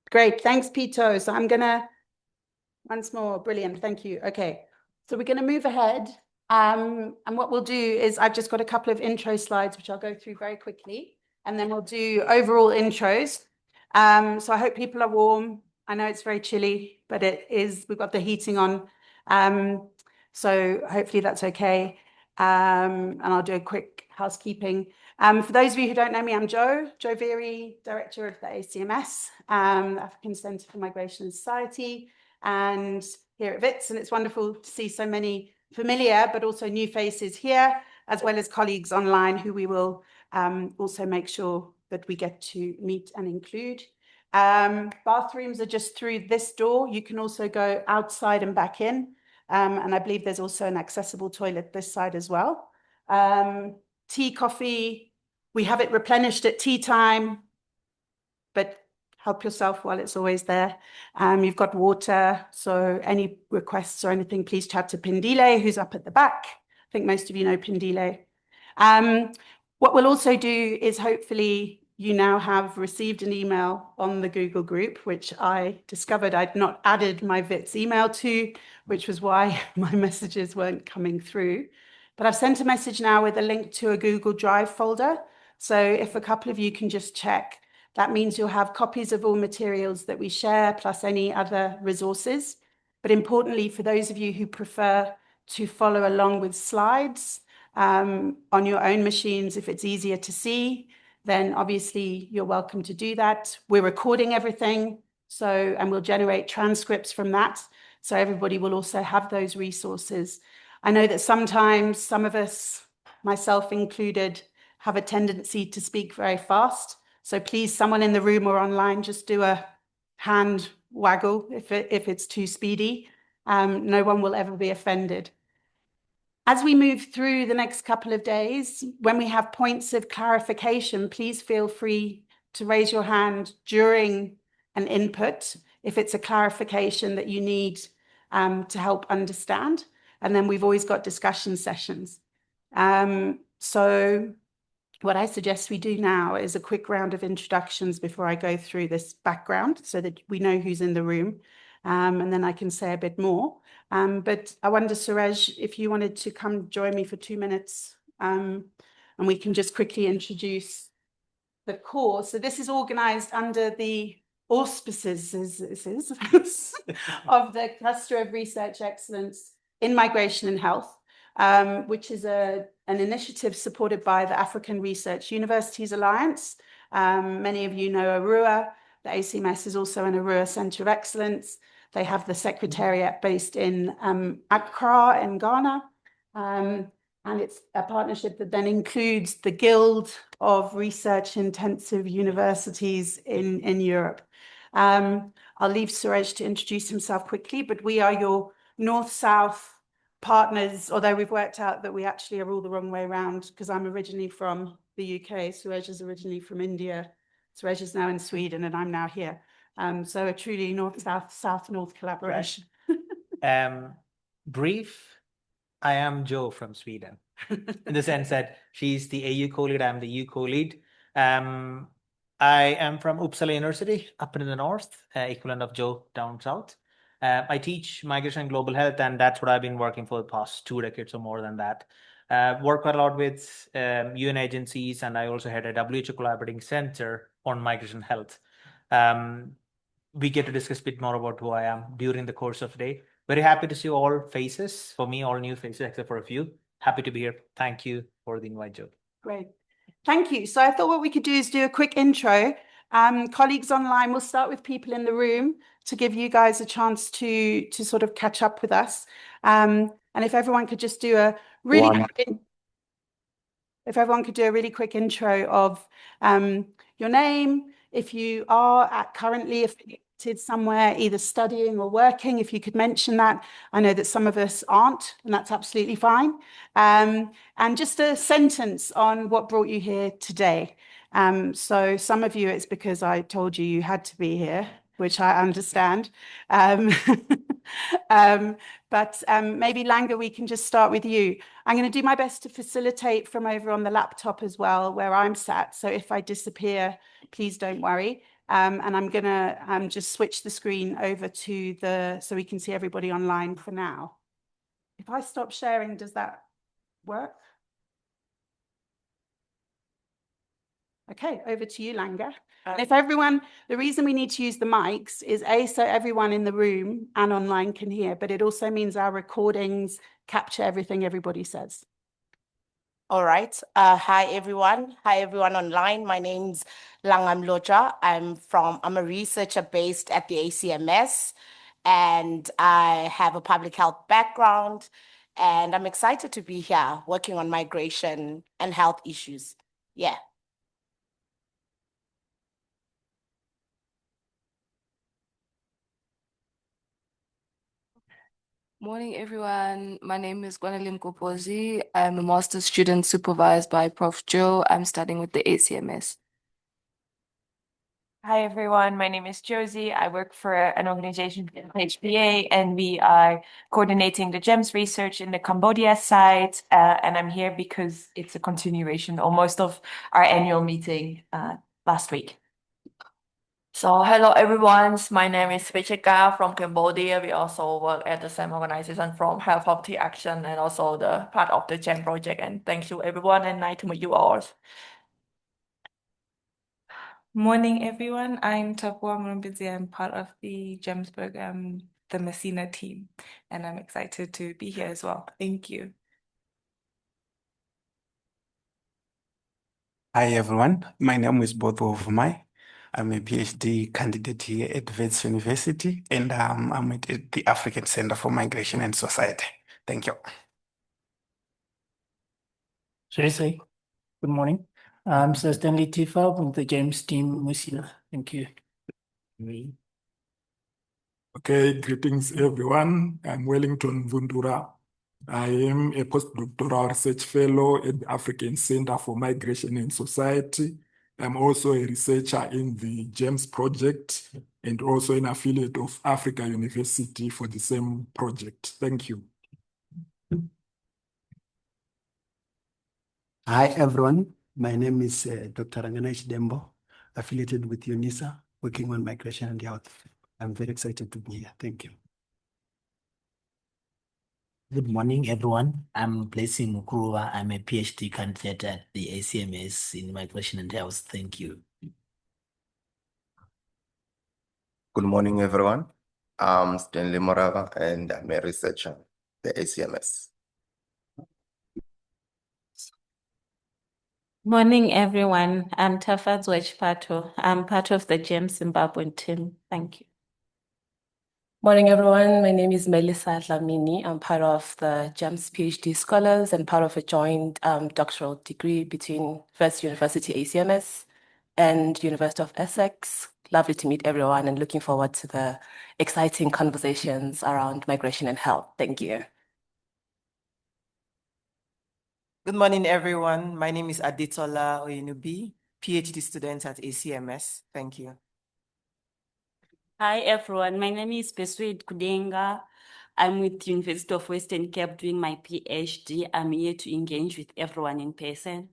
Great. Thanks, Pito. So I'm going to, once more, brilliant. Thank you. Okay. So we're going to move ahead. And what we'll do is I've just got a couple of intro slides, which I'll go through very quickly. And then we'll do overall intros. So I hope people are warm. I know it's very chilly, but we've got the heating on. So hopefully that's okay. And I'll do a quick housekeeping. For those of you who don't know me, I'm Jo Veery, Director of the ACMS, African Centre for Migration and Society, and here at WITS. And it's wonderful to see so many familiar but also new faces here, as well as colleagues online who we will also make sure that we get to meet and include. Bathrooms are just through this door. You can also go outside and back in. And I believe there's also an accessible toilet this side as well. Tea, coffee, we have it replenished at tea time, but help yourself while it's always there. You've got water, so any requests or anything, please chat to Pindile, who's up at the back. I think most of you know Pindile. What we'll also do is hopefully you now have received an email on the Google group, which I discovered I'd not added my WITS email to, which was why my messages weren't coming through. But I've sent a message now with a link to a Google Drive folder. So if a couple of you can just check, that means you'll have copies of all materials that we share, plus any other resources. But importantly, for those of you who prefer to follow along with slides on your own machines, if it's easier to see, then obviously you're welcome to do that. We're recording everything, and we'll generate transcripts from that. So everybody will also have those resources. I know that sometimes some of us, myself included, have a tendency to speak very fast. So please, someone in the room or online, just do a hand waggle if it's too speedy. No one will ever be offended. As we move through the next couple of days, when we have points of clarification, please feel free to raise your hand during an input if it's a clarification that you need to help understand. And then we've always got discussion sessions. So what I suggest we do now is a quick round of introductions before I go through this background so that we know who's in the room. And then I can say a bit more. But I wonder, Suraj, if you wanted to come join me for 2 minutes, and we can just quickly introduce the CoRE. So this is organized under the auspices of the Cluster of Research Excellence in Migration and Health, which is an initiative supported by the African Research Universities Alliance. Many of you know ARUA. The ACMS is also an ARUA Centre of Excellence. They have the secretariat based in Accra in Ghana. And it's a partnership that then includes the Guild of Research Intensive Universities in Europe. I'll leave Suraj to introduce himself quickly, but we are your North-South partners, although we've worked out that we actually are all the wrong way around because I'm originally from the UK, Suraj is originally from India, Suraj is now in Sweden, and I'm now here. So a truly North-South, South-North collaboration. Brief, I am Jo from Sweden, in the sense that she's the AU co-lead, I'm the EU co-lead. I am from Uppsala University, up in the north, equivalent of Jo down south. I teach migration and global health, and that's what I've been working for the past 2 decades or more than that. Work quite a lot with UN agencies, and I also had a WHO collaborating center on migration health. We get to discuss a bit more about who I am during the course of the day. Very happy to see all faces. For me, all new faces, except for a few. Happy to be here. Thank you for the invite, Jo. Great. Thank you. So I thought what we could do is do a quick intro. Colleagues online, we'll start with people in the room to give you guys a chance to sort of catch up with us. And if everyone could just do a really quick intro of your name, if you are currently affiliated somewhere, either studying or working, if you could mention that. I know that some of us aren't, and that's absolutely fine. And just a sentence on what brought you here today. So some of you, it's because I told you you had to be here, which I understand. But maybe Langa, we can just start with you. I'm going to do my best to facilitate from over on the laptop as well, where I'm sat. So if I disappear, please don't worry. And I'm gonna just switch the screen over to so we can see everybody online for now. If I stop sharing, does that work? Okay, over to you, Langa. And if everyone, the reason we need to use the mics is so everyone in the room and online can hear, but it also means our recordings capture everything everybody says. All right. Hi, everyone. Hi, everyone online. My name's Langam Loja. I'm a researcher based at the ACMS, and I have a public health background, and I'm excited to be here working on migration and health issues. Yeah. Morning, everyone. My name is Gwanalim Kopozi. I'm a master's student supervised by Prof. Joe. I'm studying with the ACMS. Hi, everyone. My name is Josie. I work for an organization called HPA, and we are coordinating the GEMS research in the Cambodia site. And I'm here because it's a continuation almost of our annual meeting last week. So hello everyone, my name is Vichika from Cambodia. We also work at the same organization from Health Poverty Action and also the part of the GEM project. And thank you everyone and nice to meet you all. Morning, everyone. I'm Tapua Murumbizi. I'm part of the GEMS program, the Messina team, and I'm excited to be here as well. Thank you. Hi everyone, my name is Bodo Vumai. I'm a PhD candidate here at Wits University, and I'm at the African Center for Migration and Society. Thank you. Seriously, good morning. I'm Sir Stanley Tifa from the James team, Messina. Thank you. Okay, greetings everyone. I'm Wellington Vundura. I am a postdoctoral research fellow at the African Center for Migration and Society. I'm also a researcher in the GEMS project and also an affiliate of Africa University for the same project. Thank you. Hi everyone, my name is Dr. Ranganesh Dembo, affiliated with UNISA, working on migration and health. I'm very excited to be here. Thank you. Good morning, everyone. I'm Blessing Mukruva. I'm a PhD candidate at the ACMS in migration and health. Thank you. Good morning, everyone. I'm Stanley Morava, and I'm a researcher at the ACMS. Morning, everyone. I'm Tafadzwa Pato. I'm part of the GEMS Zimbabwean team. Thank you. Morning, everyone. My name is Melissa Dlamini. I'm part of the GEMS PhD scholars and part of a joint doctoral degree between First University ACMS and University of Essex. Lovely to meet everyone and looking forward to the exciting conversations around migration and health. Thank you. Good morning, everyone. My name is Aditola Oyenubi, PhD student at ACMS. Thank you. Hi, everyone. My name is Besweet Kudenga. I'm with the University of Western Cape doing my PhD. I'm here to engage with everyone in person.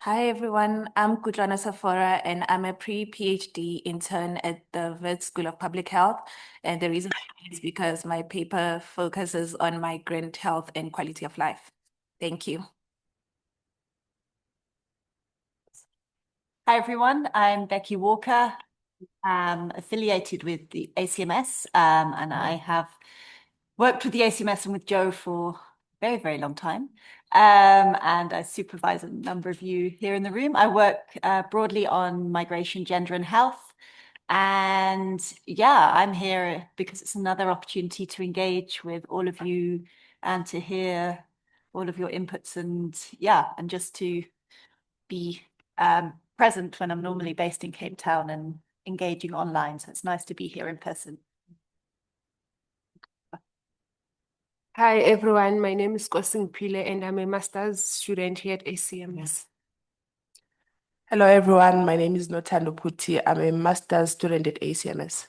Hi, everyone. I'm Kudrana Safora, and I'm a pre-PhD intern at the Wits School of Public Health. And the reason is because my paper focuses on migrant health and quality of life. Thank you. Hi, everyone. I'm Becky Walker. I'm affiliated with the ACMS, and I have worked with the ACMS and with Joe for a very, very long time. And I supervise a number of you here in the room. I work broadly on migration, gender, and health. And yeah, I'm here because it's another opportunity to engage with all of you and to hear all of your inputs and yeah, and just to be present when I'm normally based in Cape Town and engaging online. So it's nice to be here in person. Hi, everyone. My name is Kosing Pile, and I'm a master's student here at ACMS. Hello, everyone. My name is Notando Puti. I'm a master's student at ACMS.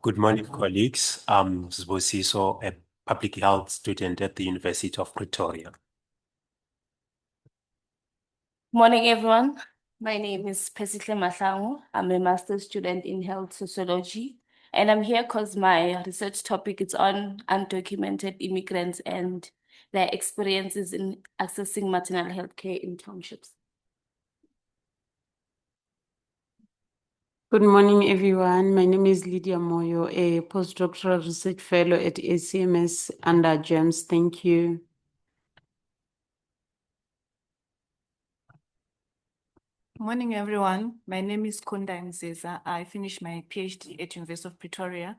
Good morning, colleagues. I'm Zbosiso, a public health student at the University of Pretoria. Morning, everyone. My name is Pesihle Mahlangu. I'm a master's student in health sociology, and I'm here because my research topic is on undocumented immigrants and their experiences in accessing maternal health care in townships. Good morning, everyone. My name is Lydia Moyo, a postdoctoral research fellow at ACMS under GEMS. Thank you. Morning, everyone. My name is Kunda Nziza. I finished my PhD at University of Pretoria.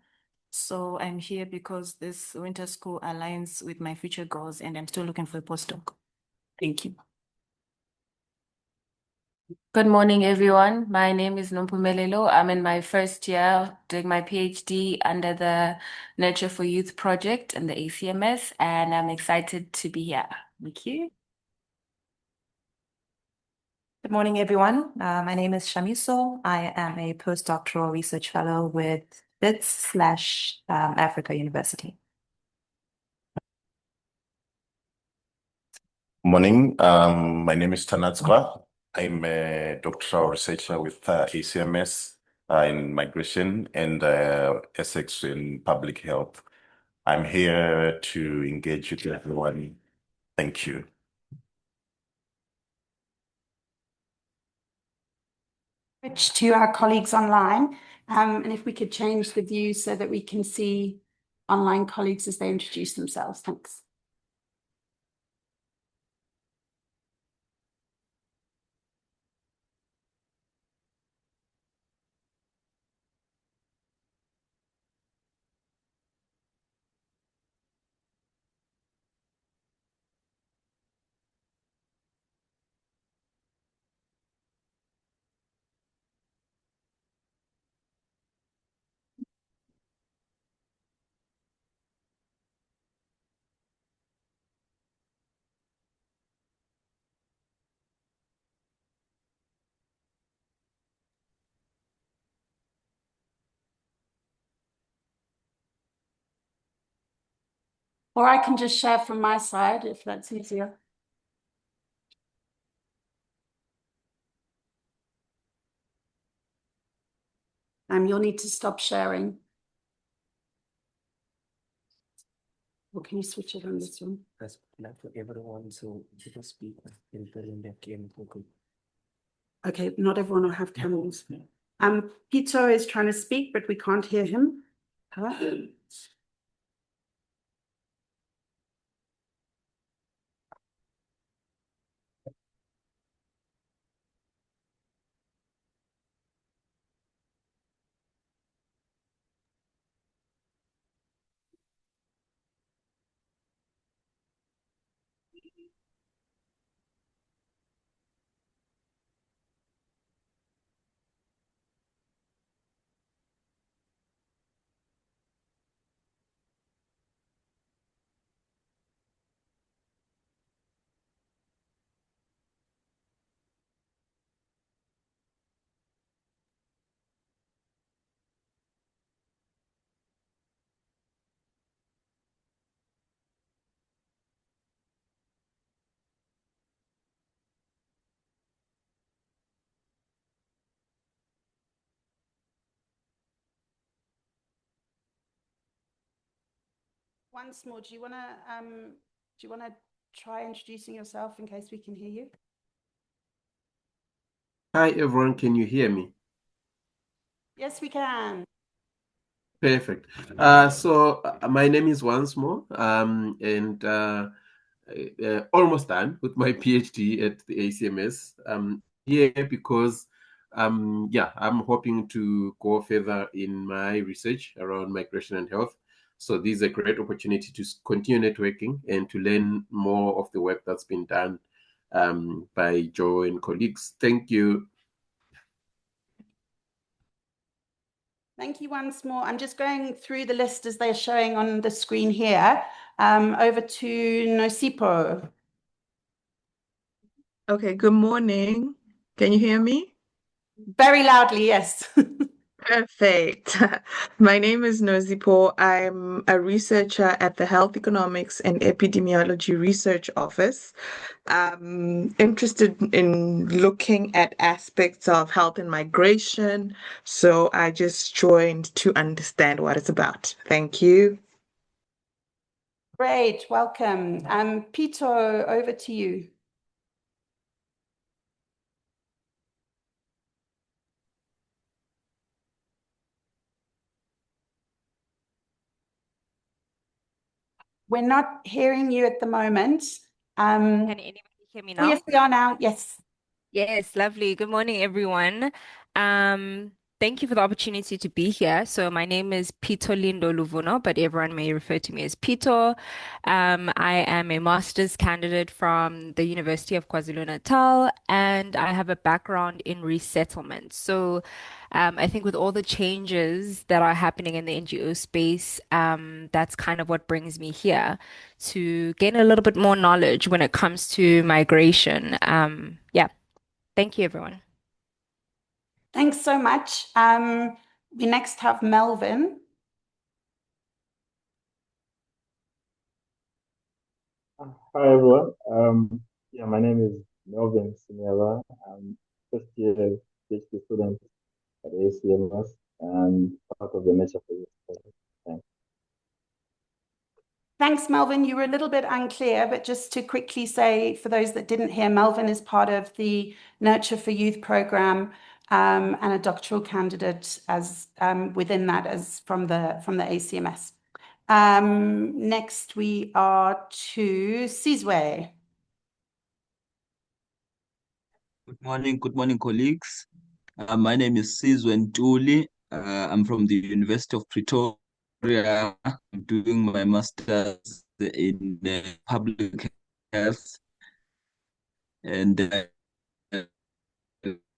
So I'm here because this winter school aligns with my future goals and I'm still looking for a postdoc. Thank you. Good morning, everyone. My name is Nompumelelo. I'm in my first year doing my PhD under the Nurture for Youth project and the ACMS, and I'm excited to be here. Thank you. Good morning, everyone. My name is Shamiso. I am a postdoctoral research fellow with BITS/Africa University. Morning. My name is Tanatswa. I'm a doctoral researcher with ACMS in migration and Essex in public health. I'm here to engage with everyone. Thank you. Switch to our colleagues online, and if we could change the view so that we can see online colleagues as they introduce themselves. Thanks. Or I can just share from my side if that's easier. You'll need to stop sharing. Or can you switch it on this one? That's not for everyone, so you can speak in their game. Okay, not everyone will have cameras. Pito is trying to speak, but we can't hear him. Huh? Once more, do you wanna try introducing yourself in case we can hear you? Hi, everyone. Can you hear me? Yes, we can. Perfect. My name is once more, and almost done with my PhD at the ACMS. Here because, I'm hoping to go further in my research around migration and health. So this is a great opportunity to continue networking and to learn more of the work that's been done by Joe and colleagues. Thank you. Thank you once more. I'm just going through the list as they're showing on the screen here. Over to Nosipo. Okay, good morning. Can you hear me? Very loudly, yes. Perfect. My name is Nozipo. I'm a researcher at the Health Economics and Epidemiology Research Office. I'm interested in looking at aspects of health and migration, so I just joined to understand what it's about. Thank you. Great, welcome. Pito, over to you. We're not hearing you at the moment. Can anybody hear me Oh, now? yes, we are now. Yes. Yes, lovely. Good morning, everyone. Thank you for the opportunity to be here. So my name is Pito Lindo Luvuno, but everyone may refer to me as Pito. I am a master's candidate from the University of KwaZulu-Natal, and I have a background in resettlement. So I think with all the changes that are happening in the NGO space, that's kind of what brings me here to gain a little bit more knowledge when it comes to migration. Yeah. Thank you, everyone. Thanks so much. We next have Melvin. Hi everyone. My name is Melvin Siniela. I'm first year PhD student at ACMS and part of the Nature for Youth project. Thanks. Thanks, Melvin. You were a little bit unclear, but just to quickly say, for those that didn't hear, Melvin is part of the Nurture for Youth program and a doctoral candidate as within that as from the ACMS. Next we are to Sizwe. Good morning, colleagues. My name is Sizwe Ntuli. I'm from the University of Pretoria. I'm doing my master's in public health and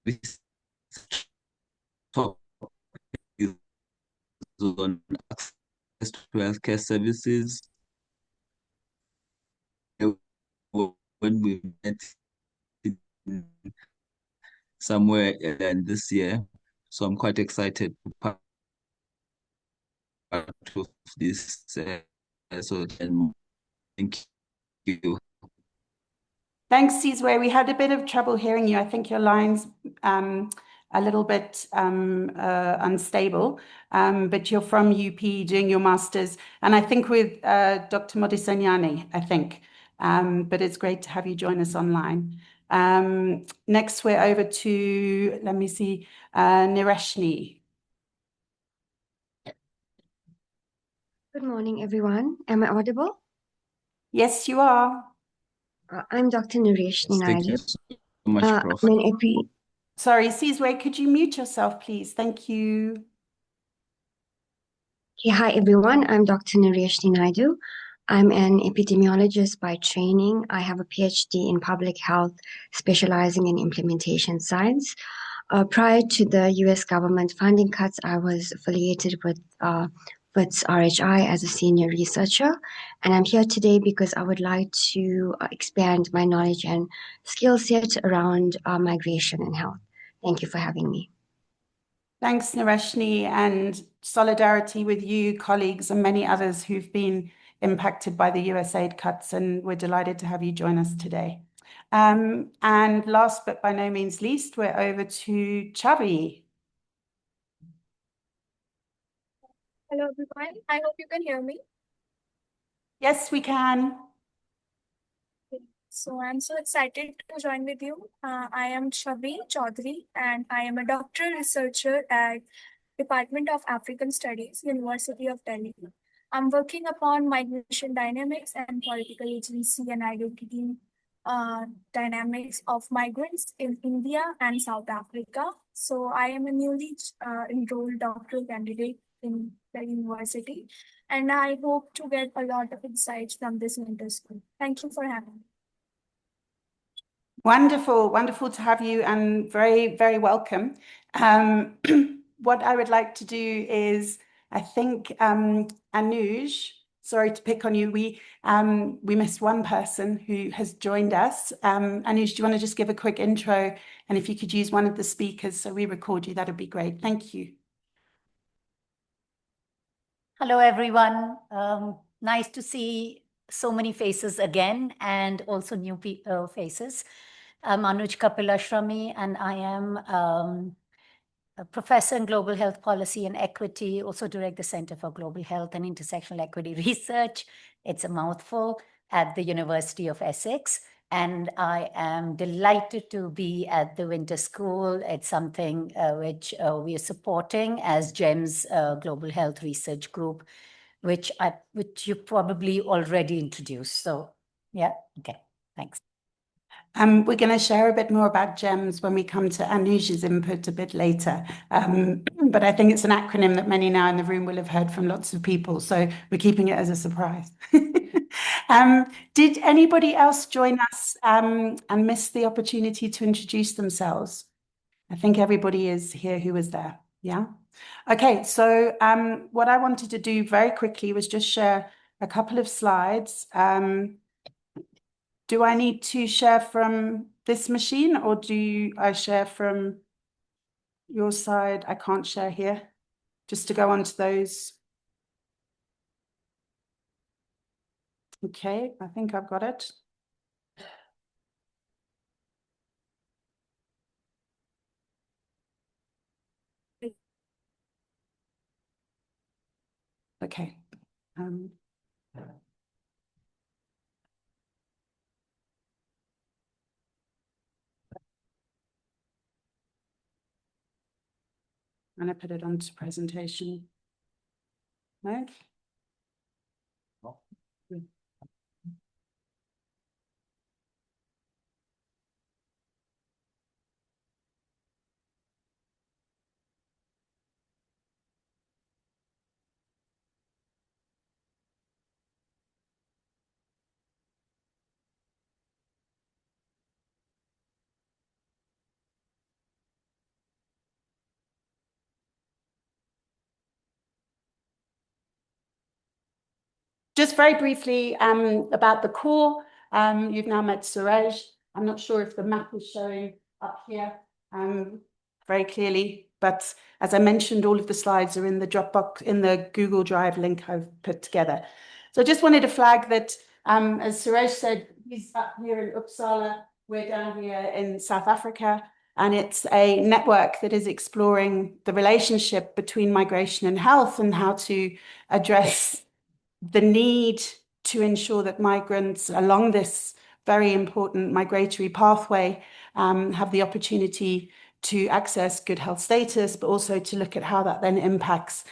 this topic is on access to healthcare services. When we met somewhere in this year, so I'm quite excited to part of this. So thank you. Thanks, Sizwe. We had a bit of trouble hearing you. I think your line's a little bit unstable, but you're from UP doing your master's, and I think with Dr. Modisanyane, I think. But it's great to have you join us online. Next, we're over to, let me see, Nireshni. Good morning, everyone. Am I audible? Yes, you are. I'm Dr. Nareshni Thank you Naidu. so much, Prof. I'm an epi. Sorry, Sizwe, could you mute yourself, please? Thank you. Okay, hi, everyone. I'm Dr. Nareshni Naidu. I'm an epidemiologist by training. I have a PhD in public health, specializing in implementation science. Prior to the US government funding cuts, I was affiliated with RHI as a senior researcher. And I'm here today because I would like to expand my knowledge and skill set around migration and health. Thank you for having me. Thanks, Nareshni, and solidarity with you, colleagues, and many others who've been impacted by the USAID cuts, and we're delighted to have you join us today. And last but by no means least, we're over to Chavi. Hello, everyone. I hope you can hear me. Yes, we can. So I'm so excited to join with you. I am Chavi Chaudhary, and I am a doctoral researcher at Department of African Studies, University of Delhi. I'm working upon migration dynamics and political agency and identity dynamics of migrants in India and South Africa. So I am a newly enrolled doctoral candidate in the university, and I hope to get a lot of insights from this winter school. Thank you for having me. Wonderful, wonderful to have you, and very, very welcome. What I would like to do is, I think, Anuj, sorry to pick on you, we missed one person who has joined us. Anuj, do you want to just give a quick intro? And if you could use one of the speakers so we record you, that'd be great. Thank you. Hello, everyone. Nice to see so many faces again and also new faces. I'm Anuj Kapilashwamy, and I am a professor in global health policy and equity, also direct the Center for Global Health and Intersectional Equity Research. It's a mouthful at the University of Essex. And I am delighted to be at the Winter School. It's something which we are supporting as GEMS Global Health Research Group, which you probably already introduced. So yeah, okay, thanks. We're going to share a bit more about GEMS when we come to Anuj's input a bit later. But I think it's an acronym that many now in the room will have heard from lots of people. So we're keeping it as a surprise. Did anybody else join us and miss the opportunity to introduce themselves? I think everybody is here who was there. Yeah. Okay, so what I wanted to do very quickly was just share a couple of slides. Do I need to share from this machine or do I share from your side? I can't share here. Just to go on to those. Okay, I think I've got it. Okay. And I put it onto presentation. No? Just very briefly about the CoRE. You've now met Suresh. I'm not sure if the map is showing up here very clearly, but as I mentioned, all of the slides are in the Dropbox, in the Google Drive link I've put together. So I just wanted to flag that, as Suresh said, he's up here in Uppsala, we're down here in South Africa, and it's a network that is exploring the relationship between migration and health and how to address the need to ensure that migrants along this very important migratory pathway have the opportunity to access good health status, but also to look at how that then impacts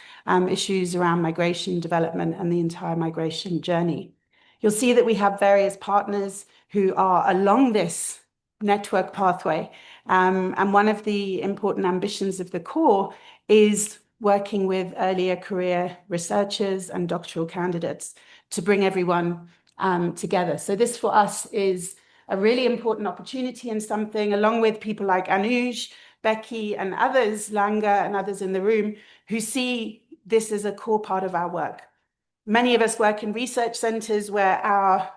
issues around migration, development, and the entire migration journey. You'll see that we have various partners who are along this network pathway. And one of the important ambitions of the CoRE is working with earlier career researchers and doctoral candidates to bring everyone together. So this for us is a really important opportunity and something, along with people like Anuj, Becky and others, Langa and others in the room, who see this as a core part of our work. Many of us work in research centers where our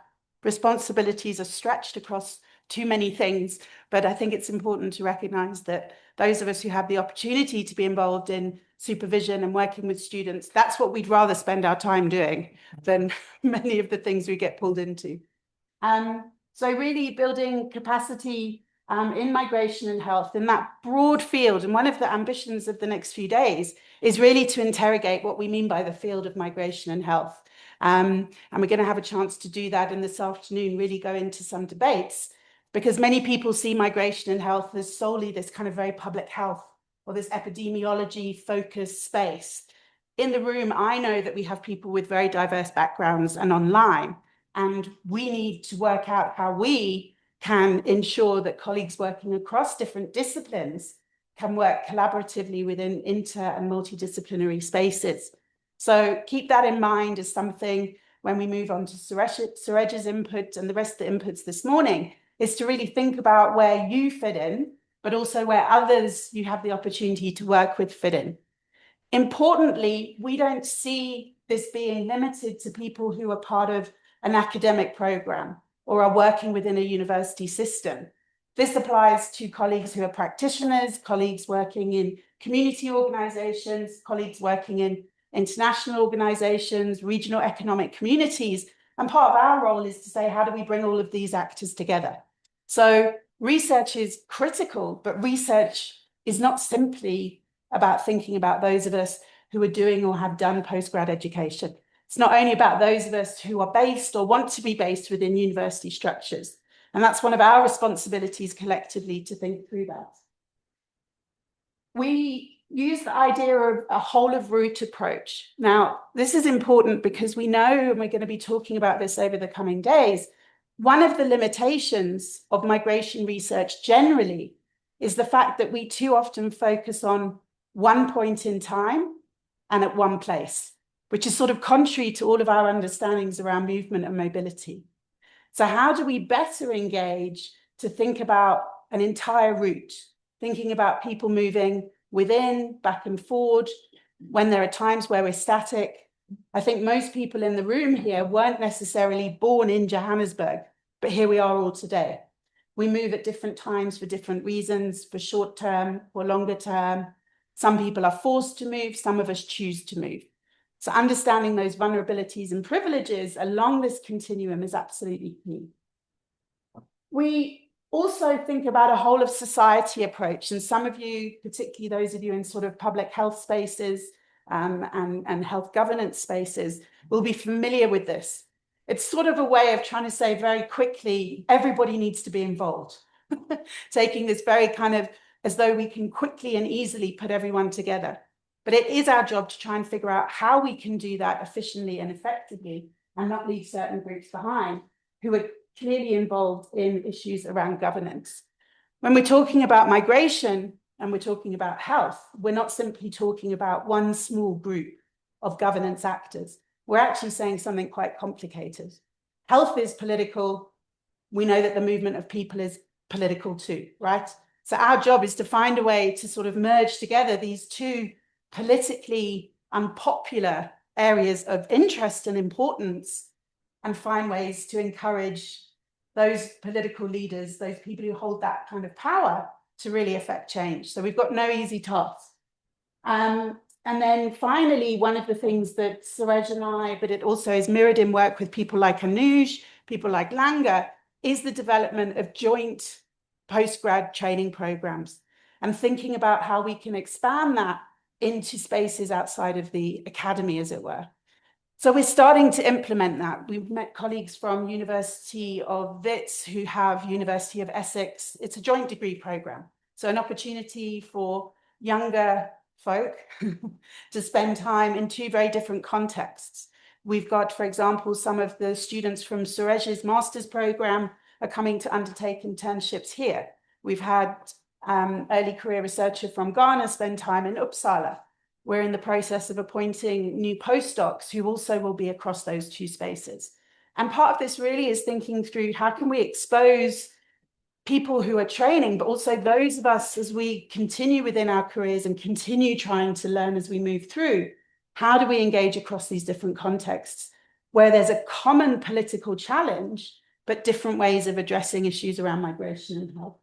responsibilities are stretched across too many things, but I think it's important to recognize that those of us who have the opportunity to be involved in supervision and working with students, that's what we'd rather spend our time doing than many of the things we get pulled into. So really building capacity in migration and health in that broad field. And one of the ambitions of the next few days is really to interrogate what we mean by the field of migration and health. And we're going to have a chance to do that in this afternoon, really go into some debates, because many people see migration and health as solely this kind of very public health or this epidemiology focused space. In the room, I know that we have people with very diverse backgrounds and online, and we need to work out how we can ensure that colleagues working across different disciplines can work collaboratively within inter and multidisciplinary spaces. So keep that in mind as something when we move on to Surej's input and the rest of the inputs this morning, is to really think about where you fit in, but also where others you have the opportunity to work with fit in. Importantly, we don't see this being limited to people who are part of an academic program or are working within a university system. This applies to colleagues who are practitioners, colleagues working in community organizations, colleagues working in international organizations, regional economic communities. And part of our role is to say, how do we bring all of these actors together? So research is critical, but research is not simply about thinking about those of us who are doing or have done postgrad education. It's not only about those of us who are based or want to be based within university structures. And that's one of our responsibilities collectively to think through that. We use the idea of a whole of route approach. Now, this is important because we know, and we're going to be talking about this over the coming days, one of the limitations of migration research generally is the fact that we too often focus on one point in time and at one place, which is sort of contrary to all of our understandings around movement and mobility. So how do we better engage to think about an entire route, thinking about people moving within, back and forward, when there are times where we're static? I think most people in the room here weren't necessarily born in Johannesburg, but here we are all today. We move at different times for different reasons, for short term, for longer term. Some people are forced to move, some of us choose to move. So understanding those vulnerabilities and privileges along this continuum is absolutely key. We also think about a whole of society approach, and some of you, particularly those of you in sort of public health spaces and health governance spaces, will be familiar with this. It's sort of a way of trying to say very quickly, everybody needs to be involved. Taking this very kind of as though we can quickly and easily put everyone together. But it is our job to try and figure out how we can do that efficiently and effectively and not leave certain groups behind who are clearly involved in issues around governance. When we're talking about migration and we're talking about health, we're not simply talking about one small group of governance actors. We're actually saying something quite complicated. Health is political. We know that the movement of people is political too, right? So our job is to find a way to sort of merge together these two politically unpopular areas of interest and importance and find ways to encourage those political leaders, those people who hold that kind of power to really affect change. So we've got no easy tasks. And then finally, one of the things that Surej and I, but it also is mirrored in work with people like Anuj, people like Langa, is the development of joint postgrad training programs and thinking about how we can expand that into spaces outside of the academy, as it were. So we're starting to implement that. We've met colleagues from University of Wits who have University of Essex. It's a joint degree program. So an opportunity for younger folk to spend time in two very different contexts. We've got, for example, some of the students from Surej's master's program are coming to undertake internships here. We've had early career researcher from Ghana spend time in Uppsala. We're in the process of appointing new postdocs who also will be across those two spaces. And part of this really is thinking through how can we expose people who are training, but also those of us as we continue within our careers and continue trying to learn as we move through, how do we engage across these different contexts where there's a common political challenge, but different ways of addressing issues around migration and health.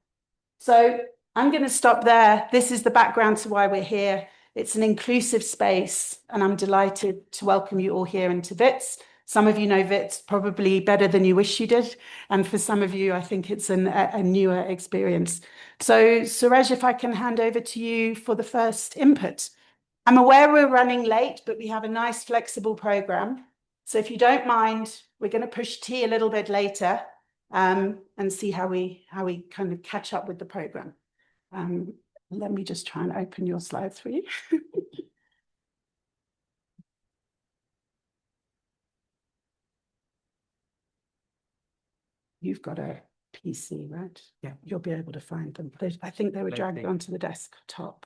So I'm going to stop there. This is the background to why we're here. It's an inclusive space, and I'm delighted to welcome you all here into WITS. Some of you know WITS probably better than you wish you did. And for some of you, I think it's a newer experience. So Surej, if I can hand over to you for the first input. I'm aware we're running late, but we have a nice flexible program. So if you don't mind, we're going to push tea a little bit later and see how we kind of catch up with the program. Let me just try and open your slides for you. You've got a PC, right? Yeah, you'll be able to find them. I think they were dragged onto the desktop.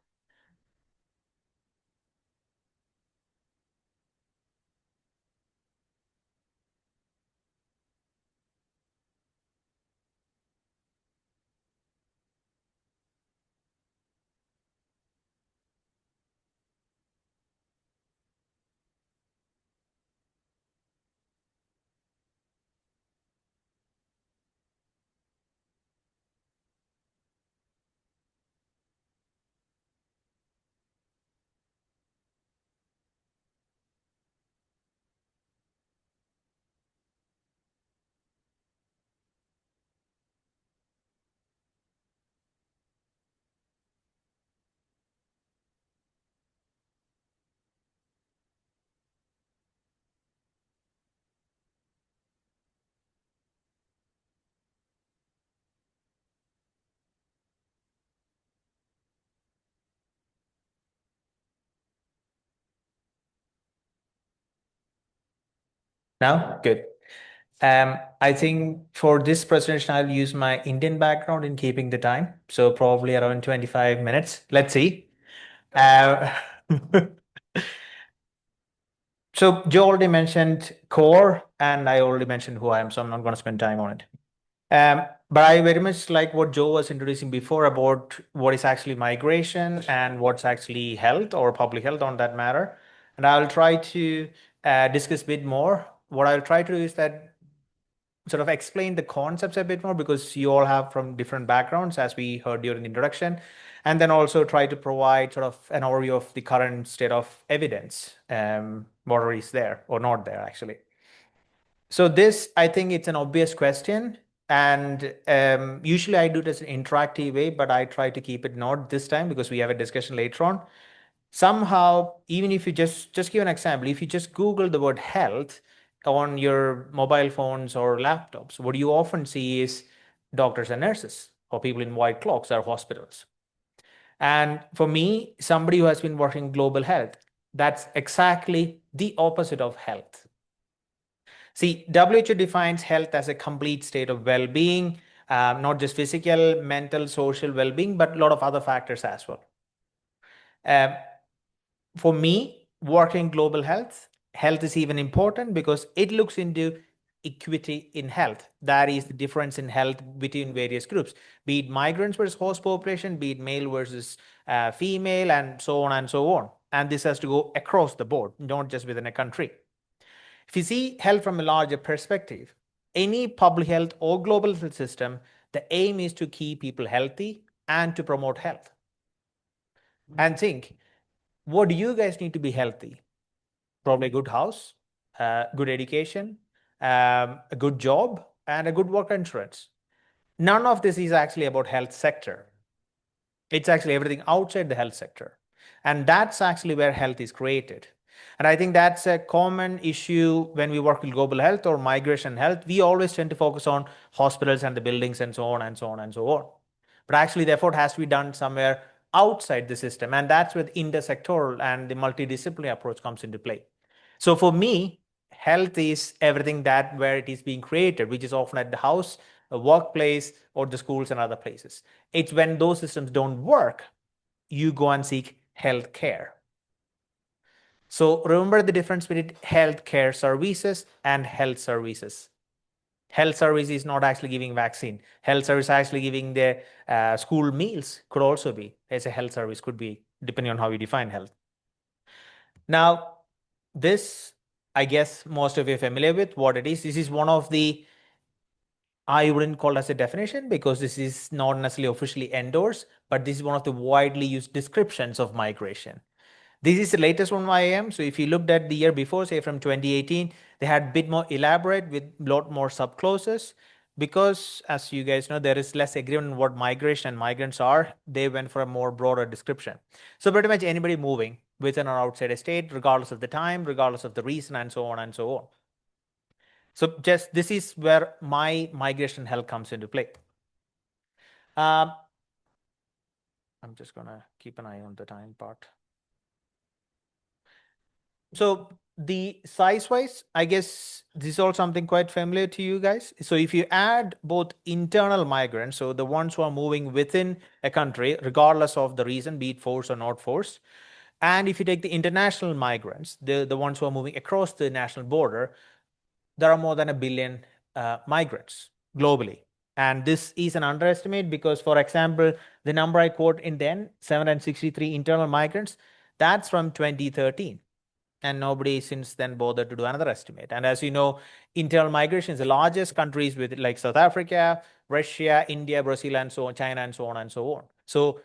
Now, good. I think for this presentation, I'll use my Indian background in keeping the time. So probably around 25 minutes. Let's see. So Joe already mentioned CoRE, and I already mentioned who I am, so I'm not going to spend time on it. But I very much like what Joe was introducing before about what is actually migration and what's actually health or public health on that matter. And I'll try to discuss a bit more. What I'll try to do is that sort of explain the concepts a bit more because you all have from different backgrounds, as we heard during the introduction, and then also try to provide sort of an overview of the current state of evidence, what is there or not there actually. So this, I think it's an obvious question, and usually I do this in an interactive way, but I try to keep it not this time because we have a discussion later on. Somehow, even if you just give an example, if you just Google the word health on your mobile phones or laptops, what you often see is doctors and nurses or people in white cloaks or hospitals. And for me, somebody who has been working global health, that's exactly the opposite of health. See, WHO defines health as a complete state of well-being, not just physical, mental, social well-being, but a lot of other factors as well. For me, working global health is even important because it looks into equity in health. That is the difference in health between various groups, be it migrants versus host population, be it male versus female, and so on and so on. And this has to go across the board, not just within a country. If you see health from a larger perspective, any public health or global health system, the aim is to keep people healthy and to promote health. And think, what do you guys need to be healthy? Probably a good house, good education, a good job, and a good work insurance. None of this is actually about health sector. It's actually everything outside the health sector. And that's actually where health is created. And I think that's a common issue when we work with global health or migration health. We always tend to focus on hospitals and the buildings and so on and so on and so on. But actually the effort has to be done somewhere outside the system. And that's where the intersectoral and the multidisciplinary approach comes into play. So for me, health is everything that where it is being created, which is often at the house, a workplace, or the schools and other places. It's when those systems don't work, you go and seek health care. So remember the difference between healthcare services and health services. Health service is not actually giving vaccine. Health service actually giving the school meals could also be as a health service, could be depending on how you define health. Now, this, I guess most of you are familiar with what it is. This is one of the, I wouldn't call it as a definition because this is not necessarily officially endorsed, but this is one of the widely used descriptions of migration. This is the latest one by IAM. So if you looked at the year before, say from 2018, they had a bit more elaborate with a lot more subclauses because, as you guys know, there is less agreement on what migration and migrants are. They went for a more broader description. So pretty much anybody moving within or outside a state, regardless of the time, regardless of the reason, and so on and so on. So just this is where my migration health comes into play. I'm just going to keep an eye on the time part. So the size-wise, I guess this is all something quite familiar to you guys. So if you add both internal migrants, so the ones who are moving within a country, regardless of the reason, be it forced or not forced, and if you take the international migrants, the ones who are moving across the national border, there are more than 1 billion migrants globally. And this is an underestimate because, for example, the number I quote in then, 763 internal migrants, that's from 2013. And nobody since then bothered to do another estimate. And as you know, internal migration is the largest countries with like South Africa, Russia, India, Brazil, and so on, China, and so on and so on. So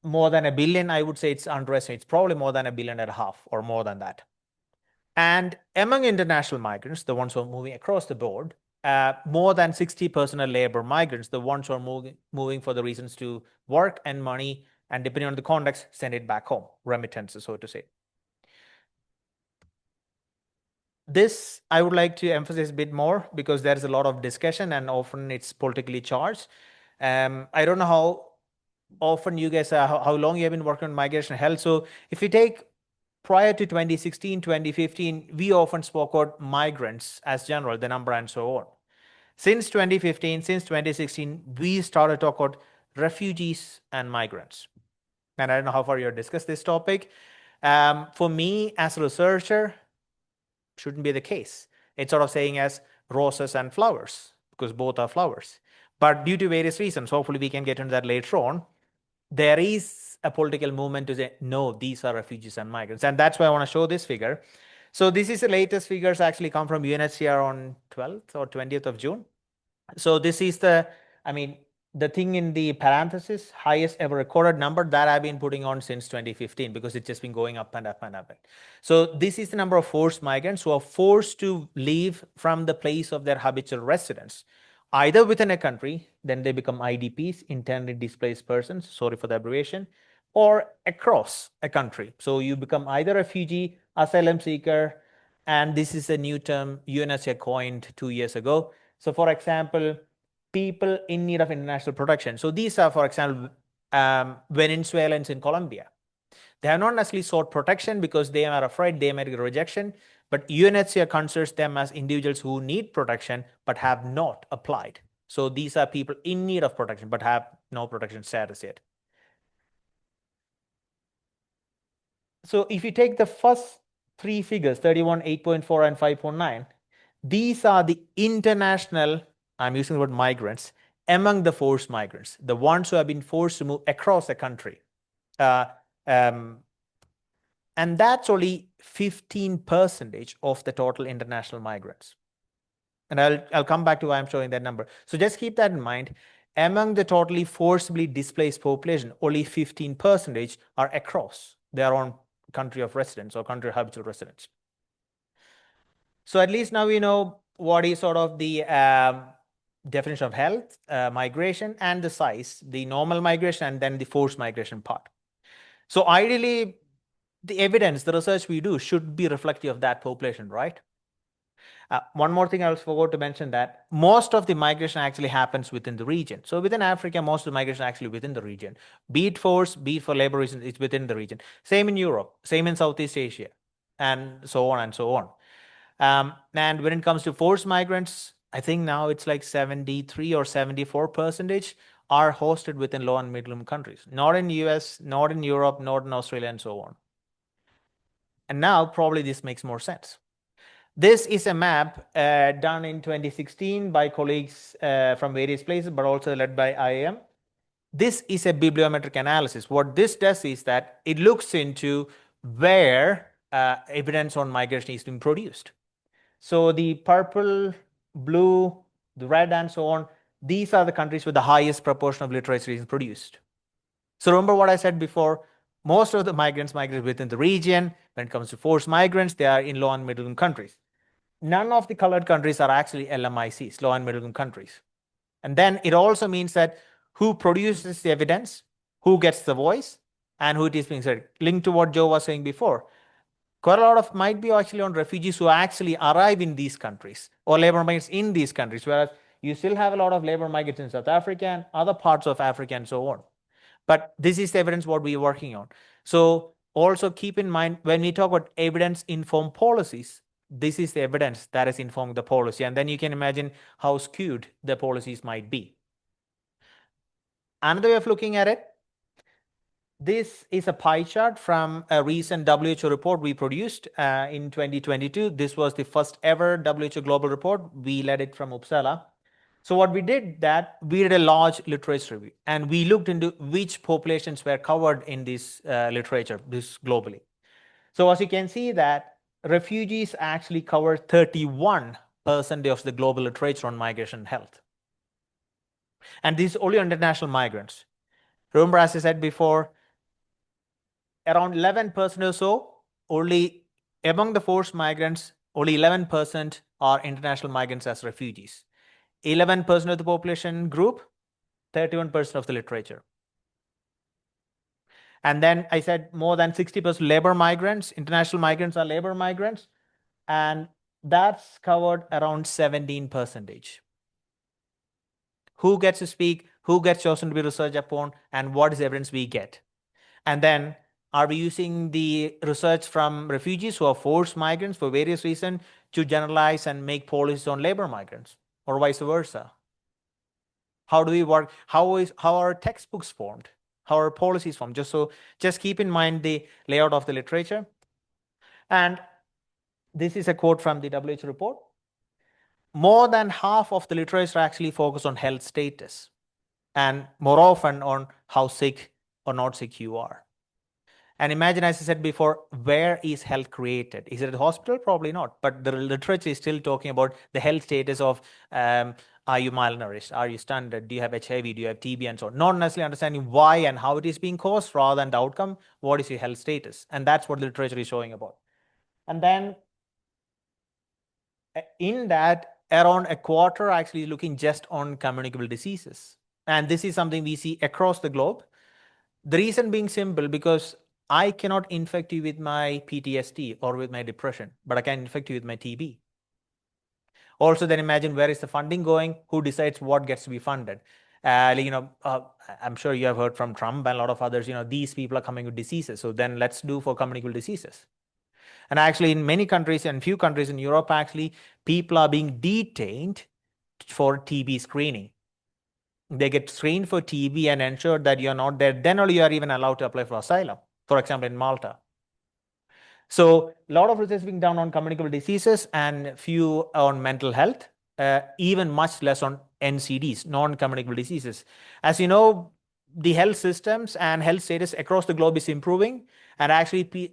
more than 1 billion, I would say it's underestimated. It's probably more than 1.5 billion or more than that. And among international migrants, the ones who are moving across the board, more than 60% are labor migrants, the ones who are moving for the reasons to work and money, and depending on the context, send it back home, remittances, so to say. This I would like to emphasize a bit more because there is a lot of discussion and often it's politically charged. I don't know how often you guys how long you have been working on migration health. So if you take prior to 2016, 2015, we often spoke about migrants as general, the number and so on. Since 2015, since 2016, we started to talk about refugees and migrants. And I don't know how far you discussed this topic. For me, as a researcher, shouldn't be the case. It's sort of saying as roses and flowers, because both are flowers. But due to various reasons, hopefully we can get into that later on, there is a political movement to say, no, these are refugees and migrants. And that's why I want to show this figure. So this is the latest figures actually come from UNHCR on 12th or 20th of June. So this is the, I mean, the thing in the parenthesis, highest ever recorded number that I've been putting on since 2015 because it's just been going up and up and up. So this is the number of forced migrants who are forced to leave from the place of their habitual residence, either within a country, then they become IDPs, internally displaced persons, sorry for the abbreviation, or across a country. So you become either refugee, asylum seeker, and this is a new term UNHCR coined 2 years ago. So for example, people in need of international protection. So these are, for example, Venezuelans in Colombia. They have not necessarily sought protection because they are afraid they might get rejection, but UNHCR considers them as individuals who need protection but have not applied. So these are people in need of protection but have no protection status yet. So if you take the first three figures, 31, 8.4, and 5.9, these are the international, I'm using the word migrants, among the forced migrants, the ones who have been forced to move across a country. And that's only 15% of the total international migrants. And I'll come back to why I'm showing that number. So just keep that in mind. Among the totally forcibly displaced population, only 15% are across their own country of residence or country of habitual residence. So at least now we know what is sort of the definition of health, migration, and the size, the normal migration, and then the forced migration part. So ideally, the evidence, the research we do should be reflective of that population, right? One more thing I forgot to mention that most of the migration actually happens within the region. So within Africa, most of the migration actually within the region. Be it forced, be it for labor reasons, it's within the region. Same in Europe, same in Southeast Asia, and so on and so on. And when it comes to forced migrants, I think now it's like 73 or 74% are hosted within low and middle income countries. Not in US, not in Europe, not in Australia, and so on. And now probably this makes more sense. This is a map done in 2016 by colleagues from various places, but also led by IAM. This is a bibliometric analysis. What this does is that it looks into where evidence on migration is being produced. So the purple, blue, the red, and so on, these are the countries with the highest proportion of literature is produced. So remember what I said before, most of the migrants migrate within the region. When it comes to forced migrants, they are in low and middle income countries. None of the colored countries are actually LMICs, low and middle income countries. And then it also means that who produces the evidence, who gets the voice, and who it is being said. Linked to what Joe was saying before, quite a lot of might be actually on refugees who actually arrive in these countries or labor migrants in these countries, whereas you still have a lot of labor migrants in South Africa and other parts of Africa and so on. But this is the evidence what we're working on. So also keep in mind when we talk about evidence-informed policies, this is the evidence that is informing the policy. And then you can imagine how skewed the policies might be. Another way of looking at it, this is a pie chart from a recent WHO report we produced in 2022. This was the first ever WHO global report. We led it from Uppsala. So what we did we did a large literature review and we looked into which populations were covered in this literature, this globally. So as you can see that refugees actually cover 31% of the global literature on migration and health. And this is only on international migrants. Remember, as I said before, around 11% or so, only among the forced migrants, only 11% are international migrants as refugees. 11% of the population group, 31% of the literature. And then I said more than 60% labor migrants, international migrants are labor migrants, and that's covered around 17%. Who gets to speak, who gets chosen to be researched upon, and what is the evidence we get? And then Are we using the research from refugees who are forced migrants for various reasons to generalize and make policies on labor migrants, or vice versa? How do we work? How are textbooks formed? How are policies formed? Just keep in mind the layout of the literature. And this is a quote from the WHO report. More than half of the literature actually focus on health status, and more often on how sick or not sick you are. And imagine, as I said before, where is health created? Is it at the hospital? Probably not. But the literature is still talking about the health status of are you malnourished? Are you stunted? Do you have HIV? Do you have TB? And so on. Not necessarily understanding why and how it is being caused, rather than the outcome. What is your health status? And that's what the literature is showing about. And then in that, around a quarter actually looking just on communicable diseases. And this is something we see across the globe. The reason being simple, because I cannot infect you with my PTSD or with my depression, but I can infect you with my TB. Also, then imagine, where is the funding going? Who decides what gets to be funded? I'm sure you have heard from Trump and a lot of others, these people are coming with diseases. So then let's do for communicable diseases. And actually, in many countries and few countries in Europe, actually, people are being detained for TB screening. They get screened for TB and ensure that you're not there. Then only you are even allowed to apply for asylum, for example, in Malta. So a lot of research being done on communicable diseases and few on mental health, even much less on NCDs, non-communicable diseases. As you know, the health systems and health status across the globe is improving. And actually,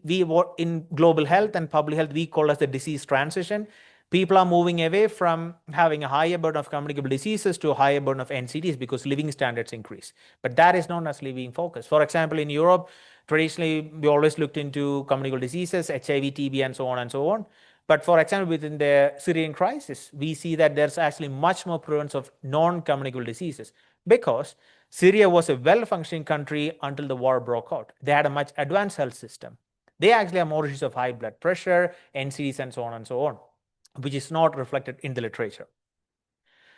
in global health and public health, we call it the disease transition. People are moving away from having a higher burden of communicable diseases to a higher burden of NCDs because living standards increase. But that is not necessarily being focused. For example, in Europe, traditionally, we always looked into communicable diseases, HIV, TB, and so on and so on. But for example, within the Syrian crisis, we see that there's actually much more prevalence of non-communicable diseases because Syria was a well-functioning country until the war broke out. They had a much advanced health system. They actually have more issues of high blood pressure, NCDs, and so on and so on, which is not reflected in the literature.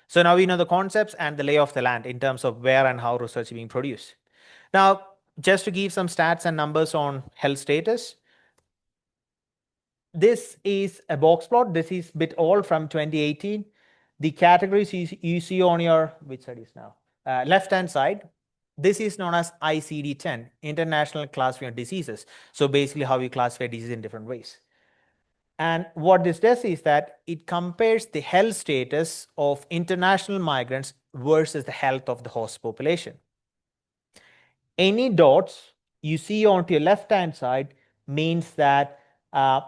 So now we know the concepts and the lay of the land in terms of where and how research is being produced. Now, just to give some stats and numbers on health status, this is a box plot. This is bit old from 2018. The categories you see on your, which side is now? Left-hand side, this is known as ICD-10, International Classification of Diseases. So basically how we classify diseases in different ways. And what this does is that it compares the health status of international migrants versus the health of the host population. Any dots you see on your left-hand side means that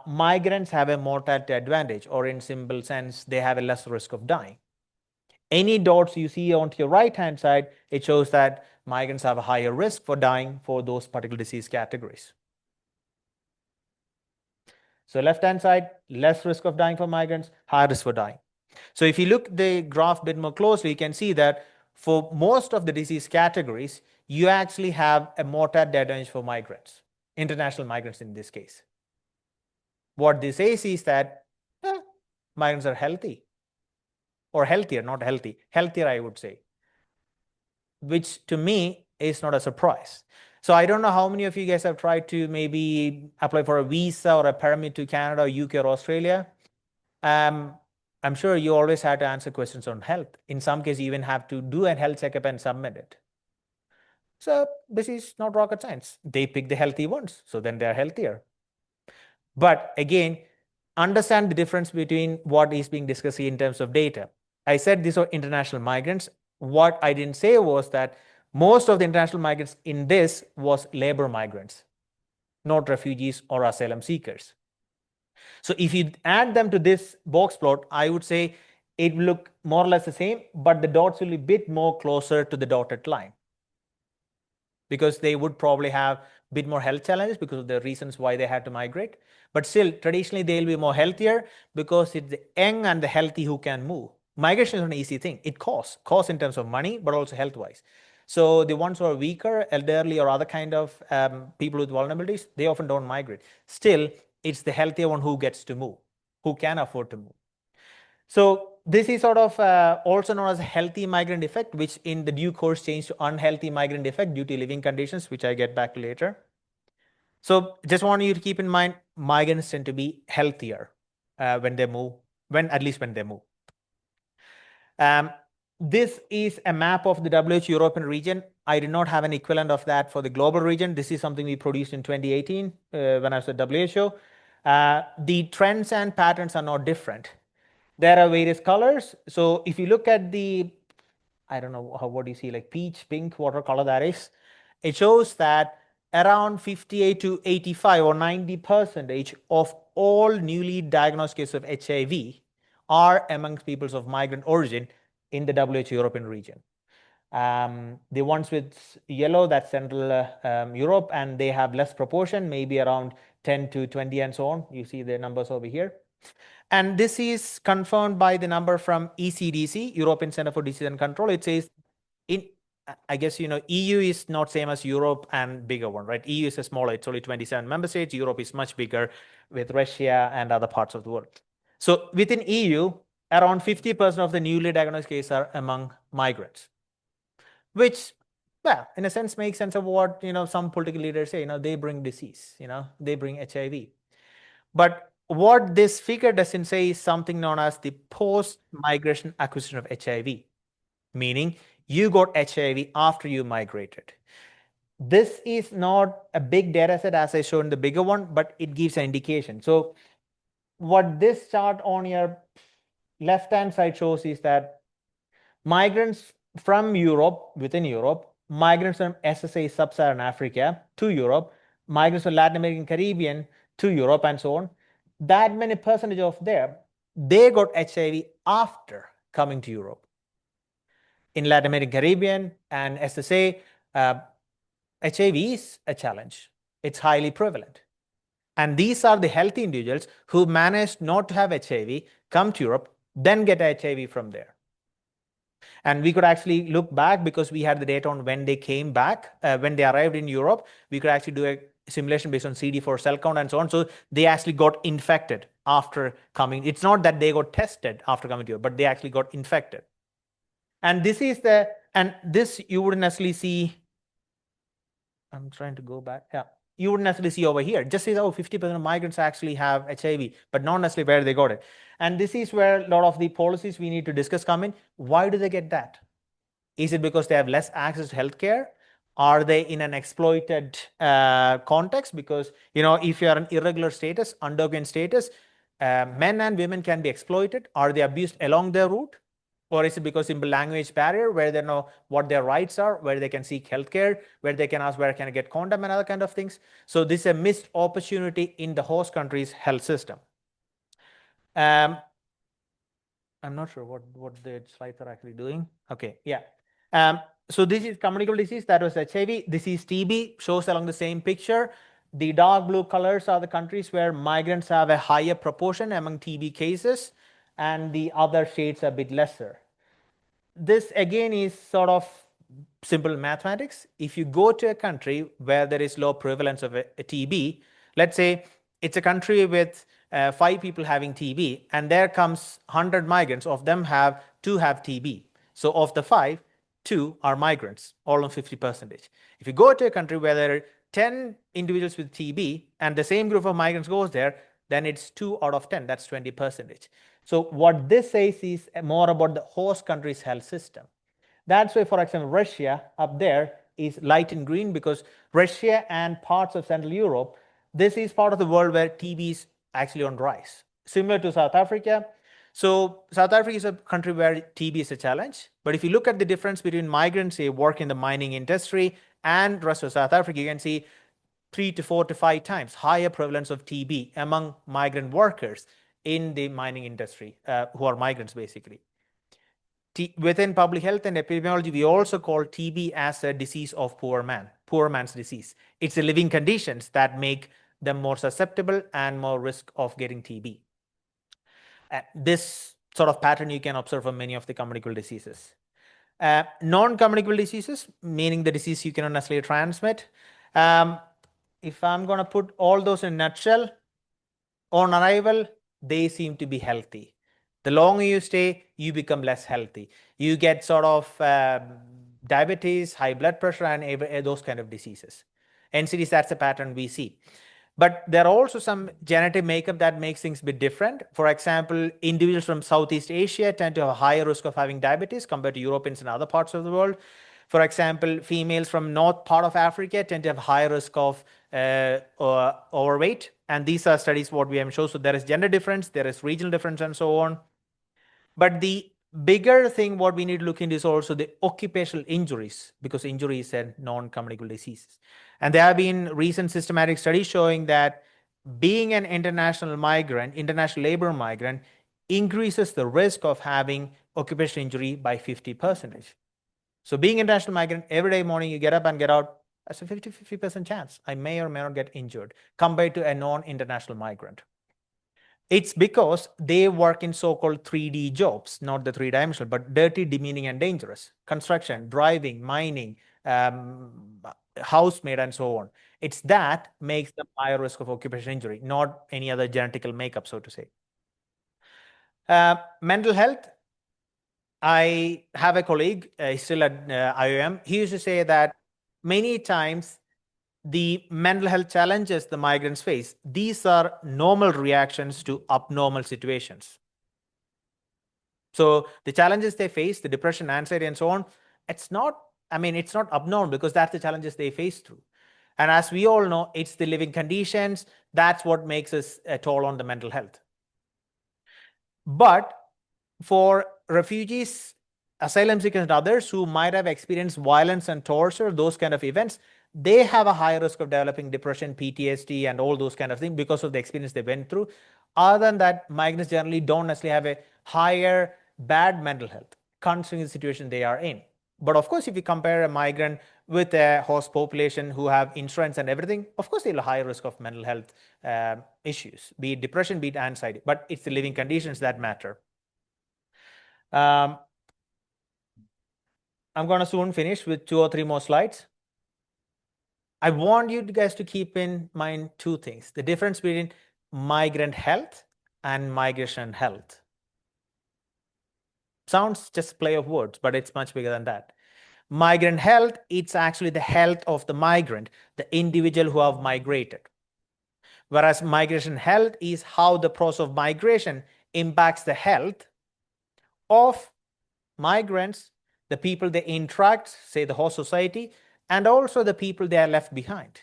migrants have a mortality advantage, or in simple sense, they have a less risk of dying. Any dots you see on your right-hand side, it shows that migrants have a higher risk for dying for those particular disease categories. So left-hand side, less risk of dying for migrants, higher risk for dying. So if you look the graph a bit more closely, you can see that for most of the disease categories, you actually have a mortality advantage for migrants, international migrants in this case. What this says is that migrants are healthy, or healthier, not healthy, healthier, I would say, which to me is not a surprise. So I don't know how many of you guys have tried to maybe apply for a visa or a permit to Canada, or UK, or Australia. I'm sure you always had to answer questions on health. In some cases, you even have to do a health checkup and submit it. So this is not rocket science. They pick the healthy ones, so then they're healthier. But again, understand the difference between what is being discussed in terms of data. I said these are international migrants. What I didn't say was that most of the international migrants in this was labor migrants, not refugees or asylum seekers. So if you add them to this box plot, I would say it will look more or less the same, but the dots will be a bit more closer to the dotted line, because they would probably have a bit more health challenges because of the reasons why they had to migrate. But still, traditionally, they'll be more healthier because it's the young and the healthy who can move. Migration is an easy thing. It costs in terms of money, but also health-wise. So the ones who are weaker, elderly, or other kind of people with vulnerabilities, they often don't migrate. Still, it's the healthier one who gets to move, who can afford to move. So this is sort of also known as a healthy migrant effect, which in the due course changed to unhealthy migrant effect due to living conditions, which I get back to later. So just want you to keep in mind, migrants tend to be healthier when they move, at least when they move. This is a map of the WHO European region. I did not have an equivalent of that for the global region. This is something we produced in 2018 when I was at WHO. The trends and patterns are not different. There are various colors. So if you look at the, I don't know what do you see, like peach, pink, whatever color that is, it shows that around 58 to 85 or 90% of all newly diagnosed cases of HIV are amongst peoples of migrant origin in the WHO European region. The ones with yellow, that's Central Europe, and they have less proportion, maybe around 10 to 20 and so on. You see the numbers over here. And this is confirmed by the number from ECDC, European Center for Disease and Control. It says, I guess, EU is not same as Europe and bigger one, right? EU is a smaller, it's only 27 member states. Europe is much bigger with Russia and other parts of the world. So within EU, around 50% of the newly diagnosed cases are among migrants, which, well, in a sense makes sense of what, some political leaders say, they bring disease, they bring HIV. But what this figure doesn't say is something known as the post-migration acquisition of HIV, meaning you got HIV after you migrated. This is not a big data set as I showed in the bigger one, but it gives an indication. So what this chart on your left-hand side shows is that migrants from Europe, within Europe, migrants from SSA, Sub-Saharan Africa to Europe, migrants from Latin American, Caribbean to Europe, and so on, that many percentage of them, they got HIV after coming to Europe. In Latin American, Caribbean, and SSA, HIV is a challenge. It's highly prevalent. And these are the healthy individuals who managed not to have HIV, come to Europe, then get HIV from there. And we could actually look back because we had the data on when they came back, when they arrived in Europe. We could actually do a simulation based on CD4 cell count and so on. So they actually got infected after coming. It's not that they got tested after coming to Europe, but they actually got infected. And this is this you wouldn't necessarily see. I'm trying to go back. Yeah. You wouldn't necessarily see over here. Just says, 50% of migrants actually have HIV, but not necessarily where they got it. And this is where a lot of the policies we need to discuss come in. Why do they get that? Is it because they have less access to healthcare? Are they in an exploited context? Because, if you are an irregular status, undocumented status, men and women can be exploited. Are they abused along their route? Or is it because simple language barrier where they know what their rights are, where they can seek healthcare, where they can ask where can I get condom and other kind of things? So this is a missed opportunity in the host country's health system. I'm not sure what the slides are actually doing. Okay, yeah. So this is communicable disease, that was HIV. This is TB, shows along the same picture. The dark blue colors are the countries where migrants have a higher proportion among TB cases, and the other shades are a bit lesser. This again is sort of simple mathematics. If you go to a country where there is low prevalence of a TB, let's say it's a country with 5 people having TB, and there comes 100 migrants, of them have 2 have TB. So of the 5, 2 are migrants, all on 50%. If you go to a country where there are 10 individuals with TB and the same group of migrants goes there, then it's 2 out of 10, that's 20%. So what this says is more about the host country's health system. That's why, for example, Russia up there is light in green, because Russia and parts of Central Europe, this is part of the world where TB is actually on rise, similar to South Africa. So South Africa is a country where TB is a challenge. But if you look at the difference between migrants, say, work in the mining industry and the rest of South Africa, you can see 3 to 4 to 5 times higher prevalence of TB among migrant workers in the mining industry, who are migrants basically. Within public health and epidemiology, we also call TB as a disease of poor man's disease. It's the living conditions that make them more susceptible and more risk of getting TB. This sort of pattern you can observe from many of the communicable diseases. Non-communicable diseases, meaning the disease you cannot necessarily transmit. If I'm going to put all those in a nutshell, on arrival, they seem to be healthy. The longer you stay, you become less healthy. You get sort of diabetes, high blood pressure, and those kind of diseases. NCDs, that's the pattern we see. But there are also some genetic makeup that makes things a bit different. For example, individuals from Southeast Asia tend to have a higher risk of having diabetes compared to Europeans and other parts of the world. For example, females from north part of Africa tend to have higher risk of overweight. And these are studies what we have shown. So there is gender difference, there is regional difference, and so on. But the bigger thing what we need to look into is also the occupational injuries, because injury is a non-communicable disease. And there have been recent systematic studies showing that being an international migrant, international labor migrant, increases the risk of having occupational injury by 50%. So being international migrant, every day morning you get up and get out, that's a 50% chance. I may or may not get injured compared to a non-international migrant. It's because they work in so-called 3D jobs, not the three-dimensional, but dirty, demeaning, and dangerous. Construction, driving, mining, housemaid, and so on. It's that makes them higher risk of occupational injury, not any other genetical makeup, so to say. Mental health. I have a colleague, he's still at IOM. He used to say that many times the mental health challenges the migrants face, these are normal reactions to abnormal situations. So the challenges they face, the depression, anxiety, and so on, it's not abnormal because that's the challenges they face through. And as we all know, it's the living conditions. That's what makes us a toll on the mental health. But for refugees, asylum seekers, and others who might have experienced violence and torture, those kind of events, they have a higher risk of developing depression, PTSD, and all those kind of things because of the experience they went through. Other than that, migrants generally don't necessarily have a higher bad mental health, considering the situation they are in. But of course, if you compare a migrant with a host population who have insurance and everything, of course, they'll have a higher risk of mental health issues, be it depression, be it anxiety. But it's the living conditions that matter. I'm going to soon finish with 2 or 3 more slides. I want you guys to keep in mind 2 things. The difference between migrant health and migration health. Sounds just play of words, but it's much bigger than that. Migrant health, it's actually the health of the migrant, the individual who have migrated. Whereas migration health is how the process of migration impacts the health of migrants, the people they interact, say the host society, and also the people they are left behind.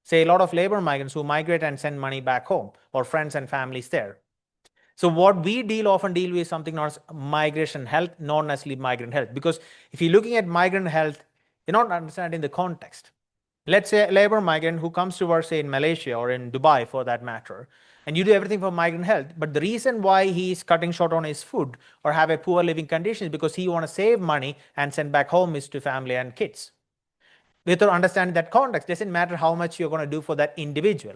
Say a lot of labor migrants who migrate and send money back home, or friends and families there. So what we often deal with something known as migration health, not necessarily migrant health. Because if you're looking at migrant health, you're not understanding the context. Let's say a labor migrant who comes to work, say in Malaysia or in Dubai for that matter, and you do everything for migrant health, but the reason why he's cutting short on his food or have a poor living condition is because he want to save money and send back home his to family and kids. Without understanding that context, doesn't matter how much you're going to do for that individual.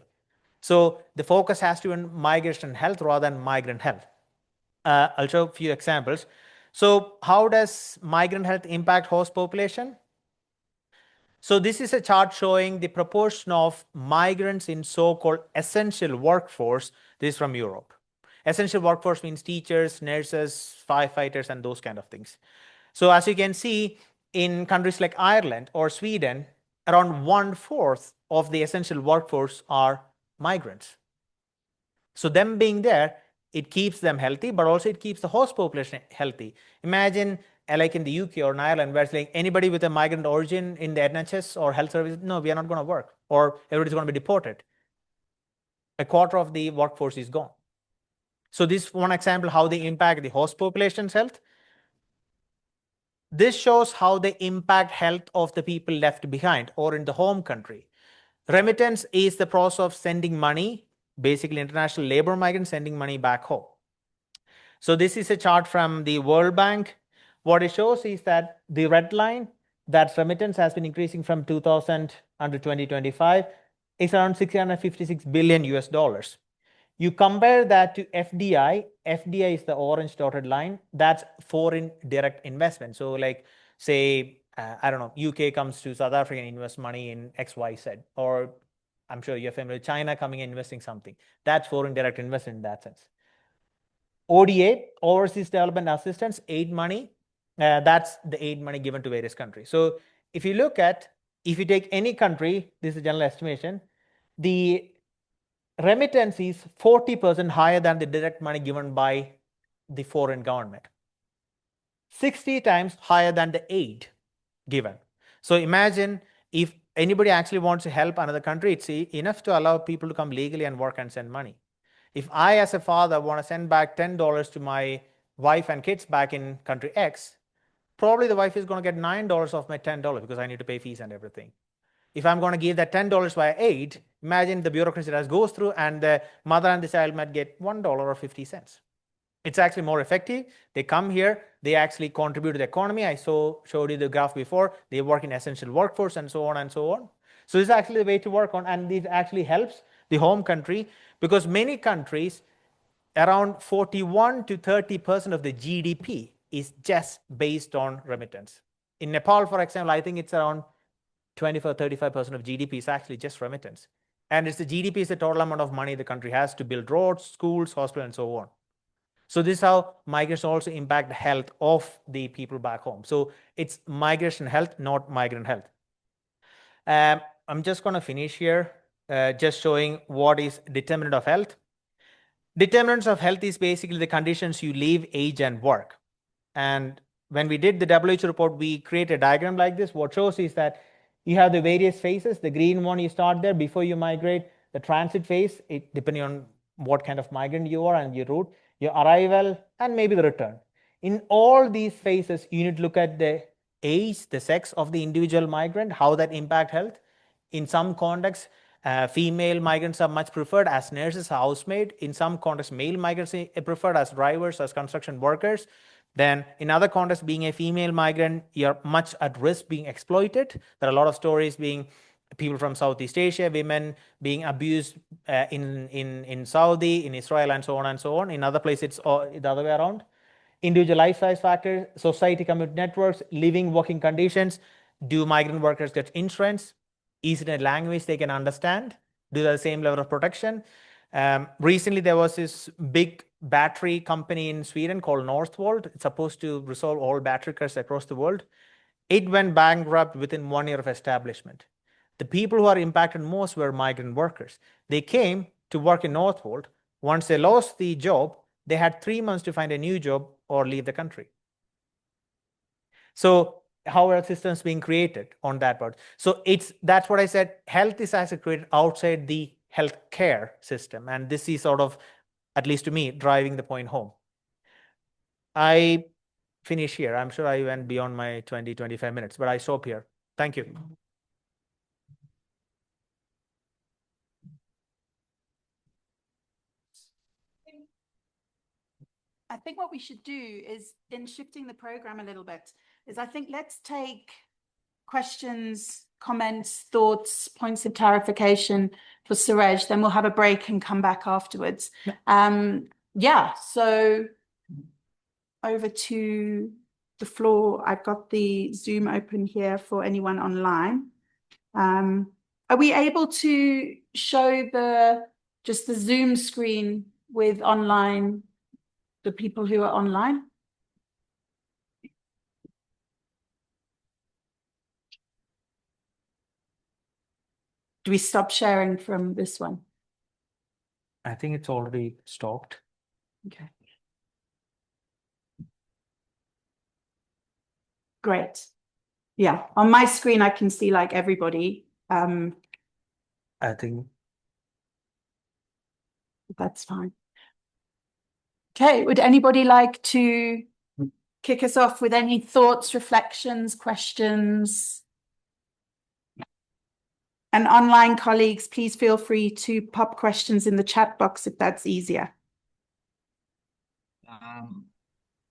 So the focus has to be on migration health rather than migrant health. I'll show a few examples. So how does migrant health impact host population? So this is a chart showing the proportion of migrants in so-called essential workforce. This is from Europe. Essential workforce means teachers, nurses, firefighters, and those kind of things. So as you can see, in countries like Ireland or Sweden, around 1/4 of the essential workforce are migrants. So them being there, it keeps them healthy, but also it keeps the host population healthy. Imagine like in the UK or in Ireland, where it's like anybody with a migrant origin in the NHS or health service, no, we are not going to work, or everybody's going to be deported. 1/4 of the workforce is gone. So this one example, how they impact the host population's health. This shows how they impact health of the people left behind or in the home country. Remittance is the process of sending money, basically international labor migrants sending money back home. So this is a chart from the World Bank. What it shows is that the red line, that remittance has been increasing from 2000 under 2025, is around 656 billion US dollars. You compare that to FDI. FDI is the orange dotted line. That's foreign direct investment. So like say, I don't know, UK comes to South Africa and invest money in XYZ, or I'm sure you're familiar with China coming and investing something. That's foreign direct investment in that sense. ODA, Overseas Development Assistance, aid money, that's the aid money given to various countries. So if you look at if you take any country, this is a general estimation, the remittance is 40% higher than the direct money given by the foreign government. 60 times higher than the aid given. So imagine if anybody actually wants to help another country, it's enough to allow people to come legally and work and send money. If I, as a father, want to send back $10 to my wife and kids back in country X, probably the wife is going to get $9 off my $10 because I need to pay fees and everything. If I'm going to give that $10 via aid, imagine the bureaucracy that goes through, and the mother and the child might get $1 or 50 cents. It's actually more effective. They come here, they actually contribute to the economy. I showed you the graph before. They work in essential workforce and so on and so on. So this is actually the way to work on, and this actually helps the home country, because many countries, around 41 to 30% of the GDP is just based on remittance. In Nepal, for example, I think it's around 24, 35% of GDP is actually just remittance. And it's the GDP is the total amount of money the country has to build roads, schools, hospitals, and so on. So this is how migration also impact the health of the people back home. So it's migration health, not migrant health. I'm just going to finish here, just showing what is determinant of health. Determinants of health is basically the conditions you live, age, and work. And when we did the WHO report, we created a diagram like this. What shows is that you have the various phases. The green one, you start there before you migrate. The transit phase, depending on what kind of migrant you are and your route, your arrival, and maybe the return. In all these phases, you need to look at the age, the sex of the individual migrant, how that impact health. In some contexts, female migrants are much preferred as nurses, housemaid. In some contexts, male migrants are preferred as drivers, as construction workers. Then in other contexts, being a female migrant, you're much at risk being exploited. There are a lot of stories being people from Southeast Asia, women being abused in Saudi, in Israel, and so on and so on. In other places, it's the other way around. Individual lifestyle factors, society, community networks, living, working conditions. Do migrant workers get insurance? Is it a language they can understand? Do they have the same level of protection? Recently, there was this big battery company in Sweden called Northvolt. It's supposed to resolve all battery crashes across the world. It went bankrupt within 1 year of establishment. The people who are impacted most were migrant workers. They came to work in Northvolt. Once they lost the job, they had 3 months to find a new job or leave the country. So how are systems being created on that part? So that's what I said. Health is actually created outside the healthcare system. And this is sort of, at least to me, driving the point home. I finish here. I'm sure I went beyond my 20, 25 minutes, but I stop here. Thank you. I think what we should do is, in shifting the program a little bit, is I think let's take questions, comments, thoughts, points of clarification for Suraj, then we'll have a break and come back afterwards. So over to the floor. I've got the Zoom open here for anyone online. Are we able to show just the Zoom screen with the people who are online? Do we stop sharing from this one? I think it's already stopped. Okay. Great. Yeah, on my screen, I can see like everybody. I think that's fine. Okay, would anybody like to kick us off with any thoughts, reflections, questions? And online colleagues, please feel free to pop questions in the chat box if that's easier.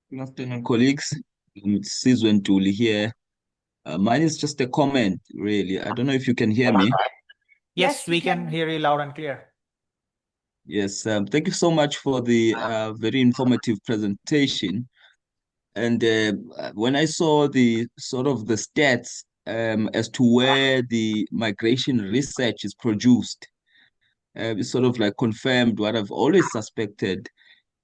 Good afternoon, colleagues. It's Sizwe Ntuli here. Mine is just a comment, really. I don't know if you can hear me. Yes, we can hear you loud and clear. Yes, thank you so much for the very informative presentation. And when I saw the sort of the stats as to where the migration research is produced, it sort of like confirmed what I've always suspected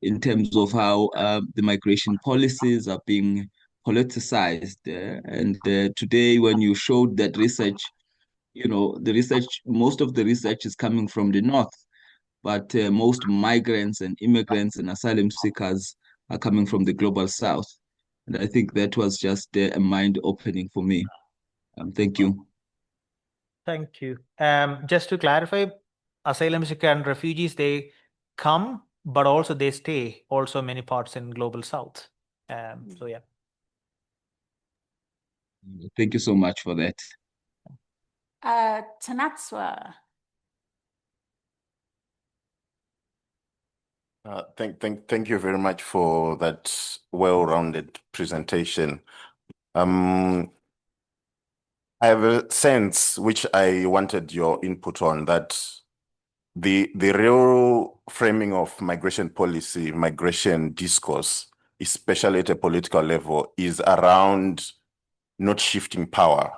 in terms of how the migration policies are being politicized. And today, when you showed that research the research, most of the research is coming from the north, but most migrants and immigrants and asylum seekers are coming from the global south. And I think that was just a mind opening for me. Thank you. Thank you. Just to clarify, asylum seeker and refugees, they come, but also they stay also many parts in global south. So yeah. Thank you so much for that. Tanatswa. Thank you very much for that well-rounded presentation. I have a sense which I wanted your input on, that the real framing of migration policy, migration discourse, especially at a political level, is around not shifting power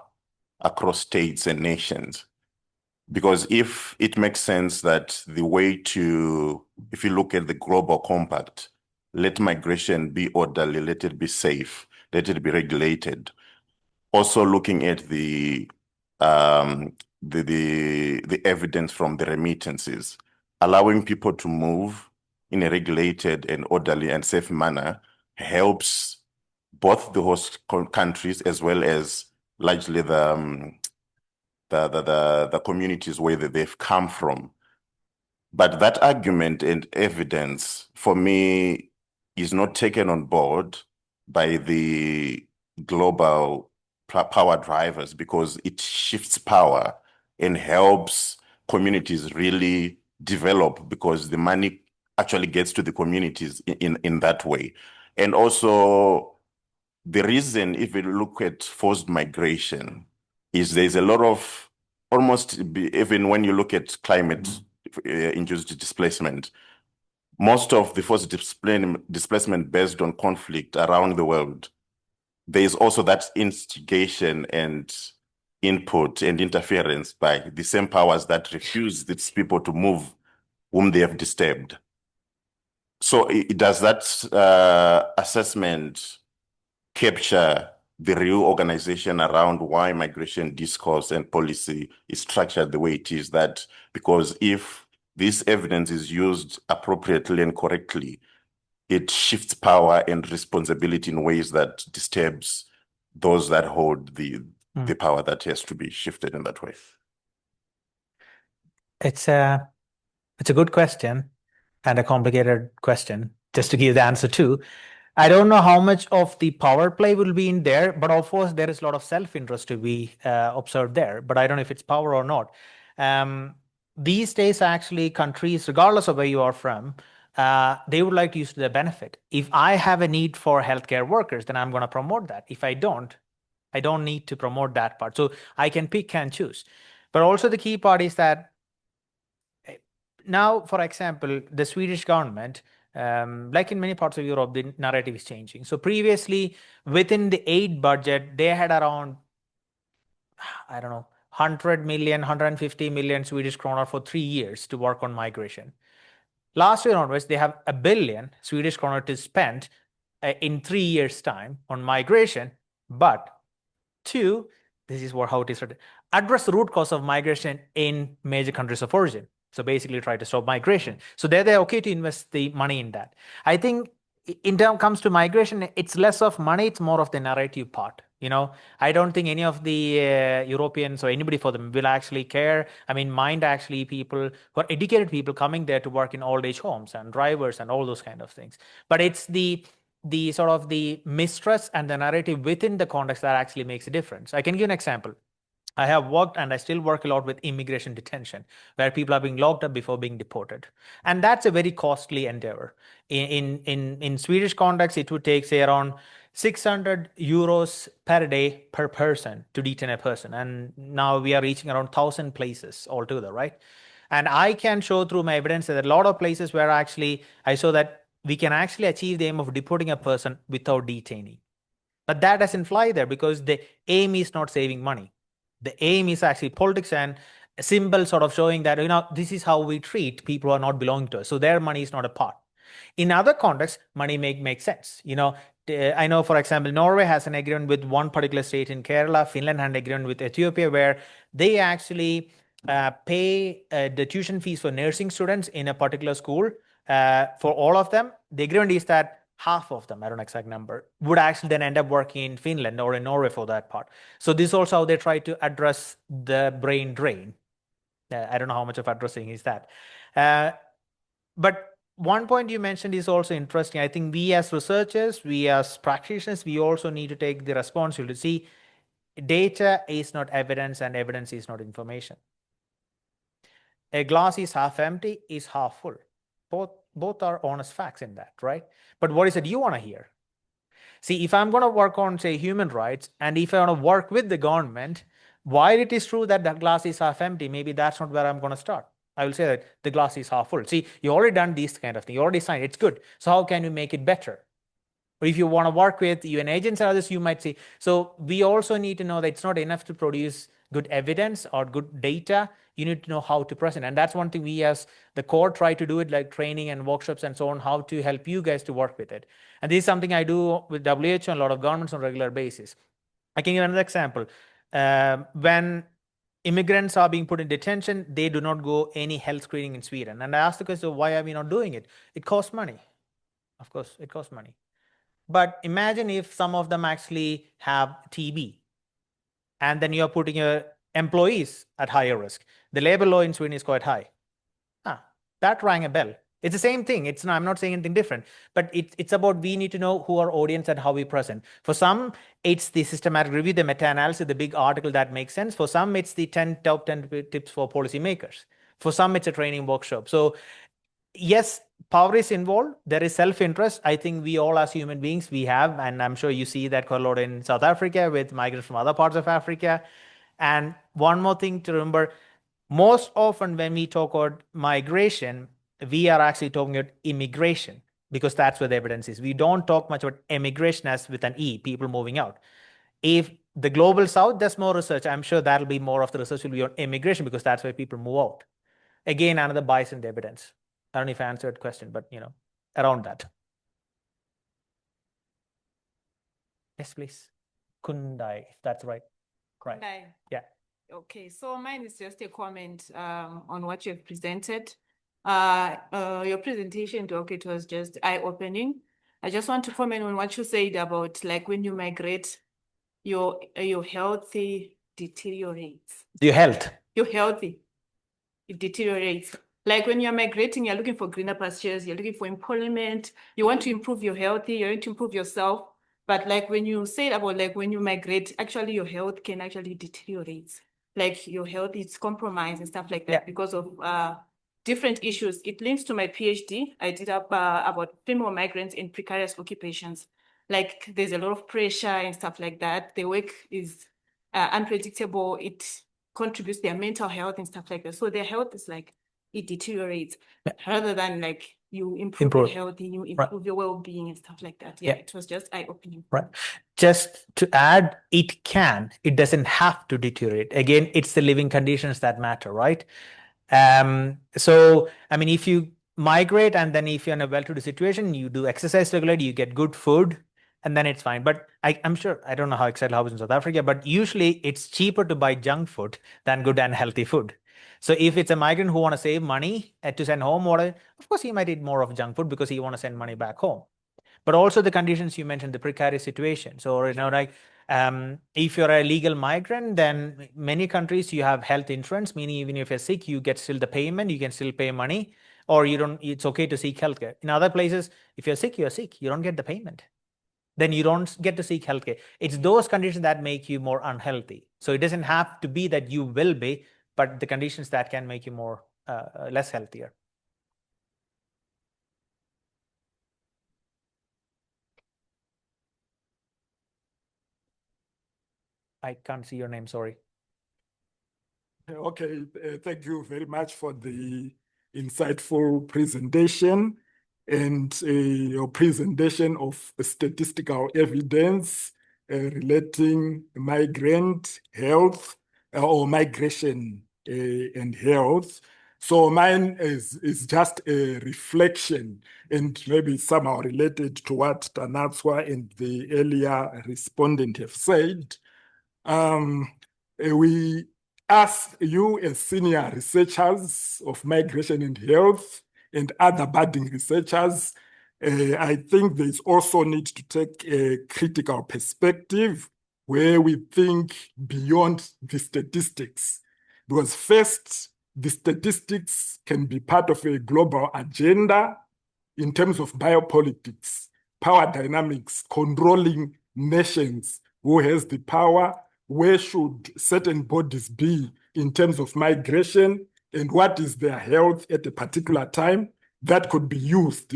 across states and nations. Because if it makes sense that the way to, if you look at the global compact, let migration be orderly, let it be safe, let it be regulated. Also looking at the evidence from the remittances, allowing people to move in a regulated and orderly and safe manner helps both the host countries as well as largely the communities where they've come from. But that argument and evidence, for me, is not taken on board by the global power drivers, because it shifts power and helps communities really develop, because the money actually gets to the communities in that way. And also, the reason, if you look at forced migration, is there's a lot of even when you look at climate induced displacement, most of the forced displacement based on conflict around the world, there is also that instigation and input and interference by the same powers that refuse these people to move whom they have disturbed. So does that assessment capture the real organization around why migration discourse and policy is structured the way it is? That because if this evidence is used appropriately and correctly, it shifts power and responsibility in ways that disturbs those that hold the power that has to be shifted in that way. It's a good question and a complicated question, just to give the answer to. I don't know how much of the power play will be in there, but of course there is a lot of self-interest to be observed there, but I don't know if it's power or not. These days, actually, countries, regardless of where you are from, they would like to use their benefit. If I have a need for healthcare workers, then I'm going to promote that. If I don't need to promote that part. So I can pick and choose. But also the key part is that now, for example, the Swedish government, like in many parts of Europe, the narrative is changing. So previously, within the aid budget, they had around, I don't know, 100 million, 150 million Swedish kronor for 3 years to work on migration. Last year onwards, they have 1 billion Swedish kronor to spend in 3 years' time on migration. But two, this is how it is written, address the root cause of migration in major countries of origin. So basically try to stop migration. So they're okay to invest the money in that. I think in terms comes to migration, it's less of money, it's more of the narrative part. I don't think any of the Europeans or anybody for them will actually care. I mean, mind actually people who are educated people coming there to work in old age homes and drivers and all those kind of things. But it's the sort of the mistrust and the narrative within the context that actually makes a difference. I can give an example. I have worked and I still work a lot with immigration detention, where people are being locked up before being deported. And that's a very costly endeavor. In Swedish context, it would take, say, around 600 euros per day per person to detain a person. And now we are reaching around 1,000 places altogether, right? And I can show through my evidence that a lot of places where actually I saw that we can actually achieve the aim of deporting a person without detaining. But that doesn't fly there because the aim is not saving money. The aim is actually politics and a symbol sort of showing that, this is how we treat people who are not belonging to us. So their money is not a part. In other contexts, money makes sense. I know, for example, Norway has an agreement with one particular state in Kerala. Finland had an agreement with Ethiopia where they actually pay the tuition fees for nursing students in a particular school for all of them. The agreement is that half of them, I don't know exact number, would actually then end up working in Finland or in Norway for that part. So this is also how they try to address the brain drain. I don't know how much of addressing is that. But one point you mentioned is also interesting. I think we as researchers, we as practitioners, we also need to take the responsibility. See, data is not evidence and evidence is not information. A glass is half empty, is half full. Both are honest facts in that, right? But what is it you want to hear? See, if I'm going to work on, say, human rights, and if I want to work with the government, while it is true that the glass is half empty, maybe that's not where I'm going to start. I will say that the glass is half full. See, you already done these kind of things. You already signed. It's good. So how can you make it better? Or if you want to work with UN agents or others, you might see. So we also need to know that it's not enough to produce good evidence or good data. You need to know how to present. And that's one thing we as the CoRE try to do it, like training and workshops and so on, how to help you guys to work with it. And this is something I do with WHO and a lot of governments on a regular basis. I can give another example. When immigrants are being put in detention, they do not go any health screening in Sweden. And I asked the question, why are we not doing it? It costs money. Of course, it costs money. But imagine if some of them actually have TB, and then you're putting your employees at higher risk. The labor law in Sweden is quite high. That rang a bell. It's the same thing. I'm not saying anything different, but it's about we need to know who our audience and how we present. For some, it's the systematic review, the meta-analysis, the big article that makes sense. For some, it's the top 10 tips for policymakers. For some, it's a training workshop. So yes, power is involved. There is self-interest. I think we all as human beings, we have, and I'm sure you see that quite a lot in South Africa with migrants from other parts of Africa. And one more thing to remember, most often when we talk about migration, we are actually talking about immigration because that's where the evidence is. We don't talk much about immigration as with an E, people moving out. If the global South does more research, I'm sure that'll be more of the research will be on immigration because that's where people move out. Again, another bias in the evidence. I don't know if I answered the question, but around that. Yes, please. Kundai, if that's right. Right. Kundai. Yeah. Okay, so mine is just a comment on what you've presented. Your presentation, Doc, it was just eye-opening. I just want to comment on what you said about like when you migrate, your healthy deteriorates. Your health. Your healthy, it deteriorates. Like when you're migrating, you're looking for greener pastures, you're looking for employment, you want to improve your healthy, you want to improve yourself. But like when you said about like when you migrate, actually your health can actually deteriorate. Like your health is compromised and stuff like that because of different issues. It links to my PhD. I did about female migrants in precarious occupations. Like there's a lot of pressure and stuff like that. The work is unpredictable. It contributes to their mental health and stuff like that. So their health is like, it deteriorates rather than like you improve your health, you improve your well-being and stuff like that. Yeah, it was just eye-opening. Right. Just to add, it doesn't have to deteriorate. Again, it's the living conditions that matter, right? So, I mean, if you migrate and then if you're in a well-to-do situation, you do exercise regularly, you get good food, and then it's fine. But I'm sure, I don't know how exactly how it's in South Africa, but usually it's cheaper to buy junk food than good and healthy food. So if it's a migrant who want to save money to send home, of course he might eat more of junk food because he want to send money back home. But also the conditions you mentioned, the precarious situation. So like if you're a legal migrant, then many countries you have health insurance, meaning even if you're sick, you get still the payment, you can still pay money, or you don't. It's okay to seek healthcare. In other places, if you're sick, you don't get the payment. Then you don't get to seek healthcare. It's those conditions that make you more unhealthy. So it doesn't have to be that you will be, but the conditions that can make you more less healthier. I can't see your name, sorry. Okay, thank you very much for the insightful presentation and your presentation of statistical evidence relating migrant health or migration and health. So mine is just a reflection and maybe somehow related to what Tanatswa and the earlier respondent have said. We ask you as senior researchers of migration and health and other budding researchers, I think there's also need to take a critical perspective where we think beyond the statistics. Because first, the statistics can be part of a global agenda in terms of biopolitics, power dynamics, controlling nations, who has the power, where should certain bodies be in terms of migration, and what is their health at a particular time that could be used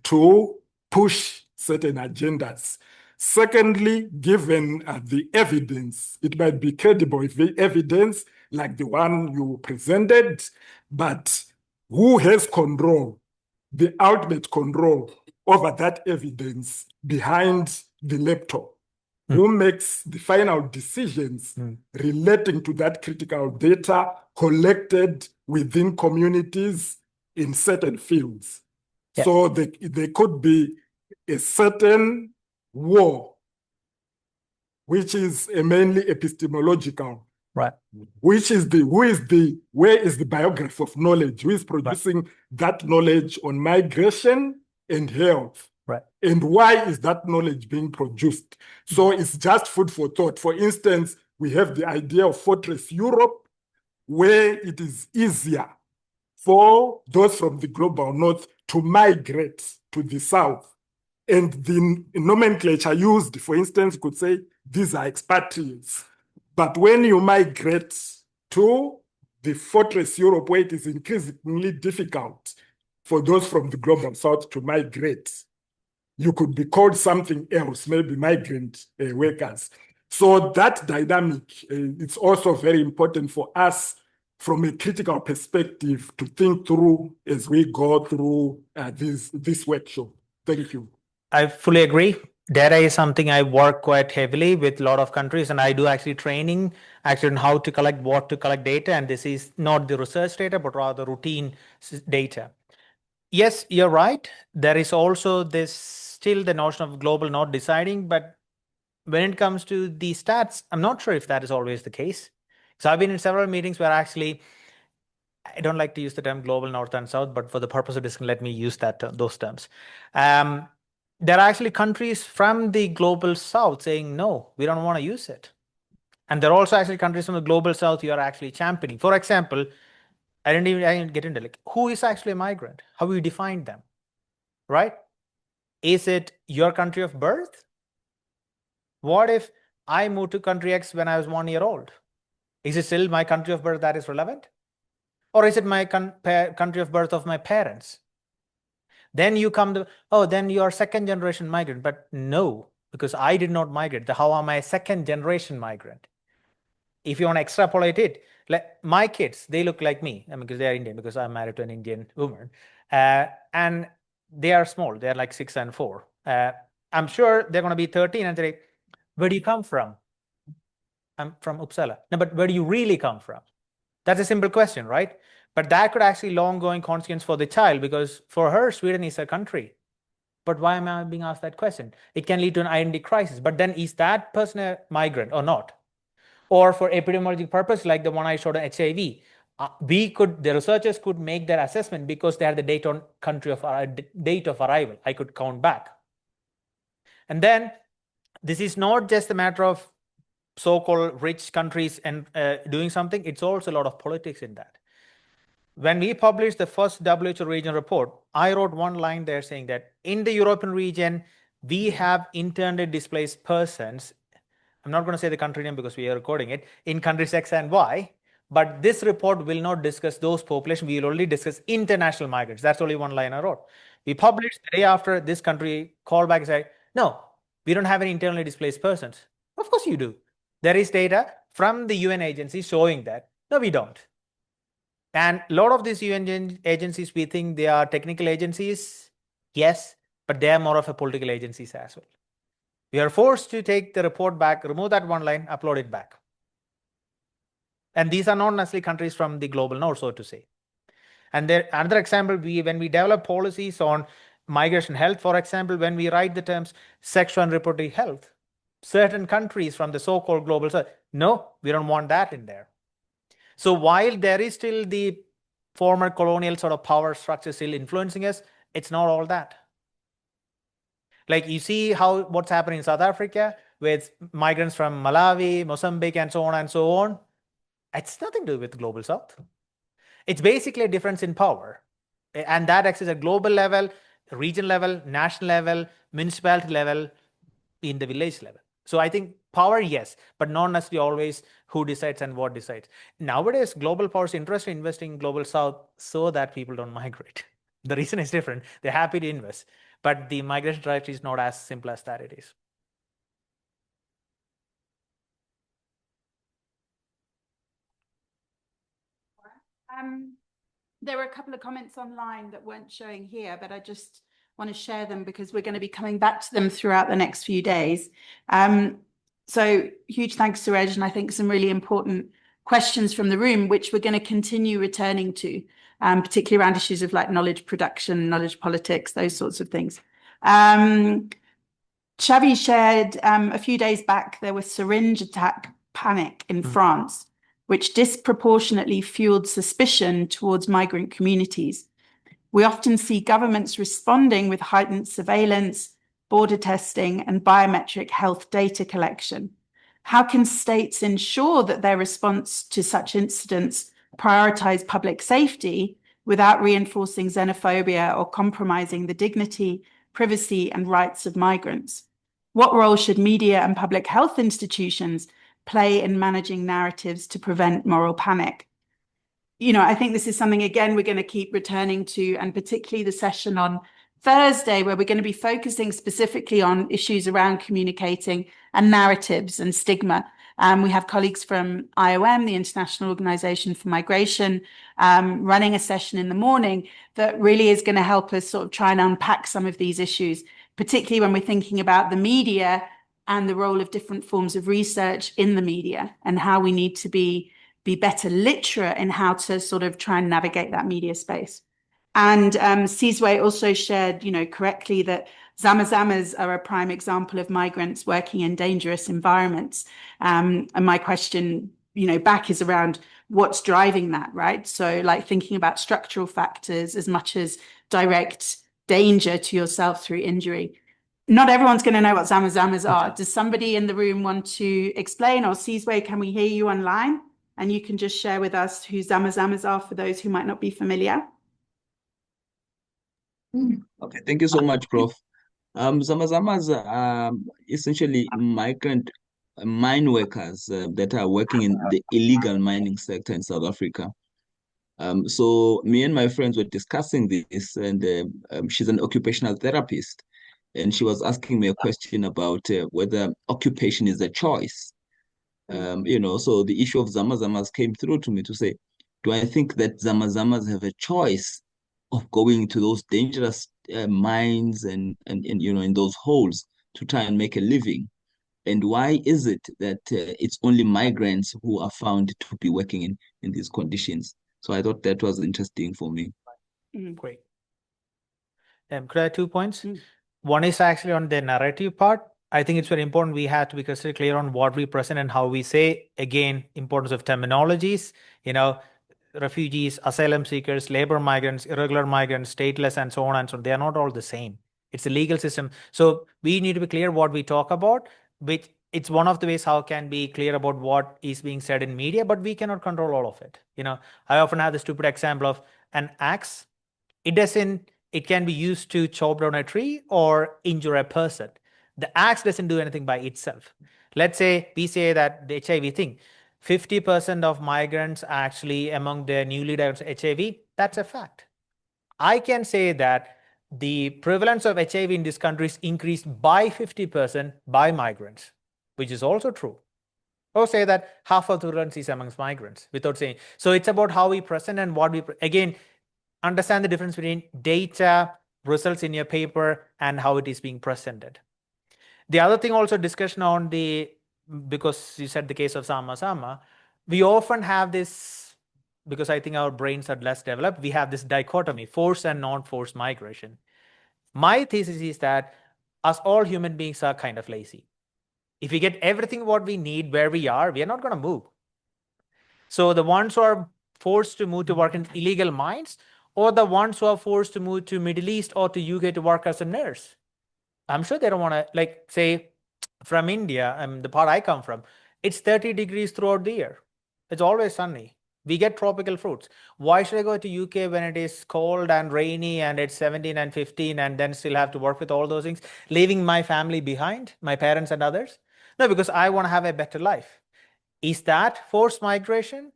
to push certain agendas. Secondly, given the evidence, it might be credible evidence like the one you presented, but who has control, the ultimate control over that evidence behind the laptop? Who makes the final decisions relating to that critical data collected within communities in certain fields? Yeah. So there could be a certain war, which is mainly epistemological. Right. Where is the biography of knowledge? Who is producing that knowledge on migration and health? Right. And why is that knowledge being produced? So it's just food for thought. For instance, we have the idea of Fortress Europe, where it is easier for those from the global north to migrate to the south. And the nomenclature used, for instance, could say these are expatriates. But when you migrate to the Fortress Europe, where it is increasingly difficult for those from the global south to migrate, you could be called something else, maybe migrant workers. So that dynamic, it's also very important for us from a critical perspective to think through as we go through this workshop. Thank you. I fully agree. Data is something I work quite heavily with a lot of countries, and I do actually training actually on how to collect, what to collect data. And this is not the research data, but rather routine data. Yes, you're right. There is also still the notion of global not deciding, but when it comes to the stats, I'm not sure if that is always the case. So I've been in several meetings where actually, I don't like to use the term global north and south, but for the purpose of discussion, let me use those terms. There are actually countries from the global south saying, no, we don't want to use it. And there are also actually countries from the global south you are actually championing. For example, I didn't get into who is actually a migrant? How we define them, right? Is it your country of birth? What if I moved to country X when I was 1 year old? Is it still my country of birth that is relevant? Or is it my country of birth of my parents? Then you come to, oh, then you are second generation migrant. But no, because I did not migrate. How am I a second generation migrant? If you want to extrapolate it, my kids, they look like me. I mean, because they are Indian, because I'm married to an Indian woman. And they are small. They're like 6 and 4. I'm sure they're going to be 13 and say, where do you come from? I'm from Uppsala. No, but where do you really come from? That's a simple question, right? But that could actually long-going consequence for the child, because for her, Sweden is a country. But why am I being asked that question? It can lead to an identity crisis. But then is that person a migrant or not? Or for epidemiological purpose, like the one I showed on HIV, the researchers could make their assessment because they had the date on date of arrival. I could count back. And then this is not just a matter of so-called rich countries and doing something. It's also a lot of politics in that. When we published the first WHO region report, I wrote one line there saying that in the European region, we have internally displaced persons. I'm not going to say the country name because we are recording it, in countries X and Y, but this report will not discuss those populations. We will only discuss international migrants. That's only one line I wrote. We published the day after this country called back and said, no, we don't have any internally displaced persons. Of course you do. There is data from the UN agency showing that. No, we don't. And a lot of these UN agencies, we think they are technical agencies. Yes, but they are more of a political agencies as well. We are forced to take the report back, remove that one line, upload it back. And these are not necessarily countries from the global north, so to say. And there, another example, when we develop policies on migration health, for example, when we write the terms sexual and reproductive health, certain countries from the so-called global south, no, we don't want that in there. So while there is still the former colonial sort of power structure still influencing us, it's not all that. Like you see what's happening in South Africa with migrants from Malawi, Mozambique, and so on and so on. It's nothing to do with global south. It's basically a difference in power. And that exists at global level, region level, national level, municipality level, in the village level. So I think power, yes, but not necessarily always who decides and what decides. Nowadays, global power is interested in investing in global south so that people don't migrate. The reason is different. They're happy to invest, but the migration trajectory is not as simple as that it is. There were a couple of comments online that weren't showing here, but I just want to share them because we're going to be coming back to them throughout the next few days. So huge thanks to Reg, and I think some really important questions from the room, which we're going to continue returning to, particularly around issues of like knowledge production, knowledge politics, those sorts of things. Xavi shared a few days back, there was syringe attack panic in France, which disproportionately fueled suspicion towards migrant communities. We often see governments responding with heightened surveillance, border testing, and biometric health data collection. How can states ensure that their response to such incidents prioritize public safety without reinforcing xenophobia or compromising the dignity, privacy, and rights of migrants? What role should media and public health institutions play in managing narratives to prevent moral panic? You know, I think this is something, again, we're going to keep returning to, and particularly the session on Thursday, where we're going to be focusing specifically on issues around communicating and narratives and stigma. We have colleagues from IOM, the International Organization for Migration, running a session in the morning that really is going to help us sort of try and unpack some of these issues, particularly when we're thinking about the media and the role of different forms of research in the media and how we need to be better literate in how to sort of try and navigate that media space. And Sizwe also shared, you know, correctly that Zamazamas are a prime example of migrants working in dangerous environments. And my question, you know, back is around what's driving that, right? So like thinking about structural factors as much as direct danger to yourself through injury. Not everyone's going to know what Zamazamas are. Does somebody in the room want to explain, or Sizwe, can we hear you online? And you can just share with us who Zamazamas are for those who might not be familiar. Okay, thank you so much, Prof. Zamazamas are essentially migrant mine workers that are working in the illegal mining sector in South Africa. So me and my friends were discussing this, and she's an occupational therapist, and she was asking me a question about whether occupation is a choice. You know, so the issue of Zamazamas came through to me to say, do I think that Zamazamas have a choice of going to those dangerous mines and you know, in those holes to try and make a living? And why is it that it's only migrants who are found to be working in these conditions? So I thought that was interesting for me. Great. Could I have 2 points? One is actually on the narrative part. I think it's very important we have to be crystal clear on what we present and how we say. Again, importance of terminologies, you know, refugees, asylum seekers, labor migrants, irregular migrants, stateless, and so on and so on. They are not all the same. It's a legal system. So we need to be clear what we talk about, which it's one of the ways how can be clear about what is being said in media, but we cannot control all of it. You know, I often have the stupid example of an axe. It can be used to chop down a tree or injure a person. The axe doesn't do anything by itself. Let's say we say that the HIV thing, 50% of migrants actually among the newly diagnosed HIV, that's a fact. I can say that the prevalence of HIV in this country is increased by 50% by migrants, which is also true. Or say that half of the prevalence is amongst migrants without saying. So it's about how we present and what we, again, understand the difference between data, results in your paper, and how it is being presented. The other thing also discussion on the, because you said the case of Zama, we often have this because I think our brains are less developed, we have this dichotomy, forced and non-forced migration. My thesis is that us all human beings are kind of lazy. If we get everything what we need where we are not going to move. So the ones who are forced to move to work in illegal mines, or the ones who are forced to move to Middle East or to UK to work as a nurse, I'm sure they don't want to, like, say, from India, the part I come from, it's 30 degrees throughout the year. It's always sunny. We get tropical fruits. Why should I go to UK when it is cold and rainy and it's 17 and 15 and then still have to work with all those things, leaving my family behind, my parents and others? No, because I want to have a better life. Is that forced migration?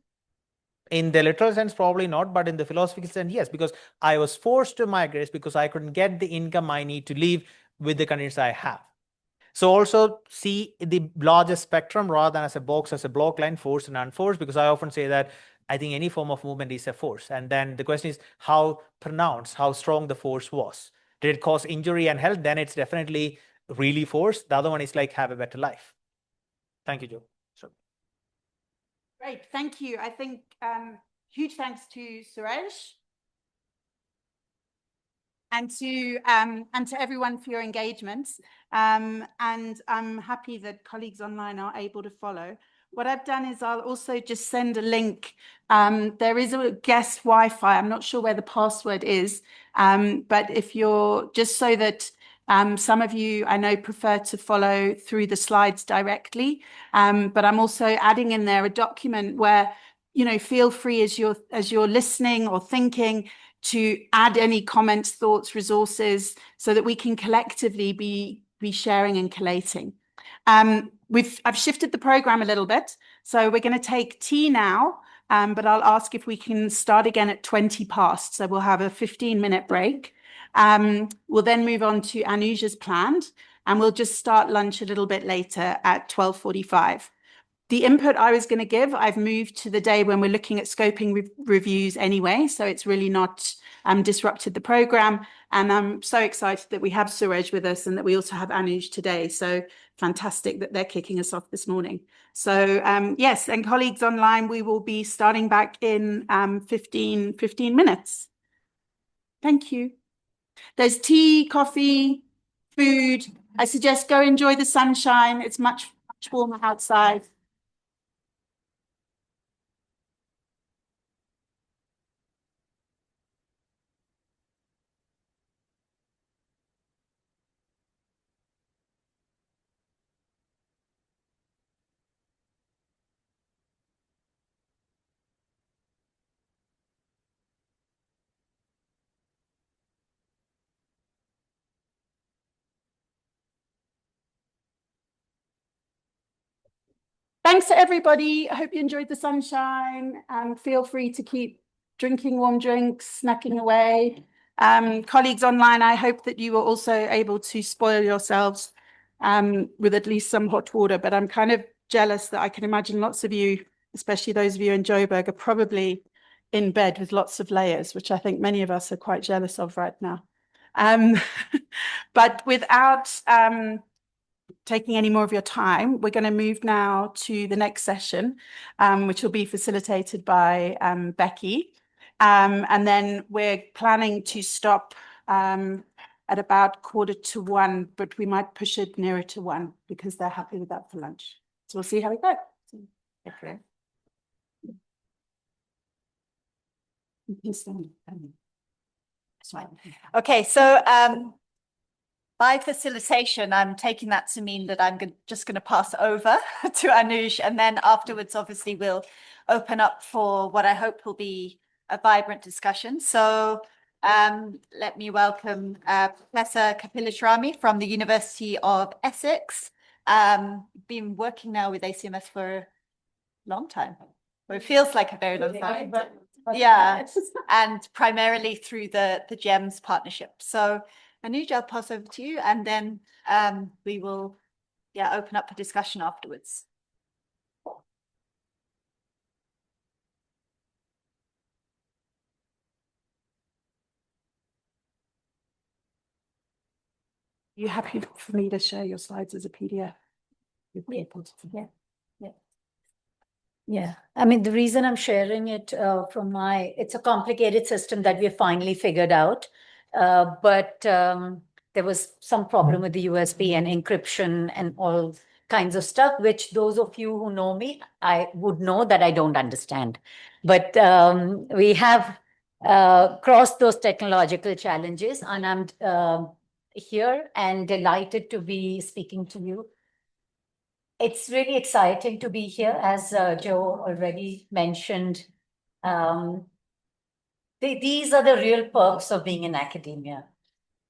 In the literal sense, probably not, but in the philosophical sense, yes, because I was forced to migrate because I couldn't get the income I need to live with the conditions I have. So also see the larger spectrum rather than as a box, as a block line, forced and unforced, because I often say that I think any form of movement is a force. And then the question is how pronounced, how strong the force was. Did it cause injury and health? Then it's definitely really forced. The other one is like have a better life. Thank you, Joe. Sure. Great, thank you. I think huge thanks to Suresh and to everyone for your engagement. And I'm happy that colleagues online are able to follow. What I've done is I'll also just send a link. There is a guest Wi-Fi. I'm not sure where the password is, but if you're just so that some of you I know prefer to follow through the slides directly, but I'm also adding in there a document where, you know, feel free as you're listening or thinking to add any comments, thoughts, resources, so that we can collectively be sharing and collating. I've shifted the program a little bit, so we're going to take tea now, but I'll ask if we can start again at 20 past. So we'll have a 15-minute break. We'll then move on to Anuja's planned, and we'll just start lunch a little bit later at 12:45. The input I was going to give, I've moved to the day when we're looking at scoping reviews anyway, so it's really not disrupted the program. And I'm so excited that we have Suraj with us and that we also have Anuj today. So fantastic that they're kicking us off this morning. So yes, and colleagues online, we will be starting back in 15 minutes. Thank you. There's tea, coffee, food. I suggest go enjoy the sunshine. It's much warmer outside. Thanks to everybody. I hope you enjoyed the sunshine. Feel free to keep drinking warm drinks, snacking away. Colleagues online, I hope that you were also able to spoil yourselves with at least some hot water. But I'm kind of jealous that I can imagine lots of you, especially those of you in Joburg, are probably in bed with lots of layers, which I think many of us are quite jealous of right now. But without taking any more of your time, we're going to move now to the next session, which will be facilitated by Becky. And then we're planning to stop at about 1:45, but we might push it nearer to 1 because they're happy with that for lunch. So we'll see how we go. Okay. Okay, so by facilitation, I'm taking that to mean that I'm just going to pass over to Anuj, and then afterwards, obviously, we'll open up for what I hope will be a vibrant discussion. So let me welcome Professor Kapileswamy from the University of Essex. Been working now with ACMS for a long time. Well, it feels like a very long time. Yeah, and primarily through the GEMS partnership. So Anuj, I'll pass over to you, and then we will open up for discussion afterwards. You happy for me to share your slides as a PDF with people? Yeah. Yeah, I mean, the reason I'm sharing it it's a complicated system that we finally figured out. But there was some problem with the USB and encryption and all kinds of stuff, which those of you who know me, I would know that I don't understand. But we have crossed those technological challenges, and I'm here and delighted to be speaking to you. It's really exciting to be here, as Joe already mentioned. Um, these are the real perks of being in academia,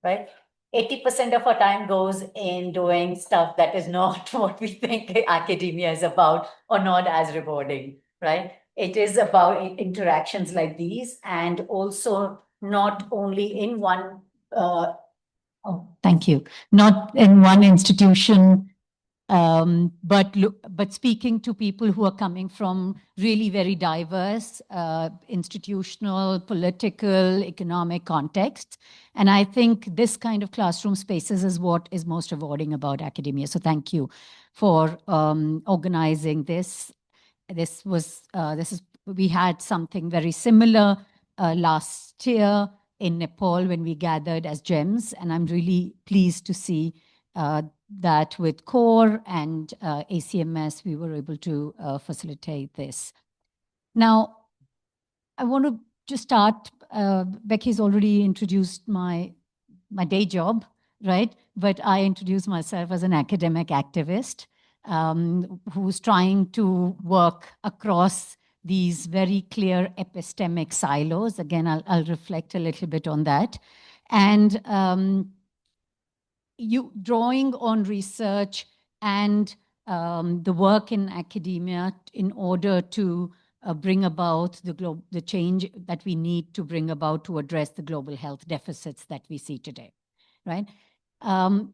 right? 80% of our time goes in doing stuff that is not what we think academia is about, or not as rewarding, right? It is about interactions like these, and also not only in one, thank you, not in one institution, but speaking to people who are coming from really very diverse institutional, political, economic contexts. And I think this kind of classroom spaces is what is most rewarding about academia. So thank you for organizing this. We had something very similar last year in Nepal when we gathered as GEMS, and I'm really pleased to see that with CoRE and ACMS, we were able to facilitate this. Now, I want to just start. Becky's already introduced my day job, right? But I introduce myself as an academic activist who's trying to work across these very clear epistemic silos. Again, I'll reflect a little bit on that. And you drawing on research and the work in academia in order to bring about the change that we need to bring about to address the global health deficits that we see today, right? I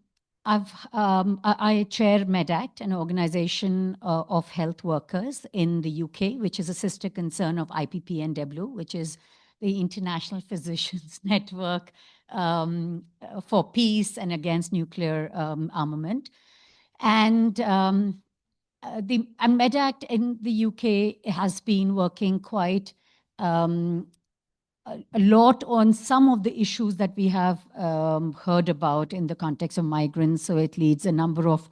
chair MedAct, an organization of health workers in the UK, which is a sister concern of IPPNW, which is the International Physicians Network for Peace and Against Nuclear Armament. And MedAct in the UK has been working quite a lot on some of the issues that we have heard about in the context of migrants. So it leads a number of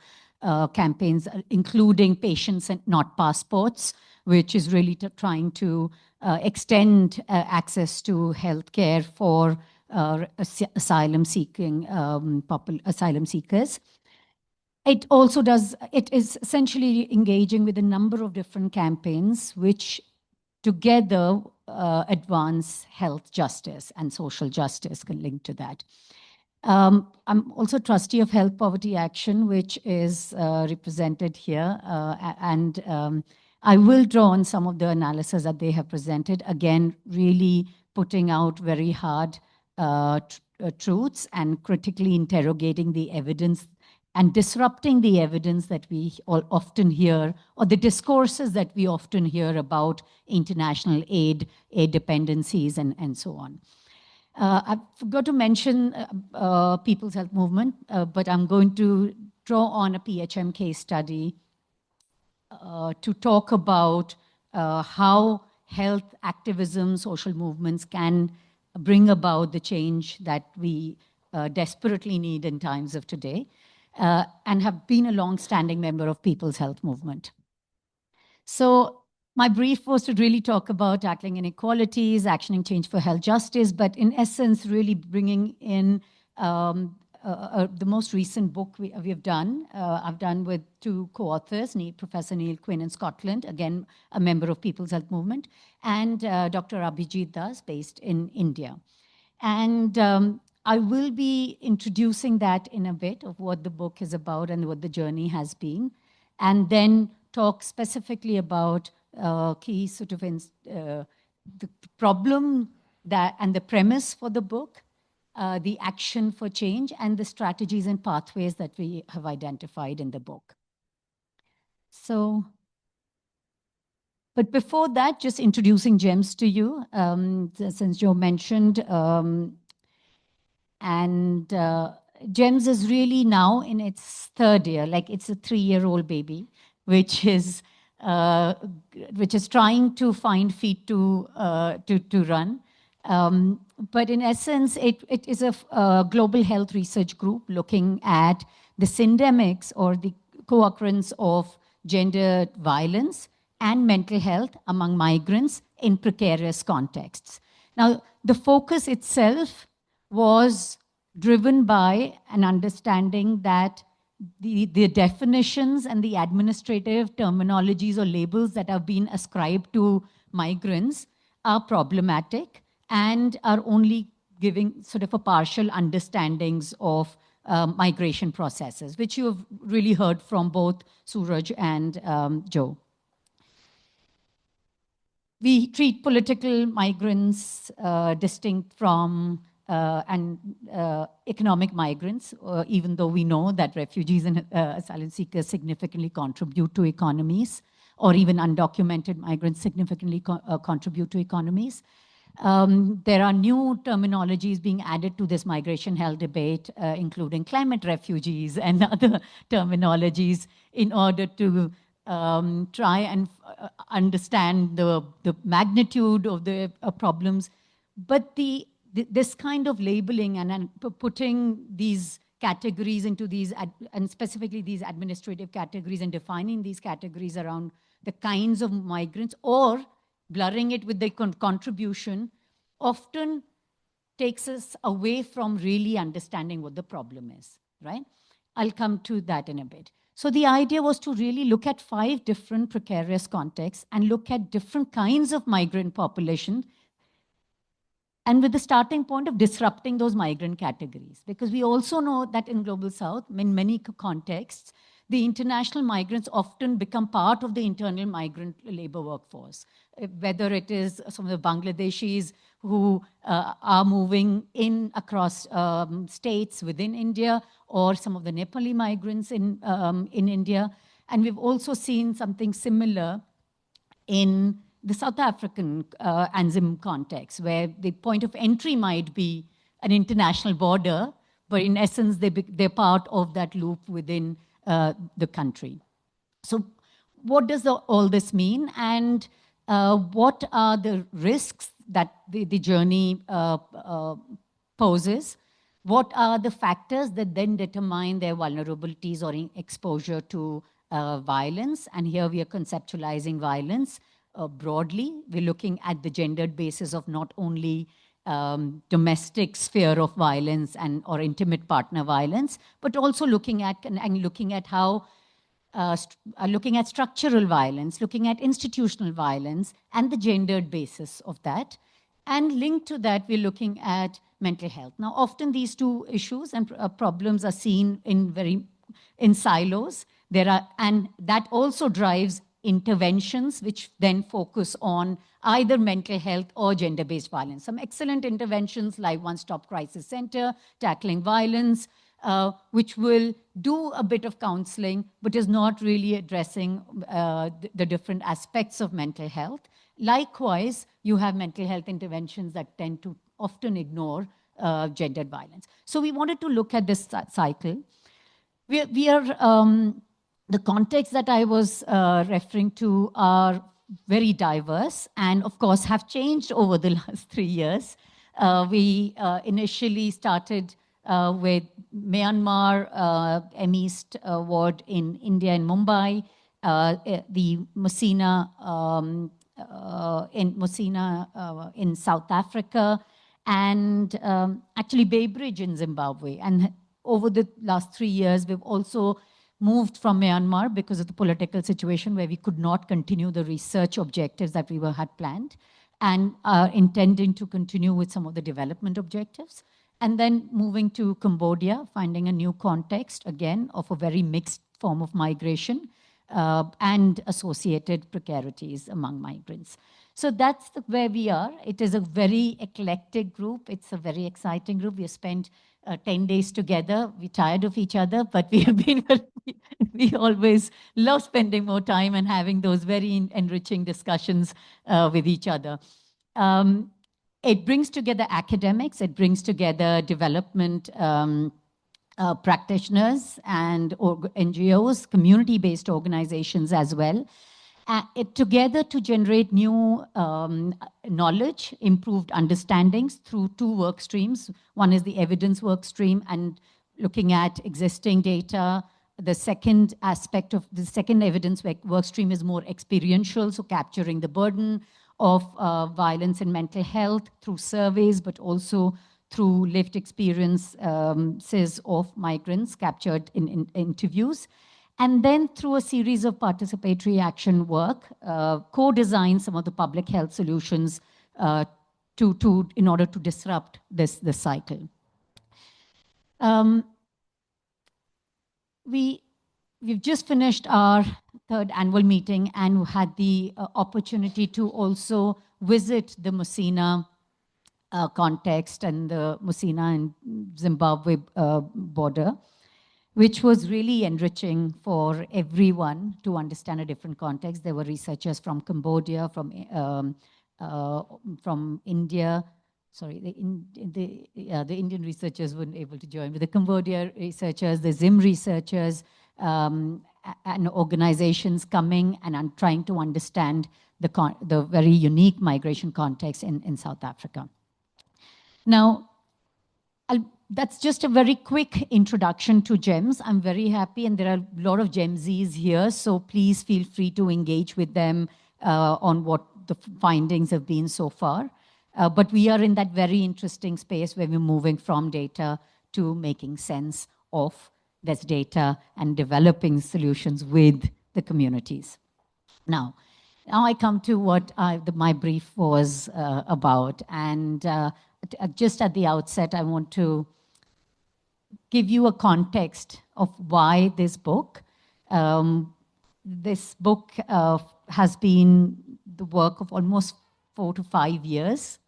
campaigns, including Patients and Not Passports, which is really trying to extend access to healthcare for asylum seekers. It also it is essentially engaging with a number of different campaigns, which together advance health justice and social justice linked to that. I'm also trustee of Health Poverty Action, which is represented here. And I will draw on some of the analysis that they have presented, again, really putting out very hard truths and critically interrogating the evidence and disrupting the evidence that we all often hear, or the discourses that we often hear about international aid dependencies, and so on. I forgot to mention People's Health Movement, but I'm going to draw on a PHM case study to talk about how health activism, social movements can bring about the change that we desperately need in times of today. And have been a long-standing member of People's Health Movement. So my brief was to really talk about tackling inequalities, actioning change for health justice, but in essence, really bringing in the most recent book we have done. I've done with two co-authors, Professor Neil Quinn in Scotland, again, a member of People's Health Movement, and Dr. Abhijit Das, based in India. And I will be introducing that in a bit of what the book is about and what the journey has been, and then talk specifically about key sort of the problem that and the premise for the book, the action for change, and the strategies and pathways that we have identified in the book. So, but before that, just introducing GEMS to you, since Joe mentioned. And GEMS is really now in its third year, like it's a 3-year-old baby, which is uh, which is trying to find feet to run. But in essence, it is a global health research group looking at the syndemics or the co-occurrence of gender violence and mental health among migrants in precarious contexts. Now, the focus itself was driven by an understanding that the definitions and the administrative terminologies or labels that have been ascribed to migrants are problematic and are only giving sort of a partial understandings of migration processes, which you have really heard from both Suraj and Joe. We treat political migrants distinct from economic migrants, even though we know that refugees and asylum seekers significantly contribute to economies, or even undocumented migrants significantly contribute to economies. There are new terminologies being added to this migration health debate, including climate refugees and other terminologies, in order to try and understand the magnitude of the problems. But this kind of labeling and putting these categories into these, and specifically these administrative categories, and defining these categories around the kinds of migrants, or blurring it with the contribution, often takes us away from really understanding what the problem is, right? I'll come to that in a bit. So the idea was to really look at 5 different precarious contexts and look at different kinds of migrant population, and with the starting point of disrupting those migrant categories. Because we also know that in Global South, in many contexts, the international migrants often become part of the internal migrant labor workforce, whether it is some of the Bangladeshis who are moving in across states within India, or some of the Nepali migrants in India. And we've also seen something similar in the South African ANZIM context, where the point of entry might be an international border, but in essence, they're part of that loop within the country. So what does all this mean? And what are the risks that the journey poses? What are the factors that then determine their vulnerabilities or exposure to violence? And here we are conceptualizing violence broadly. We're looking at the gendered basis of not only domestic sphere of violence or intimate partner violence, but also looking at how looking at structural violence, looking at institutional violence, and the gendered basis of that. And linked to that, we're looking at mental health. Now, often these two issues and problems are seen in silos. And that also drives interventions which then focus on either mental health or gender-based violence. Some excellent interventions like One Stop Crisis Center, Tackling Violence, which will do a bit of counseling, but is not really addressing the different aspects of mental health. Likewise, you have mental health interventions that tend to often ignore gendered violence. So we wanted to look at this cycle. The context that I was referring to are very diverse and, of course, have changed over the last 3 years. We initially started with Myanmar, M-East ward in India in Mumbai, the Musina in South Africa, and actually Bay Bridge in Zimbabwe. And over the last 3 years, we've also moved from Myanmar because of the political situation where we could not continue the research objectives that we had planned, and are intending to continue with some of the development objectives. And then moving to Cambodia, finding a new context, again, of a very mixed form of migration and associated precarities among migrants. So that's where we are. It is a very eclectic group. It's a very exciting group. We have spent 10 days together. We're tired of each other, but we have been, we always love spending more time and having those very enriching discussions with each other. It brings together academics, it brings together development practitioners and NGOs, community-based organizations as well. together to generate new knowledge, improved understandings through two work streams. One is the evidence work stream and looking at existing data. The second aspect of the second evidence work stream is more experiential, so capturing the burden of violence and mental health through surveys, but also through lived experiences of migrants captured in interviews. And then through a series of participatory action work, co-design some of the public health solutions in order to disrupt this cycle. We've just finished our third annual meeting and had the opportunity to also visit the Musina context and the Musina and Zimbabwe border, which was really enriching for everyone to understand a different context. There were researchers from Cambodia, from India. Sorry, the Indian researchers weren't able to join, but the Cambodia researchers, the Zim researchers, and organizations coming and trying to understand the very unique migration context in South Africa. Now, that's just a very quick introduction to GEMS. I'm very happy, and there are a lot of GEMSies here, so please feel free to engage with them on what the findings have been so far. But we are in that very interesting space where we're moving from data to making sense of this data and developing solutions with the communities. Now I come to what my brief was about. And just at the outset, I want to give you a context of why this book. This book has been the work of almost 4 to 5 years.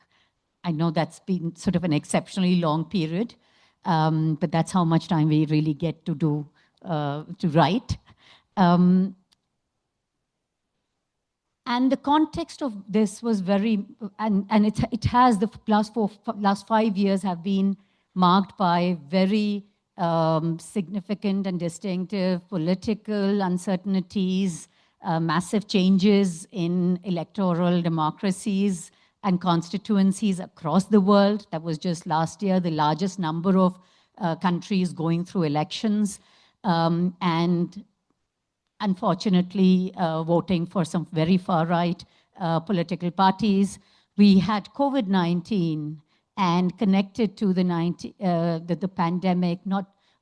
I know that's been sort of an exceptionally long period, but that's how much time we really get to write. And the context of this was very, and it has, the last 5 years have been marked by very significant and distinctive political uncertainties, massive changes in electoral democracies and constituencies across the world. That was just last year, the largest number of countries going through elections. And unfortunately, voting for some very far-right political parties. We had COVID-19, and connected to the pandemic,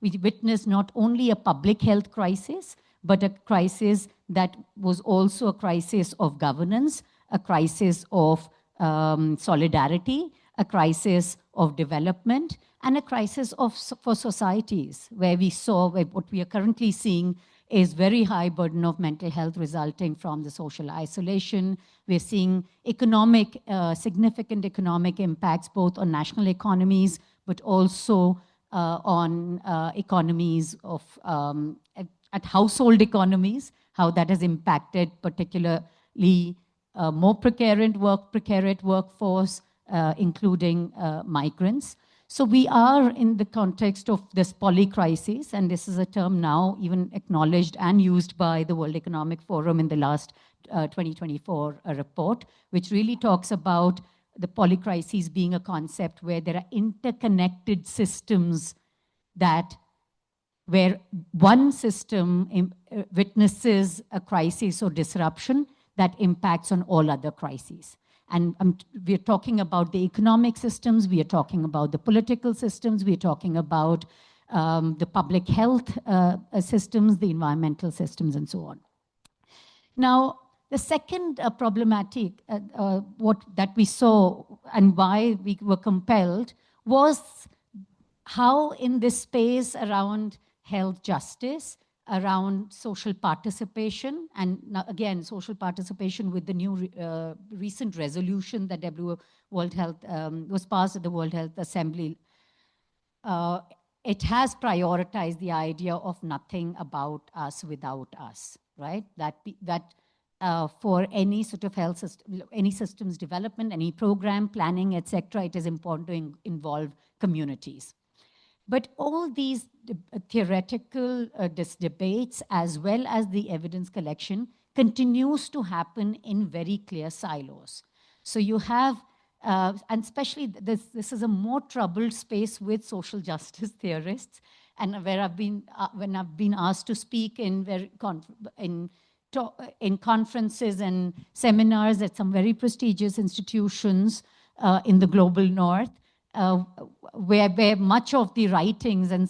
we witnessed not only a public health crisis, but a crisis that was also a crisis of governance, a crisis of solidarity, a crisis of development, and a crisis for societies, where we saw what we are currently seeing is very high burden of mental health resulting from the social isolation. We're seeing significant economic impacts, both on national economies, but also on economies at household economies, how that has impacted particularly more precariat workforce, including migrants. So we are in the context of this polycrisis, and this is a term now even acknowledged and used by the World Economic Forum in the last 2024 report, which really talks about the polycrises being a concept where there are interconnected systems where one system witnesses a crisis or disruption that impacts on all other crises. And we're talking about the economic systems, we are talking about the political systems, we are talking about the public health systems, the environmental systems, and so on. Now, the second problematic that we saw and why we were compelled was how in this space around health justice, around social participation, and again, social participation with the new recent resolution that World Health was passed at the World Health Assembly. It has prioritized the idea of nothing about us without us, right? That for any sort of health system, any systems development, any program planning, etc., it is important to involve communities. But all these theoretical debates, as well as the evidence collection, continues to happen in very clear silos. So you have, and especially this is a more troubled space with social justice theorists, and where I've been, when I've been asked to speak in conferences and seminars at some very prestigious institutions in the global north, where much of the writings and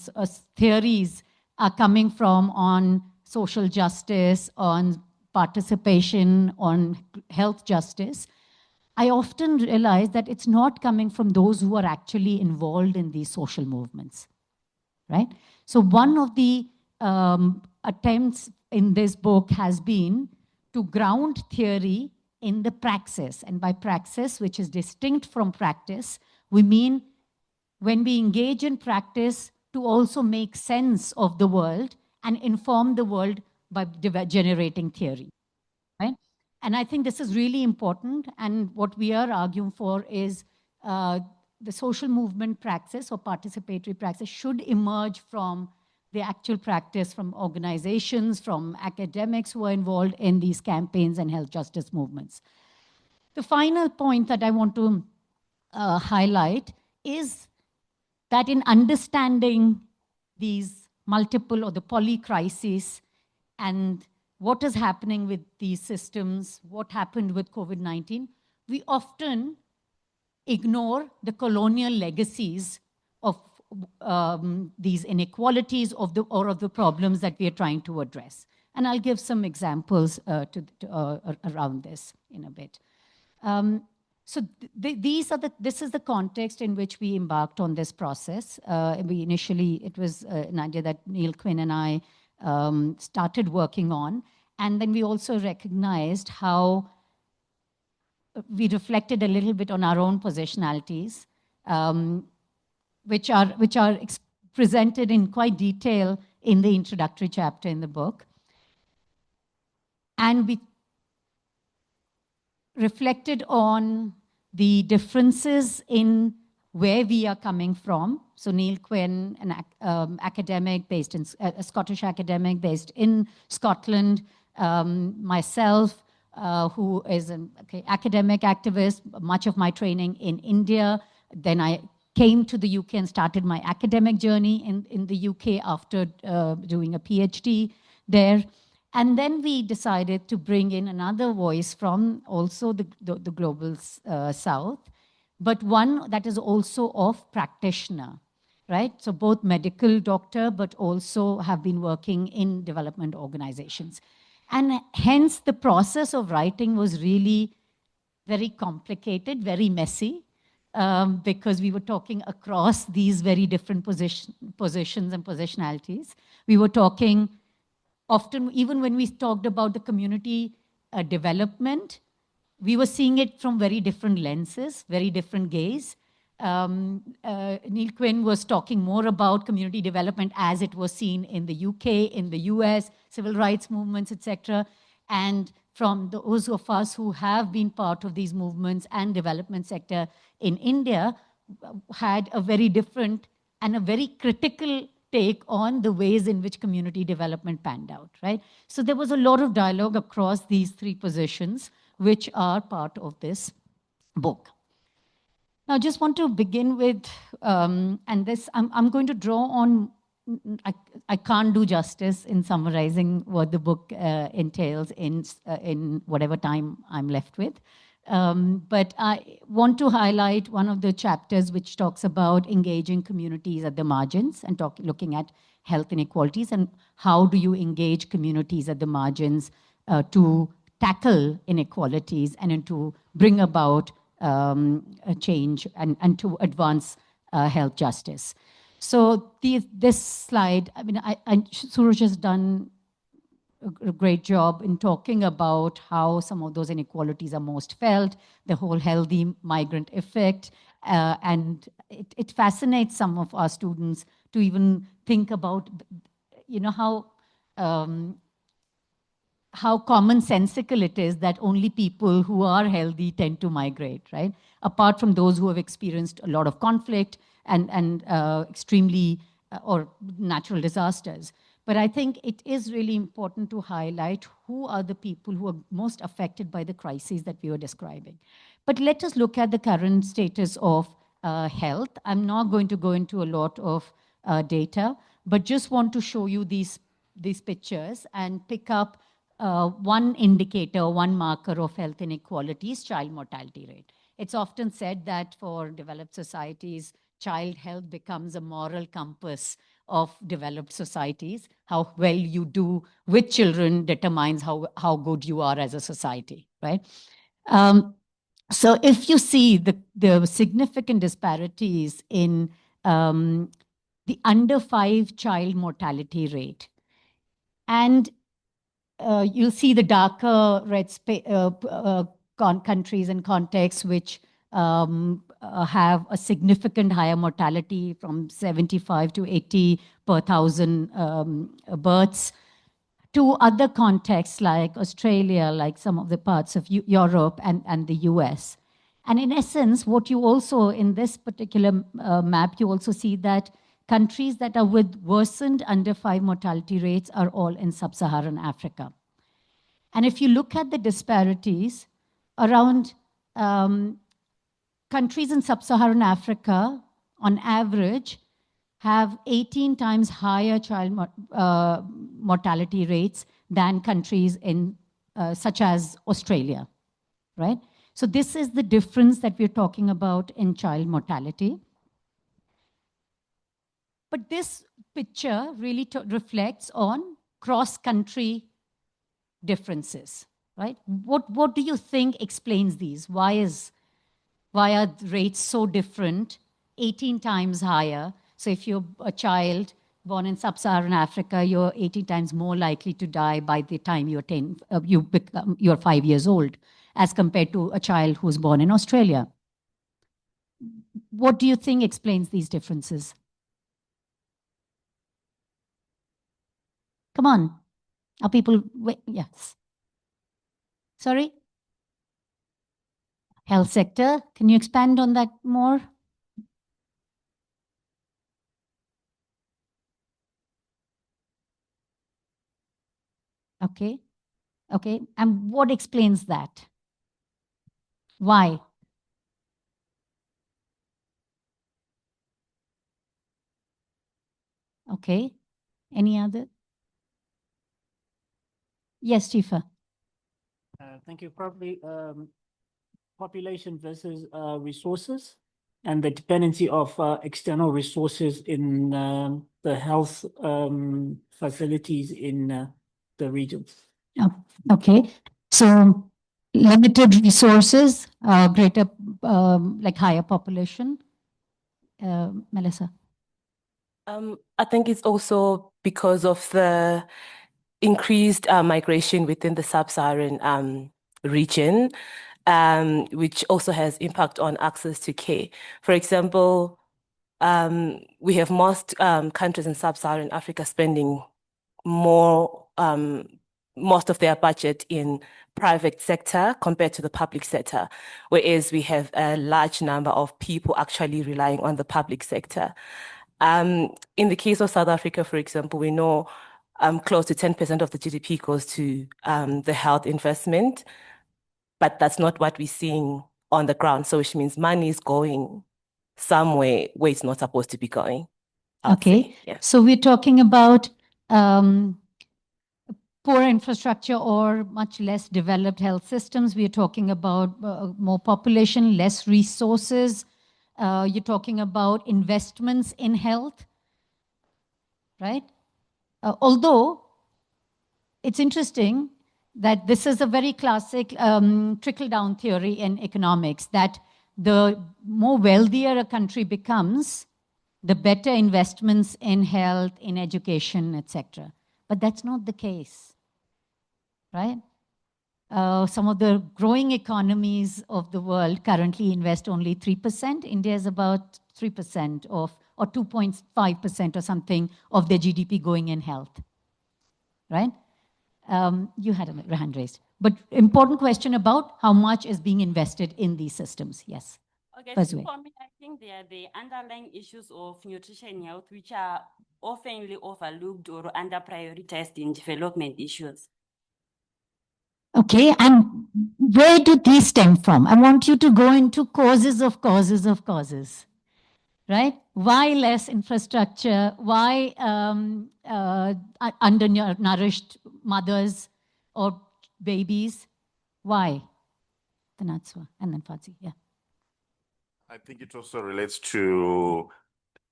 theories are coming from on social justice, on participation, on health justice, I often realize that it's not coming from those who are actually involved in these social movements, right? So one of the attempts in this book has been to ground theory in the praxis. And by praxis, which is distinct from practice, we mean when we engage in practice to also make sense of the world and inform the world by generating theory, right? And I think this is really important. And what we are arguing for is the social movement praxis or participatory praxis should emerge from the actual practice, from organizations, from academics who are involved in these campaigns and health justice movements. The final point that I want to highlight is that in understanding these multiple or the polycrises and what is happening with these systems, what happened with COVID-19, we often ignore the colonial legacies of these inequalities of the problems that we are trying to address. And I'll give some examples around this in a bit. So this is the context in which we embarked on this process. It was an idea that Neil Quinn and I started working on. And then we also recognized how we reflected a little bit on our own positionalities, which are presented in quite detail in the introductory chapter in the book. And we reflected on the differences in where we are coming from. So Neil Quinn, an academic based in, a Scottish academic based in Scotland, myself, who is an academic activist, much of my training in India. Then I came to the UK and started my academic journey in the UK after doing a PhD there. And then we decided to bring in another voice from also the global south, but one that is also of practitioner, right? So both medical doctor, but also have been working in development organizations. And hence the process of writing was really very complicated, very messy, because we were talking across these very different positions and positionalities. We were talking often, even when we talked about the community development, we were seeing it from very different lenses, very different gaze. Neil Quinn was talking more about community development as it was seen in the UK, in the US, civil rights movements, etc. And from those of us who have been part of these movements and development sector in India, had a very different and a very critical take on the ways in which community development panned out, right? So there was a lot of dialogue across these three positions, which are part of this book. Now, I just want to begin with, and this, I'm going to draw on, I can't do justice in summarizing what the book entails in whatever time I'm left with. But I want to highlight one of the chapters which talks about engaging communities at the margins and looking at health inequalities and how do you engage communities at the margins to tackle inequalities and to bring about a change and to advance health justice. So this slide, I mean, Suraj has done a great job in talking about how some of those inequalities are most felt, the whole healthy migrant effect, and it fascinates some of our students to even think about, you know, how commonsensical it is that only people who are healthy tend to migrate, right? Apart from those who have experienced a lot of conflict and extremely or natural disasters. But I think it is really important to highlight who are the people who are most affected by the crises that we were describing. But let us look at the current status of health. I'm not going to go into a lot of data, but just want to show you these pictures and pick up one indicator, one marker of health inequalities, child mortality rate. It's often said that for developed societies, child health becomes a moral compass of developed societies. How well you do with children determines how good you are as a society, right? So if you see the significant disparities in the under 5 child mortality rate, and you'll see the darker red countries and contexts which have a significant higher mortality from 75 to 80 per 1,000 births, to other contexts like Australia, like some of the parts of Europe and the US. And in essence, what you also, in this particular map, you also see that countries that are with worsened under 5 mortality rates are all in sub-Saharan Africa. And if you look at the disparities around countries in sub-Saharan Africa, on average, have 18 times higher child mortality rates than countries in such as Australia, right? So this is the difference that we're talking about in child mortality. But this picture really reflects on cross-country differences, right? What do you think explains these? Why are the rates so different, 18 times higher? So if you're a child born in sub-Saharan Africa, you're 18 times more likely to die by the time you're 5 years old, as compared to a child who's born in Australia. What do you think explains these differences? Come on. Are people, yes. Sorry? Health sector, can you expand on that more? Okay, okay. And what explains that? Why? Okay. Any other? Yes, Chifa. Thank you. Probably population versus resources and the dependency of external resources in the health facilities in the regions. Oh, okay. So limited resources, greater, like higher population. Melissa. I think it's also because of the increased migration within the sub-Saharan region, which also has impact on access to care. For example, we have most countries in sub-Saharan Africa spending more, most of their budget in private sector compared to the public sector, whereas we have a large number of people actually relying on the public sector. In the case of South Africa, for example, we know close to 10% of the GDP goes to the health investment, but that's not what we're seeing on the ground. So which means money is going somewhere where it's not supposed to be going. Okay, so we're talking about poor infrastructure or much less developed health systems. We're talking about more population, less resources. You're talking about investments in health, right? Although it's interesting that this is a very classic trickle-down theory in economics, that the more wealthier a country becomes, the better investments in health, in education, etc. But that's not the case, right? Some of the growing economies of the world currently invest only 3%. India is about 3% of, or 2.5% or something of their GDP going in health, right? You had a hand raised. But important question about how much is being invested in these systems. Yes. Okay, Fazwe. for me, I think they are the underlying issues of nutrition and health, which are oftenly overlooked or under-prioritized in development issues. Okay, and where do these stem from? I want you to go into causes of causes of causes, right? Why less infrastructure? Why undernourished mothers or babies? Why? Tanatswa and then Fadzi, yeah. I think it also relates to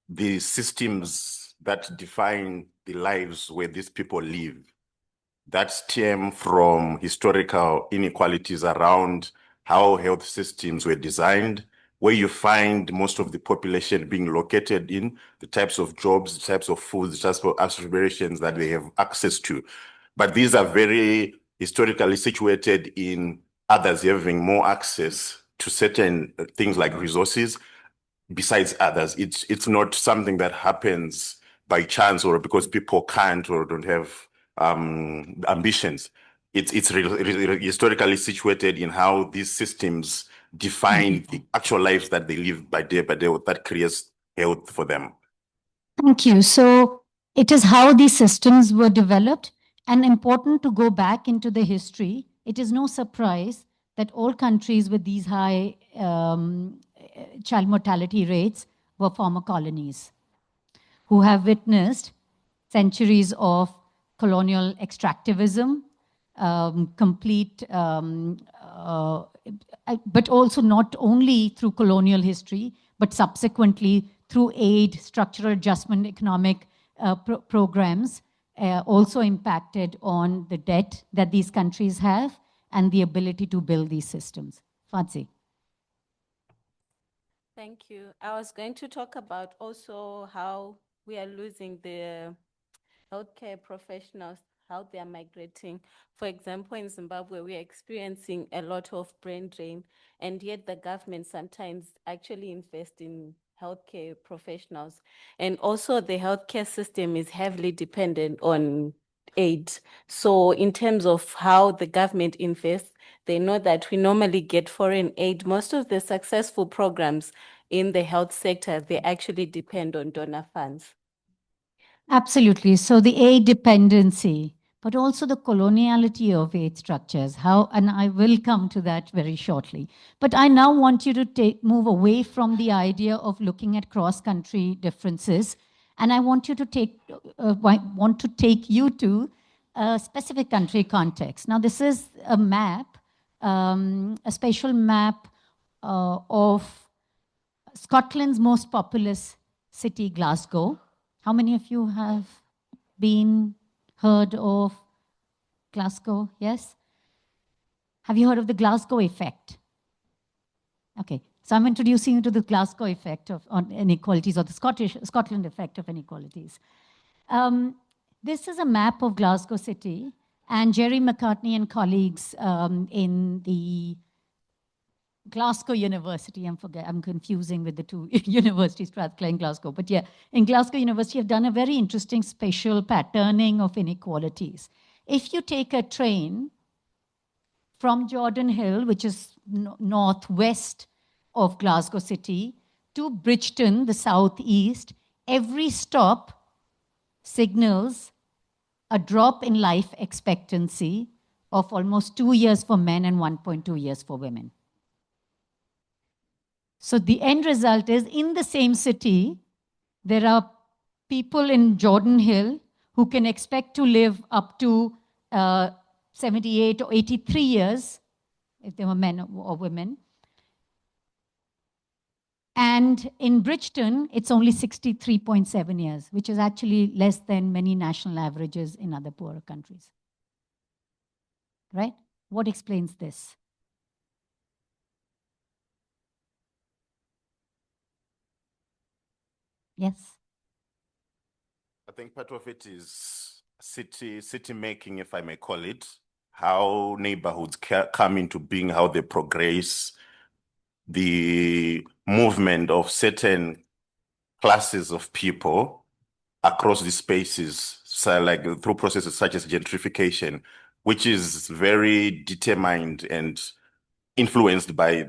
the systems that define the lives where these people live, that stem from historical inequalities around how health systems were designed, where you find most of the population being located in, the types of jobs, the types of foods, the types of aspirations that they have access to. But these are very historically situated in others having more access to certain things like resources besides others. It's not something that happens by chance or because people can't or don't have ambitions. It's historically situated in how these systems define the actual lives that they live by day that creates health for them. Thank you. So it is how these systems were developed, and important to go back into the history. It is no surprise that all countries with these high child mortality rates were former colonies who have witnessed centuries of colonial extractivism, but also not only through colonial history, but subsequently through aid, structural adjustment, economic programs, also impacted on the debt that these countries have and the ability to build these systems. Fadzi. Thank you. I was going to talk about also how we are losing the healthcare professionals, how they are migrating. For example, in Zimbabwe, we are experiencing a lot of brain drain, and yet the government sometimes actually invest in healthcare professionals. And also the healthcare system is heavily dependent on aid. So in terms of how the government invests, they know that we normally get foreign aid. Most of the successful programs in the health sector, they actually depend on donor funds. Absolutely. So the aid dependency, but also the coloniality of aid structures. How, and I will come to that very shortly. But I now want you to move away from the idea of looking at cross-country differences, and I want you to take you to a specific country context. Now, this is a map, a spatial map of Scotland's most populous city, Glasgow. How many of you have heard of Glasgow? Yes? Have you heard of the Glasgow effect? Okay, so I'm introducing you to the Glasgow effect on inequalities, or the Scotland effect of inequalities. This is a map of Glasgow City, and Jerry McCartney and colleagues in the Glasgow University, I'm confusing with the two universities, Strathclyde and Glasgow. But yeah, in Glasgow University, have done a very interesting spatial patterning of inequalities. If you take a train from Jordan Hill, which is northwest of Glasgow City, to Bridgeton, the southeast, every stop signals a drop in life expectancy of almost 2 years for men and 1.2 years for women. So the end result is, in the same city, there are people in Jordan Hill who can expect to live up to 78 or 83 years, if they were men or women. And in Bridgeton, it's only 63.7 years, which is actually less than many national averages in other poorer countries. Right? What explains this? Yes. I think part of it is city making, if I may call it, how neighborhoods come into being, how they progress, the movement of certain classes of people across the spaces, so like through processes such as gentrification, which is very determined and influenced by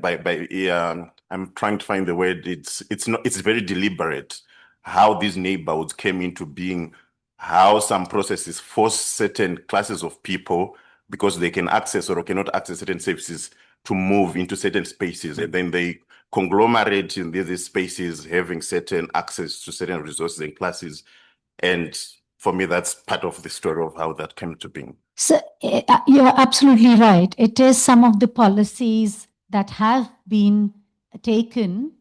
I'm trying to find the word. It's very deliberate. how these neighborhoods came into being, how some processes force certain classes of people, because they can access or cannot access certain services, to move into certain spaces, and then they conglomerate in these spaces, having certain access to certain resources and classes. And for me, that's part of the story of how that came to being. So you're absolutely right. It is some of the policies that have been taken,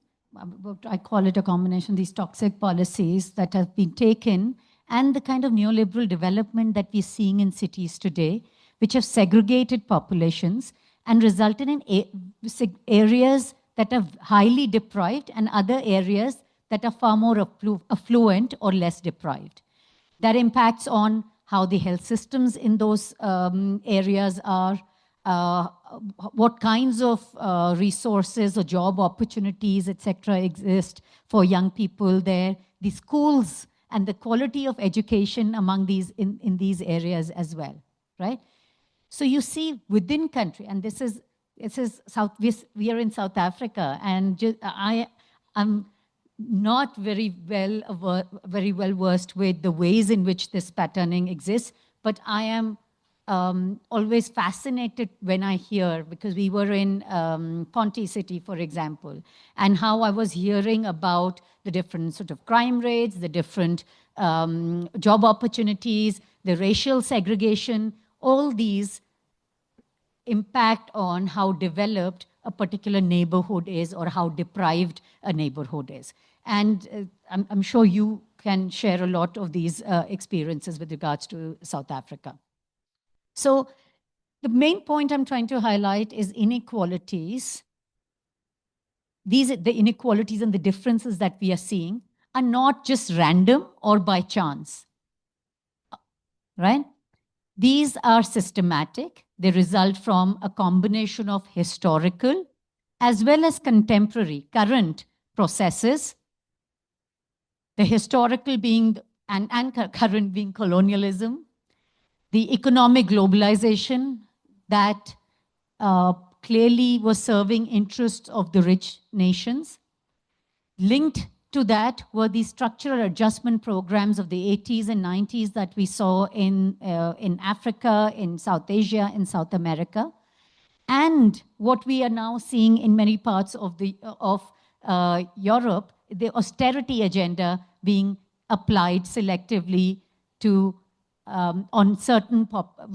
I call it a combination, these toxic policies that have been taken, and the kind of neoliberal development that we're seeing in cities today, which have segregated populations and resulted in areas that are highly deprived and other areas that are far more affluent or less deprived. That impacts on how the health systems in those areas are, what kinds of resources or job opportunities, etc., exist for young people there, the schools and the quality of education among these in these areas as well, right? So you see within country, and this is we are in South Africa, and I'm not very well versed with the ways in which this patterning exists, but I am always fascinated when I hear, because we were in Ponty City, for example, and how I was hearing about the different sort of crime rates, the different job opportunities, the racial segregation, all these impact on how developed a particular neighborhood is or how deprived a neighborhood is. And I'm sure you can share a lot of these experiences with regards to South Africa. So the main point I'm trying to highlight is inequalities. The inequalities and the differences that we are seeing are not just random or by chance, right? These are systematic. They result from a combination of historical as well as contemporary, current processes. The historical being, and current being colonialism, the economic globalization that clearly was serving interests of the rich nations. Linked to that were the structural adjustment programs of the 80s and 90s that we saw in Africa, in South Asia, in South America. And what we are now seeing in many parts of Europe, the austerity agenda being applied selectively to on certain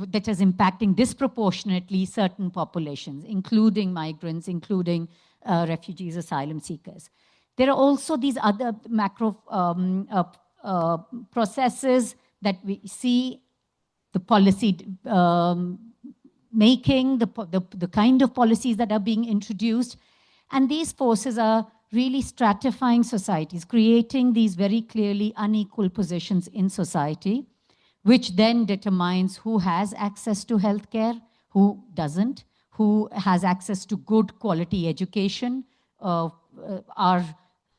that is impacting disproportionately certain populations, including migrants, including refugees, asylum seekers. There are also these other macro processes that we see, the policy making, the kind of policies that are being introduced. And these forces are really stratifying societies, creating these very clearly unequal positions in society, which then determines who has access to healthcare, who doesn't, who has access to good quality education, are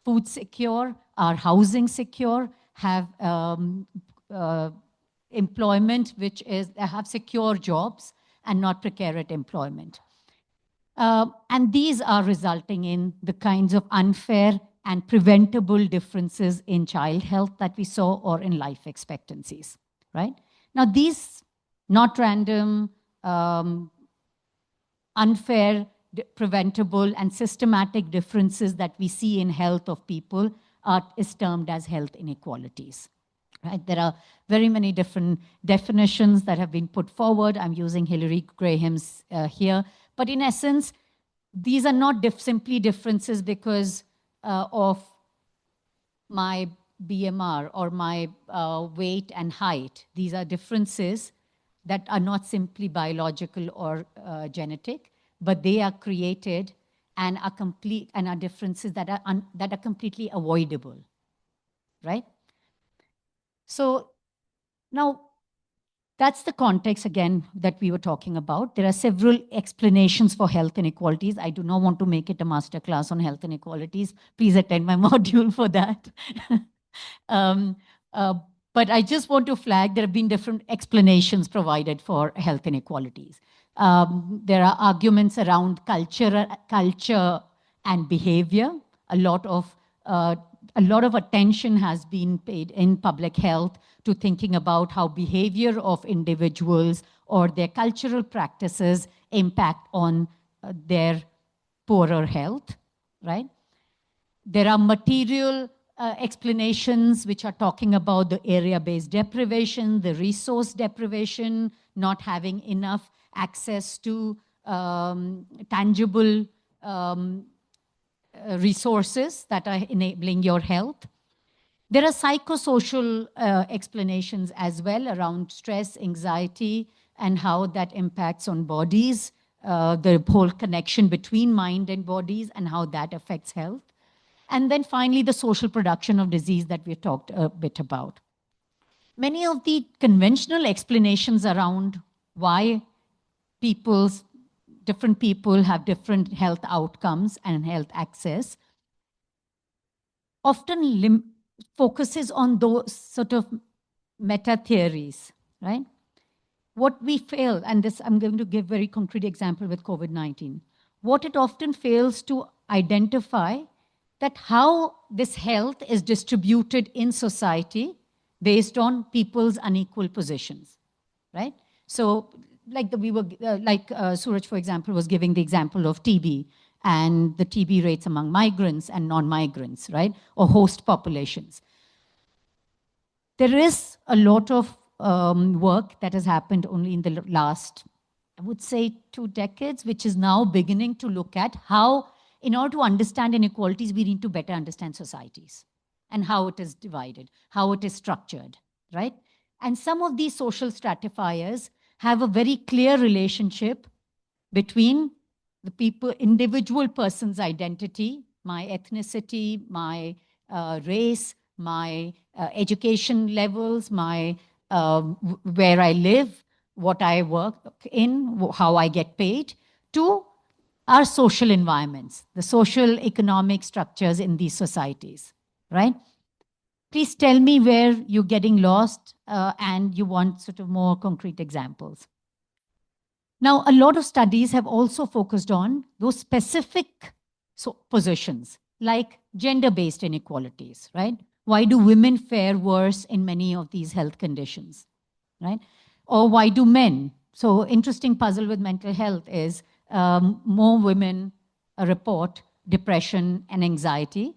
food secure, are housing secure, have employment which is, have secure jobs and not precarious employment. And these are resulting in the kinds of unfair and preventable differences in child health that we saw, or in life expectancies, right? Now these not random, unfair, preventable and systematic differences that we see in health of people is termed as health inequalities. Right? There are very many different definitions that have been put forward. I'm using Hilary Graham's here. But in essence, these are not simply differences because of my BMR or my weight and height. These are differences that are not simply biological or genetic, but they are created and are complete, and are differences that are completely avoidable, right? So now that's the context again that we were talking about. There are several explanations for health inequalities. I do not want to make it a masterclass on health inequalities. Please attend my module for that. But I just want to flag there have been different explanations provided for health inequalities. There are arguments around culture and behavior. A lot of a lot of attention has been paid in public health to thinking about how behavior of individuals or their cultural practices impact on their poorer health, right? There are material explanations which are talking about the area-based deprivation, the resource deprivation, not having enough access to tangible resources that are enabling your health. There are psychosocial explanations as well around stress, anxiety, and how that impacts on bodies, the whole connection between mind and bodies and how that affects health. And then finally, the social production of disease that we talked a bit about. Many of the conventional explanations around why different people have different health outcomes and health access often focuses on those sort of meta theories, right? What we fail, and this I'm going to give very concrete example with COVID-19. What it often fails to identify that how this health is distributed in society based on people's unequal positions, right? So like Suraj, for example, was giving the example of TB and the TB rates among migrants and non-migrants, right? Or host populations. There is a lot of work that has happened only in the last, I would say, 2 decades, which is now beginning to look at how, in order to understand inequalities, we need to better understand societies and how it is divided, how it is structured, right? And some of these social stratifiers have a very clear relationship between the individual person's identity, my ethnicity, my race, my education levels, my where I live, what I work in, how I get paid, to our social environments, the social economic structures in these societies, right? Please tell me where you're getting lost and you want sort of more concrete examples. Now, a lot of studies have also focused on those specific positions, like gender-based inequalities, right? Why do women fare worse in many of these health conditions, right? Or why do men? So interesting puzzle with mental health is more women report depression and anxiety.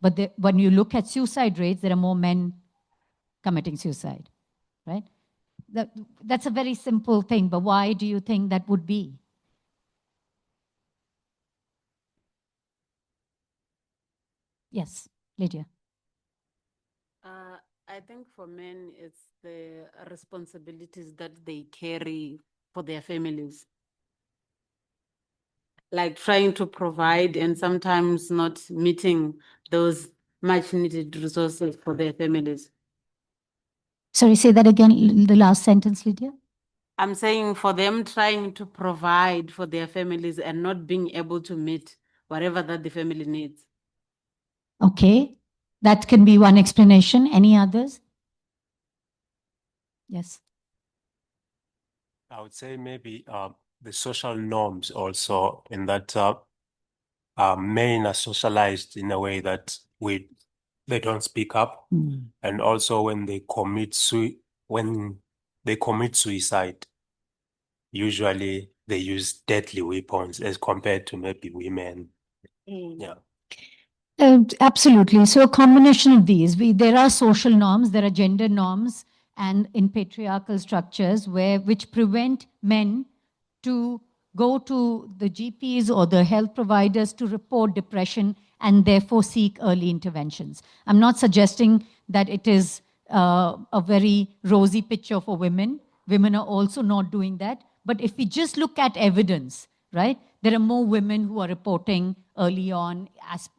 But when you look at suicide rates, there are more men committing suicide, right? That's a very simple thing, but why do you think that would be? Yes, Lydia. I think for men, it's the responsibilities that they carry for their families. Like trying to provide and sometimes not meeting those much needed resources for their families. Sorry, say that again, the last sentence, Lydia. I'm saying for them trying to provide for their families and not being able to meet whatever that the family needs. Okay, that can be one explanation. Any others? Yes. I would say maybe the social norms also, in that men are socialized in a way that they don't speak up, and also when they commit suicide, usually they use deadly weapons as compared to maybe women. Yeah. Absolutely. So a combination of these. There are social norms, there are gender norms, and in patriarchal structures which prevent men to go to the GPs or the health providers to report depression and therefore seek early interventions. I'm not suggesting that it is a very rosy picture for women. Women are also not doing that. But if we just look at evidence, right, there are more women who are reporting early on as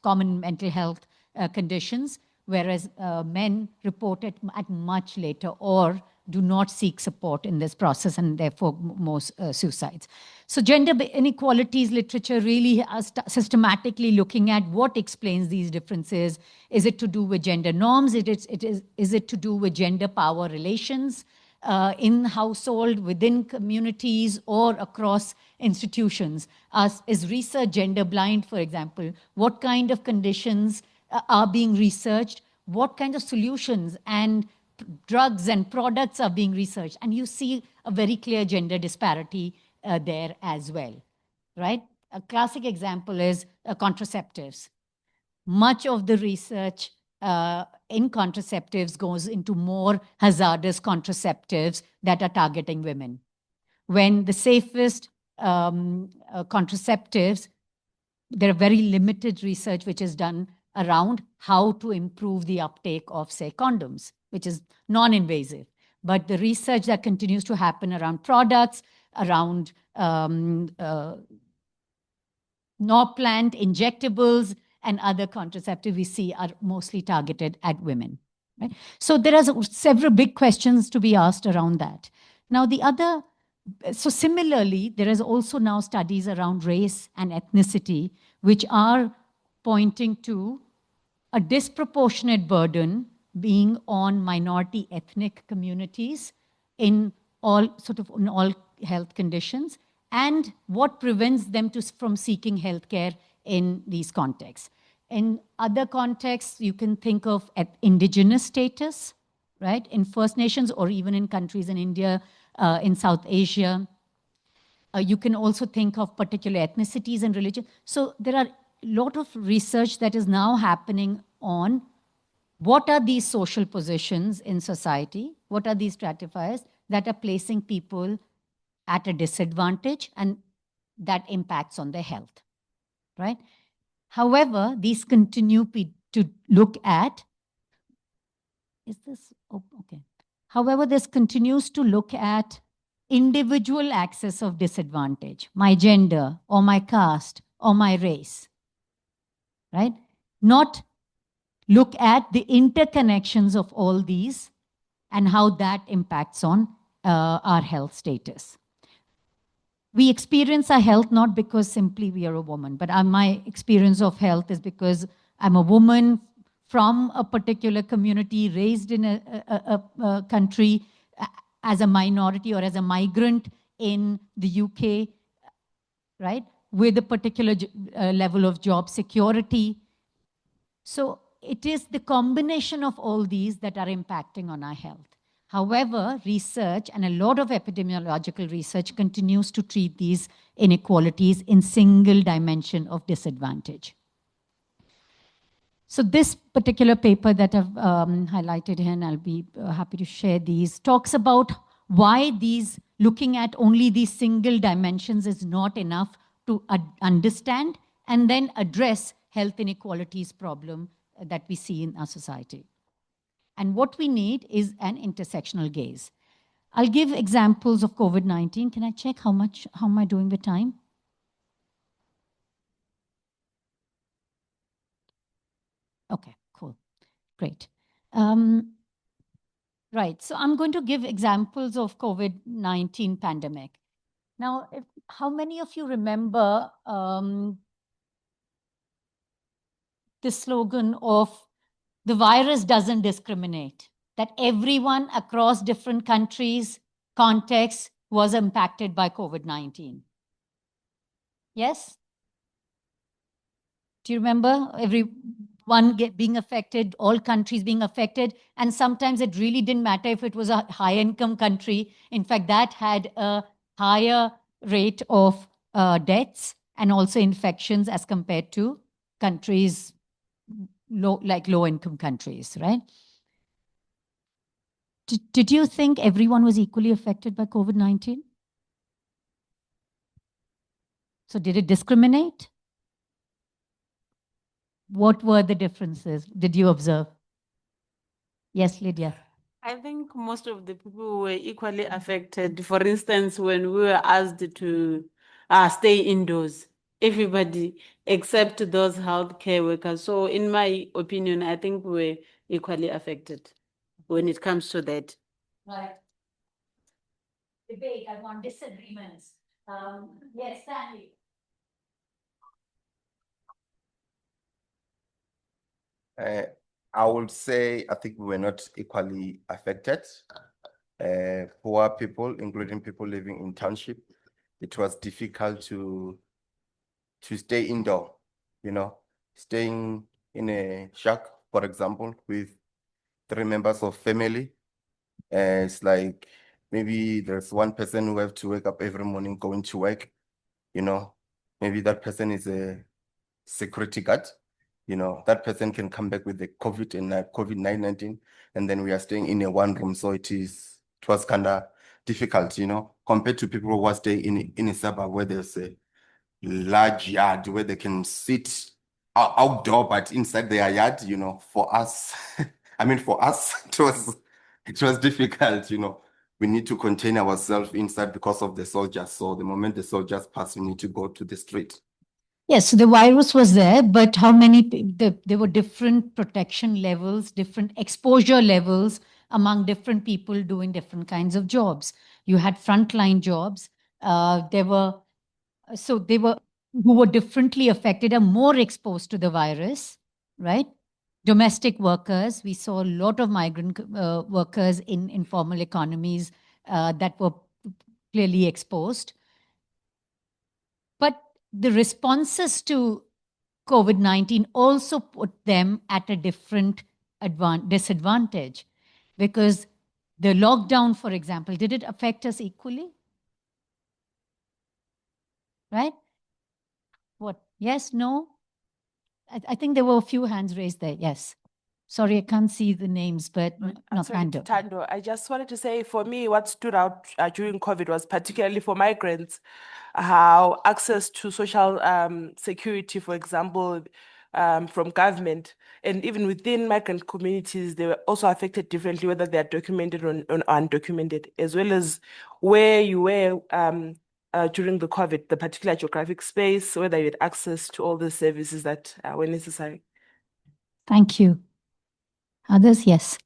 common mental health conditions, whereas men report it at much later or do not seek support in this process and therefore more suicides. So gender inequalities literature really are systematically looking at what explains these differences. Is it to do with gender norms? Is it to do with gender power relations in household, within communities, or across institutions? Is research gender blind, for example? What kind of conditions are being researched? What kind of solutions and drugs and products are being researched? And you see a very clear gender disparity there as well, right? A classic example is contraceptives. Much of the research in contraceptives goes into more hazardous contraceptives that are targeting women. When the safest contraceptives, there are very limited research which is done around how to improve the uptake of, say, condoms, which is non-invasive. But the research that continues to happen around products, around Norplant, injectables, and other contraceptives we see are mostly targeted at women. Right? So there are several big questions to be asked around that. Now, so similarly, there is also now studies around race and ethnicity, which are pointing to a disproportionate burden being on minority ethnic communities in all health conditions, and what prevents them from seeking healthcare in these contexts. In other contexts, you can think of indigenous status, right? In First Nations or even in countries in India, in South Asia. You can also think of particular ethnicities and religion. So there are a lot of research that is now happening on what are these social positions in society, what are these stratifiers that are placing people at a disadvantage and that impacts on their health, right? However, these continue to look at, However, this continues to look at individual access of disadvantage, my gender or my caste or my race, right? Not look at the interconnections of all these and how that impacts on our health status. We experience our health not because simply we are a woman, but my experience of health is because I'm a woman from a particular community, raised in a country as a minority or as a migrant in the UK, right? With a particular level of job security. So it is the combination of all these that are impacting on our health. However, research and a lot of epidemiological research continues to treat these inequalities in single dimension of disadvantage. So this particular paper that I've highlighted here, and I'll be happy to share these, talks about why looking at only these single dimensions is not enough to understand and then address health inequalities problem that we see in our society. And what we need is an intersectional gaze. I'll give examples of COVID-19. Can I check how am I doing with time? Okay, cool, great. Right, so I'm going to give examples of COVID-19 pandemic. Now, how many of you remember the slogan of the virus doesn't discriminate, that everyone across different countries, contexts was impacted by COVID-19? Yes? Do you remember everyone being affected, all countries being affected? And sometimes it really didn't matter if it was a high-income country. In fact, that had a higher rate of deaths and also infections as compared to countries like low-income countries, right? Did you think everyone was equally affected by COVID-19? So did it discriminate? What were the differences? Did you observe? Yes, Lydia. I think most of the people were equally affected. For instance, when we were asked to stay indoors, everybody except those healthcare workers. So in my opinion, I think we were equally affected when it comes to that. Right. Debate, I want disagreements. Yes, Stanley. I would say I think we were not equally affected. Poor people, including people living in township, it was difficult to stay indoor, staying in a shack, for example, with 3 members of family. It's like maybe there's one person who have to wake up every morning going to work, maybe that person is a security guard, that person can come back with the COVID and COVID-19, and then we are staying in a one room. So it was kind of difficult, compared to people who are staying in a suburb where there's a large yard where they can sit outdoor, but inside their yard, for us, for us, it was difficult, We need to contain ourselves inside because of the soldiers. So the moment the soldiers pass, we need to go to the street. Yes, so the virus was there, but how many, there were different protection levels, different exposure levels among different people doing different kinds of jobs. You had frontline jobs. They were who were differently affected and more exposed to the virus, right? Domestic workers, we saw a lot of migrant workers in informal economies that were clearly exposed. But the responses to COVID-19 also put them at a different disadvantage, because the lockdown, for example, did it affect us equally? Right? What? Yes, no? I think there were a few hands raised there. Yes. Sorry, I can't see the names, but not Sorry, hand up. Tando, I just wanted to say, for me, what stood out during COVID was particularly for migrants, how access to social security, for example, from government, and even within migrant communities, they were also affected differently, whether they are documented or undocumented, as well as where you were during the COVID, the particular geographic space, whether you had access to all the services that were necessary. Thank you. Others, yes.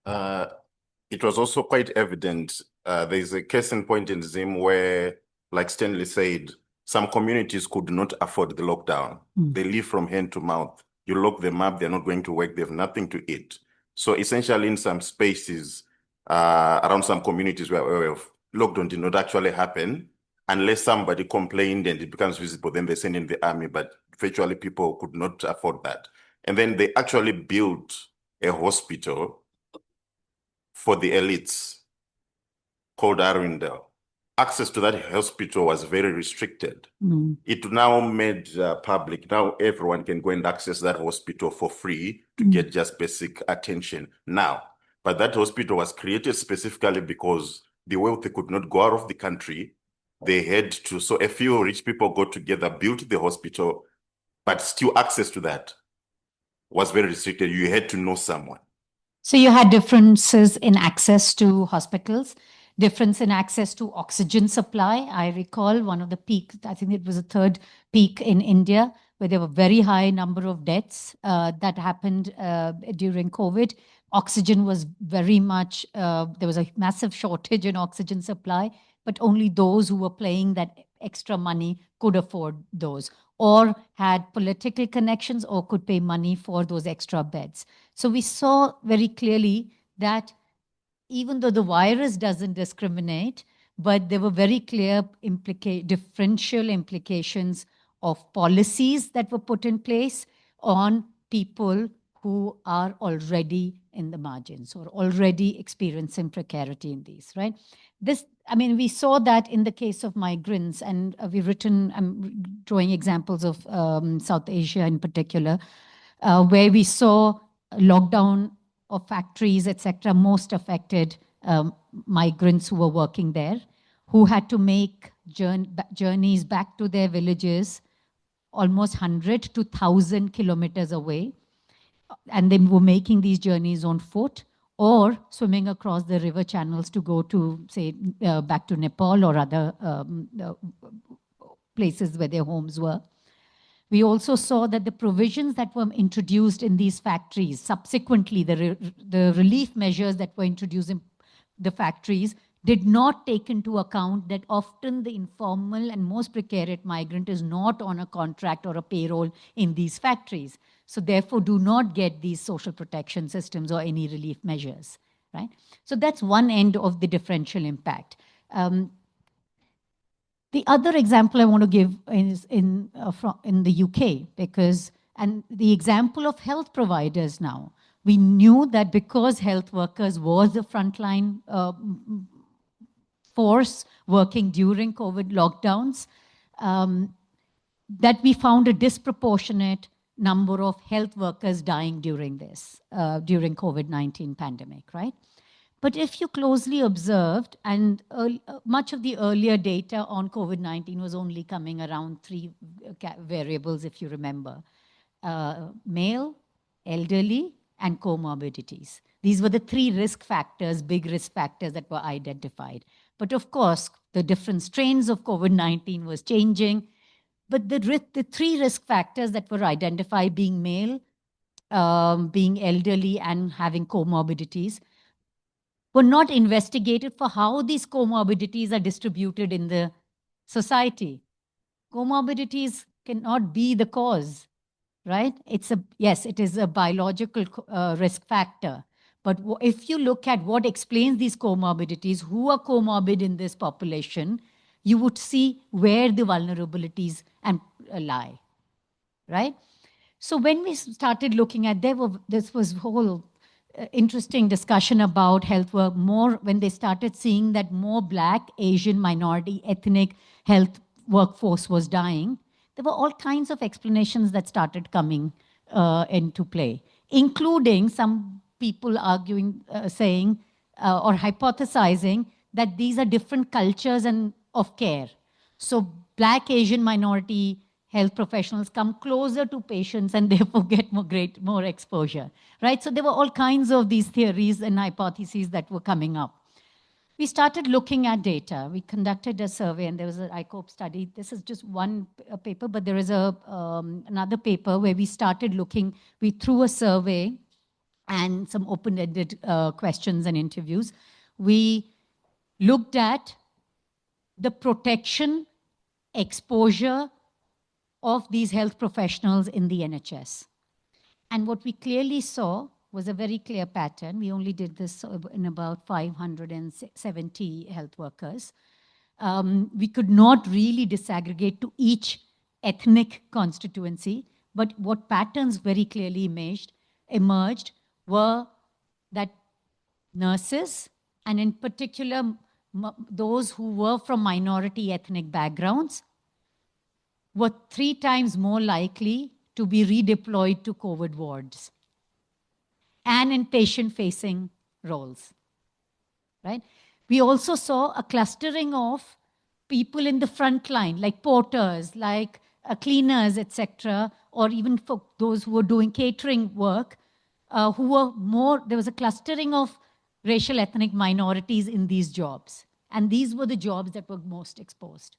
It was also quite evident. There's a case in point in Zim where, like Stanley said, some communities could not afford the lockdown. They live from hand to mouth. You lock them up, they're not going to work, they have nothing to eat. So essentially in some spaces, around some communities where lockdown did not actually happen, unless somebody complained and it becomes visible, then they send in the army, but virtually people could not afford that. And then they actually built a hospital for the elites called Arundel. Access to that hospital was very restricted. It now made public. Now everyone can go and access that hospital for free to get just basic attention now. But that hospital was created specifically because the wealthy could not go out of the country. They had to, so a few rich people got together, built the hospital, but still access to that was very restricted. You had to know someone. So you had differences in access to hospitals, difference in access to oxygen supply. I recall one of the peaks, I think it was the third peak in India, where there were very high number of deaths that happened during COVID. Oxygen was very much, there was a massive shortage in oxygen supply, but only those who were paying that extra money could afford those, or had political connections or could pay money for those extra beds. So we saw very clearly that even though the virus doesn't discriminate, but there were very clear differential implications of policies that were put in place on people who are already in the margins or already experiencing precarity in these, right? We saw that in the case of migrants, and we've written, I'm drawing examples of South Asia in particular, where we saw lockdown of factories, etc., most affected migrants who were working there, who had to make journeys back to their villages almost 100 to 1,000 kilometers away. And they were making these journeys on foot or swimming across the river channels to go to, say, back to Nepal or other places where their homes were. We also saw that the provisions that were introduced in these factories, subsequently the relief measures that were introduced in the factories, did not take into account that often the informal and most precarious migrant is not on a contract or a payroll in these factories. So therefore do not get these social protection systems or any relief measures, right? So that's one end of the differential impact. The other example I want to give is in the UK, and the example of health providers now. We knew that because health workers was the frontline force working during COVID lockdowns, that we found a disproportionate number of health workers dying during during COVID-19 pandemic, right? But if you closely observed, and much of the earlier data on COVID-19 was only coming around 3 variables, if you remember. Male, elderly, and comorbidities. These were the 3 risk factors, big risk factors that were identified. But of course, the different strains of COVID-19 was changing. But the 3 risk factors that were identified, being male, being elderly, and having comorbidities, were not investigated for how these comorbidities are distributed in the society. Comorbidities cannot be the cause, right? Yes, it is a biological risk factor. But if you look at what explains these comorbidities, who are comorbid in this population, you would see where the vulnerabilities lie, right? So when we started looking at, this was whole interesting discussion about health work, more when they started seeing that more Black, Asian, minority, ethnic health workforce was dying, there were all kinds of explanations that started coming into play, including some people arguing, saying, or hypothesizing that these are different cultures of care. So Black, Asian, minority health professionals come closer to patients and therefore get more exposure, right? So there were all kinds of these theories and hypotheses that were coming up. We started looking at data. We conducted a survey, and there was an ICOPE study. This is just one paper, but there is another paper where we started looking. We threw a survey and some open-ended questions and interviews. We looked at the protection, exposure of these health professionals in the NHS. And what we clearly saw was a very clear pattern. We only did this in about 570 health workers. We could not really disaggregate to each ethnic constituency, but what patterns very clearly emerged were that nurses, and in particular, those who were from minority ethnic backgrounds, were 3 times more likely to be redeployed to COVID wards and in patient-facing roles, right? We also saw a clustering of people in the front line, like porters, like cleaners, etc., or even for those who were doing catering work, who were there was a clustering of racial ethnic minorities in these jobs. And these were the jobs that were most exposed.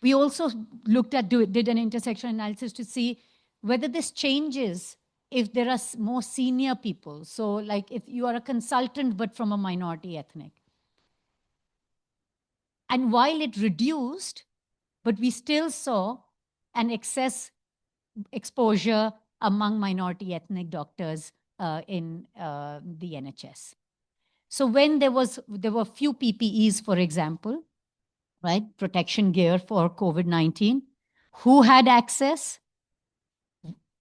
We also did an intersection analysis to see whether this changes if there are more senior people. So like if you are a consultant, but from a minority ethnic. And while it reduced, but we still saw an excess exposure among minority ethnic doctors in the NHS. So when there were few PPEs, for example, right? Protection gear for COVID-19. Who had access?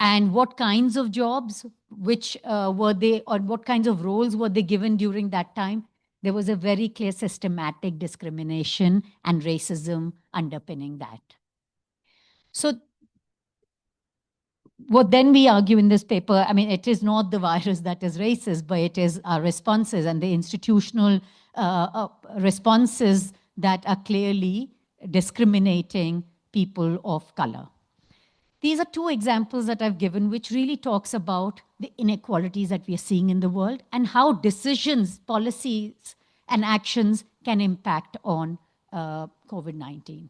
And what kinds of jobs, were they, or what kinds of roles were they given during that time? There was a very clear systematic discrimination and racism underpinning that. So what then we argue in this paper, I mean, it is not the virus that is racist, but it is our responses and the institutional responses that are clearly discriminating people of color. These are 2 examples that I've given, which really talks about the inequalities that we are seeing in the world and how decisions, policies, and actions can impact on COVID-19.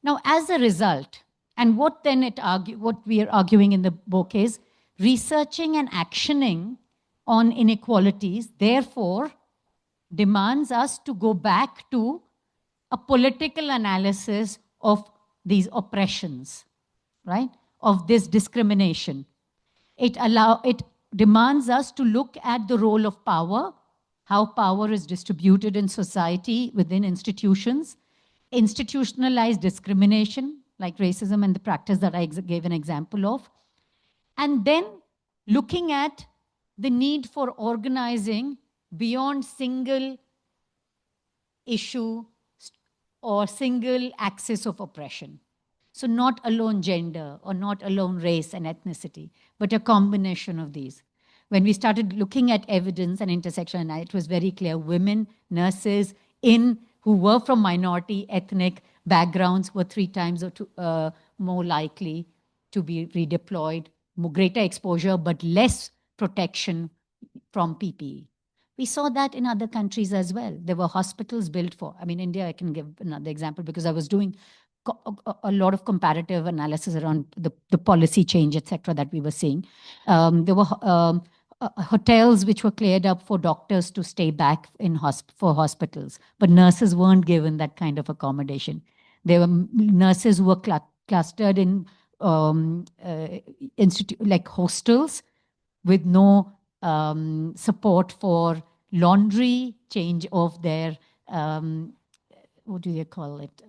Now, as a result, and what we are arguing in the book is researching and actioning on inequalities, therefore, demands us to go back to a political analysis of these oppressions, right? Of this discrimination. It demands us to look at the role of power, how power is distributed in society within institutions, institutionalized discrimination, like racism and the practice that I gave an example of. And then looking at the need for organizing beyond single issue or single axis of oppression. So not alone gender or not alone race and ethnicity, but a combination of these. When we started looking at evidence and intersection, it was very clear women, nurses who were from minority ethnic backgrounds were 3 times or more likely to be redeployed, greater exposure, but less protection from PPE. We saw that in other countries as well. There were hospitals built for, India, I can give another example because I was doing a lot of comparative analysis around the policy change, etc., that we were seeing. There were hotels which were cleared up for doctors to stay back for hospitals, but nurses weren't given that kind of accommodation. There were nurses who were clustered in like hostels with no support for laundry, change of their, what do they call it?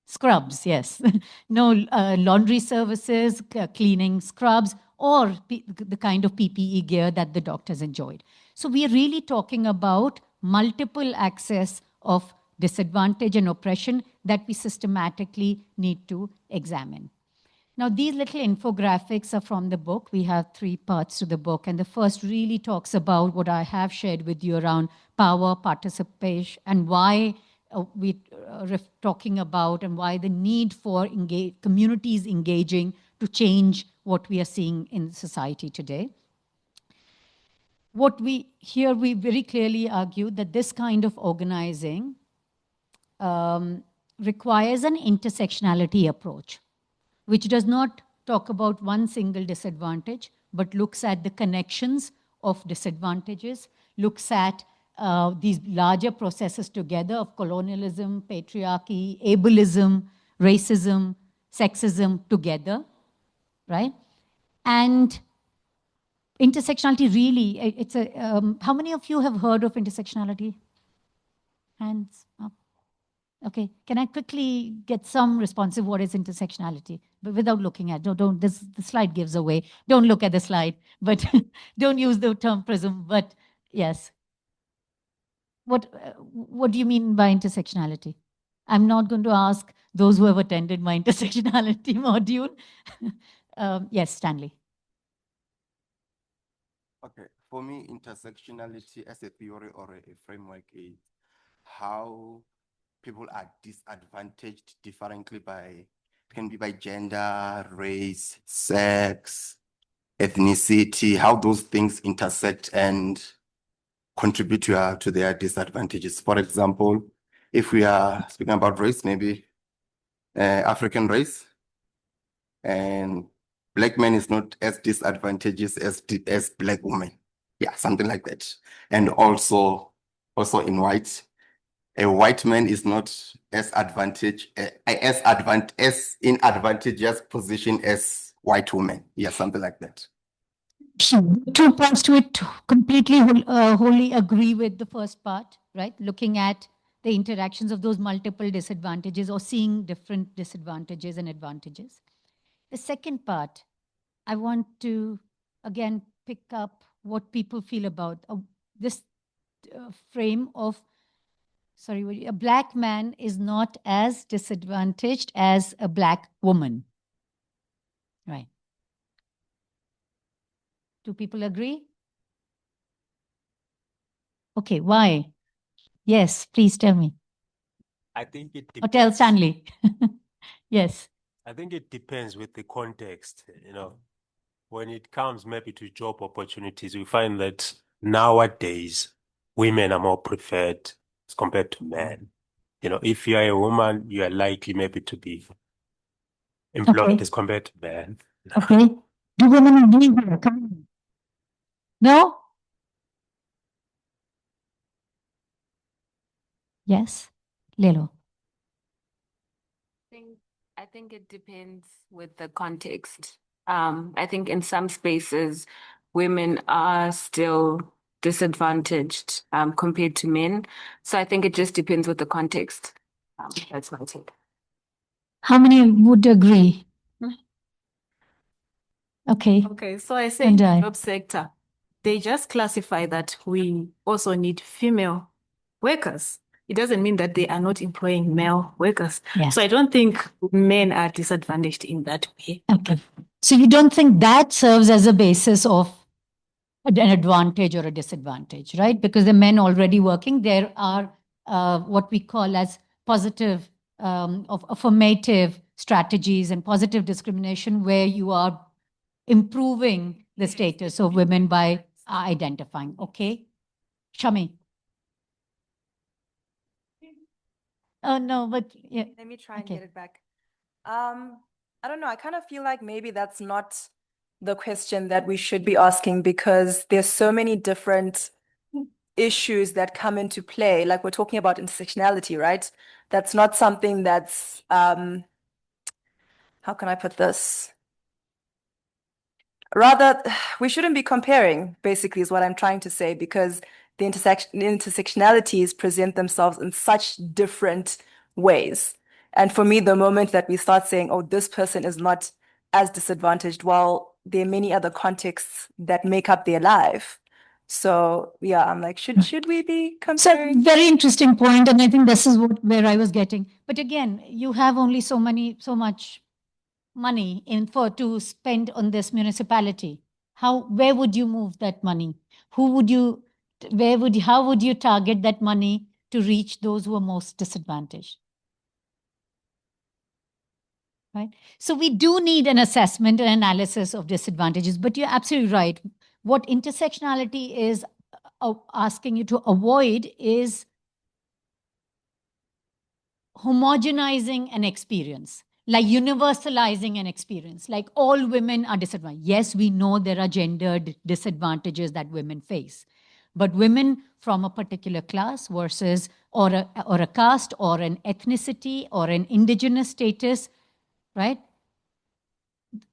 Scrubs, yes. No laundry services, cleaning scrubs, or the kind of PPE gear that the doctors enjoyed. So we are really talking about multiple access of disadvantage and oppression that we systematically need to examine. Now, these little infographics are from the book. We have 3 parts to the book. And the first really talks about what I have shared with you around power, participation, and why we're talking about and why the need for communities engaging to change what we are seeing in society today. We very clearly argue that this kind of organizing requires an intersectionality approach, which does not talk about one single disadvantage, but looks at the connections of disadvantages, looks at these larger processes together of colonialism, patriarchy, ableism, racism, sexism together, right? And intersectionality really, it's how many of you have heard of intersectionality? Hands up. Okay, can I quickly get some responsive what is intersectionality, but without looking at, the slide gives away. Don't look at the slide, but don't use the term prism, but yes. What do you mean by intersectionality? I'm not going to ask those who have attended my intersectionality module. Yes, Stanley. Okay, for me, intersectionality as a theory or a framework is how people are disadvantaged differently can be by gender, race, sex, ethnicity, how those things intersect and contribute to their disadvantages. For example, if we are speaking about race, maybe African race, and black man is not as disadvantageous as black woman. Yeah, something like that. And also in white, a white man is not as in advantageous position as white woman. Yeah, something like that. 2 parts to it, completely wholly agree with the first part, right? Looking at the interactions of those multiple disadvantages or seeing different disadvantages and advantages. The second part, I want to, again, pick up what people feel about this frame of, a black man is not as disadvantaged as a black woman, right? Do people agree? Okay, why? Yes, please tell me. I think it Or tell depends. Stanley. Yes. I think it depends with the context, when it comes maybe to job opportunities, we find that nowadays women are more preferred as compared to men. If you are a woman, you are likely maybe to be employed Okay. as compared to men. Okay. Do women agree here? Come on. No? Yes. Lelo. I think it depends with the context. I think in some spaces, women are still disadvantaged compared to men. So I think it just depends with the context. That's my take. How many would agree? Okay. Okay, so I say in And the I. job sector, they just classify that we also need female workers. It doesn't mean that they are not employing male workers. Yeah. So I don't think men are disadvantaged in that way. Okay. So you don't think that serves as a basis of an advantage or a disadvantage, right? Because the men already working, there are what we call as positive, of affirmative strategies and positive discrimination where you are improving the status of women by identifying. Okay. Shami. Oh, no, but yeah. Let me try and Okay. get it back. I don't know. I kind of feel like maybe that's not the question that we should be asking because there's so many different issues that come into play. Like we're talking about intersectionality, right? That's not something that's, how can I put this? Rather, we shouldn't be comparing, basically, is what I'm trying to say, because the intersectionalities present themselves in such different ways. And for me, the moment that we start saying, oh, this person is not as disadvantaged, well, there are many other contexts that make up their life. So yeah, I'm like, should we be comparing? So very interesting point, and I think this is where I was getting. But again, you have only so much money to spend on this municipality. Where would you move that money? How would you target that money to reach those who are most disadvantaged? Right. So we do need an assessment and analysis of disadvantages, but you're absolutely right. What intersectionality is asking you to avoid is homogenizing an experience, like universalizing an experience, like all women are disadvantaged. Yes, we know there are gendered disadvantages that women face, but women from a particular class versus or a caste or an ethnicity or an indigenous status, right?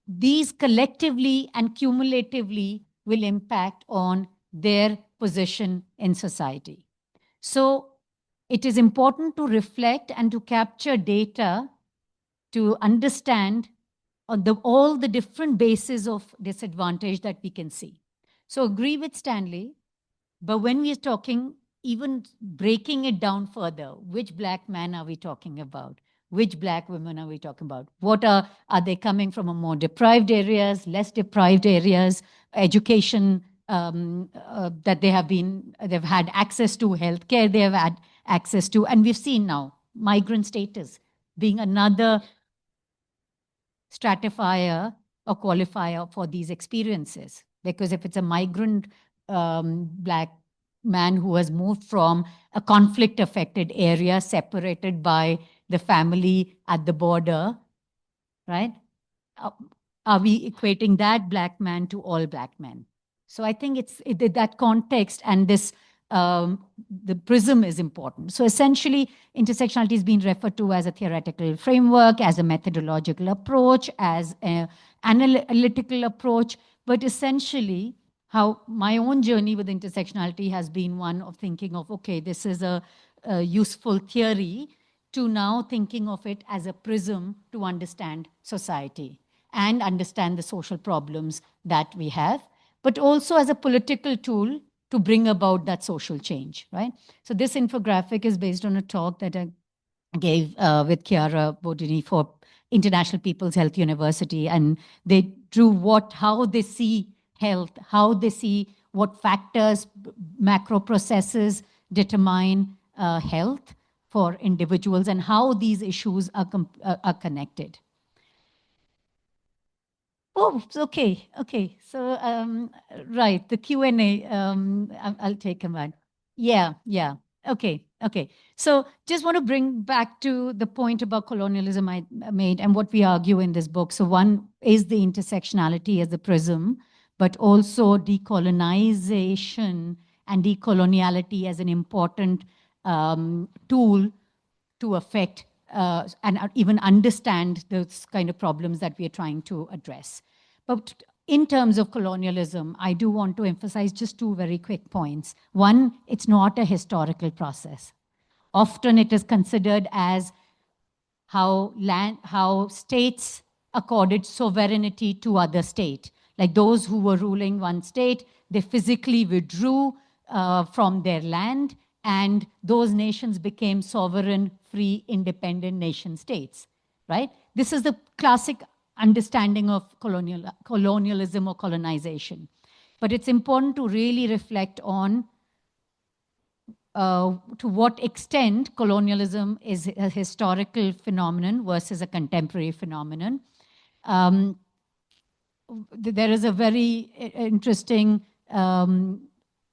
These collectively and cumulatively will impact on their position in society. So it is important to reflect and to capture data to understand all the different bases of disadvantage that we can see. So agree with Stanley, but when we are talking, even breaking it down further, which Black man are we talking about? Which Black women are we talking about? What are they coming from a more deprived areas, less deprived areas, education that they've had access to, healthcare they have had access to, and we've seen now migrant status being another stratifier or qualifier for these experiences. Because if it's a migrant Black man who has moved from a conflict-affected area, separated by the family at the border, right? Are we equating that Black man to all Black men? So I think it's that context and this the prism is important. So essentially, intersectionality is being referred to as a theoretical framework, as a methodological approach, as an analytical approach, but essentially how my own journey with intersectionality has been one of thinking of, okay, this is a useful theory, to now thinking of it as a prism to understand society and understand the social problems that we have, but also as a political tool to bring about that social change, right? So this infographic is based on a talk that I gave with Chiara Bodini for International People's Health University, and they drew how they see health, how they see what factors, macro processes determine health for individuals and how these issues are connected. Oh, okay, okay. So, right, the Q&A, I'll take a minute. Yeah, yeah. Okay, okay. So just want to bring back to the point about colonialism I made and what we argue in this book. So one is the intersectionality as a prism, but also decolonization and decoloniality as an important tool to affect and even understand those kind of problems that we are trying to address. But in terms of colonialism, I do want to emphasize just two very quick points. One, it's not a historical process. Often it is considered as how states accorded sovereignty to other state. Like those who were ruling one state, they physically withdrew from their land, and those nations became sovereign, free, independent nation states, right? This is the classic understanding of colonialism or colonization. But it's important to really reflect on to what extent colonialism is a historical phenomenon versus a contemporary phenomenon. There is a very interesting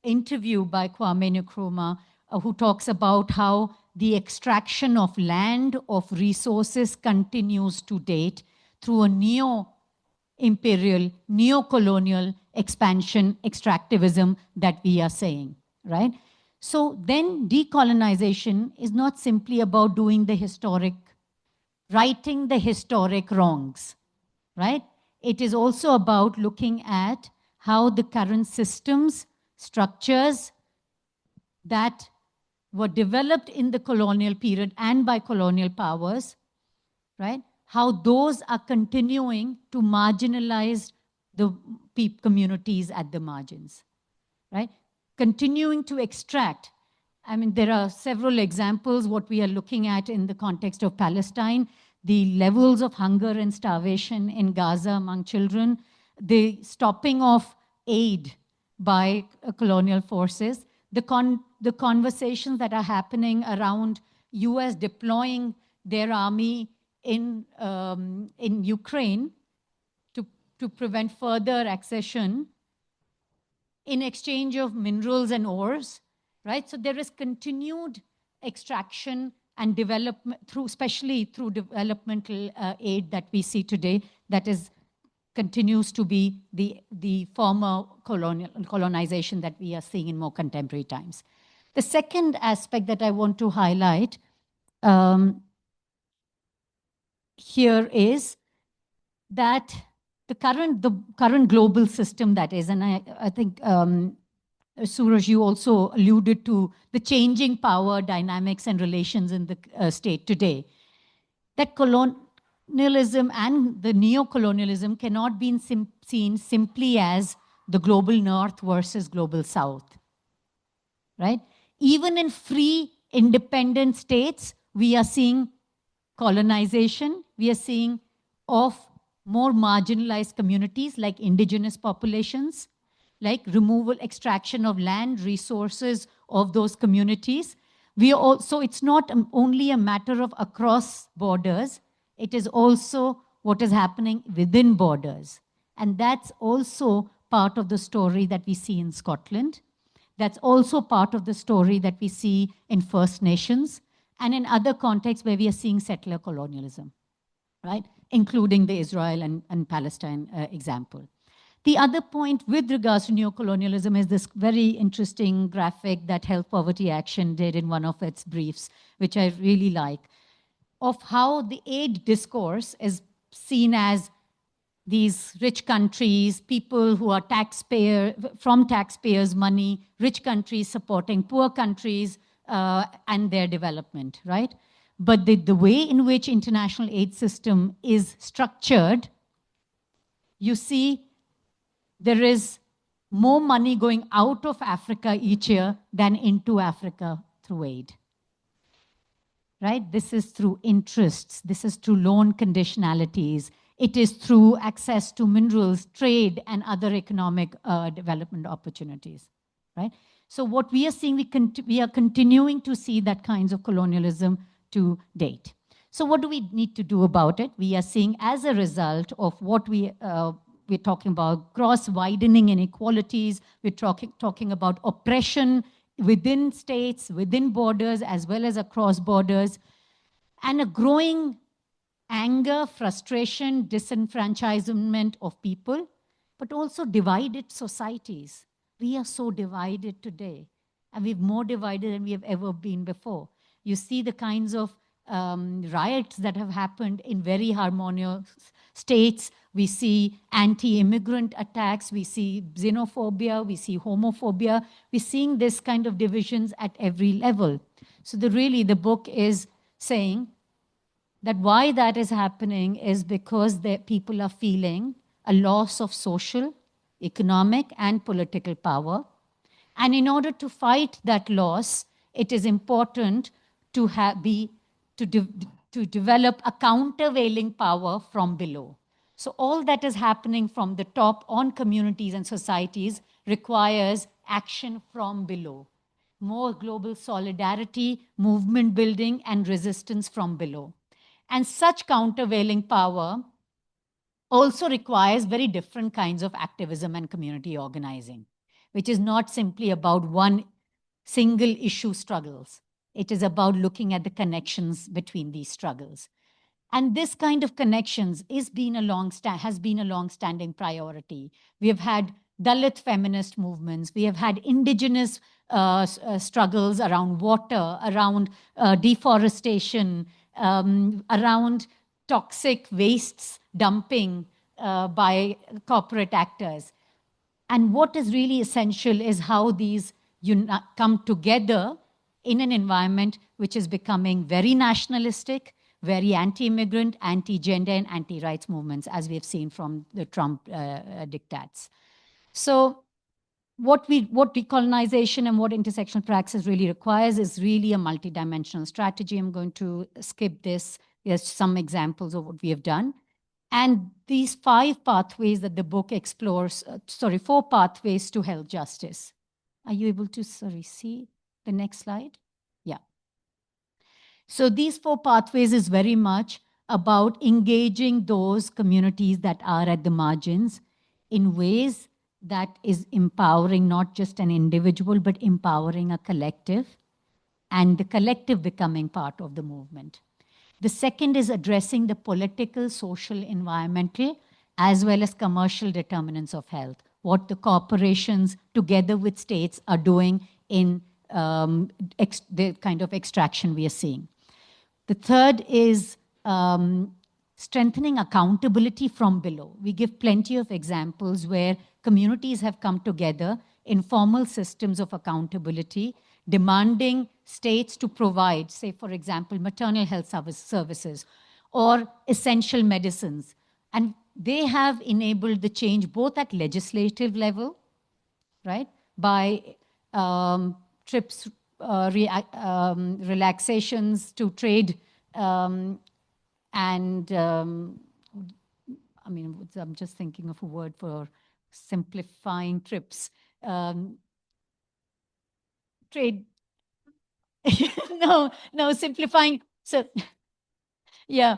interview by Kwame Nkrumah who talks about how the extraction of land, of resources continues to date through a neo-imperial, neo-colonial expansion, extractivism that we are saying, right? So then decolonization is not simply about doing the historic, righting the historic wrongs, right? It is also about looking at how the current systems, structures that were developed in the colonial period and by colonial powers, right? How those are continuing to marginalize the communities at the margins, right? Continuing to extract. I mean, there are several examples, what we are looking at in the context of Palestine, the levels of hunger and starvation in Gaza among children, the stopping of aid by colonial forces, the conversations that are happening around US deploying their army in Ukraine to prevent further accession in exchange of minerals and ores, right? So there is continued extraction and development through, especially through developmental aid that we see today, that continues to be the former colonization that we are seeing in more contemporary times. The second aspect that I want to highlight here is that the current global system that is, and I think Suraj, you also alluded to the changing power dynamics and relations in the state today. That colonialism and the neo-colonialism cannot be seen simply as the global north versus global south, right? Even in free, independent states, we are seeing colonization, we are seeing of more marginalized communities like indigenous populations, like removal, extraction of land, resources of those communities. So it's not only a matter of across borders, it is also what is happening within borders. And that's also part of the story that we see in Scotland. That's also part of the story that we see in First Nations and in other contexts where we are seeing settler colonialism, right? Including the Israel and Palestine example. The other point with regards to neocolonialism is this very interesting graphic that Health Poverty Action did in one of its briefs, which I really like, of how the aid discourse is seen as these rich countries, people who are from taxpayers' money, rich countries supporting poor countries and their development, right? But the way in which international aid system is structured, you see there is more money going out of Africa each year than into Africa through aid. Right? This is through interests. This is through loan conditionalities. It is through access to minerals, trade, and other economic development opportunities. Right? So what we are seeing, we are continuing to see that kinds of colonialism to date. So what do we need to do about it? We are seeing as a result of what we're talking about gross widening inequalities. We're talking about oppression within states, within borders, as well as across borders, and a growing anger, frustration, disenfranchisement of people, but also divided societies. We are so divided today, and we're more divided than we have ever been before. You see the kinds of riots that have happened in very harmonious states. We see anti-immigrant attacks, we see xenophobia, we see homophobia. We're seeing this kind of divisions at every level. So the book is saying that why that is happening is because the people are feeling a loss of social, economic, and political power. And in order to fight that loss, it is important to to develop a countervailing power from below. So all that is happening from the top on communities and societies requires action from below. More global solidarity, movement building, and resistance from below. And such countervailing power also requires very different kinds of activism and community organizing, which is not simply about one single issue struggles. It is about looking at the connections between these struggles. And this kind of connections has been a long-standing priority. We have had Dalit feminist movements. We have had indigenous struggles around water, around deforestation, around toxic wastes dumping by corporate actors. And what is really essential is how these come together in an environment which is becoming very nationalistic, very anti-immigrant, anti-gender, and anti-rights movements, as we have seen from the Trump diktats. So what decolonization and what intersectional praxis really requires is really a multidimensional strategy. I'm going to skip this. There's some examples of what we have done. And these 5 pathways that the book explores, 4 pathways to health justice. Are you able to, see the next slide? Yeah. So these 4 pathways is very much about engaging those communities that are at the margins in ways that is empowering not just an individual, but empowering a collective, and the collective becoming part of the movement. The second is addressing the political, social, environmental, as well as commercial determinants of health, what the corporations together with states are doing in the kind of extraction we are seeing. The third is strengthening accountability from below. We give plenty of examples where communities have come together in formal systems of accountability, demanding states to provide, say, for example, maternal health services or essential medicines. And they have enabled the change both at legislative level, right, by TRIPS relaxations to trade and I mean, I'm just thinking of a word for simplifying TRIPS. Trade, no, simplifying. So, yeah.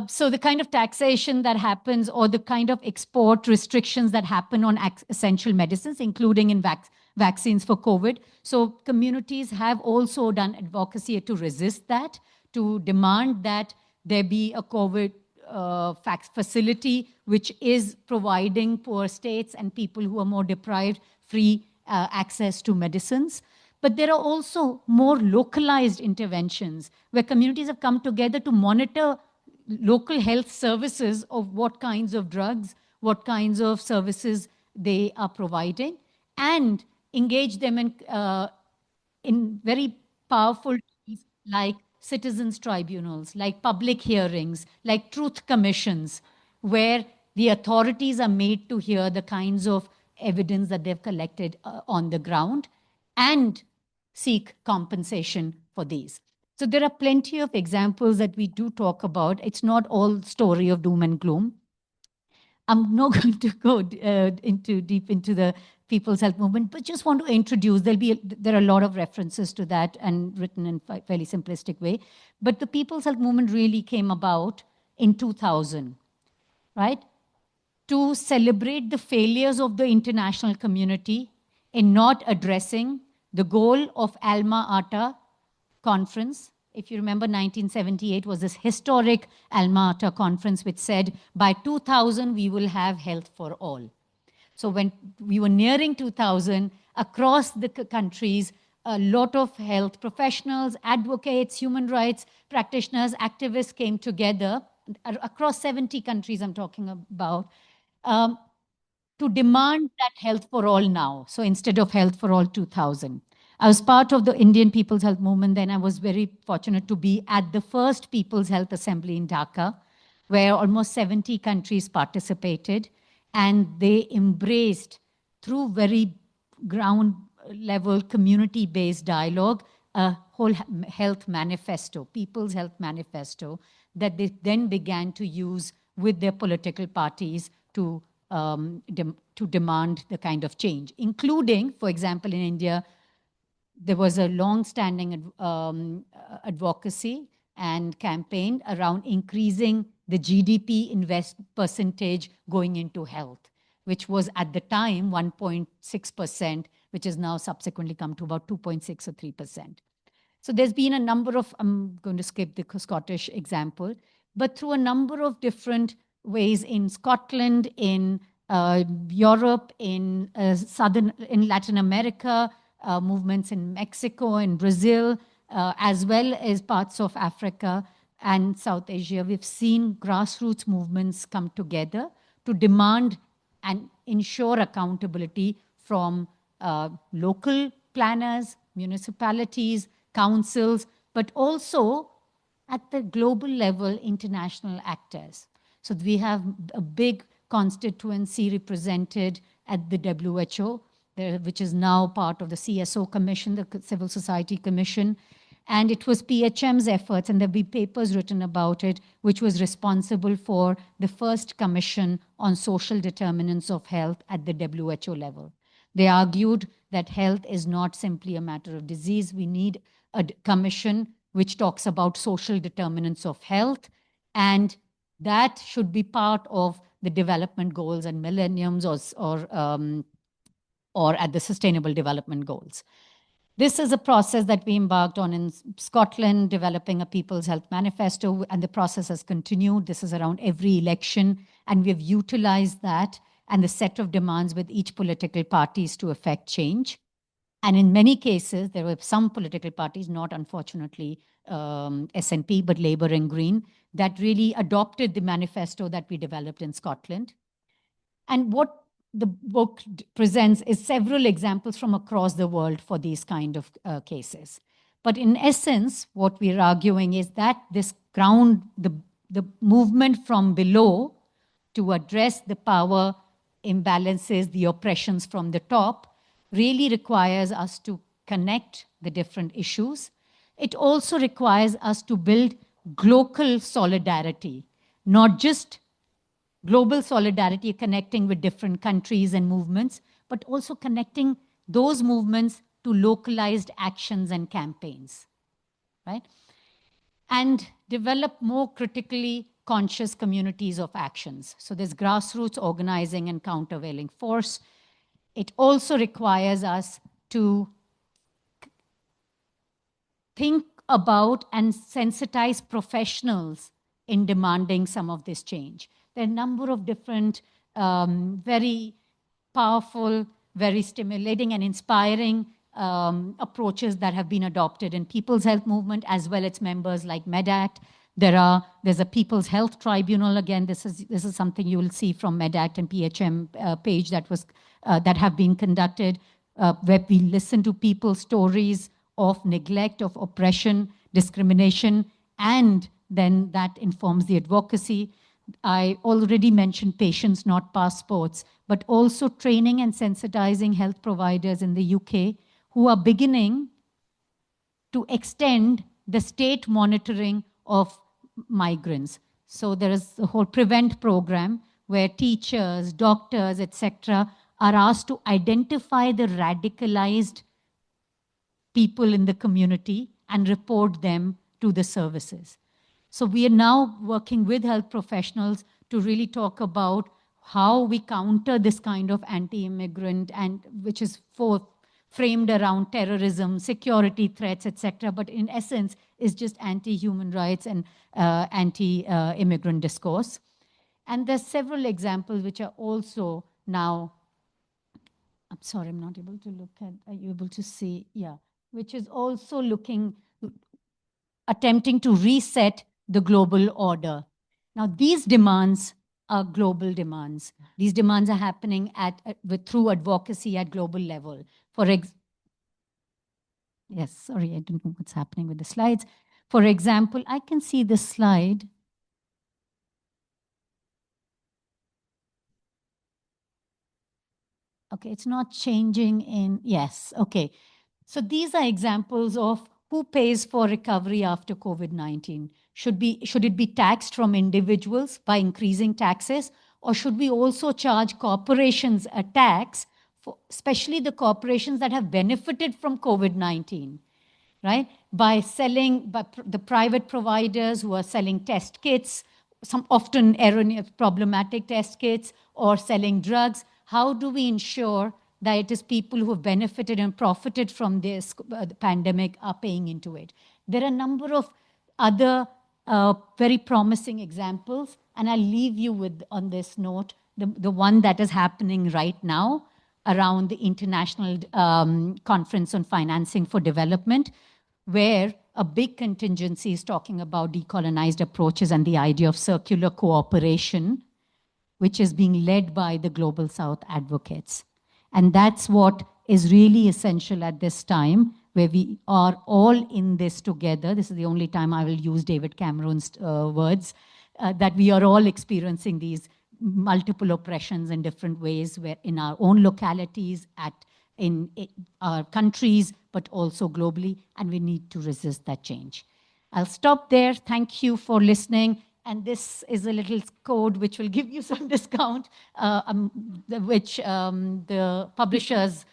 So the kind of taxation that happens or the kind of export restrictions that happen on essential medicines, including in vaccines for COVID. So communities have also done advocacy to resist that, to demand that there be a COVID facility which is providing poor states and people who are more deprived free access to medicines. But there are also more localized interventions where communities have come together to monitor local health services of what kinds of drugs, what kinds of services they are providing, and engage them in very powerful tools like citizens' tribunals, like public hearings, like truth commissions, where the authorities are made to hear the kinds of evidence that they've collected on the ground and seek compensation for these. So there are plenty of examples that we do talk about. It's not all story of doom and gloom. I'm not going to go deep into the People's Health Movement, but just want to introduce, there are a lot of references to that and written in a fairly simplistic way. But the People's Health Movement really came about in 2000, right? To celebrate the failures of the international community in not addressing the goal of Alma Ata conference. If you remember, 1978 was this historic Alma Ata conference which said by 2000 we will have health for all. So when we were nearing 2000, across the countries, a lot of health professionals, advocates, human rights practitioners, activists came together across 70 countries I'm talking about, to demand that health for all now. So instead of health for all 2000. I was part of the Indian People's Health Movement. Then I was very fortunate to be at the first People's Health Assembly in Dhaka, where almost 70 countries participated, and they embraced, through very ground level community-based dialogue, a whole health manifesto, People's Health Manifesto, that they then began to use with their political parties to demand the kind of change, including, for example, in India, there was a long-standing advocacy and campaign around increasing the GDP percentage going into health, which was at the time 1.6%, which has now subsequently come to about 2.6 or 3%. So there's been a number of, I'm going to skip the Scottish example, but through a number of different ways in Scotland, in Europe, in in Latin America, movements in Mexico and Brazil, as well as parts of Africa and South Asia, we've seen grassroots movements come together to demand and ensure accountability from local planners, municipalities, councils, but also at the global level, international actors. So we have a big constituency represented at the WHO, which is now part of the CSO Commission, the Civil Society Commission. And it was PHM's efforts, and there'll be papers written about it, which was responsible for the first commission on social determinants of health at the WHO level. They argued that health is not simply a matter of disease. We need a commission which talks about social determinants of health, and that should be part of the development goals and millenniums or at the sustainable development goals. This is a process that we embarked on in Scotland, developing a People's Health Manifesto, and the process has continued. This is around every election, and we've utilized that and the set of demands with each political parties to effect change. And in many cases, there were some political parties, not unfortunately SNP, but Labour and Green, that really adopted the manifesto that we developed in Scotland. And what the book presents is several examples from across the world for these kind of cases. But in essence, what we're arguing is that this ground, the movement from below to address the power imbalances, the oppressions from the top, really requires us to connect the different issues. It also requires us to build global solidarity, not just global solidarity connecting with different countries and movements, but also connecting those movements to localized actions and campaigns, right? And develop more critically conscious communities of actions. So there's grassroots organizing and countervailing force. It also requires us to think about and sensitize professionals in demanding some of this change. There are a number of different, very powerful, very stimulating and inspiring approaches that have been adopted in People's Health Movement, as well as members like MedAct. There's a People's Health Tribunal. Again, this is something you will see from MedAct and PHM page that have been conducted, where we listen to people's stories of neglect, of oppression, discrimination, and then that informs the advocacy. I already mentioned patients, not passports, but also training and sensitizing health providers in the UK who are beginning to extend the state monitoring of migrants. So there is the whole PREVENT program where teachers, doctors, etc., are asked to identify the radicalized people in the community and report them to the services. So we are now working with health professionals to really talk about how we counter this kind of anti-immigrant, and which is framed around terrorism, security threats, etc., but in essence is just anti-human rights and anti-immigrant discourse. And there's several examples which are also now, I'm sorry, I'm not able to look at, are you able to see? Yeah, which is also attempting to reset the global order. Now, these demands are global demands. These demands are happening through advocacy at global level. Yes, sorry, I don't know what's happening with the slides. For example, I can see this slide. Okay, it's not changing in, yes, okay. So these are examples of who pays for recovery after COVID-19. Should it be taxed from individuals by increasing taxes, or should we also charge corporations a tax, for, especially the corporations that have benefited from COVID-19? Right? By selling, the private providers who are selling test kits, some often erroneous, problematic test kits, or selling drugs. How do we ensure that it is people who have benefited and profited from this pandemic are paying into it? There are a number of other very promising examples, and I'll leave you with, on this note, the one that is happening right now around the International Conference on Financing for Development, where a big contingency is talking about decolonized approaches and the idea of circular cooperation, which is being led by the Global South advocates. And that's what is really essential at this time, where we are all in this together. This is the only time I will use David Cameron's words, that we are all experiencing these multiple oppressions in different ways, where in our own localities, in our countries, but also globally, and we need to resist that change. I'll stop there. Thank you for listening. And this is a little code which will give you some discount, which the publishers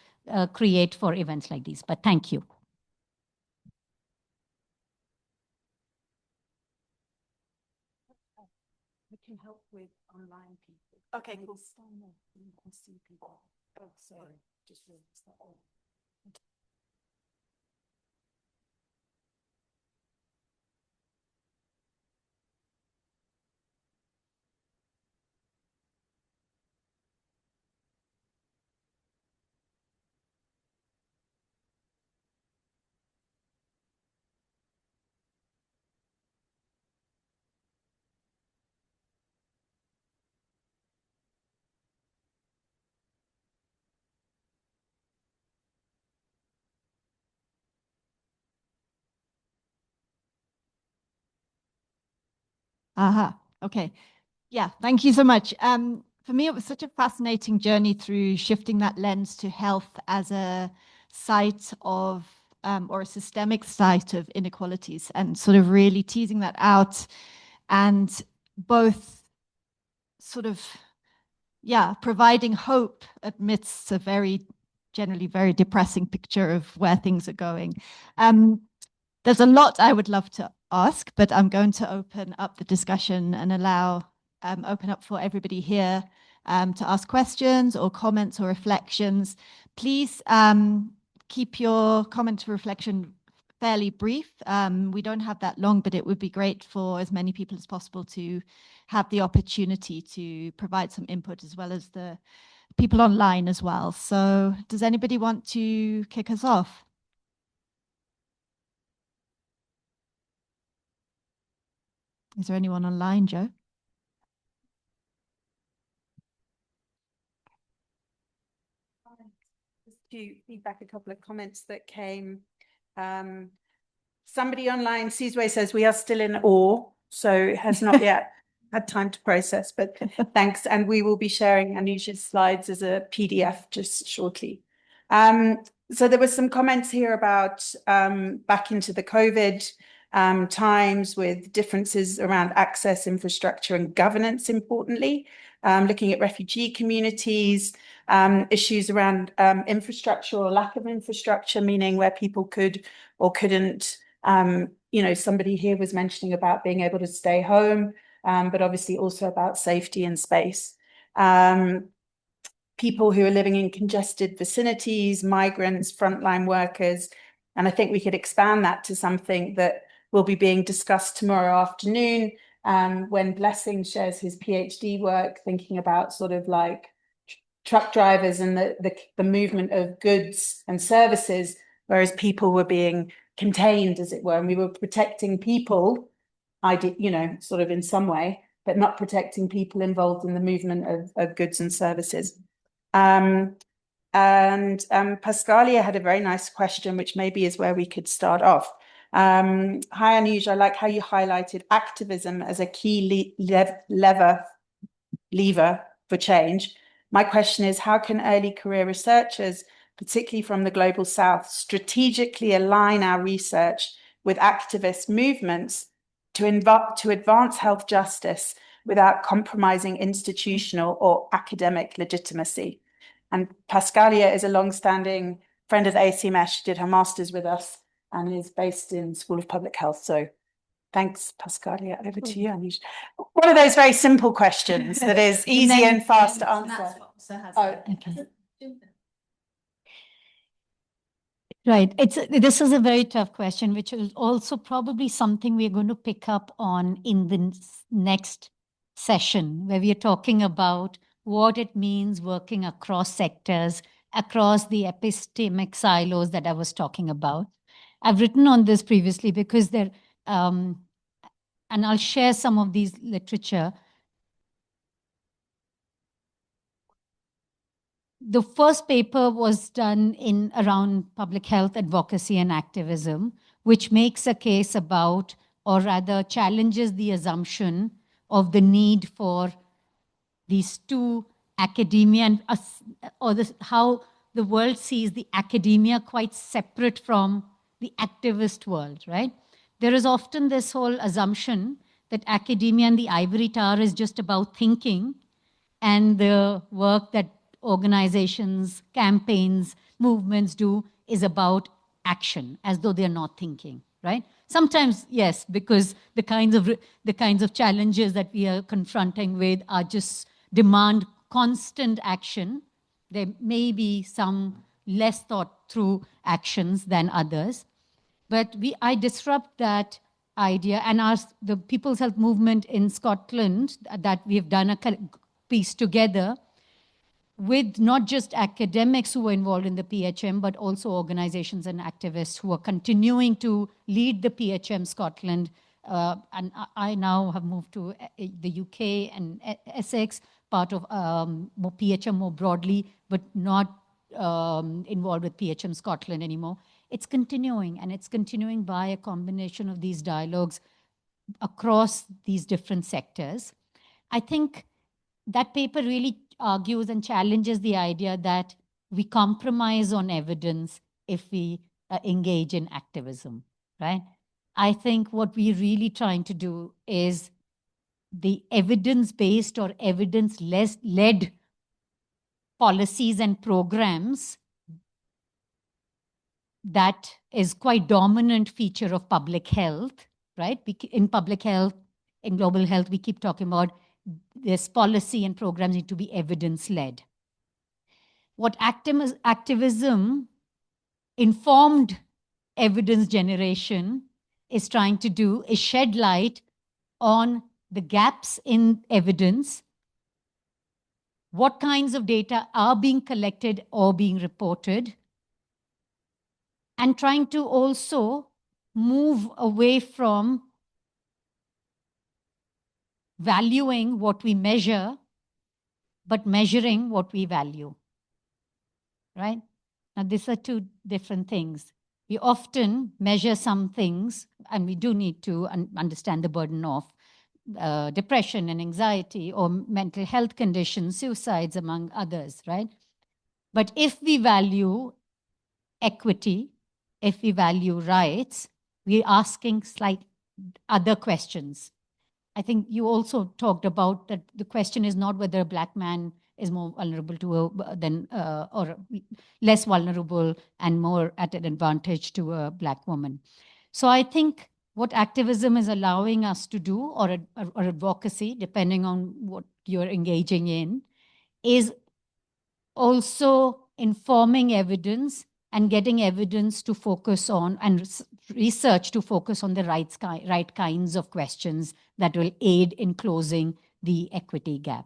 create for events like these. But thank you. We can help with online people. Okay, cool. You can see people. Oh, sorry. Just realized that. Aha, okay. Yeah, thank you so much. For me, it was such a fascinating journey through shifting that lens to health as a site of, or a systemic site of inequalities, and sort of really teasing that out, and both sort of, yeah, providing hope amidst a generally very depressing picture of where things are going. There's a lot I would love to ask, but I'm going to open up the discussion and open up for everybody here to ask questions or comments or reflections. Please keep your comment or reflection fairly brief. We don't have that long, but it would be great for as many people as possible to have the opportunity to provide some input, as well as the people online as well. So does anybody want to kick us off? Is there anyone online, Joe? Just to feedback a couple of comments that came. Somebody online, Sizwe, says we are still in awe, so has not yet had time to process, but thanks. And we will be sharing Anusha's slides as a PDF just shortly. So there were some comments here about back into the COVID times, with differences around access, infrastructure, and governance, importantly, looking at refugee communities, issues around infrastructure or lack of infrastructure, meaning where people could or couldn't. You know, somebody here was mentioning about being able to stay home, but obviously also about safety and space. People who are living in congested vicinities, migrants, frontline workers. And I think we could expand that to something that will be being discussed tomorrow afternoon, when Blessing shares his PhD work, thinking about sort of like truck drivers and the movement of goods and services, whereas people were being contained, as it were, and we were protecting people, you know, sort of in some way, but not protecting people involved in the movement of goods and services. And Pascalia had a very nice question, which maybe is where we could start off. Hi, Anuj, I like how you highlighted activism as a key lever for change. My question is, how can early career researchers, particularly from the Global South, strategically align our research with activist movements to advance health justice without compromising institutional or academic legitimacy? And Pascalia is a long-standing friend of the ACMS. She did her master's with us and is based in School of Public Health. So thanks, Pascalia. Over to you, Anuj. One of those very simple questions that is easy and fast to answer. Oh, okay. Right. This is a very tough question, which is also probably something we're going to pick up on in the next session, where we are talking about what it means working across sectors, across the epistemic silos that I was talking about. I've written on this previously because there, and I'll share some of these literature. The first paper was done in around public health advocacy and activism, which makes a case about, or rather challenges the assumption of the need for these two, academia and how the world sees the academia quite separate from the activist world, right? There is often this whole assumption that academia and the ivory tower is just about thinking, and the work that organizations, campaigns, movements do is about action, as though they're not thinking, right? Sometimes, yes, because the kinds of challenges that we are confronting with are just demand constant action. There may be some less thought through actions than others, but I disrupt that idea, and the People's Health Movement in Scotland that we've done a piece together with not just academics who are involved in the PHM, but also organizations and activists who are continuing to lead the PHM Scotland. And I now have moved to the UK and Essex, part of PHM more broadly, but not involved with PHM Scotland anymore. It's continuing, and it's continuing by a combination of these dialogues across these different sectors. I think that paper really argues and challenges the idea that we compromise on evidence if we engage in activism, right? I think what we're really trying to do is the evidence-based or evidence-led policies and programs that is quite dominant feature of public health, right? In public health, in global health, we keep talking about this policy and programs need to be evidence-led. What activism, informed evidence generation is trying to do is shed light on the gaps in evidence, what kinds of data are being collected or being reported, and trying to also move away from valuing what we measure, but measuring what we value, right? Now, these are two different things. We often measure some things, and we do need to understand the burden of depression and anxiety or mental health conditions, suicides, among others, right? But if we value equity, if we value rights, we're asking other questions. I think you also talked about that the question is not whether a Black man is more vulnerable to or less vulnerable and more at an advantage to a Black woman. So I think what activism is allowing us to do, or advocacy, depending on what you're engaging in, is also informing evidence and getting evidence to focus on, and research to focus on the right kinds of questions that will aid in closing the equity gap.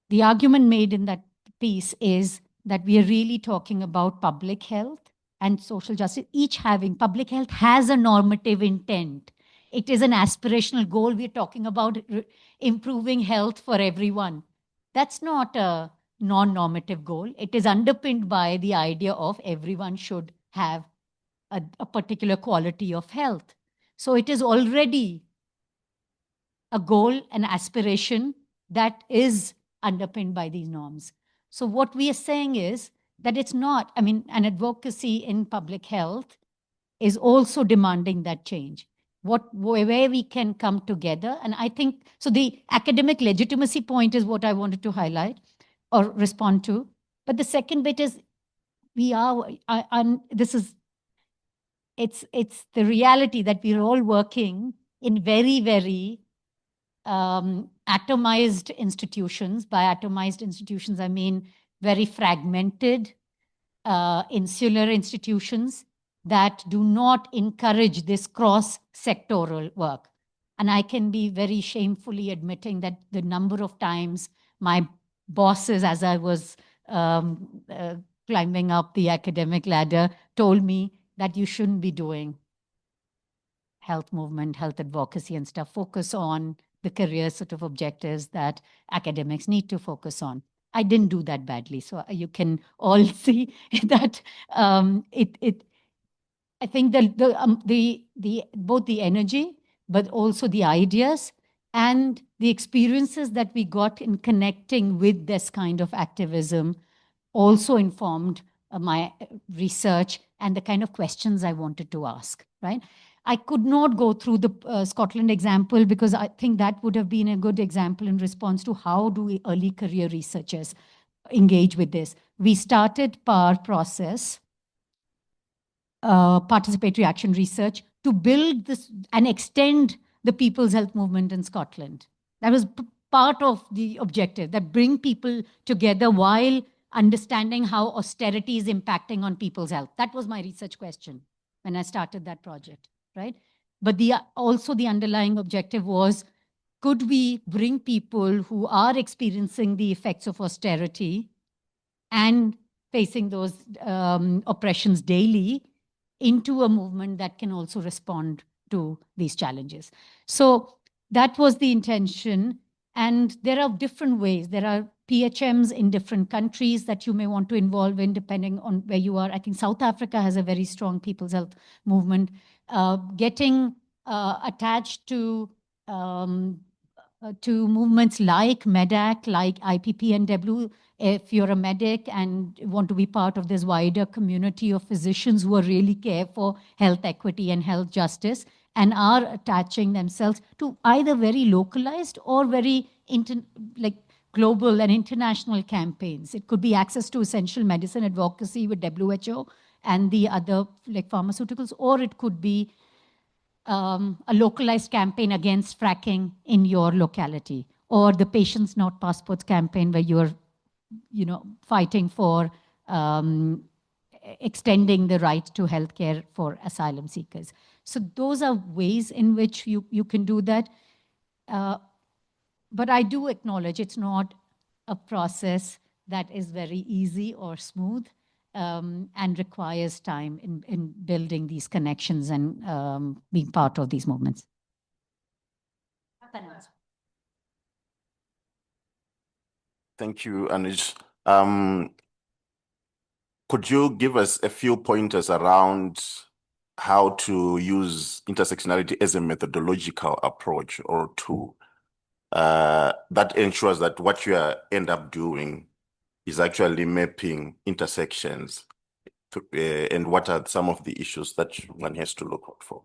The argument made in that piece is that we are really talking about public health and social justice, each having, public health has a normative intent. It is an aspirational goal. We're talking about improving health for everyone. That's not a non-normative goal. It is underpinned by the idea of everyone should have a particular quality of health. So it is already a goal, an aspiration that is underpinned by these norms. So what we are saying is that it's not, I mean, an advocacy in public health is also demanding that change. Where we can come together. And I think, so the academic legitimacy point is what I wanted to highlight or respond to. But the second bit is it's the reality that we're all working in very, very atomized institutions. By atomized institutions, I mean very fragmented, insular institutions that do not encourage this cross-sectoral work. And I can be very shamefully admitting that the number of times my bosses, as I was climbing up the academic ladder, told me that you shouldn't be doing health movement, health advocacy and stuff. Focus on the career sort of objectives that academics need to focus on. I didn't do that badly. So you can all see that I think both the energy, but also the ideas and the experiences that we got in connecting with this kind of activism also informed my research and the kind of questions I wanted to ask, right? I could not go through the Scotland example because I think that would have been a good example in response to how do early career researchers engage with this. We started PAR process, participatory action research, to build this and extend the people's health movement in Scotland. That was part of the objective, that bring people together while understanding how austerity is impacting on people's health. That was my research question when I started that project, right? But also the underlying objective was, could we bring people who are experiencing the effects of austerity and facing those oppressions daily into a movement that can also respond to these challenges? So that was the intention. And there are different ways. There are PHMs in different countries that you may want to involve in depending on where you are. I think South Africa has a very strong people's health movement. Getting attached to movements like MEDAC, like IPPNW, if you're a medic and want to be part of this wider community of physicians who are really care for health equity and health justice and are attaching themselves to either very localized or very global and international campaigns. It could be access to essential medicine advocacy with WHO and the other pharmaceuticals, or it could be a localized campaign against fracking in your locality, or the Patients Not Passports campaign where you're fighting for extending the right to healthcare for asylum seekers. So those are ways in which you can do that. But I do acknowledge it's not a process that is very easy or smooth and requires time in building these connections and being part of these movements. Thank you, Anuj. Could you give us a few pointers around how to use intersectionality as a methodological approach or tool that ensures that what you end up doing is actually mapping intersections and what are some of the issues that one has to look out for?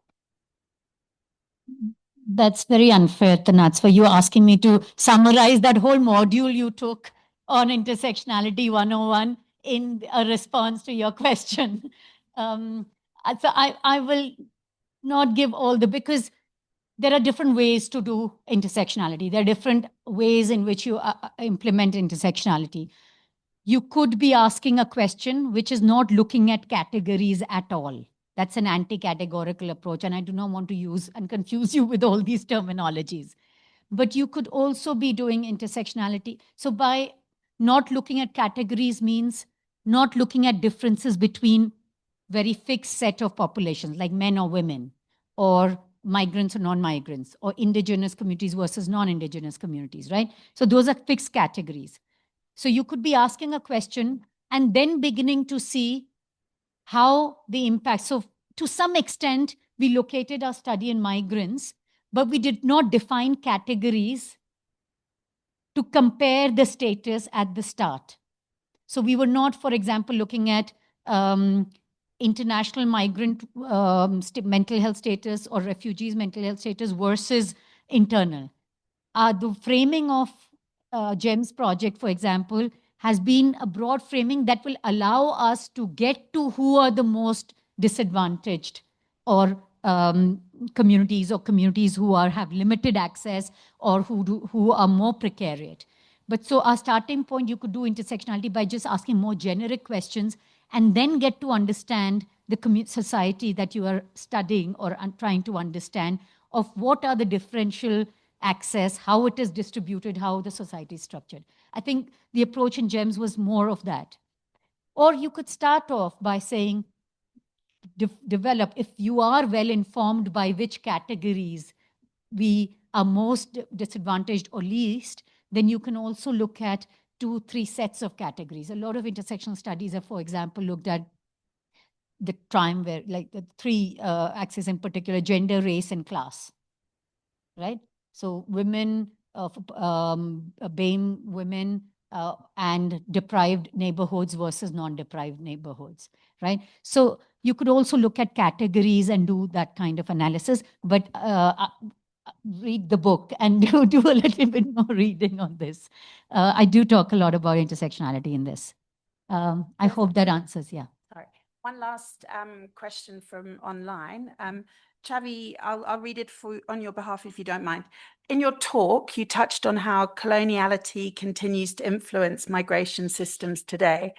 That's very unfair, Tanats, for you asking me to summarize that whole module you took on intersectionality 101 in a response to your question. So I will not give all because there are different ways to do intersectionality. There are different ways in which you implement intersectionality. You could be asking a question which is not looking at categories at all. That's an anti-categorical approach, and I do not want to use and confuse you with all these terminologies. But you could also be doing intersectionality. So by not looking at categories means not looking at differences between very fixed set of populations, like men or women, or migrants or non-migrants, or indigenous communities versus non-indigenous communities, right? So those are fixed categories. So you could be asking a question and then beginning to see how the impact. So to some extent, we located our study in migrants, but we did not define categories to compare the status at the start. So we were not, for example, looking at international migrant mental health status or refugees' mental health status versus internal. The framing of GEMS project, for example, has been a broad framing that will allow us to get to who are the most disadvantaged or communities who have limited access or who are more precarious. But so our starting point, you could do intersectionality by just asking more generic questions and then get to understand the society that you are studying or trying to understand of what are the differential access, how it is distributed, how the society is structured. I think the approach in GEMS was more of that. Or you could start off by saying, develop, if you are well informed by which categories we are most disadvantaged or least, then you can also look at 2-3 sets of categories. A lot of intersectional studies have, for example, looked at the triumvirate, like the 3 axes in particular, gender, race, and class, right? So women, BAME women, and deprived neighborhoods versus non-deprived neighborhoods, right? So you could also look at categories and do that kind of analysis, but read the book and do a little bit more reading on this. I do talk a lot about intersectionality in this. I hope that answers, yeah. Sorry. One last question from online. Chavi, I'll read it on your behalf if you don't mind. In your talk, you touched on how coloniality continues to influence migration systems today.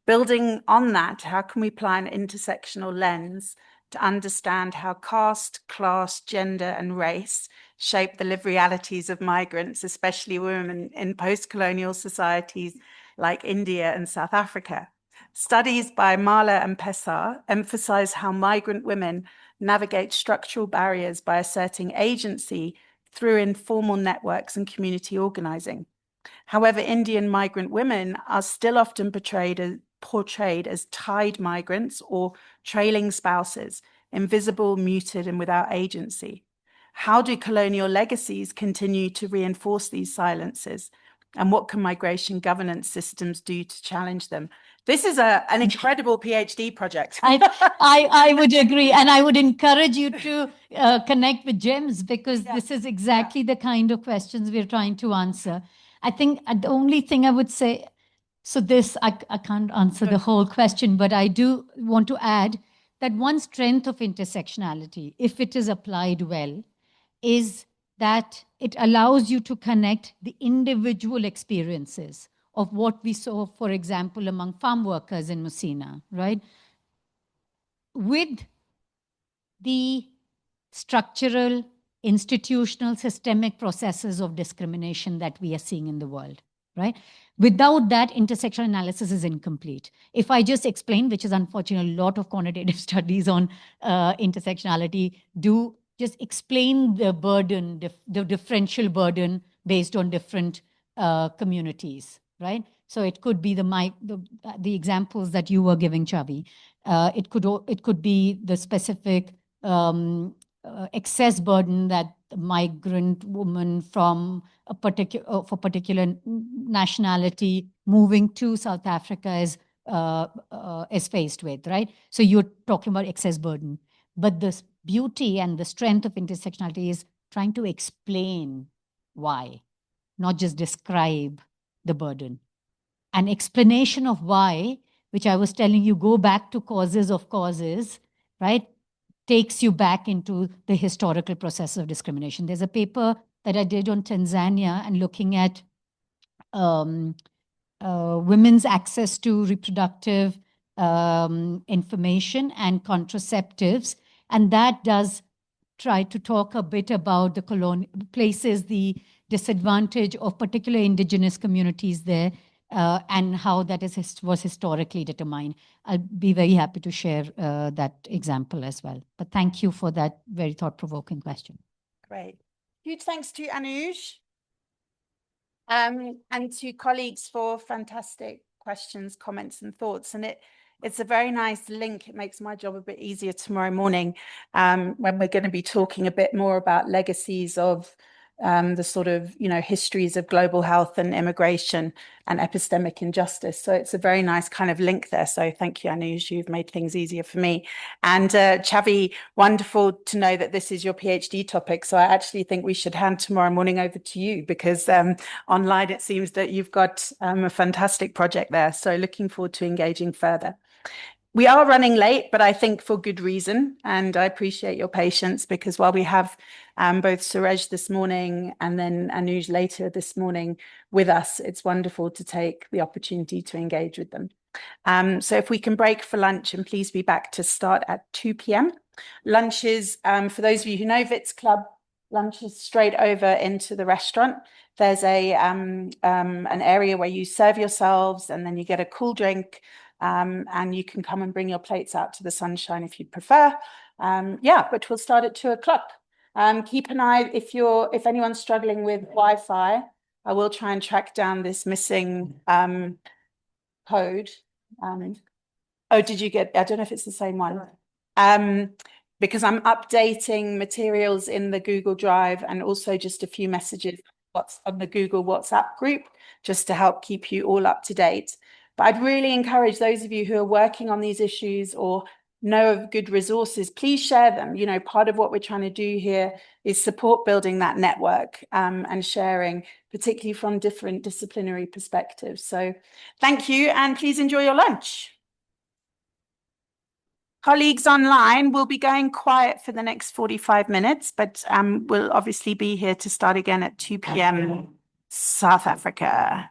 Building on that, how can we apply an intersectional lens to understand how caste, class, gender, and race shape the lived realities of migrants, especially women in post-colonial societies like India and South Africa? Studies by Mala and Pessar emphasize how migrant women navigate structural barriers by asserting agency through informal networks and community organizing. However, Indian migrant women are still often portrayed as tied migrants or trailing spouses, invisible, muted, and without agency. How do colonial legacies continue to reinforce these silences? And what can migration governance systems do to challenge them? This is an incredible PhD project. I would agree. And I would encourage you to connect with GEMS because this is exactly the kind of questions we're trying to answer. I think the only thing I would say, so this, I can't answer the whole question, but I do want to add that one strength of intersectionality, if it is applied well, is that it allows you to connect the individual experiences of what we saw, for example, among farm workers in Messina, right? With the structural, institutional, systemic processes of discrimination that we are seeing in the world, right? Without that, intersectional analysis is incomplete. If I just explain, which is unfortunately a lot of quantitative studies on intersectionality, do just explain the burden, the differential burden based on different communities, right? So it could be the examples that you were giving, Chavi. It could be the specific excess burden that the migrant woman from a particular nationality moving to South Africa is faced with, right? So you're talking about excess burden. But the beauty and the strength of intersectionality is trying to explain why, not just describe the burden. An explanation of why, which I was telling you, go back to causes of causes, right? Takes you back into the historical process of discrimination. There's a paper that I did on Tanzania and looking at women's access to reproductive information and contraceptives. And that does try to talk a bit about the places, the disadvantage of particular indigenous communities there, and how that was historically determined. I'll be very happy to share that example as well. But thank you for that very thought-provoking question. Great. Huge thanks to Anuj. and to colleagues for fantastic questions, comments, and thoughts. And it's a very nice link. It makes my job a bit easier tomorrow morning when we're going to be talking a bit more about legacies of the sort of, histories of global health and immigration and epistemic injustice. So it's a very nice kind of link there. So thank you, Anuj. You've made things easier for me. And Chavi, wonderful to know that this is your PhD topic. So I actually think we should hand tomorrow morning over to you, because online it seems that you've got a fantastic project there. So looking forward to engaging further. We are running late, but I think for good reason. And I appreciate your patience, because while we have both Surej this morning and then Anuj later this morning with us, it's wonderful to take the opportunity to engage with them. So if we can break for lunch, and please be back to start at 2 p.m. Lunch is, for those of you who know Wits Club, lunch is straight over into the restaurant. There's an area where you serve yourselves and then you get a cool drink. And you can come and bring your plates out to the sunshine if you'd prefer. But we'll start at 2 o'clock. Keep an eye if anyone's struggling with Wi-Fi. I will try and track down this missing code. Did you get? I don't know if it's the same one. Because I'm updating materials in the Google Drive and also just a few messages what's on the Google WhatsApp group, just to help keep you all up to date. But I'd really encourage those of you who are working on these issues or know of good resources, please share them. Part of what we're trying to do here is support building that network and sharing, particularly from different disciplinary perspectives. So thank you, and please enjoy your lunch. Colleagues online will be going quiet for the next 45 minutes, but we'll obviously be here to start again at 2 p.m. South Africa.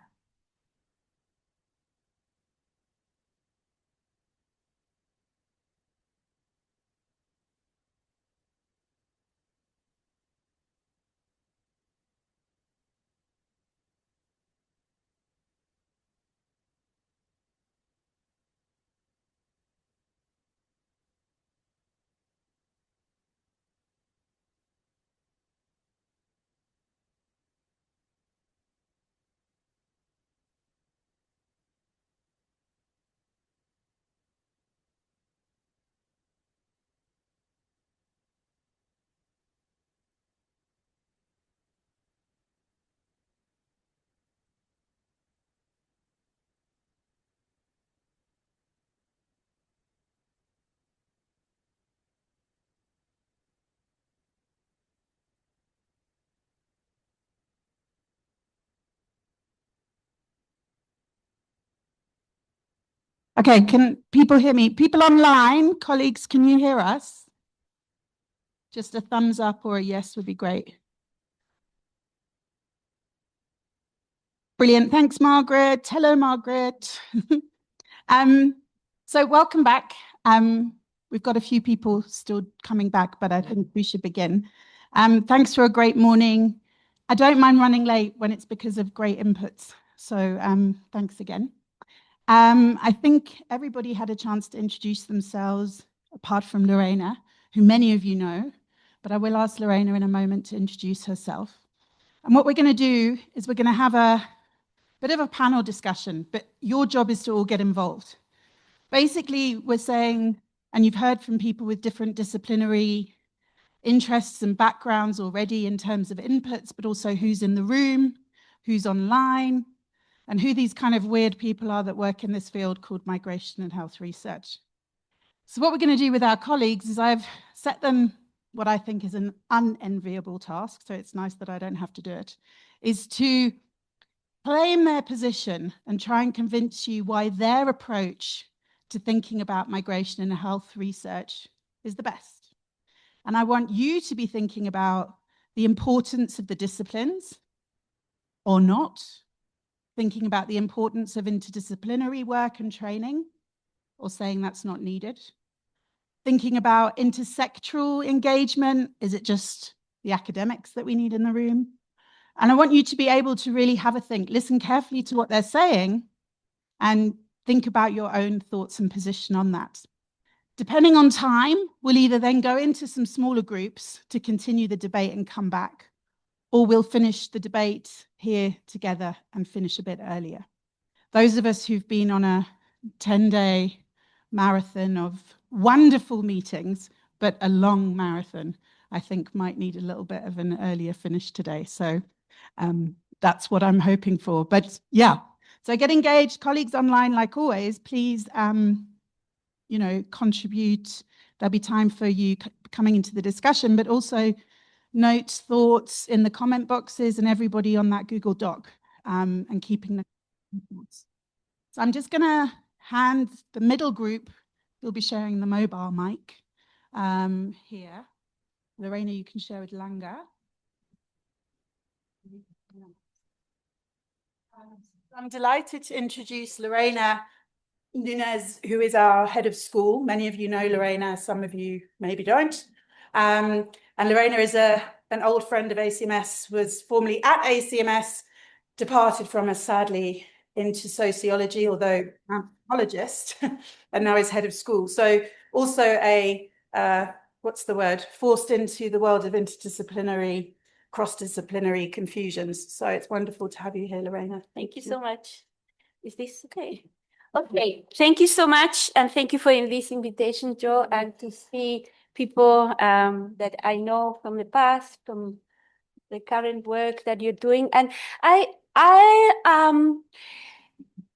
Okay, can people hear me? People online, colleagues, can you hear us? Just a thumbs up or a yes would be great. Brilliant. Thanks, Margaret. Hello, Margaret. So welcome back. We've got a few people still coming back, but I think we should begin. Thanks for a great morning. I don't mind running late when it's because of great inputs. So thanks again. I think everybody had a chance to introduce themselves, apart from Lorena, who many of you know, but I will ask Lorena in a moment to introduce herself. And what we're going to do is we're going to have a bit of a panel discussion, but your job is to all get involved. Basically, we're saying, and you've heard from people with different disciplinary interests and backgrounds already in terms of inputs, but also who's in the room, who's online, and who these kind of weird people are that work in this field called migration and health research. So what we're going to do with our colleagues is I've set them what I think is an unenviable task, so it's nice that I don't have to do it, is to claim their position and try and convince you why their approach to thinking about migration and health research is the best. And I want you to be thinking about the importance of the disciplines or not, thinking about the importance of interdisciplinary work and training, or saying that's not needed. Thinking about intersectoral engagement, is it just the academics that we need in the room? And I want you to be able to really have a think, listen carefully to what they're saying, and think about your own thoughts and position on that. Depending on time, we'll either then go into some smaller groups to continue the debate and come back, or we'll finish the debate here together and finish a bit earlier. Those of us who've been on a 10-day marathon of wonderful meetings, but a long marathon, I think might need a little bit of an earlier finish today. So that's what I'm hoping for. But yeah, so get engaged, colleagues online, like always, please, you know, contribute. There'll be time for you coming into the discussion, but also notes, thoughts in the comment boxes and everybody on that Google Doc and keeping the thoughts. So I'm just going to hand the middle group, you'll be sharing the mobile mic here. Lorena, you can share with Langa. I'm delighted to introduce Lorena Nunez, who is our head of school. Many of you know Lorena, some of you maybe don't. And Lorena is an old friend of ACMS, was formerly at ACMS, departed from us sadly into sociology, although anthropologist, and now is head of school. So also a, what's the word, forced into the world of interdisciplinary, cross-disciplinary confusions. So it's wonderful to have you here, Lorena. Thank you so much. Is this okay? Okay, thank you so much. And thank you for this invitation, Joe, and to see people that I know from the past, from the current work that you're doing. And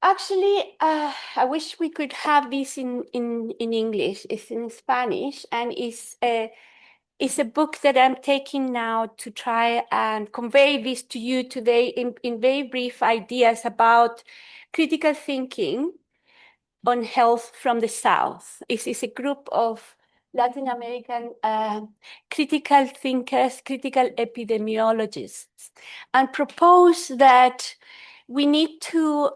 actually, I wish we could have this in English. It's in Spanish, and it's a book that I'm taking now to try and convey this to you today in very brief ideas about critical thinking on health from the South. It's a group of Latin American critical thinkers, critical epidemiologists, and propose that we need to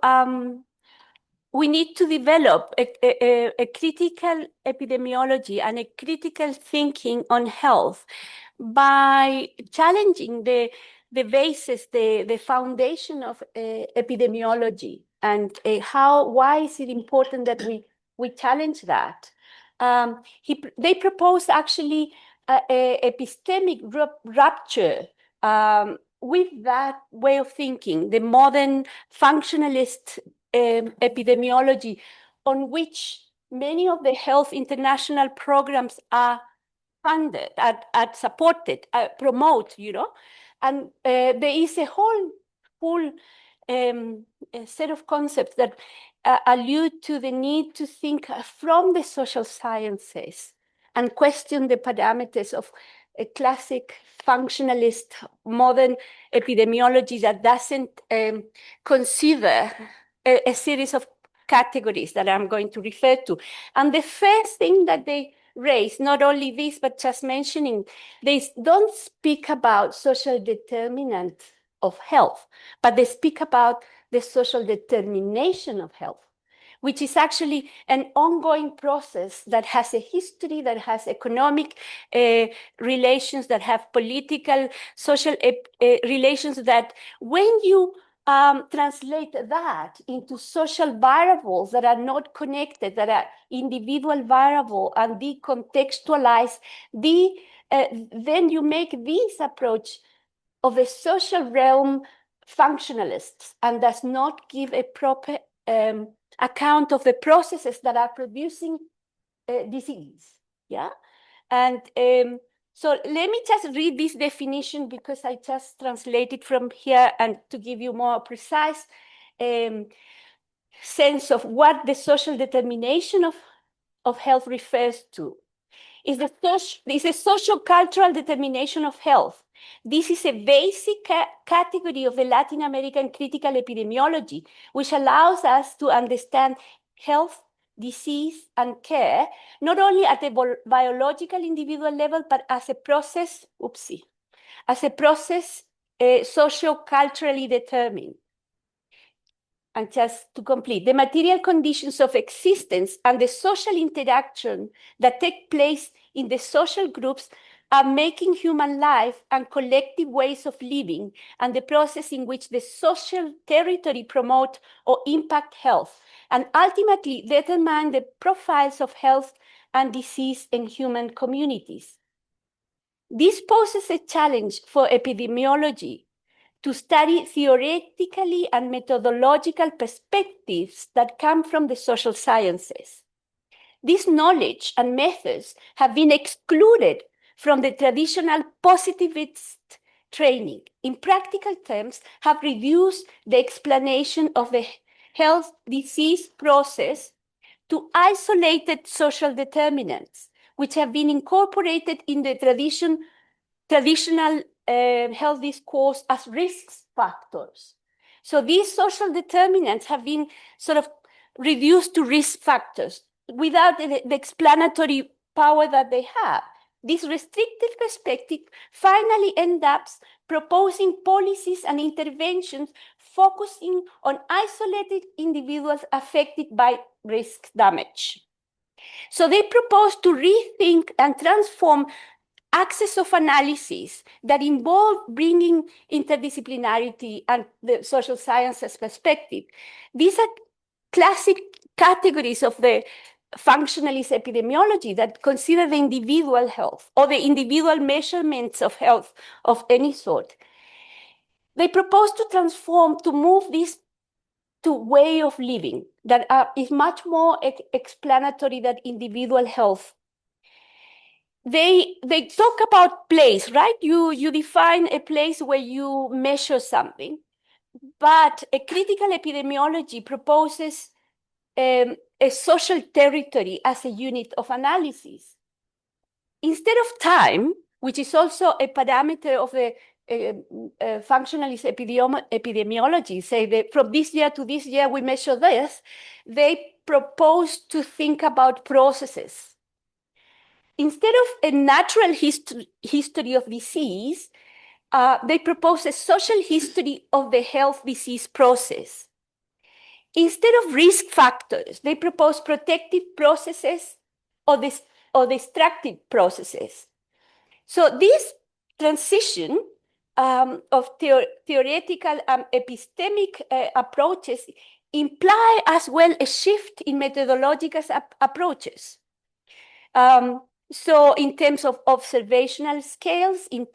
develop a critical epidemiology and a critical thinking on health by challenging the basis, the foundation of epidemiology, and why is it important that we challenge that? They proposed actually a epistemic rupture with that way of thinking, the modern functionalist epidemiology, on which many of the health international programs are funded, are supported, promote, you know, and there is a whole set of concepts that allude to the need to think from the social sciences and question the parameters of a classic functionalist modern epidemiology that doesn't consider a series of categories that I'm going to refer to. And the first thing that they raise, not only this, but just mentioning, they don't speak about social determinant of health, but they speak about the social determination of health, which is actually an ongoing process that has a history, that has economic relations, that have political, social relations, that when you translate that into social variables that are not connected, that are individual variable, and decontextualize, then you make this approach of a social realm functionalist and does not give a proper account of the processes that are producing disease. Yeah, and so let me just read this definition because I just translated from here, and to give you more precise sense of what the social determination of health refers to. Is a socio-cultural determination of health. This is a basic category of the Latin American critical epidemiology, which allows us to understand health, disease, and care, not only at a biological individual level, but as a process, as a process socio-culturally determined. And just to complete, the material conditions of existence and the social interaction that take place in the social groups are making human life and collective ways of living, and the process in which the social territory promote or impact health, and ultimately determine the profiles of health and disease in human communities. This poses a challenge for epidemiology to study theoretically and methodological perspectives that come from the social sciences. This knowledge and methods have been excluded from the traditional positivist training. In practical terms, have reduced the explanation of the health disease process to isolated social determinants, which have been incorporated in the traditional health discourse as risk factors. So these social determinants have been sort of reduced to risk factors without the explanatory power that they have. This restrictive perspective finally ends up proposing policies and interventions focusing on isolated individuals affected by risk damage. So they propose to rethink and transform access of analysis that involve bringing interdisciplinarity and the social sciences perspective. These are classic categories of the functionalist epidemiology that consider the individual health or the individual measurements of health of any sort. They propose to transform, to move this to way of living that is much more explanatory than individual health. They talk about place, right? You define a place where you measure something, but a critical epidemiology proposes a social territory as a unit of analysis. Instead of time, which is also a parameter of the functionalist epidemiology, say that from this year to this year we measure this, they propose to think about processes. Instead of a natural history of disease, they propose a social history of the health disease process. Instead of risk factors, they propose protective processes or destructive processes. So this transition of theoretical and epistemic approaches imply as well a shift in methodological approaches. So in terms of observational scales, in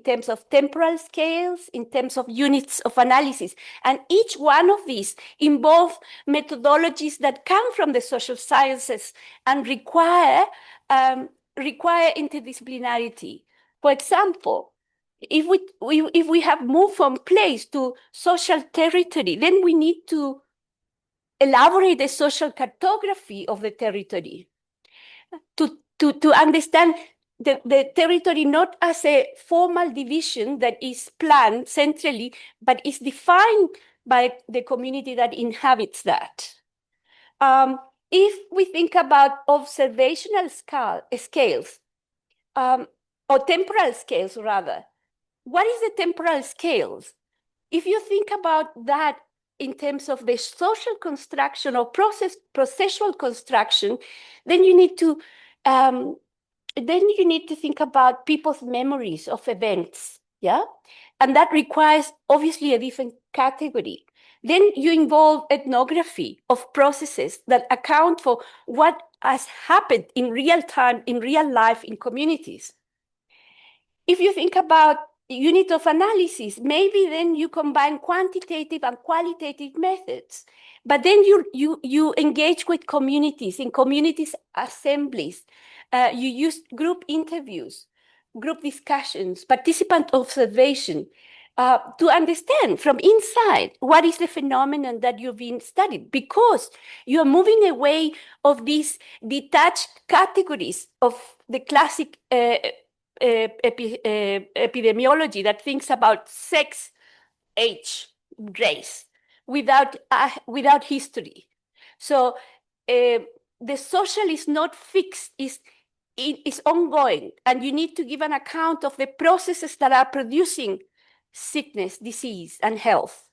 terms of temporal scales, in terms of units of analysis. And each one of these involve methodologies that come from the social sciences and require interdisciplinarity. For example, if we have moved from place to social territory, then we need to elaborate the social cartography of the territory to understand the territory not as a formal division that is planned centrally, but is defined by the community that inhabits that. If we think about observational scales, or temporal scales rather, what is the temporal scales? If you think about that in terms of the social construction or processual construction, then you need to think about people's memories of events, yeah? And that requires obviously a different category. Then you involve ethnography of processes that account for what has happened in real time, in real life, in communities. If you think about unit of analysis, maybe then you combine quantitative and qualitative methods, but then you engage with communities, in communities assemblies. You use group interviews, group discussions, participant observation, to understand from inside what is the phenomenon that you've been studying, because you're moving away of these detached categories of the classic epidemiology that thinks about sex, age, race, without history. So the social is not fixed, is ongoing, and you need to give an account of the processes that are producing sickness, disease, and health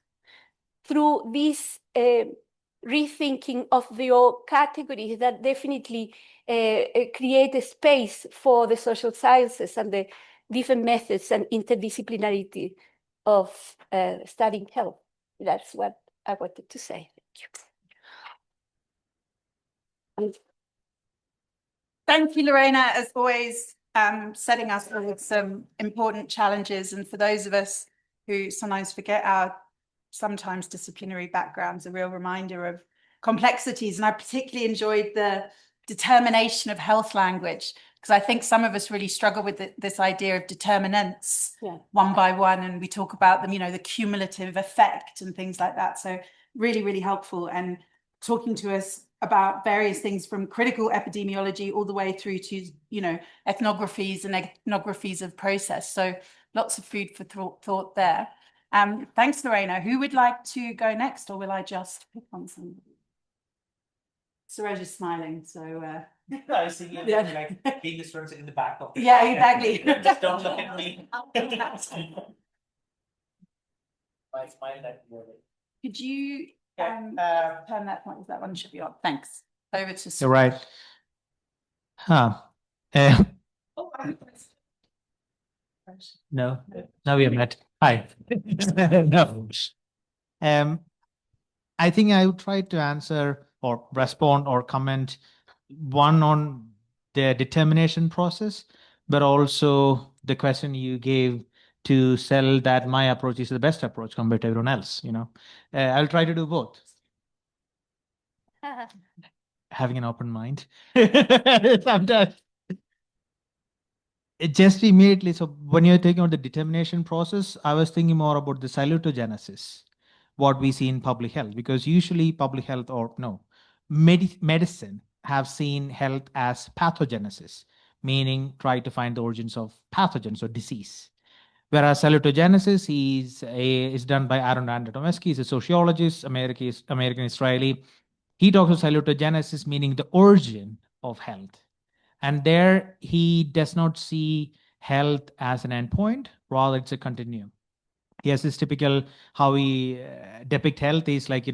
through this rethinking of the categories that definitely create a space for the social sciences and the different methods and interdisciplinarity of studying health. That's what I wanted to say. Thank you. Thank you, Lorena, as always. setting us with some important challenges. And for those of us who sometimes forget our sometimes disciplinary backgrounds, a real reminder of complexities. And I particularly enjoyed the determination of health language, because I think some of us really struggle with this idea of determinants one by one. And we talk about them, the cumulative effect and things like that. So really, really helpful. And talking to us about various things from critical epidemiology all the way through to, ethnographies and ethnographies of process. So lots of food for thought there. Thanks, Lorena. Who would like to go next, or will I just pick on somebody? Suraj is smiling, so I see you like being the students in the back of yeah, exactly. Just don't look at me. I smiled at you. Could you turn that one? That one should be on. Thanks. Over to Suraj. You're right. No, we have met. Hi. No. I think I would try to answer or respond or comment one on the determination process, but also the question you gave to sell that my approach is the best approach compared to everyone else. I'll try to do both. Having an open mind. Sometimes. It just immediately, so when you're taking on the determination process, I was thinking more about the salutogenesis, what we see in public health, because usually public health medicine have seen health as pathogenesis, meaning try to find the origins of pathogens or disease. Whereas salutogenesis is done by Aaron Antonovsky. He's a sociologist, American Israeli. He talks of salutogenesis, meaning the origin of health. And there he does not see health as an endpoint, rather it's a continuum. He has this typical, how he depict health is like,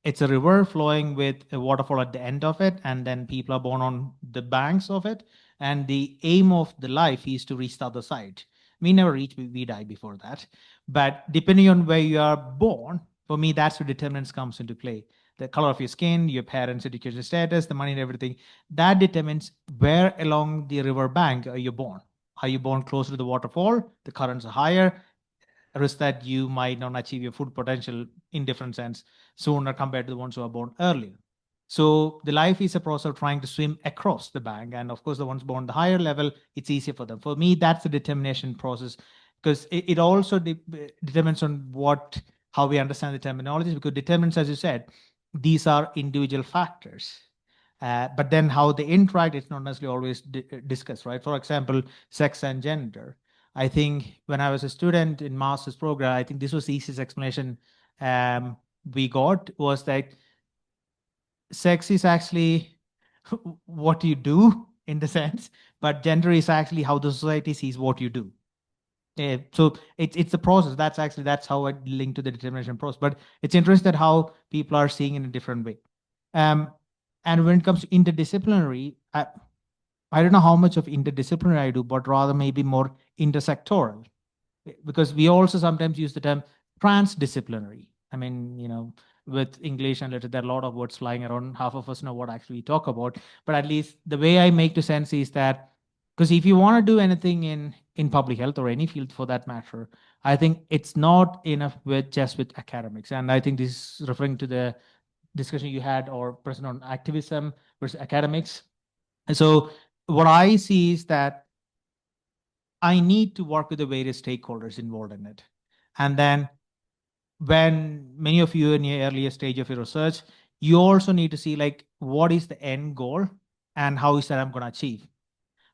it's a river flowing with a waterfall at the end of it, and then people are born on the banks of it. And the aim of the life is to reach the other side. We never reach, we die before that. But depending on where you are born, for me, that's where determinants comes into play. The color of your skin, your parents' education status, the money and everything, that determines where along the river bank are you born. Are you born closer to the waterfall? The currents are higher. Risk that you might not achieve your full potential in different sense sooner compared to the ones who are born earlier. So the life is a process of trying to swim across the bank. And of course, the ones born the higher level, it's easier for them. For me, that's the determination process, because it also determines on how we understand the terminologies, because determinants, as you said, these are individual factors. But then how they interact is not necessarily always discussed, right? For example, sex and gender. I think when I was a student in master's program, I think this was the easiest explanation we got, was that sex is actually what you do in the sense, but gender is actually how the society sees what you do. So it's the process. That's how I link to the determination process. But it's interesting that how people are seeing it in a different way. And when it comes to interdisciplinary, I don't know how much of interdisciplinary I do, but rather maybe more intersectoral, because we also sometimes use the term transdisciplinary. I mean, with English and literature, there are a lot of words flying around. Half of us know what actually we talk about, but at least the way I make the sense is that, because if you want to do anything in public health or any field for that matter, I think it's not enough with academics. And I think this is referring to the discussion you had or present on activism versus academics. And so what I see is that I need to work with the various stakeholders involved in it. And then when many of you in your earlier stage of your research, you also need to see like, what is the end goal and how is that I'm going to achieve?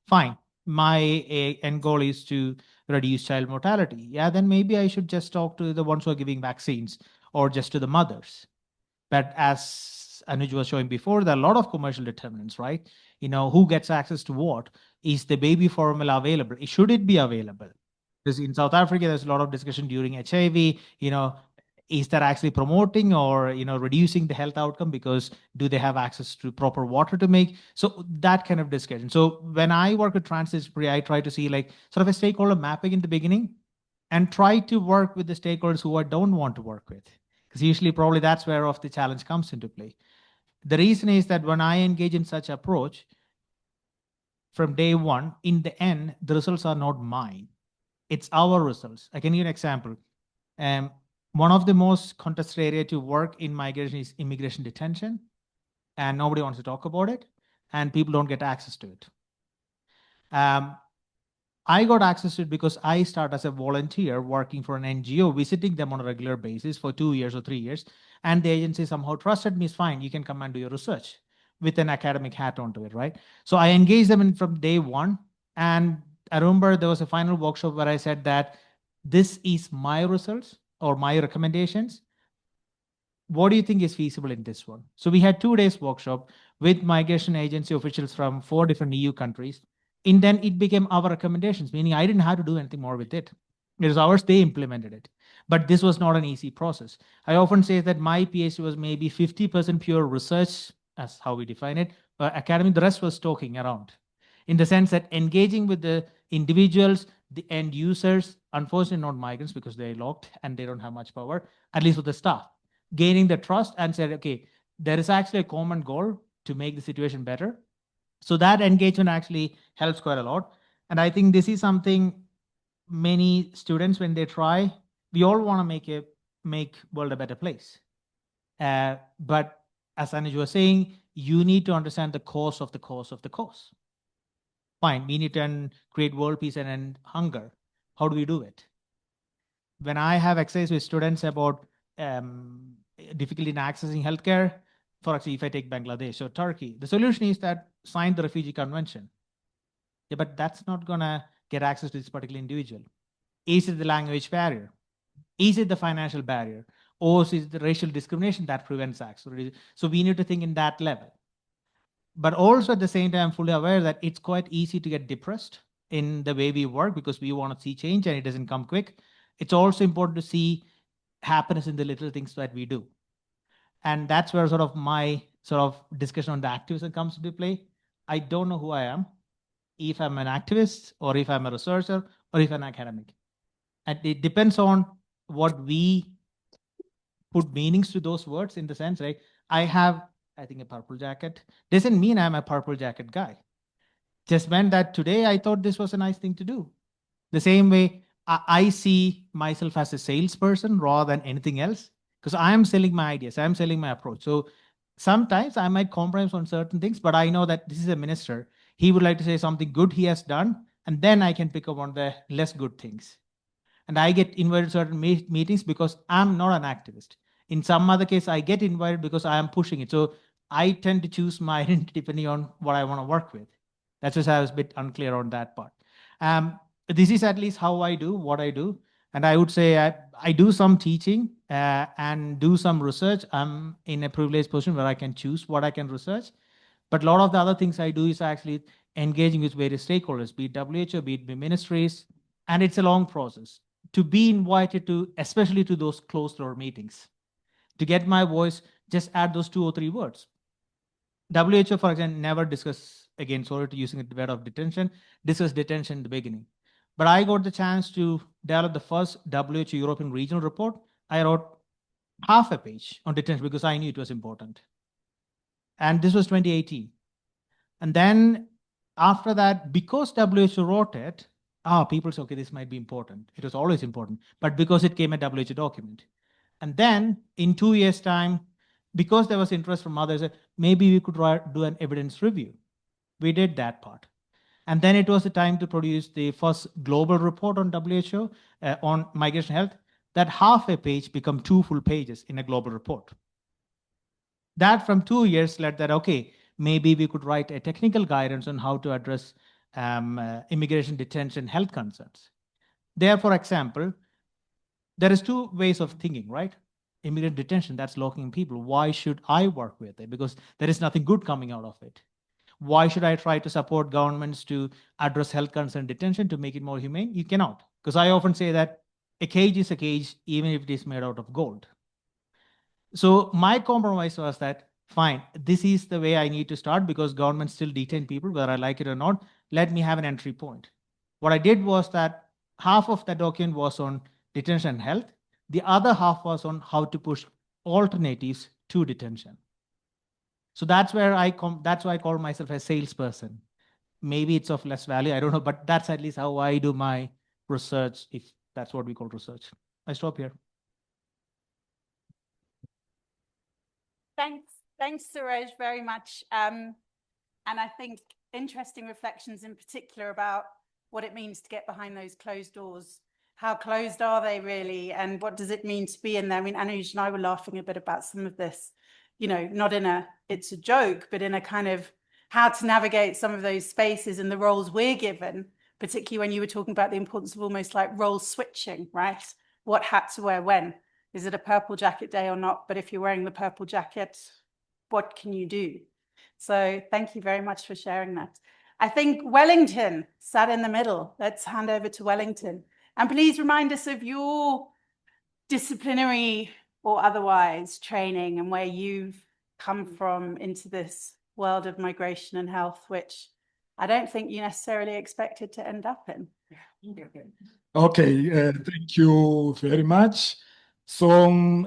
Fine. My end goal is to reduce child mortality. Yeah, then maybe I should just talk to the ones who are giving vaccines or just to the mothers. But as Anuj was showing before, there are a lot of commercial determinants, right? Who gets access to what? Is the baby formula available? Should it be available? Because in South Africa, there's a lot of discussion during HIV, is that actually promoting or, reducing the health outcome, because do they have access to proper water to make? So that kind of discussion. So when I work with transdisciplinary, I try to see like sort of a stakeholder mapping in the beginning and try to work with the stakeholders who I don't want to work with. Because usually probably that's where of the challenge comes into play. The reason is that when I engage in such approach, from day one, in the end, the results are not mine. It's our results. I can give you an example. One of the most contested area to work in migration is immigration detention, and nobody wants to talk about it, and people don't get access to it. I got access to it because I started as a volunteer working for an NGO, visiting them on a regular basis for 2 years or 3 years. And the agency somehow trusted me, it's fine, you can come and do your research with an academic hat onto it, right? So I engaged them from day one. And I remember there was a final workshop where I said that this is my results or my recommendations. What do you think is feasible in this one? So we had 2 days workshop with migration agency officials from 4 different EU countries. And then it became our recommendations, meaning I didn't have to do anything more with it. It was ours, they implemented it. But this was not an easy process. I often say that my PhD was maybe 50% pure research, as how we define it, academic, the rest was talking around. In the sense that engaging with the individuals, the end users, unfortunately not migrants because they're locked and they don't have much power, at least with the staff, gaining the trust and said, okay, there is actually a common goal to make the situation better. So that engagement actually helps quite a lot. And I think this is something many students, when they try, we all want to make world a better place. But as Anuj was saying, you need to understand the cause of the cause of the cause. Fine, we need to create world peace and end hunger. How do we do it? When I have exercise with students about difficulty in accessing healthcare, for example, if I take Bangladesh or Turkey, the solution is that sign the refugee convention. Yeah, but that's not gonna get access to this particular individual. Is it the language barrier? Is it the financial barrier? Or is it the racial discrimination that prevents access? So we need to think in that level. But also at the same time, I'm fully aware that it's quite easy to get depressed in the way we work because we want to see change and it doesn't come quick. It's also important to see happiness in the little things that we do. And that's where sort of my sort of discussion on the activism comes into play. I don't know who I am, if I'm an activist or if I'm a researcher or if I'm an academic. And it depends on what we put meanings to those words in the sense, right? I have, I think, a purple jacket. Doesn't mean I'm a purple jacket guy. Just meant that today I thought this was a nice thing to do. The same way I see myself as a salesperson rather than anything else, because I am selling my ideas, I'm selling my approach. So sometimes I might compromise on certain things, but I know that this is a minister. He would like to say something good he has done, and then I can pick up on the less good things. And I get invited to certain meetings because I'm not an activist. In some other case, I get invited because I am pushing it. So I tend to choose my identity depending on what I want to work with. That's just I was a bit unclear on that part. This is at least how I do what I do. And I would say I do some teaching and do some research. I'm in a privileged position where I can choose what I can research. But a lot of the other things I do is actually engaging with various stakeholders, be it WHO, be it ministries, and it's a long process. To be invited to, especially to those closed door meetings, to get my voice, just add those 2 or 3 words. WHO, for example, never discuss, again, sorry to using the word of detention, discuss detention in the beginning. But I got the chance to develop the first WHO European regional report. I wrote half a page on detention because I knew it was important. And this was 2018. And then after that, because WHO wrote it, people say, okay, this might be important. It was always important, but because it came a WHO document. And then in 2 years' time, because there was interest from others, maybe we could do an evidence review. We did that part. And then it was the time to produce the first global report on WHO on migration health. That half a page become 2 full pages in a global report. That from 2 years led that, okay, maybe we could write a technical guidance on how to address immigration detention health concerns. There, for example, there is 2 ways of thinking, right? Immigrant detention, that's locking people. Why should I work with it? Because there is nothing good coming out of it. Why should I try to support governments to address health concern detention to make it more humane? You cannot. Because I often say that a cage is a cage, even if it is made out of gold. So my compromise was that, fine, this is the way I need to start because governments still detain people, whether I like it or not. Let me have an entry point. What I did was that half of the document was on detention and health. The other half was on how to push alternatives to detention. So that's where that's why I call myself a salesperson. maybe it's of less value. I don't know, but that's at least how I do my research, if that's what we call research. I stop here. Thanks, Suraj, very much. And I think interesting reflections in particular about what it means to get behind those closed doors. How closed are they really? And what does it mean to be in there? I mean, Anuj and I were laughing a bit about some of this, you know, not in a, it's a joke, but in a kind of how to navigate some of those spaces and the roles we're given, particularly when you were talking about the importance of almost like role switching, right? What hat to wear when? Is it a purple jacket day or not? But if you're wearing the purple jacket, what can you do? So thank you very much for sharing that. I think Wellington sat in the middle. Let's hand over to Wellington. And please remind us of your disciplinary or otherwise training and where you've come from into this world of migration and health, which I don't think you necessarily expected to end up in. Okay, thank you very much. So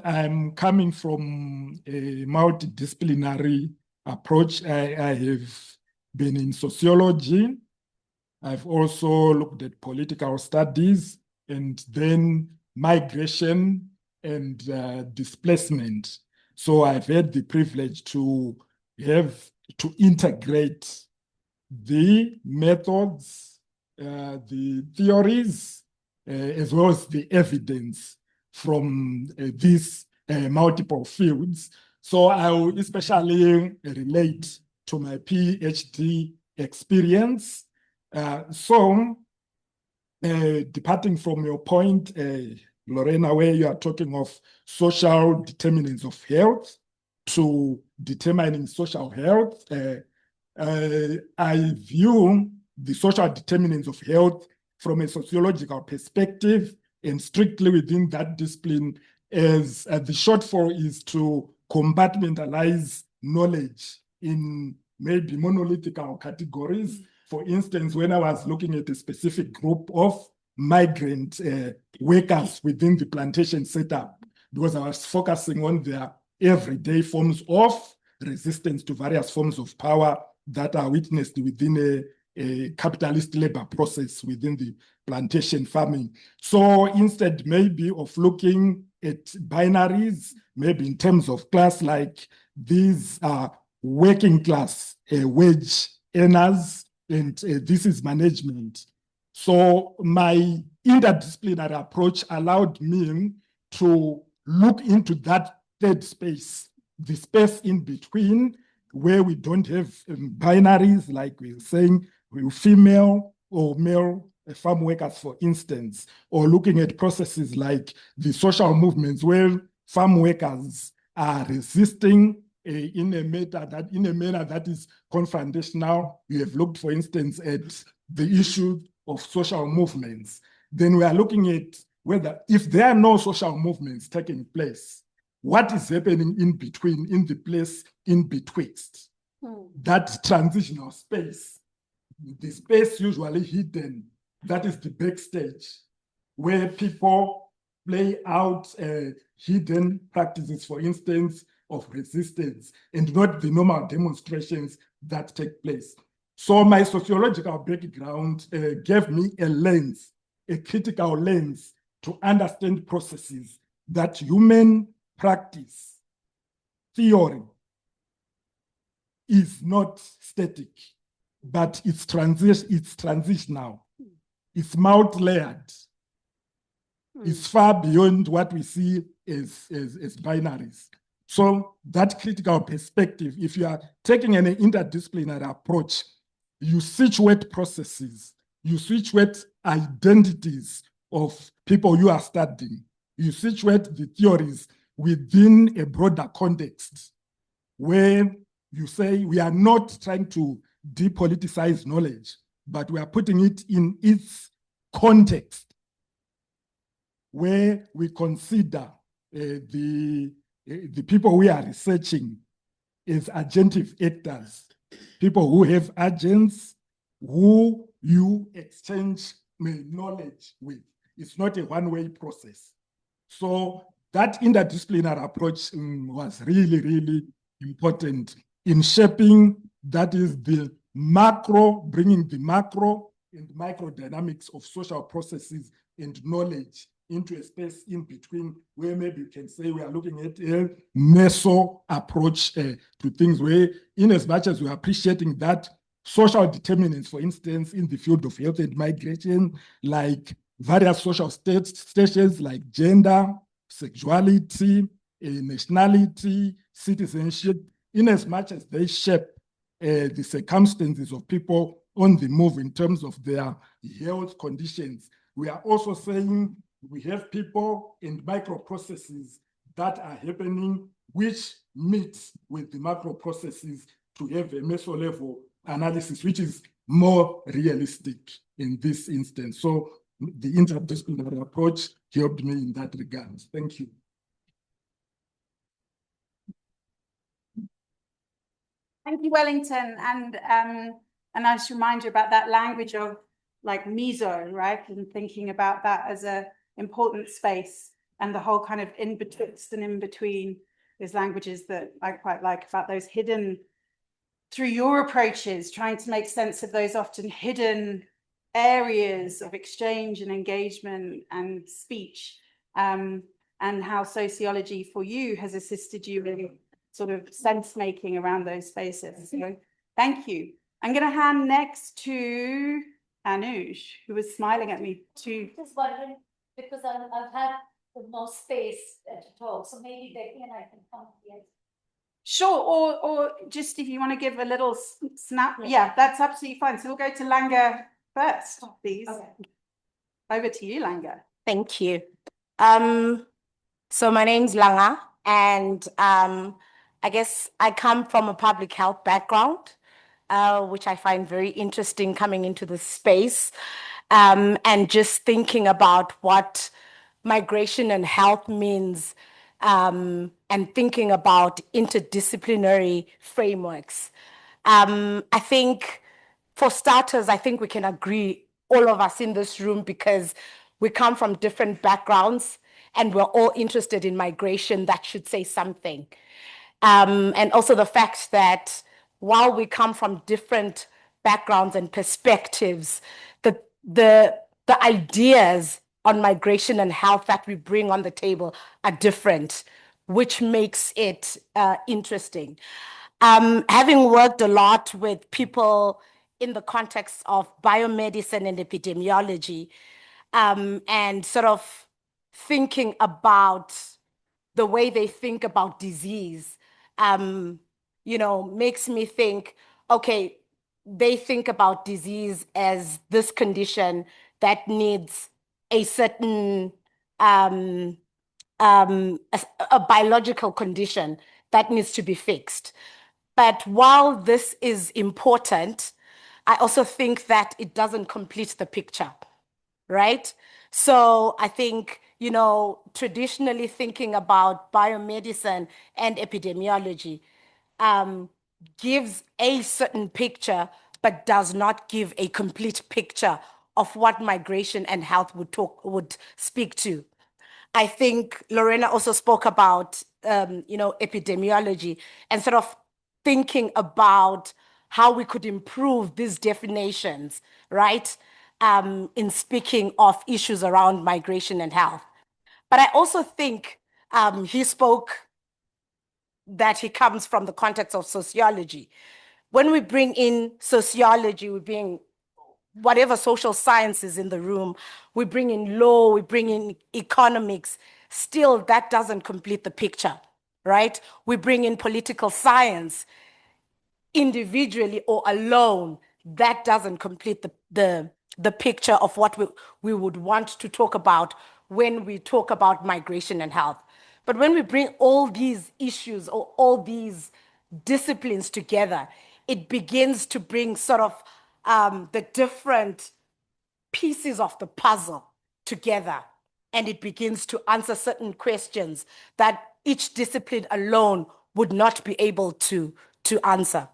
I'm coming from a multidisciplinary approach. I have been in sociology. I've also looked at political studies and then migration and displacement. So I've had the privilege to have to integrate the methods, the theories, as well as the evidence from these multiple fields. So I will especially relate to my PhD experience. Departing from your point, Lorena, where you are talking of social determinants of health to determining social health, I view the social determinants of health from a sociological perspective and strictly within that discipline as the shortfall is to compartmentalize knowledge in maybe monolithic categories. For instance, when I was looking at a specific group of migrant workers within the plantation setup, because I was focusing on their everyday forms of resistance to various forms of power that are witnessed within a capitalist labor process within the plantation farming. So instead maybe of looking at binaries, maybe in terms of class, like these are working class wage earners, and this is management. So my interdisciplinary approach allowed me to look into that third space, the space in between, where we don't have binaries, like we were saying, female or male farm workers, for instance, or looking at processes like the social movements where farm workers are resisting in a manner that is confrontational. We have looked, for instance, at the issue of social movements. Then we are looking at whether, if there are no social movements taking place, what is happening in between, in the place in betwixt, that transitional space, the space usually hidden, that is the backstage, where people play out hidden practices, for instance, of resistance, and not the normal demonstrations that take place. So my sociological background gave me a lens, a critical lens, to understand processes that human practice, theory, is not static, but it's transitional, it's multi-layered, it's far beyond what we see as binaries. So that critical perspective, if you are taking an interdisciplinary approach, you situate processes, you situate identities of people you are studying, you situate the theories within a broader context where you say we are not trying to depoliticize knowledge, but we are putting it in its context where we consider the people we are researching as agentive actors, people who have agents, who you exchange knowledge with. It's not a one-way process. So that interdisciplinary approach was really, really important in shaping, that is, the bringing the macro and micro dynamics of social processes and knowledge into a space in between, where maybe you can say we are looking at a meso approach to things, where in as much as we are appreciating that social determinants, for instance, in the field of health and migration, like various social stations like gender, sexuality, nationality, citizenship, in as much as they shape the circumstances of people on the move in terms of their health conditions. We are also saying we have people and micro processes that are happening which meet with the macro processes to have a meso level analysis, which is more realistic in this instance. So the interdisciplinary approach helped me in that regard. Thank you. Thank you, Wellington. And I just remind you about that language of like meso, right? And thinking about that as a important space, and the whole kind of in betwixt and in between those languages that I quite like, about those hidden, through your approaches, trying to make sense of those often hidden areas of exchange and engagement and speech, and how sociology for you has assisted you in sort of sense making around those spaces. So thank you. I'm going to hand next to Anuj, who was smiling at me too. Just wondering, because I've had the most space to talk, so maybe Becky and I can come here. Sure, or just if you want to give a little snap, yeah, that's absolutely fine. So we'll go to Langa first, please. Okay. Over to you, Langa. Thank you. So my name's Langa, and I guess I come from a public health background, which I find very interesting coming into this space, and just thinking about what migration and health means, and thinking about interdisciplinary frameworks. I think, for starters, I think we can agree, all of us in this room, because we come from different backgrounds and we're all interested in migration, that should say something. And also the fact that while we come from different backgrounds and perspectives, the ideas on migration and health that we bring on the table are different, which makes it interesting. Having worked a lot with people in the context of biomedicine and epidemiology, and sort of thinking about the way they think about disease, makes me think, okay, they think about disease as this condition that needs a certain a biological condition that needs to be fixed. But while this is important, I also think that it doesn't complete the picture, right? So I think, traditionally thinking about biomedicine and epidemiology gives a certain picture, but does not give a complete picture of what migration and health would speak to. I think Lorena also spoke about, epidemiology and sort of thinking about how we could improve these definitions, right? In speaking of issues around migration and health. But I also think he spoke that he comes from the context of sociology. When we bring in sociology, we bring whatever social sciences in the room, we bring in law, we bring in economics, still that doesn't complete the picture, right? We bring in political science individually or alone, that doesn't complete the picture of what we would want to talk about when we talk about migration and health. But when we bring all these issues or all these disciplines together, it begins to bring sort of the different pieces of the puzzle together, and it begins to answer certain questions that each discipline alone would not be able to answer.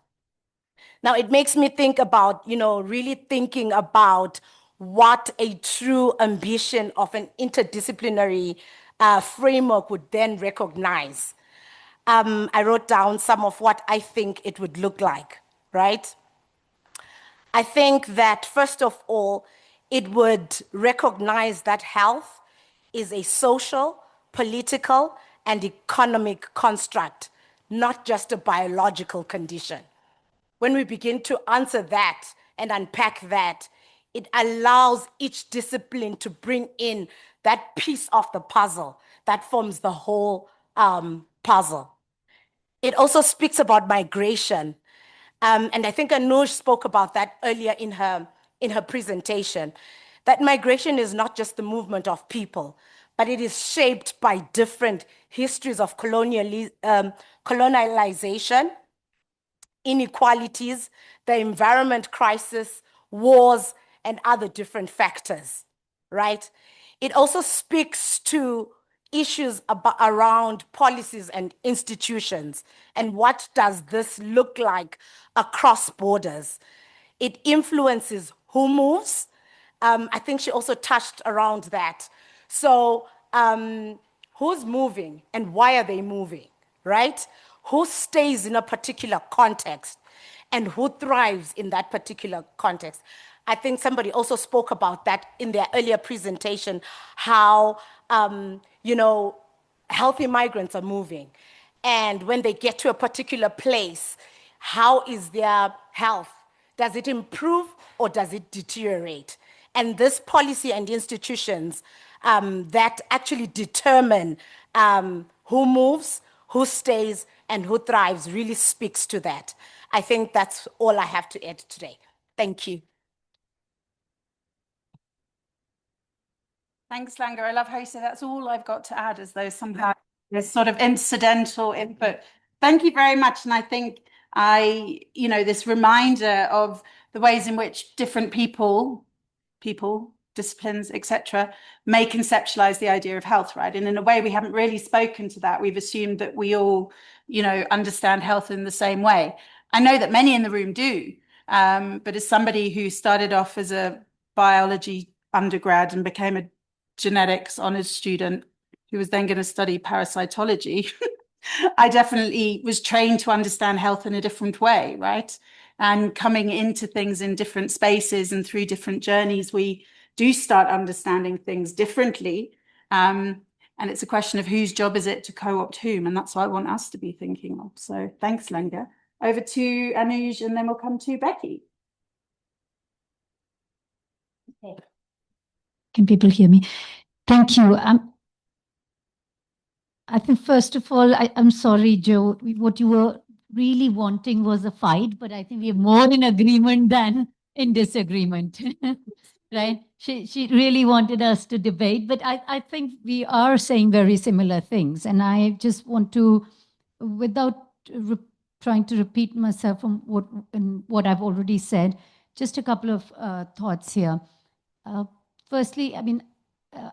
Now, it makes me think about, really thinking about what a true ambition of an interdisciplinary framework would then recognize. I wrote down some of what I think it would look like, right? I think that, first of all, it would recognize that health is a social, political, and economic construct, not just a biological condition. When we begin to answer that and unpack that, it allows each discipline to bring in that piece of the puzzle that forms the whole puzzle. It also speaks about migration. And I think Anuj spoke about that earlier in her presentation, that migration is not just the movement of people, but it is shaped by different histories of colonialization, inequalities, the environment crisis, wars, and other different factors, right? It also speaks to issues around policies and institutions, and what does this look like across borders. It influences who moves. I think she also touched around that. So who's moving and why are they moving, right? Who stays in a particular context and who thrives in that particular context. I think somebody also spoke about that in their earlier presentation, how, healthy migrants are moving. And when they get to a particular place, how is their health? Does it improve or does it deteriorate? And this policy and institutions that actually determine who moves, who stays, and who thrives really speaks to that. I think that's all I have to add today. Thank you. Thanks, Langa. I love how you say that's all I've got to add, as though somehow there's sort of incidental input. Thank you very much. And I think this reminder of the ways in which different people, disciplines, etc., may conceptualize the idea of health, right? And in a way, we haven't really spoken to that. We've assumed that we all, understand health in the same way. I know that many in the room do, but as somebody who started off as a biology undergrad and became a genetics honors student who was then going to study parasitology, I definitely was trained to understand health in a different way, right? And coming into things in different spaces and through different journeys, we do start understanding things differently. And it's a question of whose job is it to co-opt whom, and that's what I want us to be thinking of. So thanks, Lenga. Over to Anuj, and then we'll come to Becky. Okay. Can people hear me? Thank you. I think, first of all, I'm sorry, Joe, what you were really wanting was a fight, but I think we are more in agreement than in disagreement, right? She really wanted us to debate, but I think we are saying very similar things. And I just want to, without trying to repeat myself from what I've already said, just a couple of thoughts here. Firstly, I mean,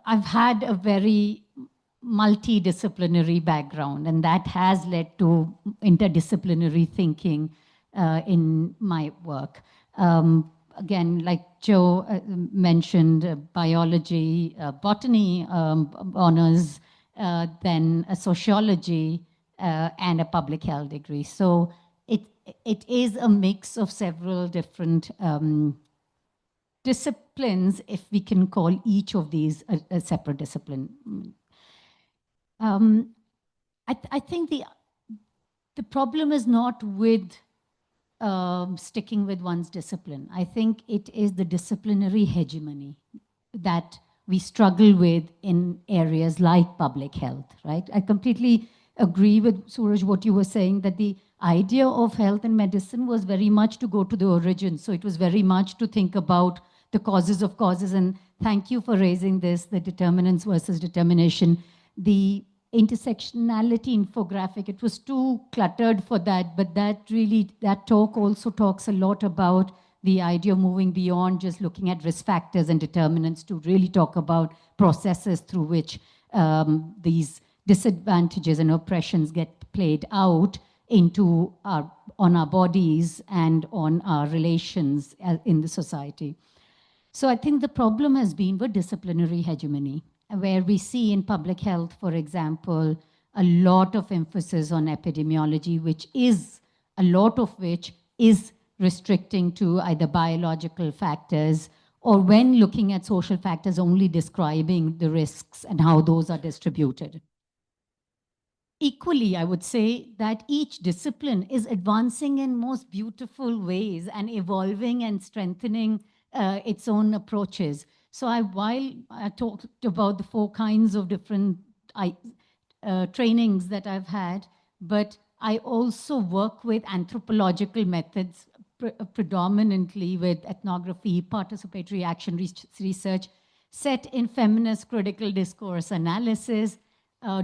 I've had a very multidisciplinary background, and that has led to interdisciplinary thinking in my work. Again, like Joe mentioned, biology, botany honors, then a sociology and a public health degree. So it is a mix of several different disciplines, if we can call each of these a separate discipline. I think the problem is not with sticking with one's discipline. I think it is the disciplinary hegemony that we struggle with in areas like public health, right? I completely agree with Suraj, what you were saying, that the idea of health and medicine was very much to go to the origin. So it was very much to think about the causes of causes. And thank you for raising this, the determinants versus determination. The intersectionality infographic, it was too cluttered for that, but that talk also talks a lot about the idea of moving beyond just looking at risk factors and determinants to really talk about processes through which these disadvantages and oppressions get played out into on our bodies and on our relations in the society. So I think the problem has been with disciplinary hegemony, where we see in public health, for example, a lot of emphasis on epidemiology, which is, a lot of which is restricting to either biological factors, or when looking at social factors, only describing the risks and how those are distributed. Equally, I would say that each discipline is advancing in most beautiful ways and evolving and strengthening its own approaches. So while I talked about the 4 kinds of different trainings that I've had, but I also work with anthropological methods, predominantly with ethnography, participatory action research, set in feminist critical discourse analysis,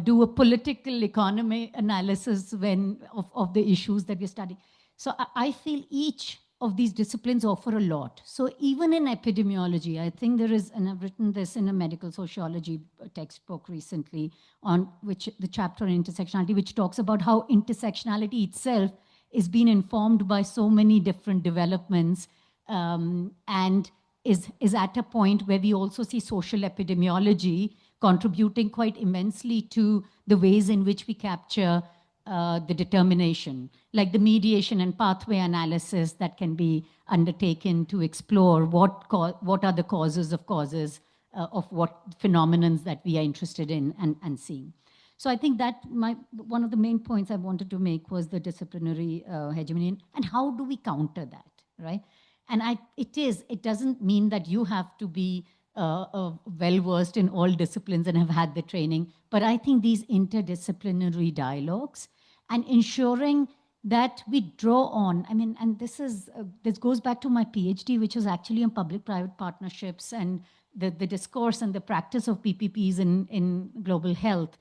do a political economy analysis of the issues that we're studying. So I feel each of these disciplines offer a lot. So even in epidemiology, I think there is, and I've written this in a medical sociology textbook recently, on which the chapter on intersectionality, which talks about how intersectionality itself is being informed by so many different developments, and is at a point where we also see social epidemiology contributing quite immensely to the ways in which we capture the determination, like the mediation and pathway analysis that can be undertaken to explore what are the causes of what phenomenons that we are interested in and seeing. So I think that one of the main points I wanted to make was the disciplinary hegemony, and how do we counter that, right? And it doesn't mean that you have to be well-versed in all disciplines and have had the training, but I think these interdisciplinary dialogues and ensuring that we draw on, and this goes back to my PhD, which was actually in public-private partnerships and the discourse and the practice of PPPs in global health.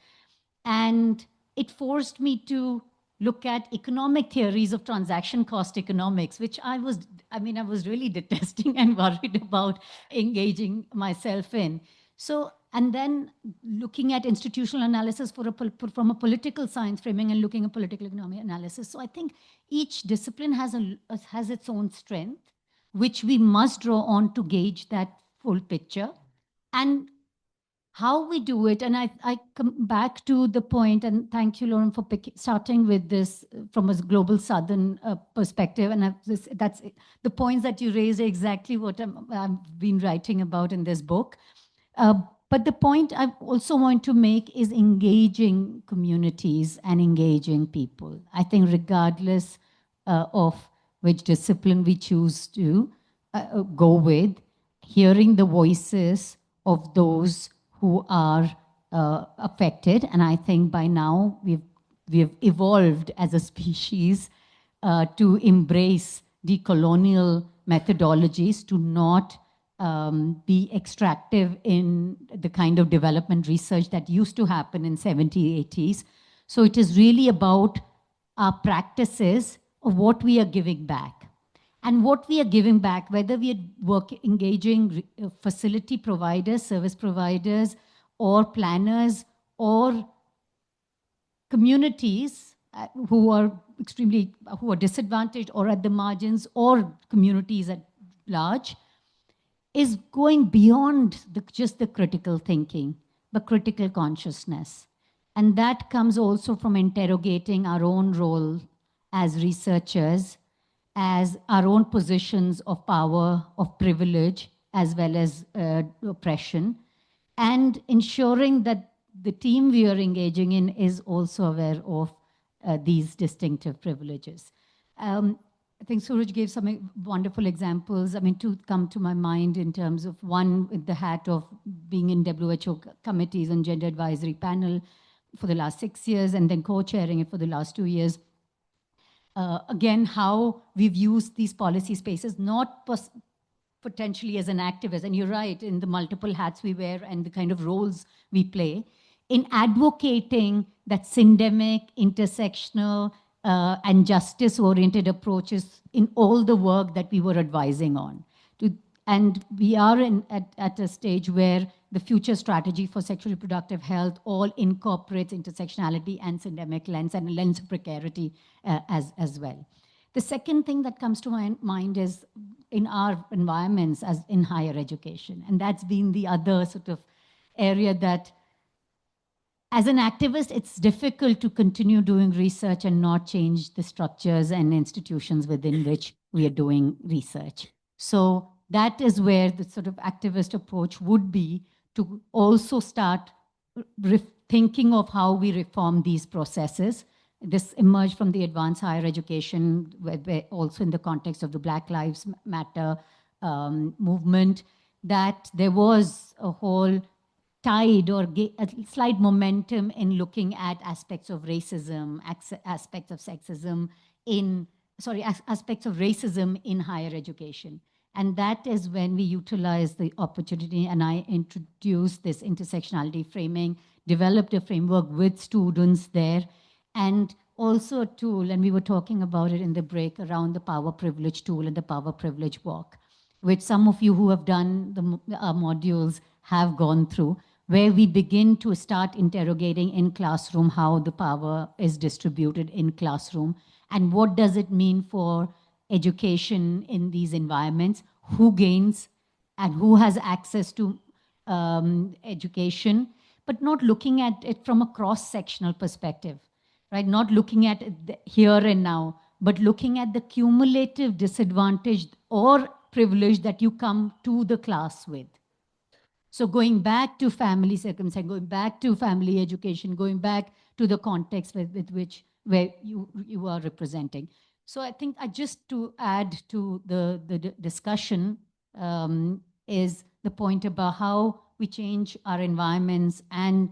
And it forced me to look at economic theories of transaction cost economics, which I was really detesting and worried about engaging myself in. So, and then looking at institutional analysis from a political science framing and looking at political economy analysis. So I think each discipline has its own strength, which we must draw on to gauge that full picture. And how we do it, and I come back to the point, and thank you, Lauren, for starting with this from a global Southern perspective. And that's the points that you raise are exactly what I've been writing about in this book. But the point I also want to make is engaging communities and engaging people. I think regardless of which discipline we choose to go with, hearing the voices of those who are affected. And I think by now we've evolved as a species to embrace decolonial methodologies, to not be extractive in the kind of development research that used to happen in 70s, 80s. So it is really about our practices of what we are giving back. And what we are giving back, whether we are engaging facility providers, service providers, or planners, or communities who are disadvantaged or at the margins, or communities at large, is going beyond just the critical thinking, but critical consciousness. And that comes also from interrogating our own role as researchers, as our own positions of power, of privilege, as well as oppression, and ensuring that the team we are engaging in is also aware of these distinctive privileges. I think Suraj gave some wonderful examples. Two come to my mind in terms of one with the hat of being in WHO committees and gender advisory panel for the last 6 years, and then co-chairing it for the last 2 years. Again, how we've used these policy spaces, not potentially as an activist, and you're right, in the multiple hats we wear and the kind of roles we play, in advocating that syndemic, intersectional, and justice-oriented approaches in all the work that we were advising on. And we are at a stage where the future strategy for sexual reproductive health all incorporates intersectionality and syndemic lens and a lens of precarity as well. The second thing that comes to my mind is in our environments as in higher education. And that's been the other sort of area that as an activist, it's difficult to continue doing research and not change the structures and institutions within which we are doing research. So that is where the sort of activist approach would be, to also start thinking of how we reform these processes. This emerged from the advanced higher education, where also in the context of the Black Lives Matter movement, that there was a whole tide or a slight momentum in looking at aspects of racism, aspects of sexism aspects of racism in higher education. And that is when we utilize the opportunity, and I introduced this intersectionality framing, developed a framework with students there, and also a tool, and we were talking about it in the break, around the power privilege tool and the power privilege walk, which some of you who have done the modules have gone through, where we begin to start interrogating in classroom how the power is distributed in classroom, and what does it mean for education in these environments, who gains and who has access to education, but not looking at it from a cross-sectional perspective, right? Not looking at it here and now, but looking at the cumulative disadvantage or privilege that you come to the class with. So going back to family circumstance, going back to family education, going back to the context where you are representing. So I think just to add to the discussion is the point about how we change our environments and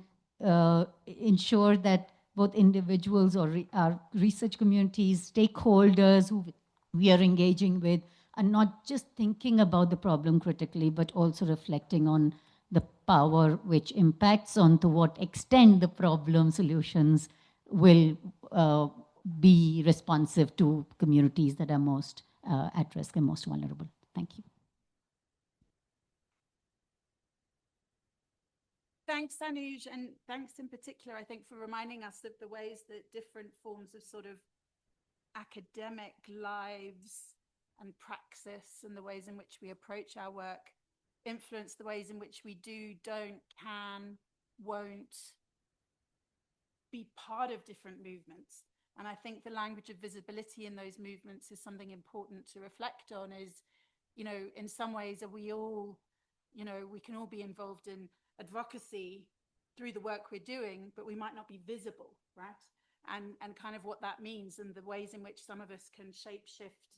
ensure that both individuals or our research communities, stakeholders who we are engaging with, are not just thinking about the problem critically, but also reflecting on the power which impacts on to what extent the problem solutions will be responsive to communities that are most at risk and most vulnerable. Thank you. Thanks, Anuj, and thanks in particular, I think, for reminding us of the ways that different forms of sort of academic lives and praxis and the ways in which we approach our work influence the ways in which we do, don't, can, won't be part of different movements. And I think the language of visibility in those movements is something important to reflect on. Is, you know, in some ways, are we all, you know, we can all be involved in advocacy through the work we're doing, but we might not be visible, right? And kind of what that means, and the ways in which some of us can shape shift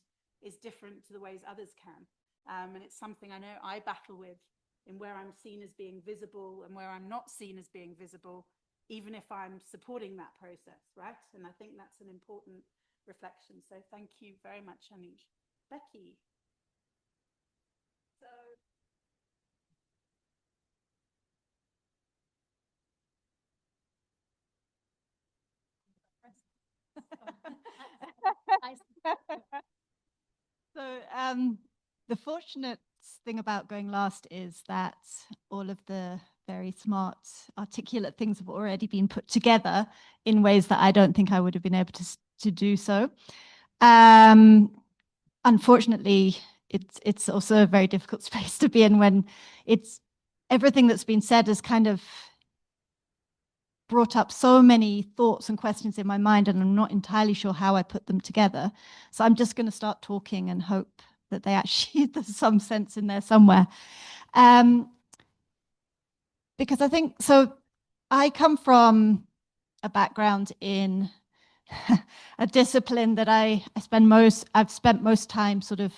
is different to the ways others can. And it's something I know I battle with, in where I'm seen as being visible and where I'm not seen as being visible, even if I'm supporting that process, right? And I think that's an important reflection. So thank you very much, Anuj. Becky. So So the fortunate thing about going last is that all of the very smart, articulate things have already been put together in ways that I don't think I would have been able to do so. Unfortunately, it's also a very difficult space to be in when it's everything that's been said is kind of brought up so many thoughts and questions in my mind, and I'm not entirely sure how I put them together. So I'm just going to start talking and hope that they actually, there's some sense in there somewhere. Because I think, so I come from a background in a discipline that I've spent most time sort of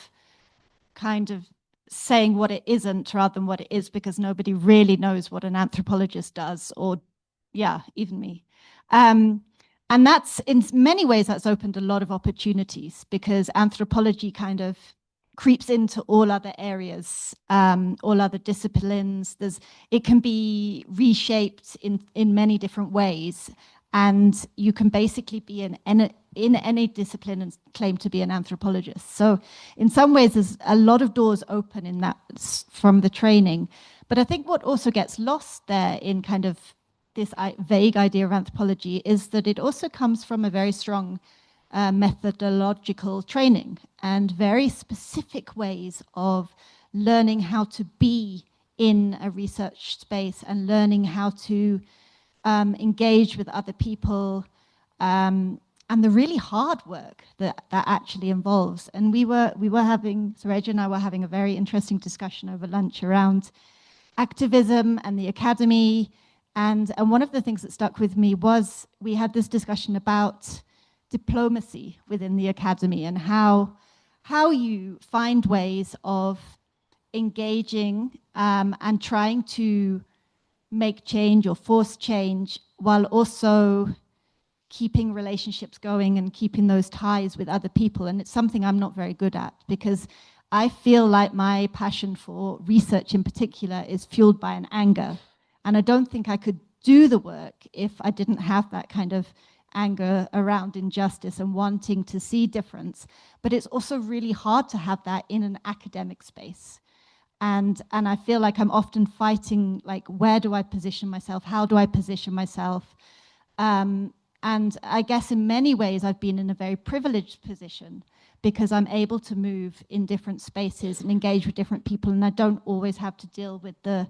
kind of saying what it isn't rather than what it is, because nobody really knows what an anthropologist does, or yeah, even me. And that's, in many ways, that's opened a lot of opportunities, because anthropology kind of creeps into all other areas, all other disciplines. It can be reshaped in many different ways, and you can basically be in any discipline and claim to be an anthropologist. So in some ways, there's a lot of doors open in that from the training. But I think what also gets lost there in kind of this vague idea of anthropology is that it also comes from a very strong methodological training and very specific ways of learning how to be in a research space and learning how to engage with other people, and the really hard work that actually involves. And we were having, Sureja and I were having a very interesting discussion over lunch around activism and the academy. And one of the things that stuck with me was we had this discussion about diplomacy within the academy and how you find ways of engaging and trying to make change or force change while also keeping relationships going and keeping those ties with other people. And it's something I'm not very good at, because I feel like my passion for research in particular is fueled by an anger. And I don't think I could do the work if I didn't have that kind of anger around injustice and wanting to see difference. But it's also really hard to have that in an academic space. And I feel like I'm often fighting, like, where do I position myself? How do I position myself? And I guess in many ways, I've been in a very privileged position because I'm able to move in different spaces and engage with different people. And I don't always have to deal with the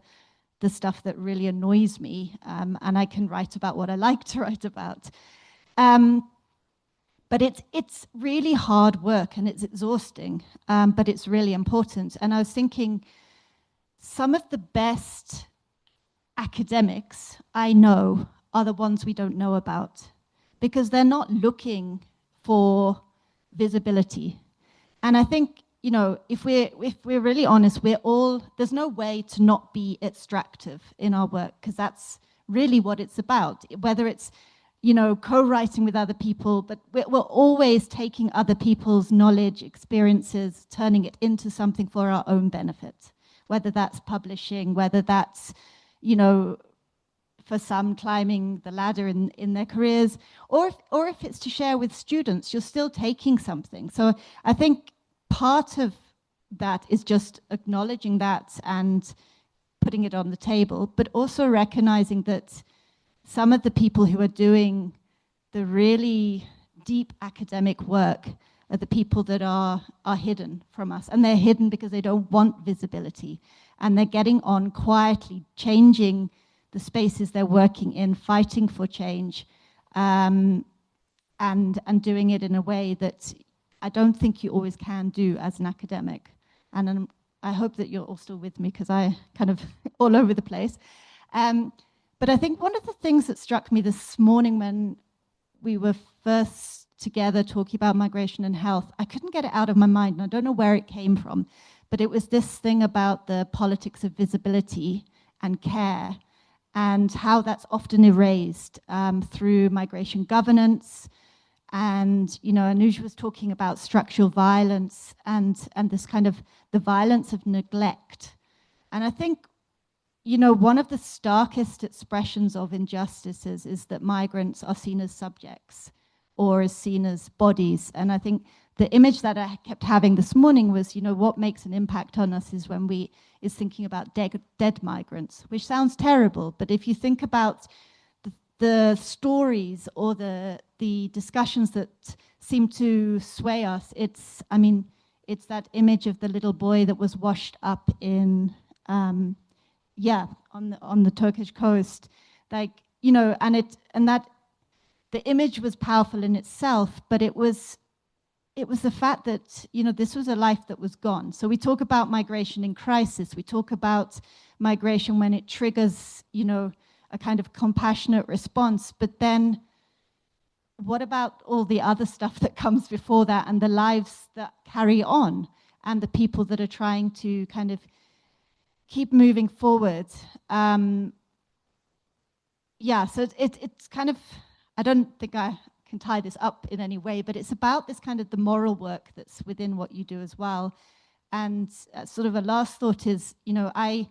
stuff that really annoys me. And I can write about what I like to write about. But it's really hard work and it's exhausting, but it's really important. And I was thinking, some of the best academics I know are the ones we don't know about, because they're not looking for visibility. And I think, you know, if we're really honest, there's no way to not be extractive in our work, because that's really what it's about. Whether it's, you know, co-writing with other people, but we're always taking other people's knowledge, experiences, turning it into something for our own benefit. Whether that's publishing, whether that's, you know, for some climbing the ladder in their careers, or if it's to share with students, you're still taking something. So I think part of that is just acknowledging that and putting it on the table, but also recognizing that some of the people who are doing the really deep academic work are the people that are hidden from us. And they're hidden because they don't want visibility. And they're getting on quietly, changing the spaces they're working in, fighting for change, and doing it in a way that I don't think you always can do as an academic. And I hope that you're all still with me, because I kind of all over the place. But I think one of the things that struck me this morning when we were first together talking about migration and health, I couldn't get it out of my mind, and I don't know where it came from, but it was this thing about the politics of visibility and care, and how that's often erased through migration governance. And, you know, Anuj was talking about structural violence and this kind of the violence of neglect. And I think, you know, one of the starkest expressions of injustices is that migrants are seen as subjects or as seen as bodies. And I think the image that I kept having this morning was, you know, what makes an impact on us is when is thinking about dead migrants, which sounds terrible. But if you think about the stories or the discussions that seem to sway us, it's that image of the little boy that was washed up in, on the Turkish coast, like, you know, and that the image was powerful in itself, but it was the fact that, you know, this was a life that was gone. So we talk about migration in crisis, we talk about migration when it triggers, you know, a kind of compassionate response, but then what about all the other stuff that comes before that, and the lives that carry on, and the people that are trying to kind of keep moving forward? So it's kind of, I don't think I can tie this up in any way, but it's about this kind of the moral work that's within what you do as well. And sort of a last thought is, you know, I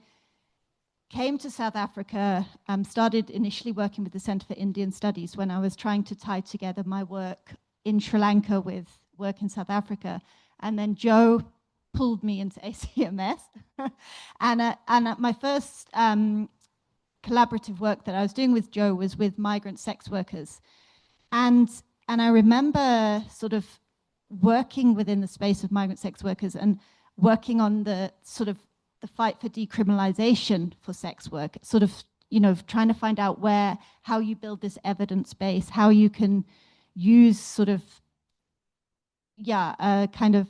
came to South Africa, started initially working with the Center for Indian Studies when I was trying to tie together my work in Sri Lanka with work in South Africa. And then Joe pulled me into ACMS. and my first collaborative work that I was doing with Joe was with migrant sex workers. And I remember sort of working within the space of migrant sex workers and working on the sort of the fight for decriminalization for sex work, sort of, trying to find out how you build this evidence base, how you can use sort of, a kind of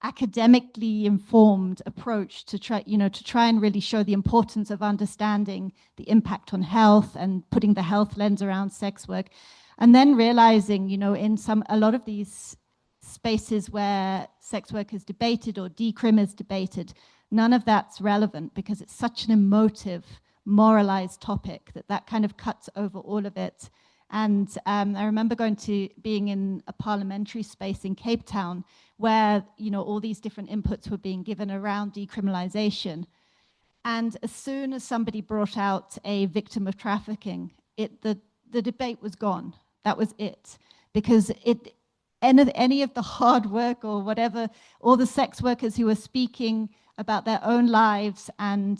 academically informed approach to try, to try and really show the importance of understanding the impact on health and putting the health lens around sex work. And then realizing, in a lot of these spaces where sex work is debated or decrim is debated, none of that's relevant because it's such an emotive, moralized topic that kind of cuts over all of it. And I remember being in a parliamentary space in Cape Town where, all these different inputs were being given around decriminalization. And as soon as somebody brought out a victim of trafficking, the debate was gone. That was it. Because any of the hard work or whatever, all the sex workers who were speaking about their own lives and,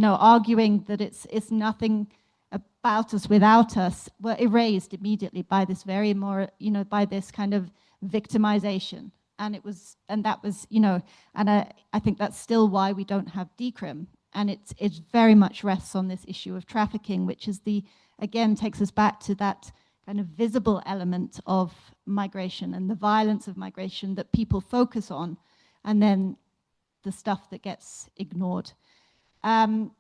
arguing that it's nothing about us without us, were erased immediately by this by this kind of victimization. And that was, and I think that's still why we don't have decrim. And it very much rests on this issue of trafficking, which is again, takes us back to that kind of visible element of migration and the violence of migration that people focus on, and then the stuff that gets ignored. And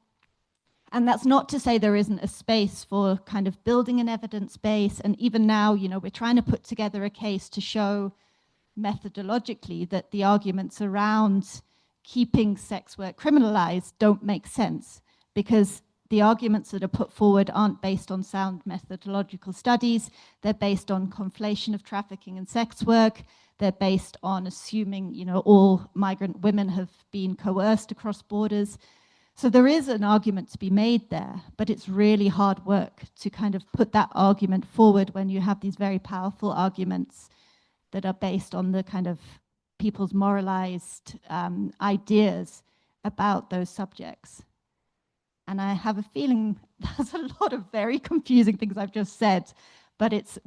that's not to say there isn't a space for kind of building an evidence base. And even now, we're trying to put together a case to show methodologically that the arguments around keeping sex work criminalized don't make sense, because the arguments that are put forward aren't based on sound methodological studies. They're based on conflation of trafficking and sex work. They're based on assuming, all migrant women have been coerced across borders. So there is an argument to be made there, but it's really hard work to kind of put that argument forward when you have these very powerful arguments that are based on the kind of people's moralized ideas about those subjects. And I have a feeling there's a lot of very confusing things I've just said, but it's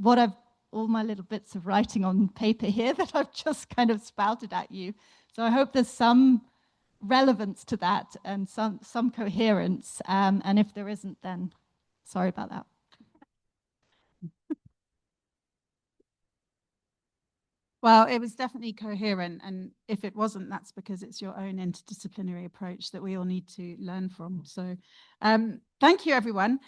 all my little bits of writing on paper here that I've just kind of spouted at you. So I hope there's some relevance to that and some coherence. And if there isn't, then sorry about that. Well, it was definitely coherent, and if it wasn't, that's because it's your own interdisciplinary approach that we all need to learn from. So thank you, everyone.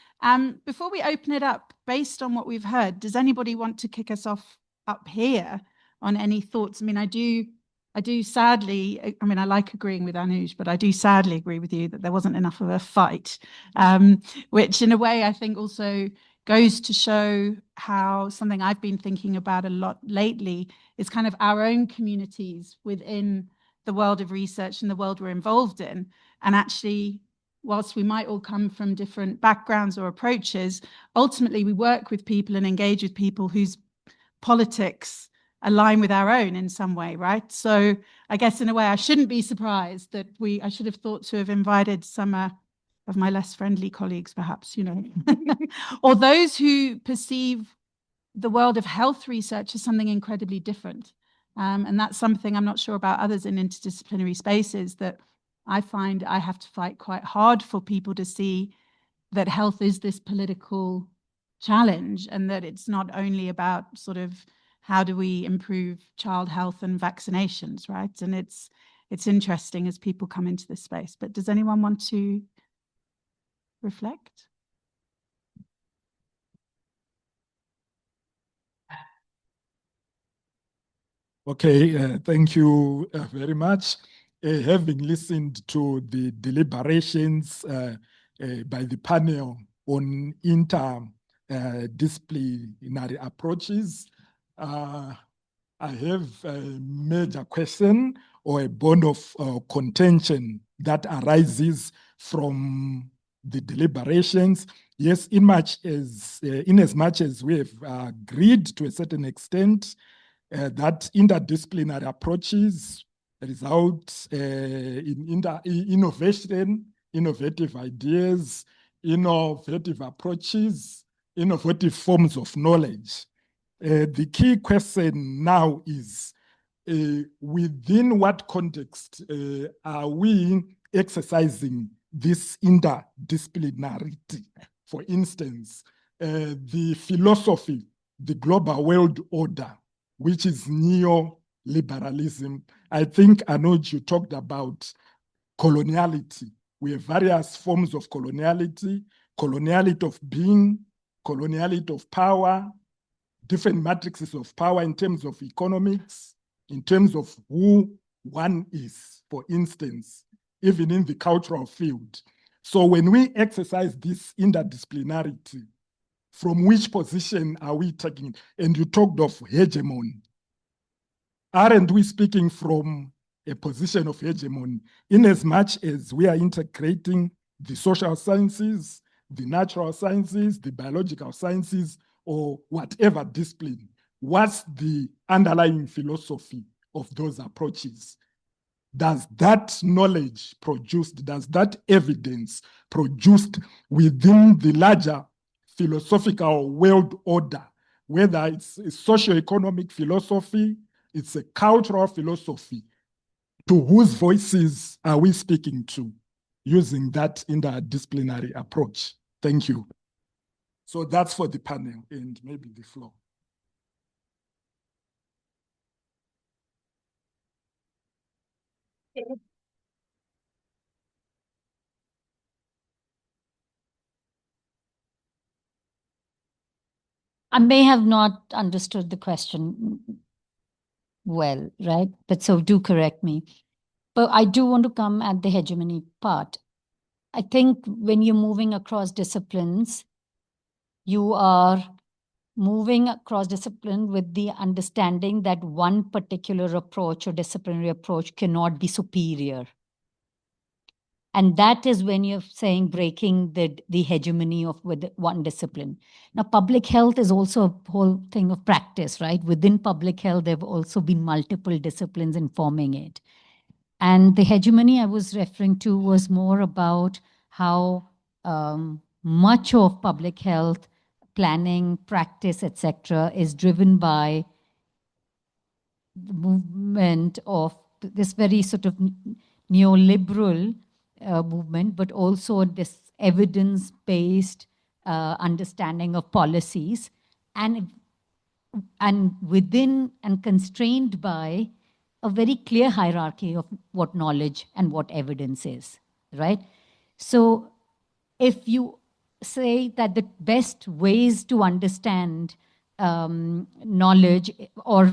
Before we open it up, based on what we've heard, does anybody want to kick us off up here on any thoughts? I mean, I do sadly, I mean, I like agreeing with Anuj, but I do sadly agree with you that there wasn't enough of a fight, which in a way I think also goes to show how something I've been thinking about a lot lately is kind of our own communities within the world of research and the world we're involved in. And actually, whilst we might all come from different backgrounds or approaches, ultimately we work with people and engage with people whose politics align with our own in some way, right? So I guess in a way I shouldn't be surprised that I should have thought to have invited some of my less friendly colleagues, perhaps, or those who perceive the world of health research as something incredibly different. And that's something I'm not sure about others in interdisciplinary spaces, that I find I have to fight quite hard for people to see that health is this political challenge, and that it's not only about sort of how do we improve child health and vaccinations, right? And it's interesting as people come into this space. But does anyone want to reflect? Okay, thank you very much. Having listened to the deliberations by the panel on interdisciplinary approaches, I have a major question or a bone of contention that arises from the deliberations. Yes, in as much as we have agreed to a certain extent that interdisciplinary approaches result in innovation, innovative ideas, innovative approaches, innovative forms of knowledge. The key question now is, within what context are we exercising this interdisciplinarity. For instance, the philosophy, the global world order, which is neoliberalism. I think, Anuj, you talked about coloniality. We have various forms of coloniality, coloniality of being, coloniality of power, different matrices of power in terms of economics, in terms of who one is, for instance, even in the cultural field. So when we exercise this interdisciplinarity, from which position are we taking it? And you talked of hegemony. Aren't we speaking from a position of hegemony, in as much as we are integrating the social sciences, the natural sciences, the biological sciences, or whatever discipline? What's the underlying philosophy of those approaches? Does that knowledge produced, does that evidence produced within the larger philosophical world order, whether it's a socio-economic philosophy, it's a cultural philosophy, to whose voices are we speaking to using that interdisciplinary approach? Thank you. So that's for the panel and maybe the floor. I may have not understood the question well, right? But so do correct me. But I do want to come at the hegemony part. I think when you're moving across disciplines, you are moving across discipline with the understanding that one particular approach or disciplinary approach cannot be superior. And that is when you're saying breaking the hegemony of with one discipline. Now, public health is also a whole thing of practice, right? Within public health, there have also been multiple disciplines informing it. And the hegemony I was referring to was more about how much of public health planning, practice, etc., is driven by the movement of this very sort of neoliberal movement, but also this evidence-based understanding of policies, and within and constrained by a very clear hierarchy of what knowledge and what evidence is, right? So if you say that the best ways to understand knowledge or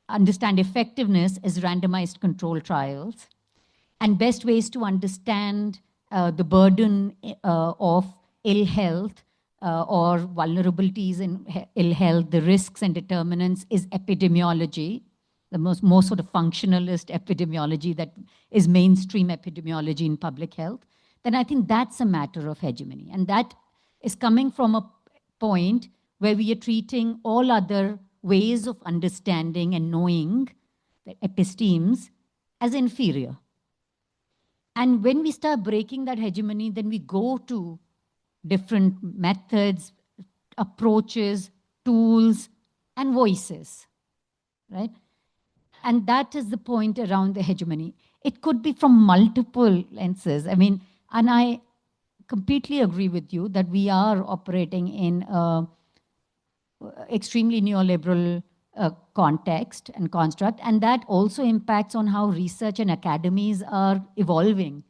understand effectiveness is randomized control trials, and best ways to understand the burden of ill health or vulnerabilities in ill health, the risks and determinants is epidemiology, the most sort of functionalist epidemiology that is mainstream epidemiology in public health, then I think that's a matter of hegemony. And that is coming from a point where we are treating all other ways of understanding and knowing the epistemes as inferior. And when we start breaking that hegemony, then we go to different methods, approaches, tools, and voices, right? And that is the point around the hegemony. It could be from multiple lenses. I mean, and I completely agree with you that we are operating in a extremely neoliberal context and construct, and that also impacts on how research and academies are evolving,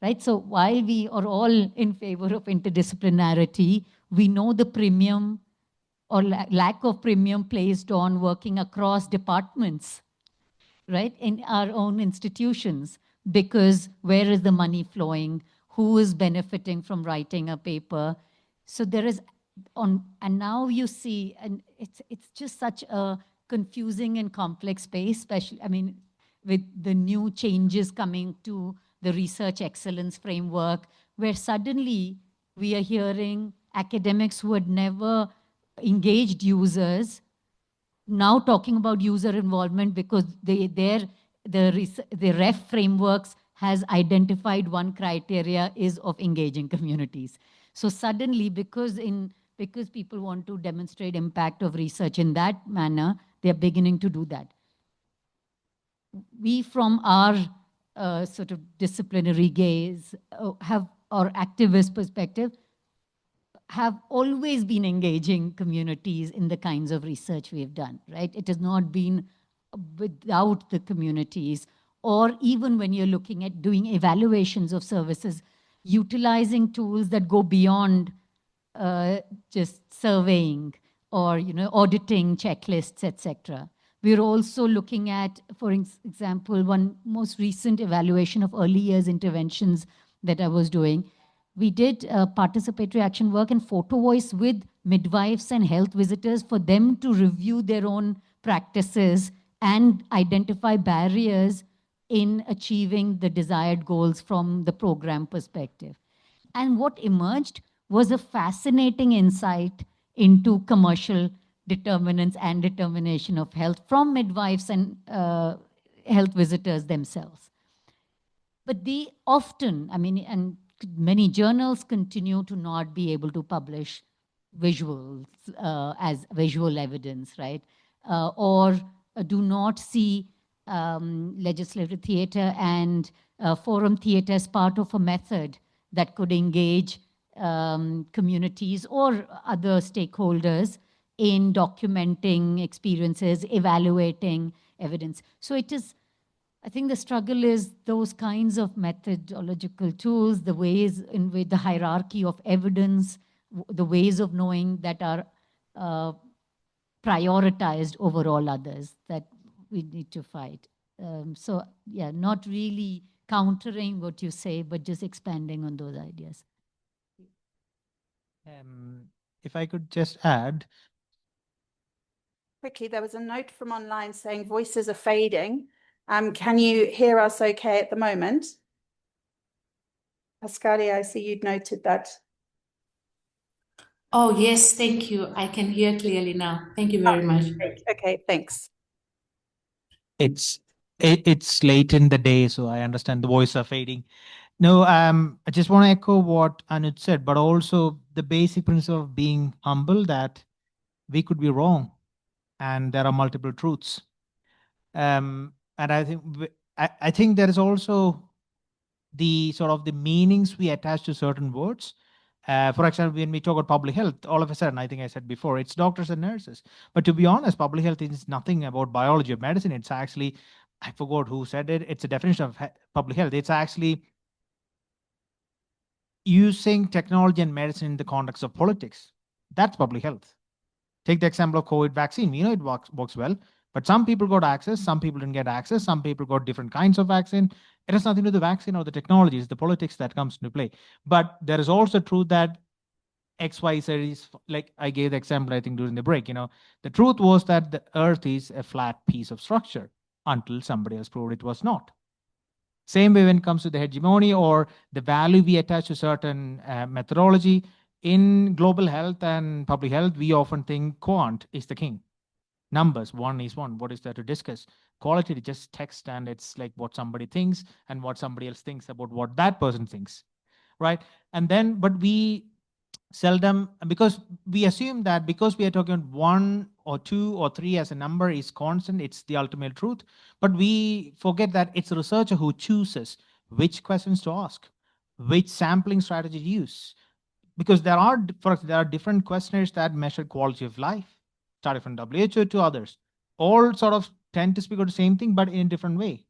right? So while we are all in favor of interdisciplinarity, we know the premium or lack of premium placed on working across departments, right, in our own institutions, because where is the money flowing? Who is benefiting from writing a paper? So there is and now you see, and it's just such a confusing and complex space, especially, I mean, with the new changes coming to the research excellence framework, where suddenly we are hearing academics who had never engaged users now talking about user involvement because the ref frameworks has identified one criteria is of engaging communities. So suddenly, because people want to demonstrate impact of research in that manner, they're beginning to do that. We, from our sort of disciplinary gaze or activist perspective, have always been engaging communities in the kinds of research we've done, right? It has not been without the communities, or even when you're looking at doing evaluations of services, utilizing tools that go beyond just surveying or auditing checklists, etc. We're also looking at, for example, one most recent evaluation of early years interventions that I was doing. We did participatory action work and photo voice with midwives and health visitors for them to review their own practices and identify barriers in achieving the desired goals from the program perspective. And what emerged was a fascinating insight into commercial determinants and determination of health from midwives and health visitors themselves. But they often, and many journals continue to not be able to publish visuals as visual evidence, right? Or do not see legislative theater and forum theater as part of a method that could engage communities or other stakeholders in documenting experiences, evaluating evidence. So it is, I think the struggle is those kinds of methodological tools, the ways in which the hierarchy of evidence, the ways of knowing that are prioritized over all others that we need to fight. So yeah, not really countering what you say, but just expanding on those ideas. If I could just add. Quickly, there was a note from online saying voices are fading. Can you hear us okay at the moment? Pascali, I see you'd noted that. Oh, yes, thank you. I can hear clearly now. Thank you very much. Okay, thanks. It's late in the day, so I understand the voice are fading. No, I just want to echo what Anuj said, but also the basic principle of being humble, that we could be wrong and there are multiple truths. And I think there is also the sort of the meanings we attach to certain words. For example, when we talk about public health, all of a sudden, I think I said before, it's doctors and nurses. But to be honest, public health is nothing about biology or medicine. It's actually, I forgot who said it. It's a definition of public health. It's actually using technology and medicine in the context of politics. That's public health. Take the example of COVID vaccine. We know it works well, but some people got access, some people didn't get access, some people got different kinds of vaccine. It has nothing to do with the vaccine or the technology, it's the politics that comes into play. But there is also truth that XY is, like I gave the example, I think during the break, the truth was that the earth is a flat piece of structure until somebody else proved it was not. Same way when it comes to the hegemony or the value we attach to certain methodology. In global health and public health, we often think quant is the king. Numbers, 1 is 1. What is there to discuss? Quality is just text, and it's like what somebody thinks and what somebody else thinks about what that person thinks, right? And then, but we seldom, because we assume that because we are talking 1 or 2 or 3 as a number is constant, it's the ultimate truth. But we forget that it's a researcher who chooses which questions to ask, which sampling strategy to use. Because there are different questionnaires that measure quality of life, starting from WHO to others. All sort of tend to speak of the same thing, but in a different way.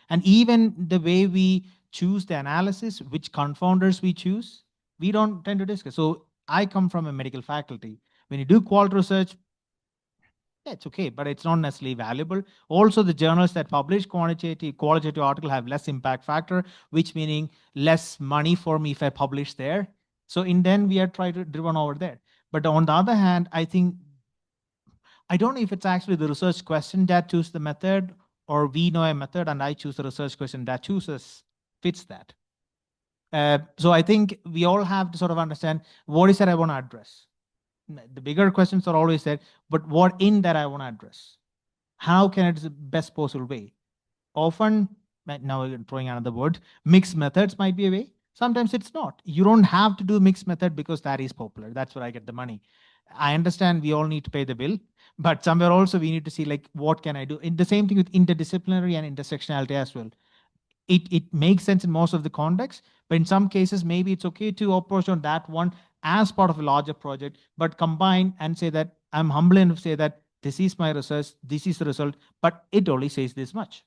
And even the way we choose the analysis, which confounders we choose, we don't tend to discuss. So I come from a medical faculty. When you do quality research, yeah, it's okay, but it's not necessarily valuable. Also, the journals that publish qualitative article have less impact factor, which meaning less money for me if I publish there. So in then we are trying to driven over there. But on the other hand, I think, I don't know if it's actually the research question that chooses the method, or we know a method and I choose the research question that fits that. So I think we all have to sort of understand what is that I want to address. The bigger questions are always there, but what in that I want to address? How can it the best possible way? Often, now I'm throwing another word, mixed methods might be a way. Sometimes it's not. You don't have to do mixed method because that is popular. That's where I get the money. I understand we all need to pay the bill, but somewhere also we need to see like, what can I do? In the same thing with interdisciplinary and intersectionality as well. it makes sense in most of the context, but in some cases, maybe it's okay to approach on that one as part of a larger project, but combine and say that I'm humble enough to say that this is my research, this is the result, but it only says this much.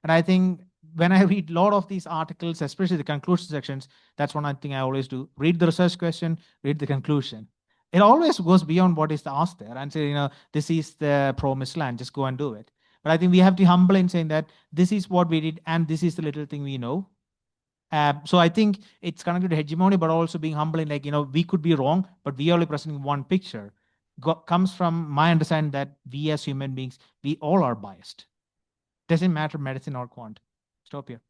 And I think when I read a lot of these articles, especially the conclusion sections, that's one thing I always do. Read the research question, read the conclusion. It always goes beyond what is asked there and say, this is the promised land, just go and do it. But I think we have to be humble in saying that this is what we did and this is the little thing we know. So I think it's connected to hegemony, but also being humble in we could be wrong, but we are only presenting one picture. Comes from my understanding that we as human beings, we all are biased. Doesn't matter medicine or quant. Stop here.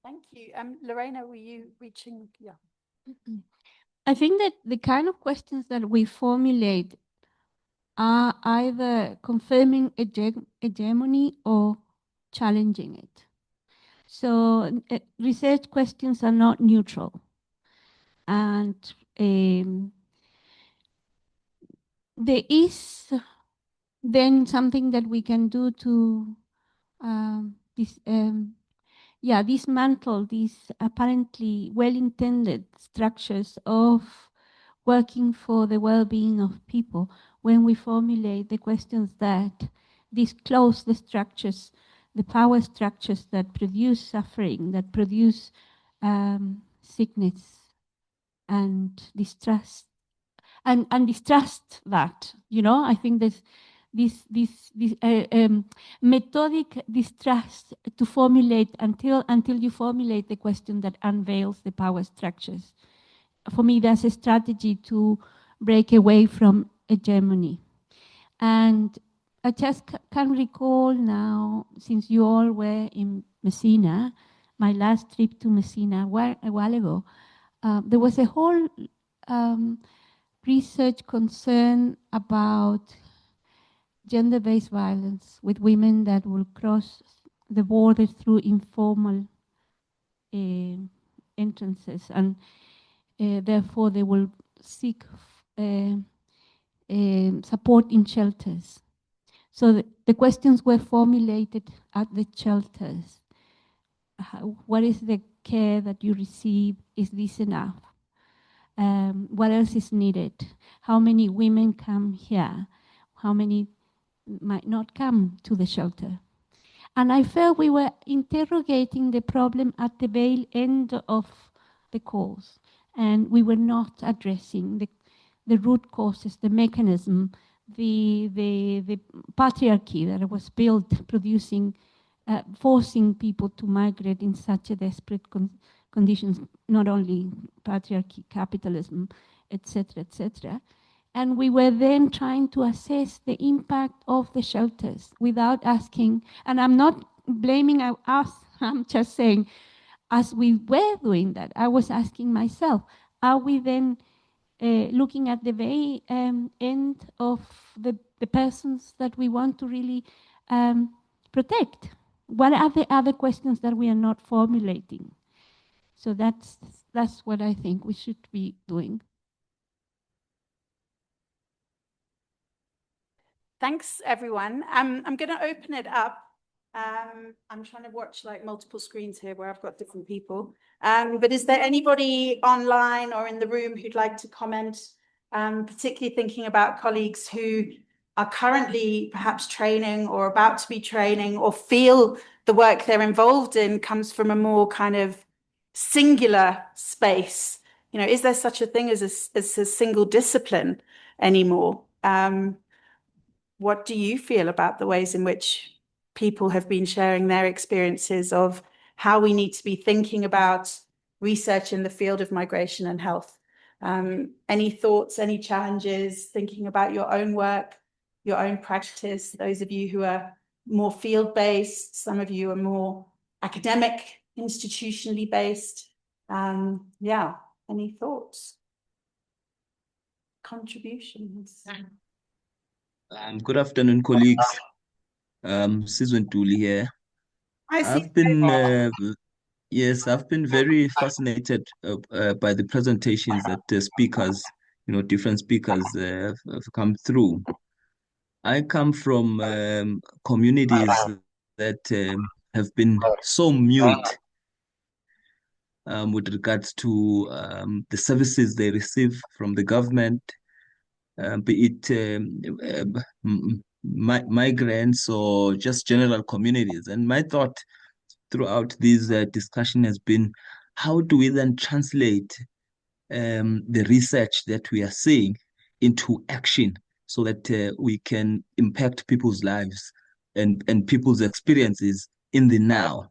Thank you. Lorena, were you reaching? Yeah. I think that the kind of questions that we formulate are either confirming hegemony or challenging it. So research questions are not neutral. And there is then something that we can do to dismantle these apparently well-intended structures of working for the well-being of people when we formulate the questions that disclose the structures, the power structures that produce suffering, that produce sickness and distrust, and distrust that, I think there's this methodic distrust to formulate until you formulate the question that unveils the power structures. For me, that's a strategy to break away from hegemony. And I just can recall now, since you all were in Messina, my last trip to Messina a while ago, there was a whole research concern about gender-based violence with women that will cross the border through informal entrances, and therefore they will seek support in shelters. So the questions were formulated at the shelters. What is the care that you receive? Is this enough? What else is needed? How many women come here? How many might not come to the shelter? And I felt we were interrogating the problem at the veil end of the course, and we were not addressing the root causes, the mechanism, the patriarchy that was built, producing, forcing people to migrate in such a desperate conditions, not only patriarchy, capitalism, etc., etc. And we were then trying to assess the impact of the shelters without asking, and I'm not blaming us, I'm just saying, as we were doing that, I was asking myself, are we then looking at the very end of the persons that we want to really protect? What are the other questions that we are not formulating? So that's what I think we should be doing. Thanks, everyone. I'm going to open it up. I'm trying to watch like multiple screens here where I've got different people. But is there anybody online or in the room who'd like to comment, particularly thinking about colleagues who are currently perhaps training or about to be training or feel the work they're involved in comes from a more kind of singular space? Is there such a thing as a single discipline anymore? What do you feel about the ways in which people have been sharing their experiences of how we need to be thinking about research in the field of migration and health? Any thoughts, any challenges, thinking about your own work, your own practice, those of you who are more field-based, some of you are more academic, institutionally based. Any thoughts? Contributions? Good afternoon, colleagues. Sizwe Ntuli here. I've been very fascinated by the presentations that the speakers, different speakers have come through. I come from communities that have been so mute with regards to the services they receive from the government, be it migrants or just general communities. And my thought throughout this discussion has been, how do we then translate the research that we are seeing into action so that we can impact people's lives and people's experiences in the now?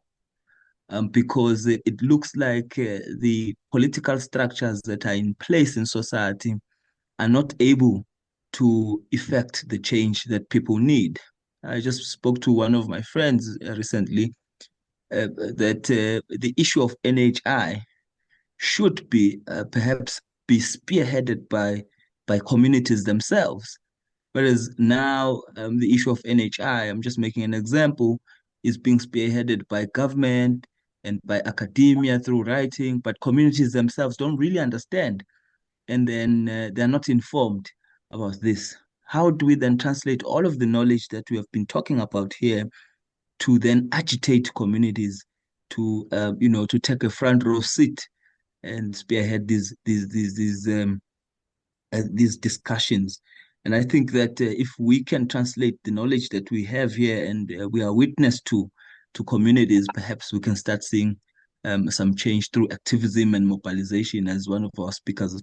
Because it looks like the political structures that are in place in society are not able to effect the change that people need. I just spoke to one of my friends recently that the issue of NHI should be perhaps be spearheaded by communities themselves. Whereas now the issue of NHI, I'm just making an example, is being spearheaded by government and by academia through writing, but communities themselves don't really understand, and then they're not informed about this. How do we then translate all of the knowledge that we have been talking about here to then agitate communities to, to take a front row seat and spearhead these discussions? And I think that if we can translate the knowledge that we have here and we are witness to communities, perhaps we can start seeing some change through activism and mobilization, as one of our speakers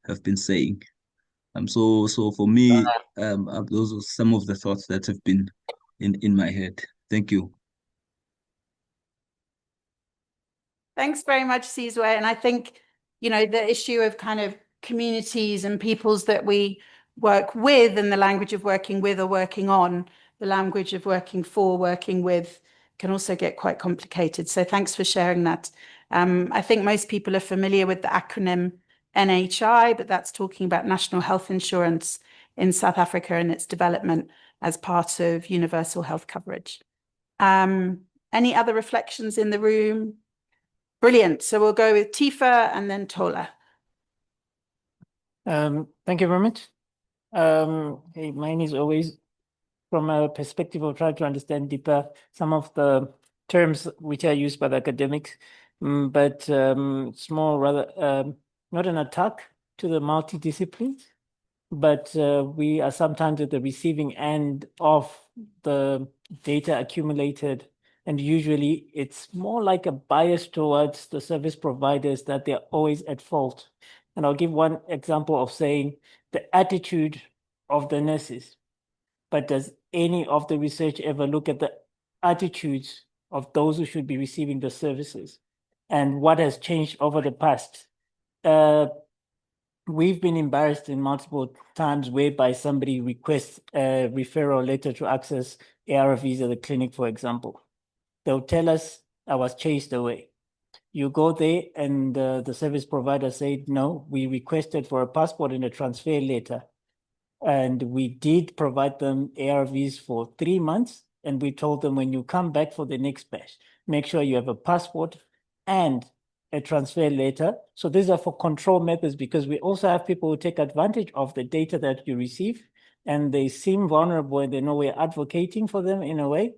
have been saying. So for me, those are some of the thoughts that have been in my head. Thank you. Thanks very much, Sizwe. And I think, the issue of kind of communities and peoples that we work with, and the language of working with or working on, the language of working for, working with, can also get quite complicated. So thanks for sharing that. I think most people are familiar with the acronym NHI, but that's talking about National Health Insurance in South Africa and its development as part of universal health coverage. Any other reflections in the room? Brilliant. So we'll go with Tifa and then Tola. Thank you very much. Mine is always from a perspective of trying to understand deeper some of the terms which are used by the academics, but it's more rather not an attack to the multidisciplines, but we are sometimes at the receiving end of the data accumulated. And usually it's more like a bias towards the service providers that they're always at fault. And I'll give one example of saying the attitude of the nurses. But does any of the research ever look at the attitudes of those who should be receiving the services and what has changed over the past? We've been embarrassed in multiple times whereby somebody requests a referral letter to access ARVs at the clinic, for example. They'll tell us, I was chased away. You go there and the service provider said, no, we requested for a passport and a transfer letter. And we did provide them ARVs for 3 months. And we told them, when you come back for the next batch, make sure you have a passport and a transfer letter. So these are for control methods, because we also have people who take advantage of the data that you receive, and they seem vulnerable and they know we're advocating for them in a way.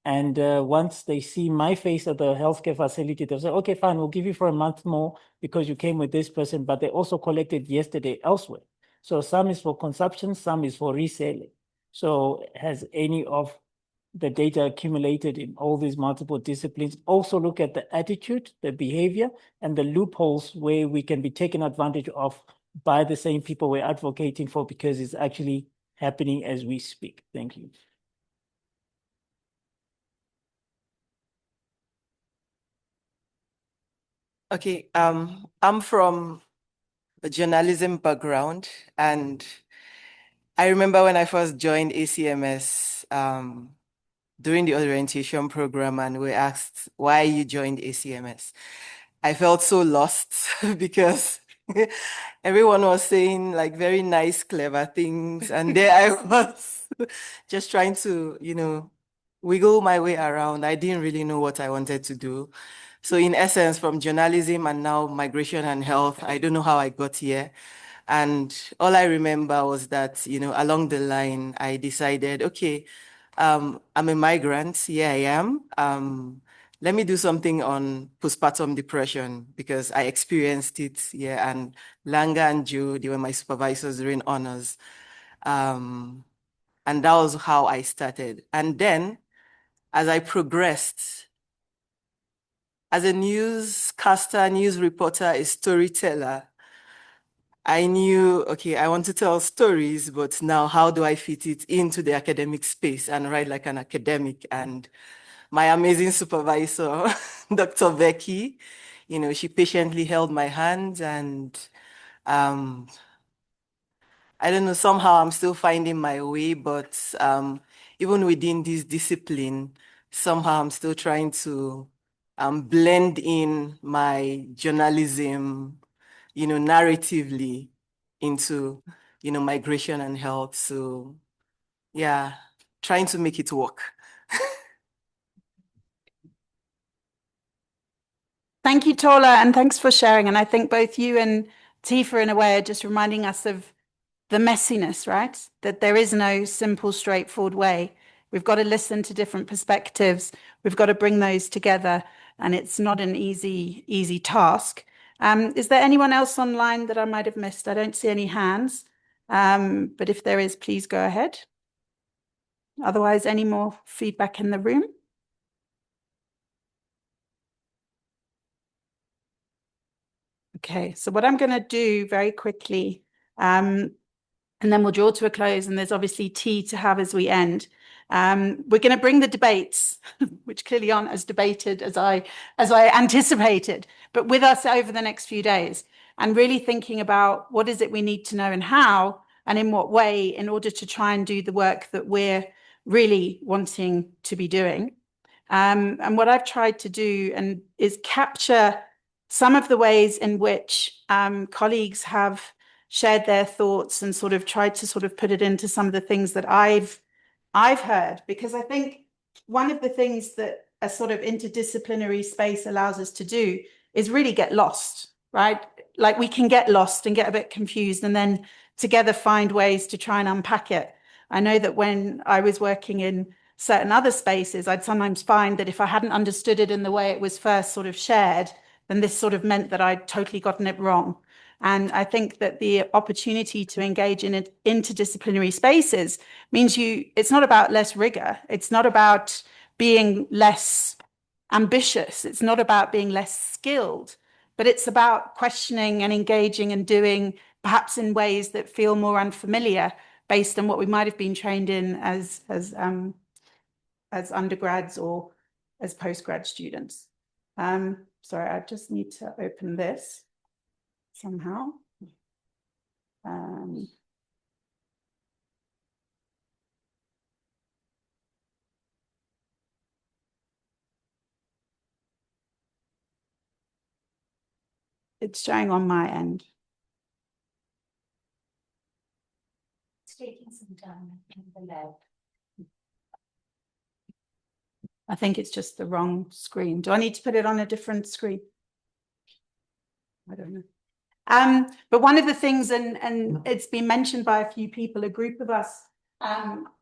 And once they see my face at the healthcare facility, they'll say, okay, fine, we'll give you for a month more because you came with this person, but they also collected yesterday elsewhere. So some is for consumption, some is for reselling. So has any of the data accumulated in all these multiple disciplines also look at the attitude, the behavior, and the loopholes where we can be taken advantage of by the same people we're advocating for, because it's actually happening as we speak. Thank you. Okay, I'm from a journalism background, and I remember when I first joined ACMS during the orientation program, and we asked why you joined ACMS. I felt so lost because everyone was saying like very nice, clever things, and there I was just trying to, wiggle my way around. I didn't really know what I wanted to do. So in essence, from journalism and now migration and health, I don't know how I got here. And all I remember was that, along the line, I decided, okay, I'm a migrant. Yeah, I am. Let me do something on postpartum depression because I experienced it. Yeah, and Langa and Joe, they were my supervisors during honors. And that was how I started. And then as I progressed, as a newscaster, news reporter, a storyteller, I knew, okay, I want to tell stories, but now how do I fit it into the academic space and write like an academic? And my amazing supervisor, Dr. Becky, she patiently held my hand and I don't know, somehow I'm still finding my way, but even within this discipline, somehow I'm still trying to blend in my journalism, narratively into, migration and health. So yeah, trying to make it work. Thank you, Tola, and thanks for sharing. And I think both you and Tifa, in a way, are just reminding us of the messiness, right? That there is no simple, straightforward way. We've got to listen to different perspectives. We've got to bring those together, and it's not an easy task. Is there anyone else online that I might have missed? I don't see any hands, but if there is, please go ahead. Otherwise, any more feedback in the room? Okay, so what I'm going to do very quickly, and then we'll draw to a close, and there's obviously tea to have as we end. We're going to bring the debates, which clearly aren't as debated as I anticipated, but with us over the next few days, and really thinking about what is it we need to know and how, and in what way, in order to try and do the work that we're really wanting to be doing. And what I've tried to do is capture some of the ways in which colleagues have shared their thoughts and sort of tried to sort of put it into some of the things that I've heard, because I think one of the things that a sort of interdisciplinary space allows us to do is really get lost, right? Like we can get lost and get a bit confused and then together find ways to try and unpack it. I know that when I was working in certain other spaces, I'd sometimes find that if I hadn't understood it in the way it was first sort of shared, then this sort of meant that I'd totally gotten it wrong. And I think that the opportunity to engage in interdisciplinary spaces means it's not about less rigor. It's not about being less ambitious. It's not about being less skilled, but it's about questioning and engaging and doing perhaps in ways that feel more unfamiliar based on what we might have been trained in as undergrads or as postgrad students. Sorry, I just need to open this somehow. It's showing on my end. It's taking some time in the lab. I think it's just the wrong screen. Do I need to put it on a different screen? I don't know. But one of the things, and it's been mentioned by a few people, a group of us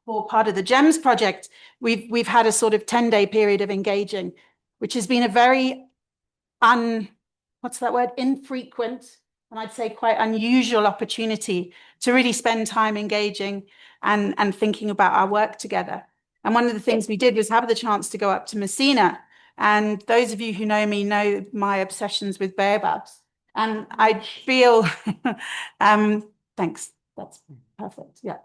for part of the GEMS project, we've had a sort of 10-day period of engaging, which has been a very infrequent, and I'd say quite unusual opportunity to really spend time engaging and thinking about our work together. And one of the things we did was have the chance to go up to Messina. And those of you who know me know my obsessions with baobabs. And I feel, thanks, that's perfect, yeah.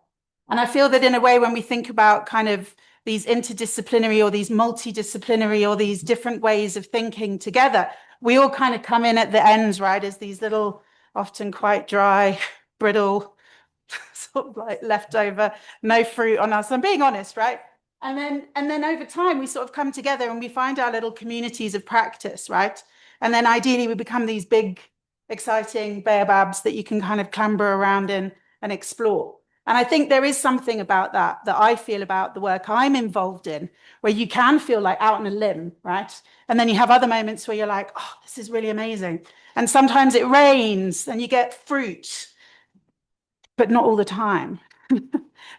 And I feel that in a way, when we think about kind of these interdisciplinary or these multidisciplinary or these different ways of thinking together, we all kind of come in at the ends, right, as these little, often quite dry, brittle, sort of like leftover, no fruit on us. I'm being honest, right? And then over time, we sort of come together and we find our little communities of practice, right? And then ideally, we become these big, exciting baobabs that you can kind of clamber around in and explore. And I think there is something about that I feel about the work I'm involved in, where you can feel like out on a limb, right? And then you have other moments where you're like, oh, this is really amazing. And sometimes it rains and you get fruit, but not all the time.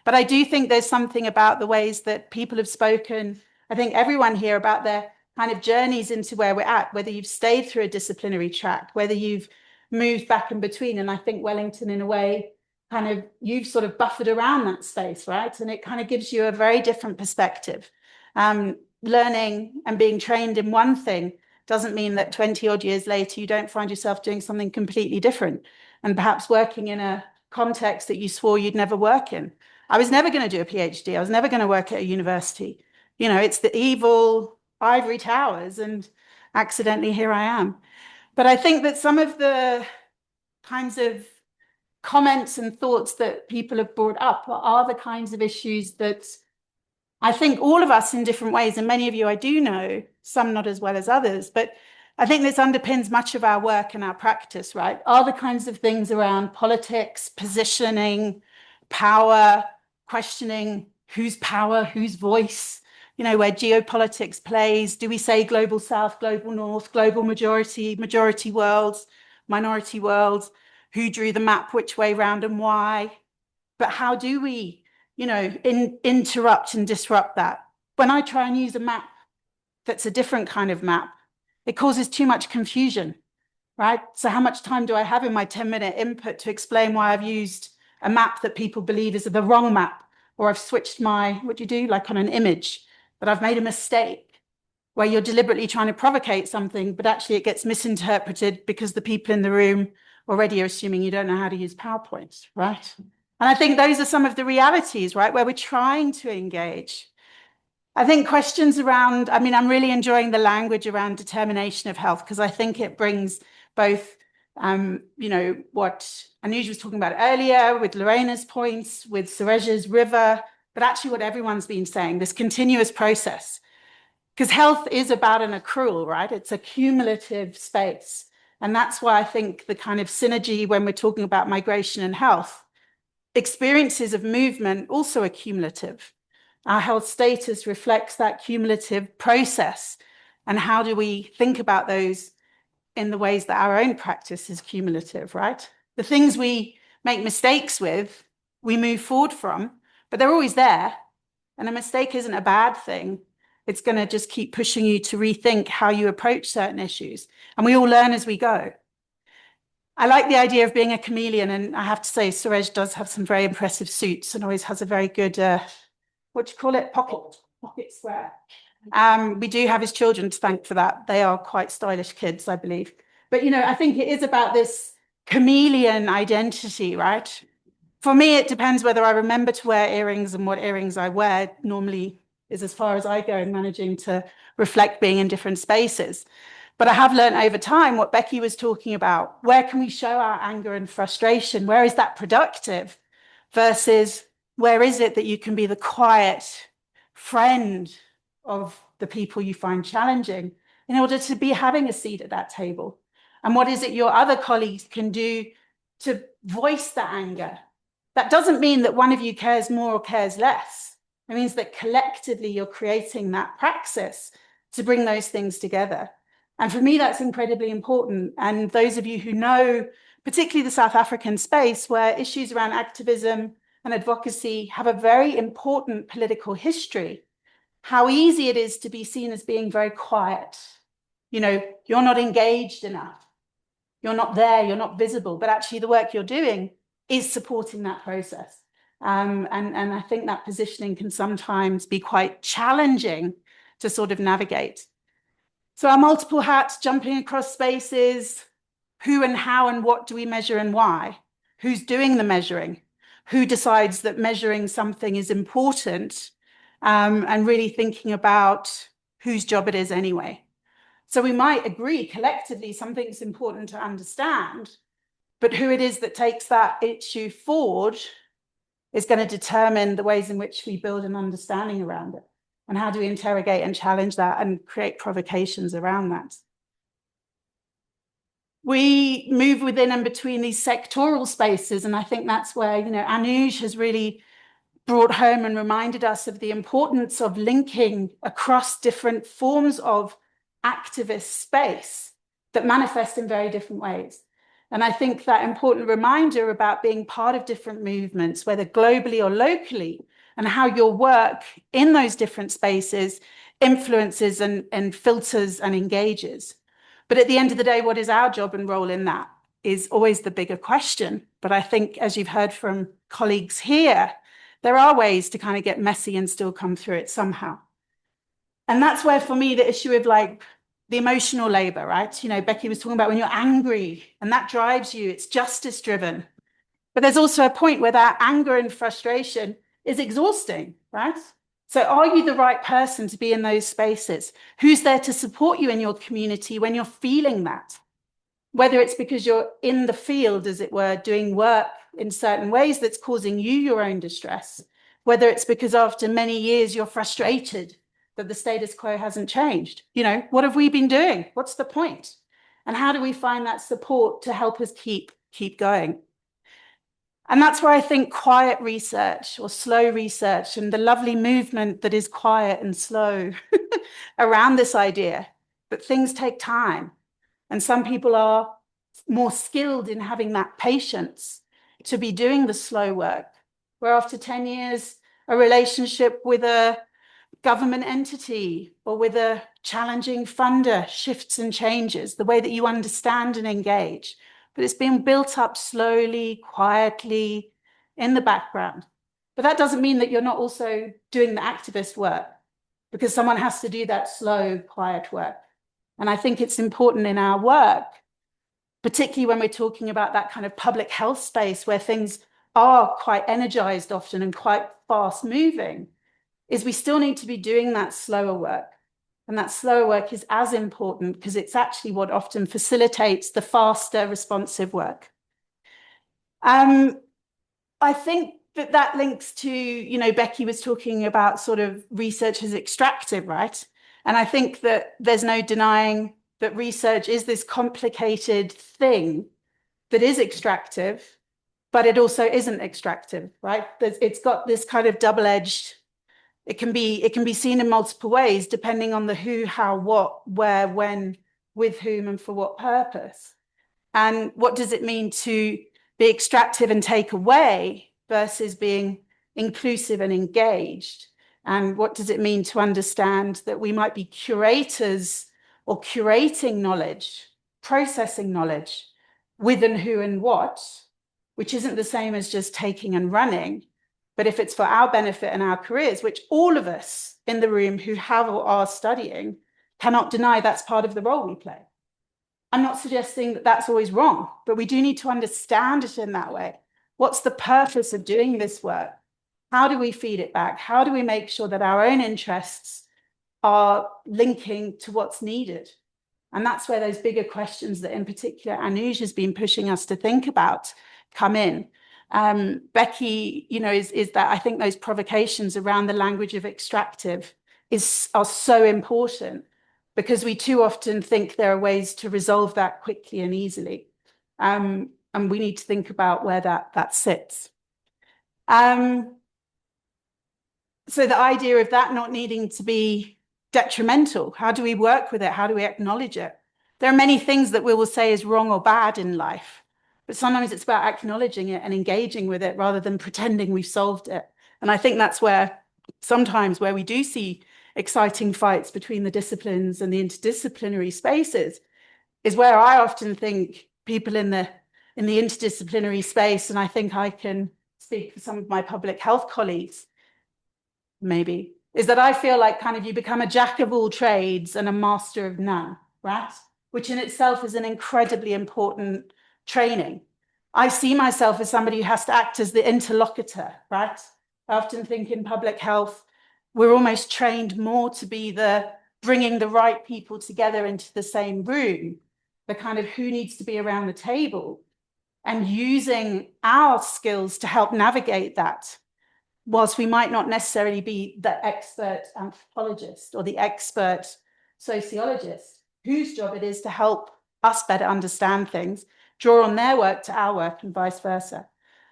But I do think there's something about the ways that people have spoken, I think everyone here, about their kind of journeys into where we're at, whether you've stayed through a disciplinary track, whether you've moved back in between. And I think Wellington, in a way, kind of, you've sort of buffered around that space, right? And it kind of gives you a very different perspective. Learning and being trained in one thing doesn't mean that 20 odd years later, you don't find yourself doing something completely different and perhaps working in a context that you swore you'd never work in. I was never going to do a PhD. I was never going to work at a university. You know, it's the evil ivory towers, and accidentally here I am. But I think that some of the kinds of comments and thoughts that people have brought up are the kinds of issues that I think all of us in different ways, and many of you I do know, some not as well as others, but I think this underpins much of our work and our practice, right? Are the kinds of things around politics, positioning, power, questioning whose power, whose voice, you know, where geopolitics plays. Do we say global south, global north, global majority, majority worlds, minority worlds? Who drew the map, which way round and why? But how do we, you know, interrupt and disrupt that? When I try and use a map that's a different kind of map, it causes too much confusion, right? So how much time do I have in my 10-minute input to explain why I've used a map that people believe is the wrong map? Or I've switched my, what do you do, like on an image, that I've made a mistake, where you're deliberately trying to provocate something, but actually it gets misinterpreted because the people in the room already are assuming you don't know how to use PowerPoint, right? And I think those are some of the realities, right, where we're trying to engage. I think questions around, I mean, I'm really enjoying the language around determination of health, because I think it brings both, you know, what Anuj was talking about earlier with Lorena's points, with Sureja's river, but actually what everyone's been saying, this continuous process. Because health is about an accrual, right? It's a cumulative space. And that's why I think the kind of synergy when we're talking about migration and health, experiences of movement also are cumulative. Our health status reflects that cumulative process. And how do we think about those in the ways that our own practice is cumulative, right? The things we make mistakes with, we move forward from, but they're always there. And a mistake isn't a bad thing. It's going to just keep pushing you to rethink how you approach certain issues. And we all learn as we go. I like the idea of being a chameleon. And I have to say, Surej does have some very impressive suits and always has a very good, what do you call it? Pocket square. We do have his children to thank for that. They are quite stylish kids, I believe. But, you know, I think it is about this chameleon identity, right? For me, it depends whether I remember to wear earrings, and what earrings I wear normally is as far as I go in managing to reflect being in different spaces. But I have learned over time what Becky was talking about. Where can we show our anger and frustration? Where is that productive? Versus where is it that you can be the quiet friend of the people you find challenging in order to be having a seat at that table? And what is it your other colleagues can do to voice that anger? That doesn't mean that one of you cares more or cares less. It means that collectively you're creating that praxis to bring those things together. And for me, that's incredibly important. And those of you who know, particularly the South African space, where issues around activism and advocacy have a very important political history, how easy it is to be seen as being very quiet. You know, you're not engaged enough. You're not there, you're not visible, but actually the work you're doing is supporting that process. And I think that positioning can sometimes be quite challenging to sort of navigate. So our multiple hats, jumping across spaces, who and how and what do we measure and why? Who's doing the measuring? Who decides that measuring something is important? And really thinking about whose job it is anyway. So we might agree collectively something's important to understand, but who it is that takes that issue forward is going to determine the ways in which we build an understanding around it. And how do we interrogate and challenge that and create provocations around that? We move within and between these sectoral spaces. And I think that's where, you know, Anuj has really brought home and reminded us of the importance of linking across different forms of activist space that manifest in very different ways. And I think that important reminder about being part of different movements, whether globally or locally, and how your work in those different spaces influences and filters and engages. But at the end of the day, what is our job and role in that is always the bigger question. But I think, as you've heard from colleagues here, there are ways to kind of get messy and still come through it somehow. And that's where, for me, the issue of like the emotional labor, right? You know, Becky was talking about when you're angry and that drives you, it's justice driven. But there's also a point where that anger and frustration is exhausting, right? So are you the right person to be in those spaces? Who's there to support you in your community when you're feeling that? Whether it's because you're in the field, as it were, doing work in certain ways that's causing you your own distress, whether it's because after many years you're frustrated that the status quo hasn't changed. You know, what have we been doing? What's the point? And how do we find that support to help us keep going? And that's where I think quiet research or slow research and the lovely movement that is quiet and slow around this idea, but things take time. And some people are more skilled in having that patience to be doing the slow work, where after 10 years, a relationship with a government entity or with a challenging funder shifts and changes the way that you understand and engage. But it's being built up slowly, quietly, in the background. But that doesn't mean that you're not also doing the activist work, because someone has to do that slow, quiet work. And I think it's important in our work, particularly when we're talking about that kind of public health space where things are quite energized often and quite fast moving, is we still need to be doing that slower work. And that slower work is as important because it's actually what often facilitates the faster responsive work. I think that links to, you know, Becky was talking about sort of research as extractive, right? And I think that there's no denying that research is this complicated thing that is extractive, but it also isn't extractive, right? It's got this kind of double-edged. It can be seen in multiple ways, depending on the who, how, what, where, when, with whom, and for what purpose. And what does it mean to be extractive and take away versus being inclusive and engaged? And what does it mean to understand that we might be curators or curating knowledge, processing knowledge, with and who and what, which isn't the same as just taking and running. But if it's for our benefit and our careers, which all of us in the room who have or are studying cannot deny that's part of the role we play. I'm not suggesting that that's always wrong, but we do need to understand it in that way. What's the purpose of doing this work? How do we feed it back? How do we make sure that our own interests are linking to what's needed? And that's where those bigger questions that in particular Anuj has been pushing us to think about come in. Becky, you know, is that I think those provocations around the language of extractive are so important, because we too often think there are ways to resolve that quickly and easily. And we need to think about where that sits. So the idea of that not needing to be detrimental, how do we work with it? How do we acknowledge it? There are many things that we will say is wrong or bad in life, but sometimes it's about acknowledging it and engaging with it rather than pretending we've solved it. And I think that's where sometimes where we do see exciting fights between the disciplines and the interdisciplinary spaces is where I often think people in the interdisciplinary space, and I think I can speak for some of my public health colleagues, maybe, is that I feel like kind of you become a jack of all trades and a master of none, right? Which in itself is an incredibly important training. I see myself as somebody who has to act as the interlocutor, right? I often think in public health, we're almost trained more to be the bringing the right people together into the same room, the kind of who needs to be around the table, and using our skills to help navigate that, whilst we might not necessarily be the expert anthropologist or the expert sociologist, whose job it is to help us better understand things, draw on their work to our work, and vice versa.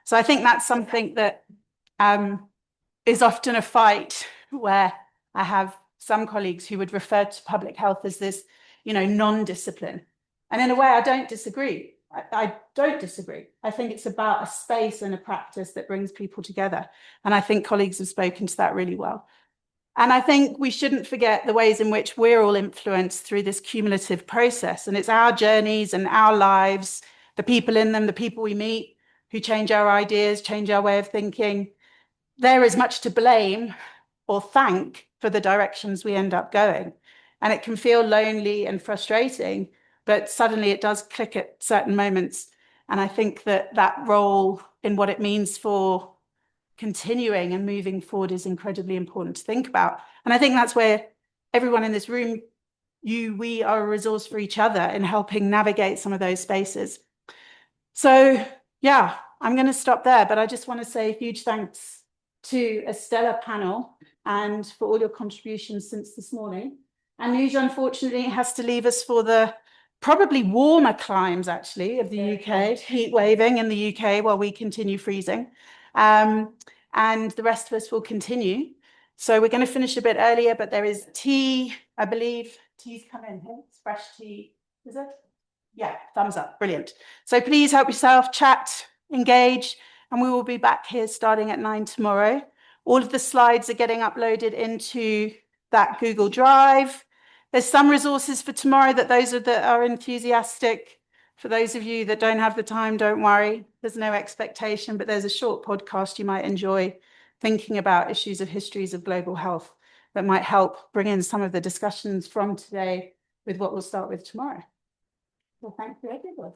So I think that's something that is often a fight where I have some colleagues who would refer to public health as this, you know, non-discipline. And in a way, I don't disagree. I don't disagree. I think it's about a space and a practice that brings people together. And I think colleagues have spoken to that really well. And I think we shouldn't forget the ways in which we're all influenced through this cumulative process. And it's our journeys and our lives, the people in them, the people we meet who change our ideas, change our way of thinking. They're as much to blame or thank for the directions we end up going. And it can feel lonely and frustrating, but suddenly it does click at certain moments. And I think that that role in what it means for continuing and moving forward is incredibly important to think about. And I think that's where everyone in this room, we are a resource for each other in helping navigate some of those spaces. So yeah, I'm going to stop there, but I just want to say a huge thanks to a stellar panel and for all your contributions since this morning. And Nuj, unfortunately, has to leave us for the probably warmer climes, actually, of the UK, heat waving in the UK while we continue freezing. And the rest of us will continue. So we're going to finish a bit earlier, but there is tea, I believe. Tea's come in here. It's fresh tea. Is it? Yeah, thumbs up. Brilliant. So please help yourself, chat, engage, and we will be back here starting at 9 tomorrow. All of the slides are getting uploaded into that Google Drive. There's some resources for tomorrow that those that are enthusiastic. For those of you that don't have the time, don't worry. There's no expectation, but there's a short podcast you might enjoy thinking about issues of histories of global health that might help bring in some of the discussions from today with what we'll start with tomorrow. Well, thank you, everyone.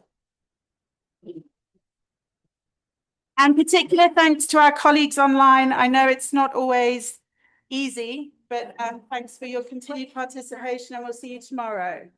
And particular thanks to our colleagues online. I know it's not always easy, but thanks for your continued participation, and we'll see you tomorrow.